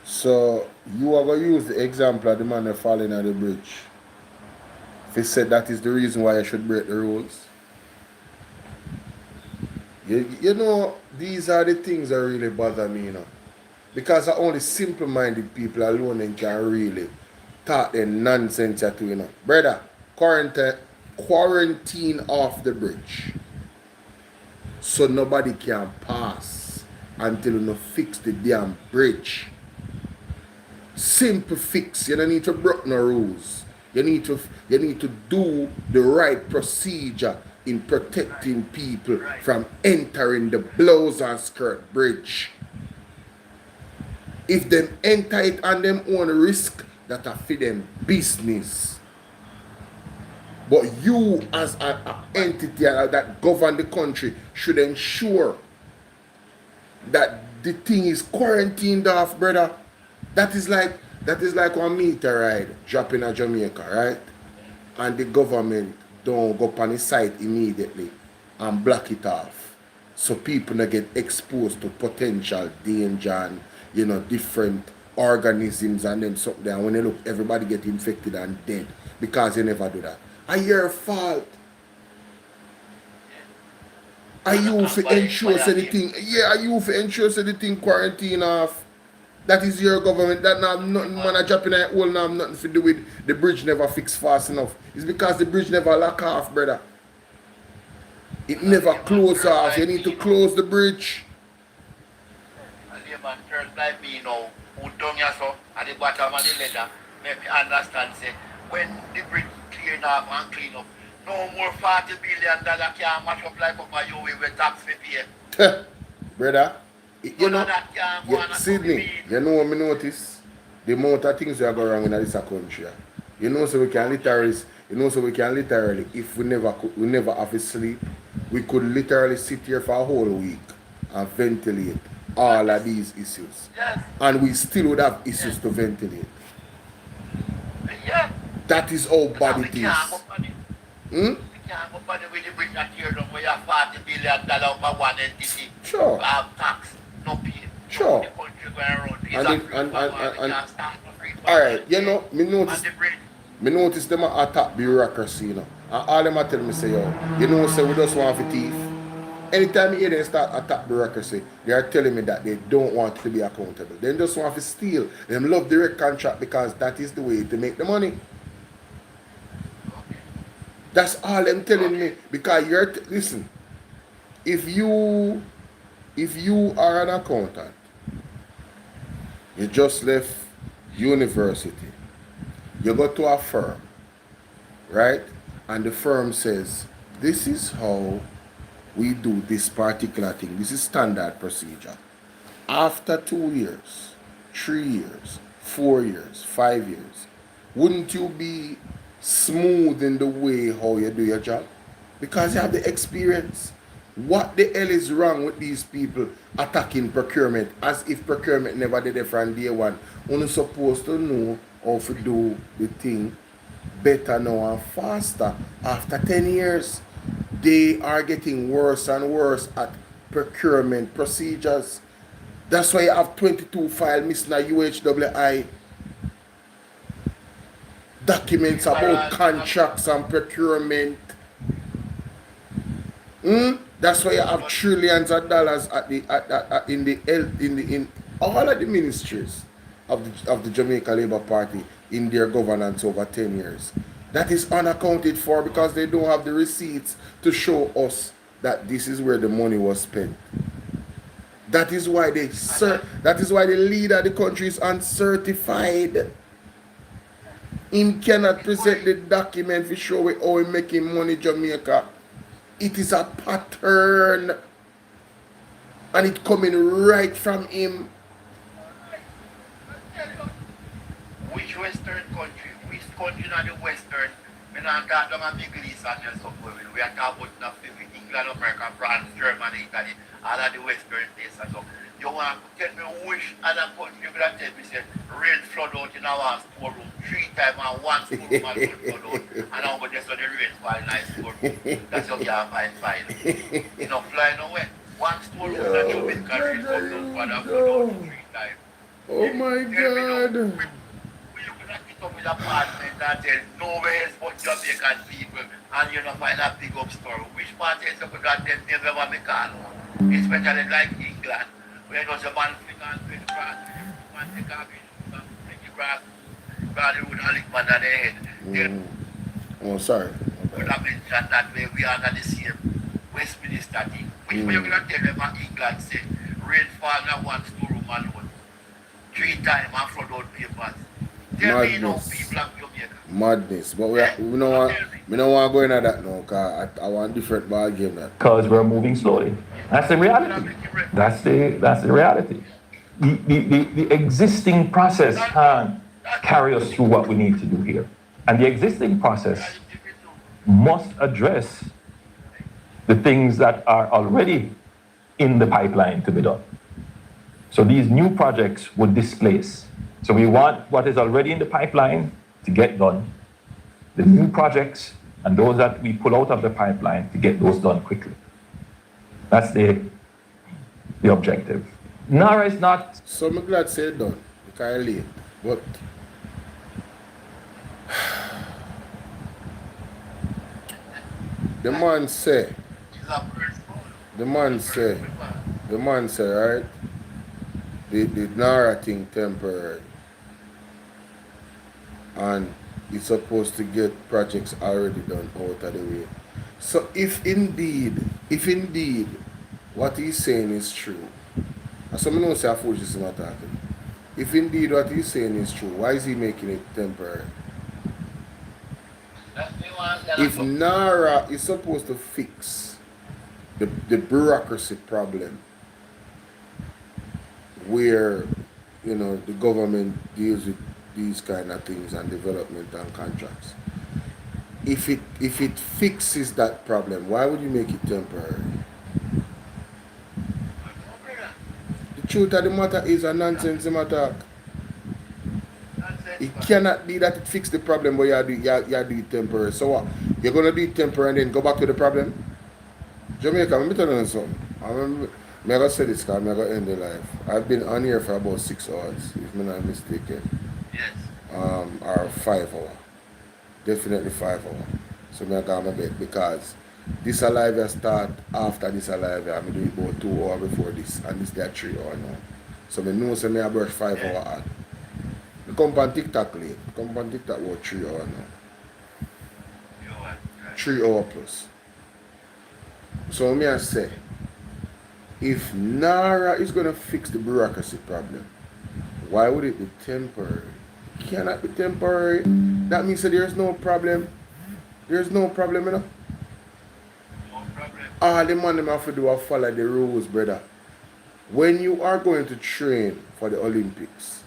so you are going to use the example of the man that falling on the bridge. If he said that is the reason why I should break the rules. You know, these are the things that really bother me, you know. Because only simple-minded people alone can really talk their nonsense at you, you know. Brother, quarantine off the bridge. So nobody can pass until you fix the damn bridge. Simple fix. You don't need to break no rules. You need to do the right procedure in protecting people from entering the blouse and skirt bridge. If them enter it on them own risk, that are for them business. But you as an entity that govern the country should ensure that the thing is quarantined off, brother. That is like one meter ride dropping in Jamaica, right? And the government don't go on the site immediately and block it off. So people don't get exposed to potential danger and, you know, different organisms and then something. And when they look, everybody get infected and dead because you never do that. Are your fault? Are you for ensure anything? Yeah, are you for ensure anything quarantine off? That is your government. That now nothing man a drop in a hole now nothing to do with the bridge never fixed fast enough. It's because the bridge never lock off, brother. It never close off. You need to close the bridge. And the man first like me now, who done ya so at the bottom of the letter, make me understand say when the bridge clean up and clean up, no more $40 billion can mash up like up you with tax we pay. Brother. You know, Sydney, you know what I notice? The amount of things that go wrong in this country. You know, so we can literally, if we never have to sleep, we could literally sit here for a whole week and ventilate all of these issues. Yes. And we still would have issues to ventilate. Yeah. That is how bad it is. We can't go with the bridge that here done where you have $40 billion over one entity. Sure. Have tax. No pay. Sure. The country going around. Alright, you know, me notice them attack bureaucracy, you know. And all them tell me say, yo, you know, say we just want for thief. Anytime you hear them start attack bureaucracy, they are telling me that they don't want to be accountable. They just want to steal. They love direct contract because that is the way to make the money. That's all them telling me. Because listen, if you are an accountant, you just left university, you go to a firm, right? And the firm says, this is how we do this particular thing. This is standard procedure. After 2 years, 3 years, 4 years, 5 years, wouldn't you be smooth in the way how you do your job? Because you have the experience. What the hell is wrong with these people attacking procurement as if procurement never did it from day one? Only supposed to know how to do the thing better now and faster. After 10 years, they are getting worse and worse at procurement procedures. That's why you have 22 file missing a UHWI documents about contracts and procurement. That's why you have trillions of dollars in all of the ministries of the Jamaica Labour Party in their governance over 10 years. That is unaccounted for because they don't have the receipts to show us that this is where the money was spent. That is why the leader of the country is uncertified. He cannot present the document to show how he making money in Jamaica. It is a pattern. And it coming right from him. Which Western country? Which country in the Western? We don't talk about Middle East and somewhere. We are talking about England, America, France, Germany, Italy, all of the Western states. So you want to tell me which other country you going to tell me say rain flood out in our storeroom 3 times and 1 storeroom and flood out and now go just on the rain fall in our storeroom. That's how you have fine. You know, fly nowhere. 1 storeroom that you been carrying from flood out 3 times. Oh my God. With apartment and tell nowhere else but Jamaican people and you know find a big up store. Which part is you could have them never make call? Especially like England, where there's a man fling and play the grass, man take a bit, take the grass, the road and lick man on the head. Oh, sorry. Would have mentioned that way we are under the same Westminster thing. Which way you gonna tell them at England say rainfall now 1 storeroom alone 3 times and flood out papers. Madness. But we don't want to go into that now because I want a different ball game now. Because we're moving slowly. That's the reality. That's the reality. The existing process can't carry us through what we need to do here. And the existing process must address the things that are already in the pipeline to be done. So these new projects would displace. So we want what is already in the pipeline to get done. The new projects and those that we pull out of the pipeline to get those done quickly. That's the objective. NARA is not... So I'm glad to say it done. Because I late. But... The man say, right? The NARA thing temporary. And it's supposed to get projects already done out of the way. So if indeed what he's saying is true, and some don't say I forge this not talking. If indeed what he's saying is true, why is he making it temporary? If NARA is supposed to fix the bureaucracy problem where the government deals with these kind of things and development and contracts. If it fixes that problem, why would you make it temporary? The truth of the matter is a nonsense matter. It cannot be that it fixes the problem, but you do it temporary. So what? You're gonna do it temporary and then go back to the problem? Jamaica, let me tell you something. I'm gonna say this because I'm gonna end the life. I've been on here for about 6 hours, if I'm not mistaken. Or 5 hours. Definitely 5 hours. So I'm going to bet because this alive will start after this alive. I'm doing about 2 hours before this, and this is 3 hours now. So I know I brush 5 hours out. I come on TikTok late. Come on TikTok about 3 hours now. 3 hours plus. So I say, if NARA is going to fix the bureaucracy problem, why would it be temporary? It cannot be temporary. That means that there's no problem. There's no problem, No problem. All the man them have to do is follow the rules, brother. When you are going to train for the Olympics,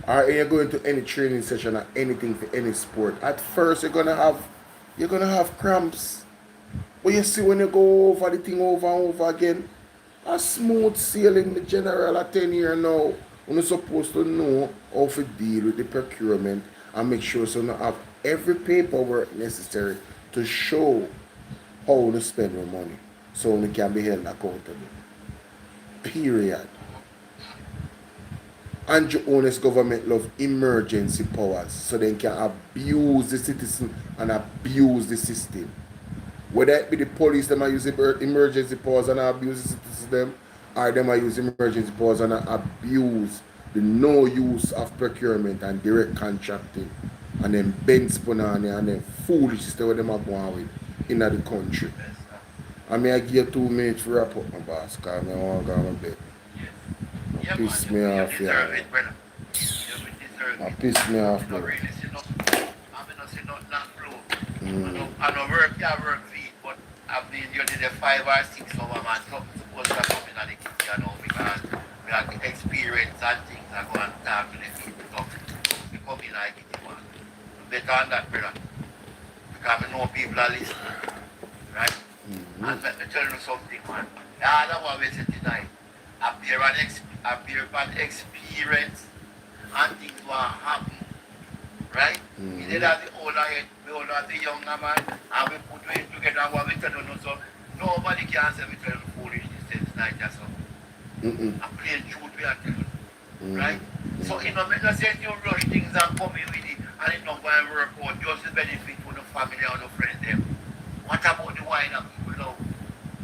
or you're going to any training session or anything for any sport, at first you're gonna have cramps. But you see when you go over the thing over and over again, a smooth sailing, the general at 10 years now. You're supposed to know how to deal with the procurement and make sure so you have every paperwork necessary to show how to spend your money so you can be held accountable. Period. Andrew honest government love emergency powers so they can abuse the citizen and abuse the system. Whether it be the police them are use emergency powers and abuse the citizens them, or them are use emergency powers and abuse the no use of procurement and direct contracting and then bend spunani and then foolishness that them are going with in the country. I mean I give you 2 minutes to wrap up my boss because I want to go to bed. Piss me off, yeah. Piss me off, bro. I don't work, I work for it, but I've been doing it 5 or 6 hours, man. Something supposed to come in the kitchen, you know, because we have experience and things. I go and talk to the people, so we come in like it, man. Better than that, brother. Because I know people are listening, right? And let me tell you something, man. All of what we say tonight, appear an experience and things will happen, right? We did have the older head, we all have the younger man, and we put it together what we tell you, so nobody can say we tell you foolishness tonight or something. A plain truth we are telling you, right? So it no make no sense you rush things and come in with it, and it not going to work out just to benefit for the family or the friends them. What about the wine of people now?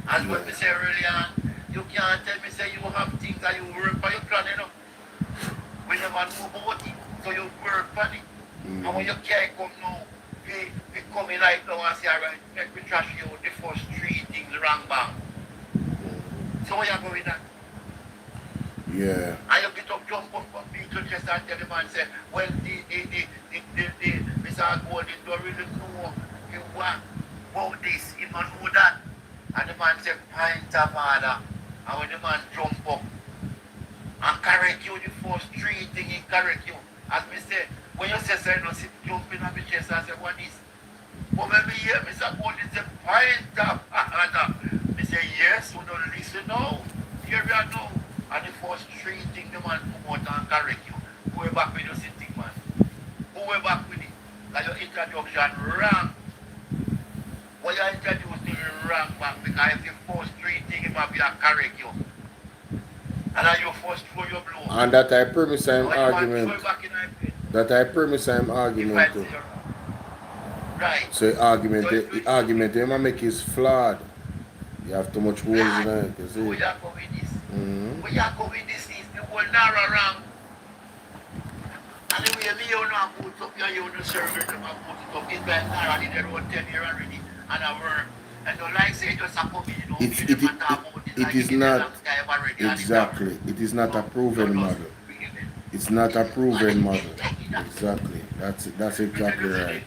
As what we say earlier, you can't tell me say you have things that you work for your plan, you know. We never know about it, so you work for it. And when you can't come now, we come in like now and say, alright, make me trash you the first 3 things wrong bang. So where you going at? Yeah. And you get up, jump up from people just and tell the man say, well, Mr. Gold, you don't really know you want about this, you don't know that. And the man say, pint of order. And when the man jump up and correct you, the first 3 things he correct you. As me say, when you say, sir, no sit jumping on the chest and say, what is? But when me hear Mr. Gold, he say, pint of order. Me say, yes, we don't listen now. Here we are now. And the first 3 things the man come out and correct you. Go back with your sitting, man. Go back with it. Like your introduction wrong. What you introduced to the wrong, man, because if the first 3 things it might be a correct you. And then you first throw your blow. And that I premise I'm argument. That I premise I'm argument too. Right. So the argument they might make is flawed. You have too much holes in it, you see. Where you go with this? Where you go with this is the whole narrow wrong. And the way me you know put up your own server to put it up, it's like narrow in the road 10 years already and I work. And don't like say just a come in, you know, it is not exactly. It is not a proven model. It's not a proven model. Exactly. That's it. That's exactly right.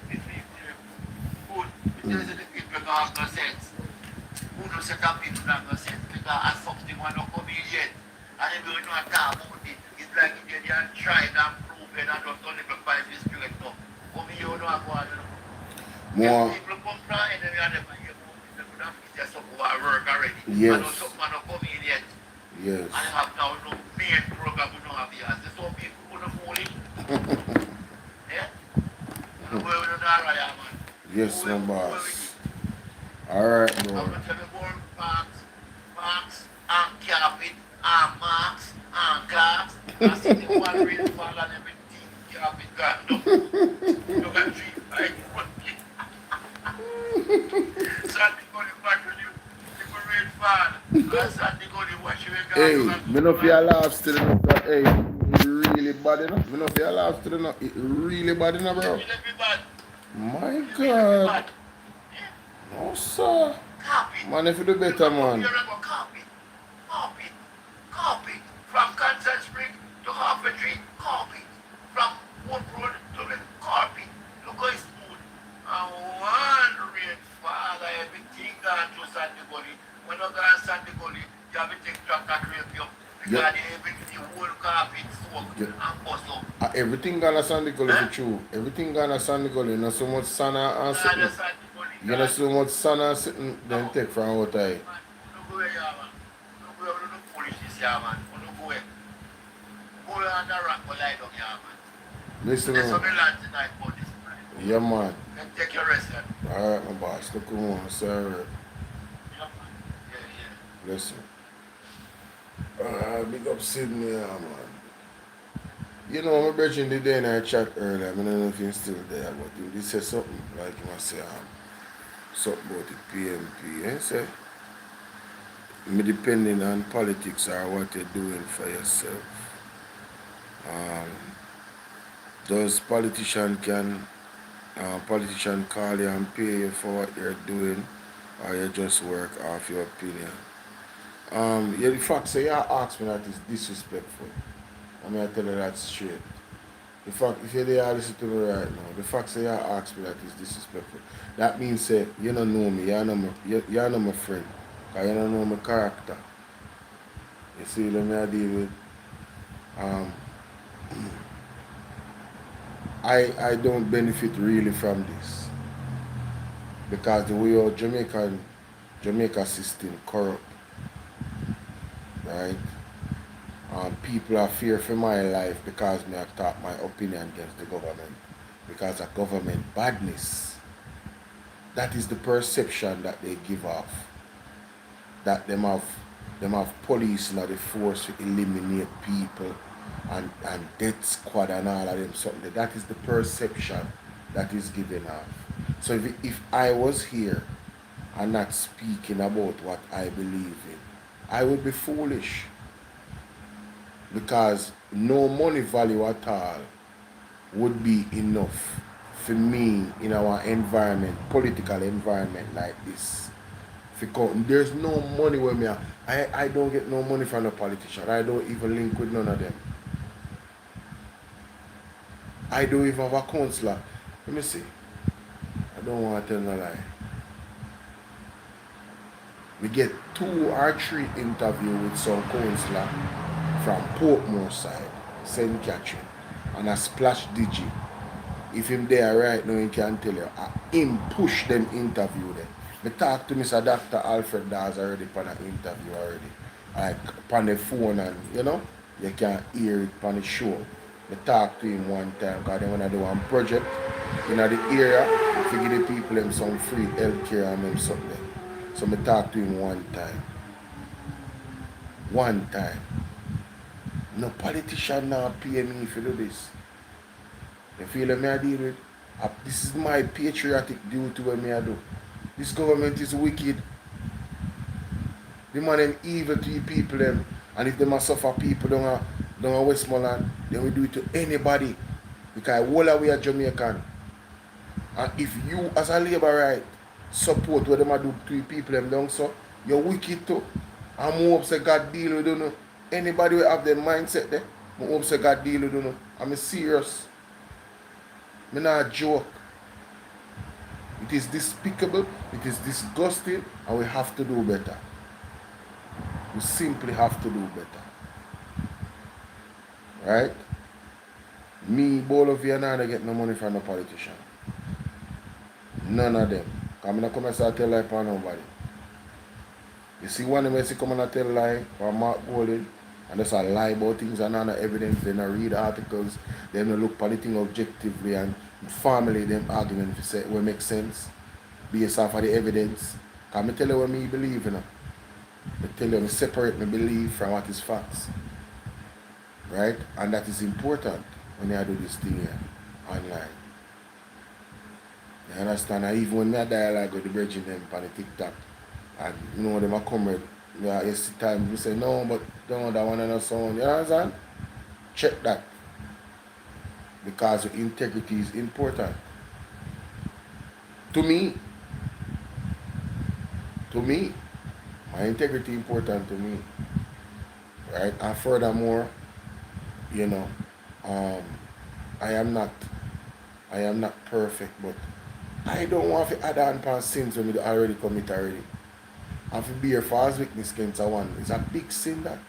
Who knows that people have no sense because as something will not come in yet. And if you know talk about it, it's like they are tried and proven and just only the 5 years straight now. Come here, you know what more. If people come from enemy and they hear about it, they could have fixed something who are work already. Yes. And something will not come in yet. Yes. And they have now no main program we don't have here. So some people who don't fool it. Yeah? You know where we don't know, man. Yes, my boss. Alright, bro. I'm going to tell you more marks, and carpet, and marks, and glass. I see the one rainfall and everything, carpet gone. Look at 3, 5, 1. Sandy going back to you. If we rainfall, and Sandy going wash your Hey, me no feel laugh still enough that, hey, it really bad enough. Me no feel laugh still enough. It really bad enough, bro. My God. No, sir. Man, if you do better, man. Copy. From Kansas Spring to Harvey, copy. From Wood Road to the copy. Look how it's smooth. And one rainfall, everything gone to Sandy Gully. When you go to Sandy Gully, you have to take tractor creep you. Because everything, whole carpet, soak, and bust up. Everything gonna Sandy Gully for true. Everything gonna Sandy Gully. Not so much sun and sitting. You know so much sun and sitting, then take from what I. Listen, man. Yeah, man. Take your rest, alright, my boss. Look on, sir. Listen. Big up Sydney, man. You know, my brother did in our chat earlier. I don't know if he's still there, but he said something like he must say something about the PMP. He said, me depending on politics or what you're doing for yourself. Those politician call you and pay you for what you're doing, or you just work off your opinion. Yeah, the fact say you ask me that is disrespectful. I mean, I tell you that straight. The fact, if you're there listen to me right now, the fact say you ask me that is disrespectful. That means say you don't know me, you're not my friend, because you don't know my character. You see, let me deal with. Um, I don't benefit really from this because the way our Jamaica system corrupt, right? People are fear for my life because me I talk my opinion against the government because of government badness. That is the perception that they give off. That them have police and the force to eliminate people and death squad and all of them something. That is the perception that is given off. So if I was here and not speaking about what I believe in, I would be foolish. Because no money value at all would be enough for me in our environment, political environment like this. There's no money where me I don't get no money from a politician. I don't even link with none of them. I don't even have a counselor. Let me see. I don't want to tell no lie. We get 2 or 3 interviews with some counselor from Portmore side, St. Catherine, and a Splash Digi. If him there right now, he can tell you, him push them interview them. Me talk to Mr. Dr. Alfred Dawes already on an interview already. Like on the phone and, you know, you can hear it on the show. Me talk to him one time because they want to do one project in the area to give the people them some free healthcare and them something. So me talk to him one time. One time. No politician now pay me if you do this. You feel me I deal with? This is my patriotic duty when me I do. This government is wicked. The man them evil to the people them. And if they must suffer people down a Westmoreland, then we do it to anybody. Because all of we are Jamaican. And if you as a labor right support what them do to the people them down so, you're wicked too. And I hope say God deal with you. Anybody will have their mindset there. I hope say God deal with you. I'm serious. I'm not a joke. It is despicable, it is disgusting, and we have to do better. We simply have to do better. Right? Me, Bolo, and I get no money from no politician. None of them. I'm not come and say I tell lie for nobody. You see one of them say come and tell lie for Mark Golden, and that's a lie about things and none of evidence. They don't read articles, they don't look for anything objectively, and formally them argument if say will make sense based off of the evidence. Can I tell you what me believe in? I tell you, I separate my belief from what is facts. Right? And that is important when I do this thing here online. You understand? And even when I dialogue with the bridging them on the TikTok, and you know them a come with you see time you say no, but don't that one and a sound. You understand? Check that. Because your integrity is important. To me, my integrity is important to me. Right? And furthermore, you know, I am not perfect, but I don't want to add on past sins when we already commit already. And to bear false witness against one is a big sin that.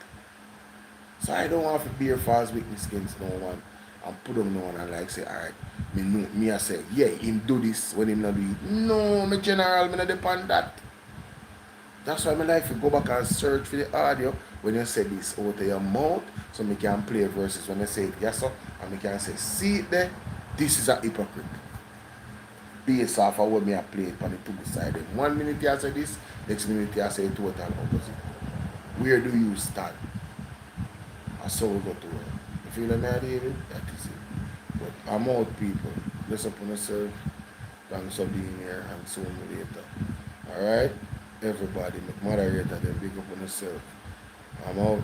So I don't want to bear false witness against no one and put them on and like say, alright, me I say, yeah, him do this when him not do it. No, my general, me not depend that. That's why I like to go back and search for the audio when you say this out of your mouth, so me can play verses when you say it, yes sir, and me can say, see it there, this is a hypocrite. Based off of what me I play it on the two side. 1 minute you say this, next minute you say total opposite. Where do you stand? That's how we go to work. feel me, David? That is it. But I'm out, people. Bless up on yourself. Thanks for being here and soon later. Alright? Everybody, make moderator, then big up on yourself. I'm out.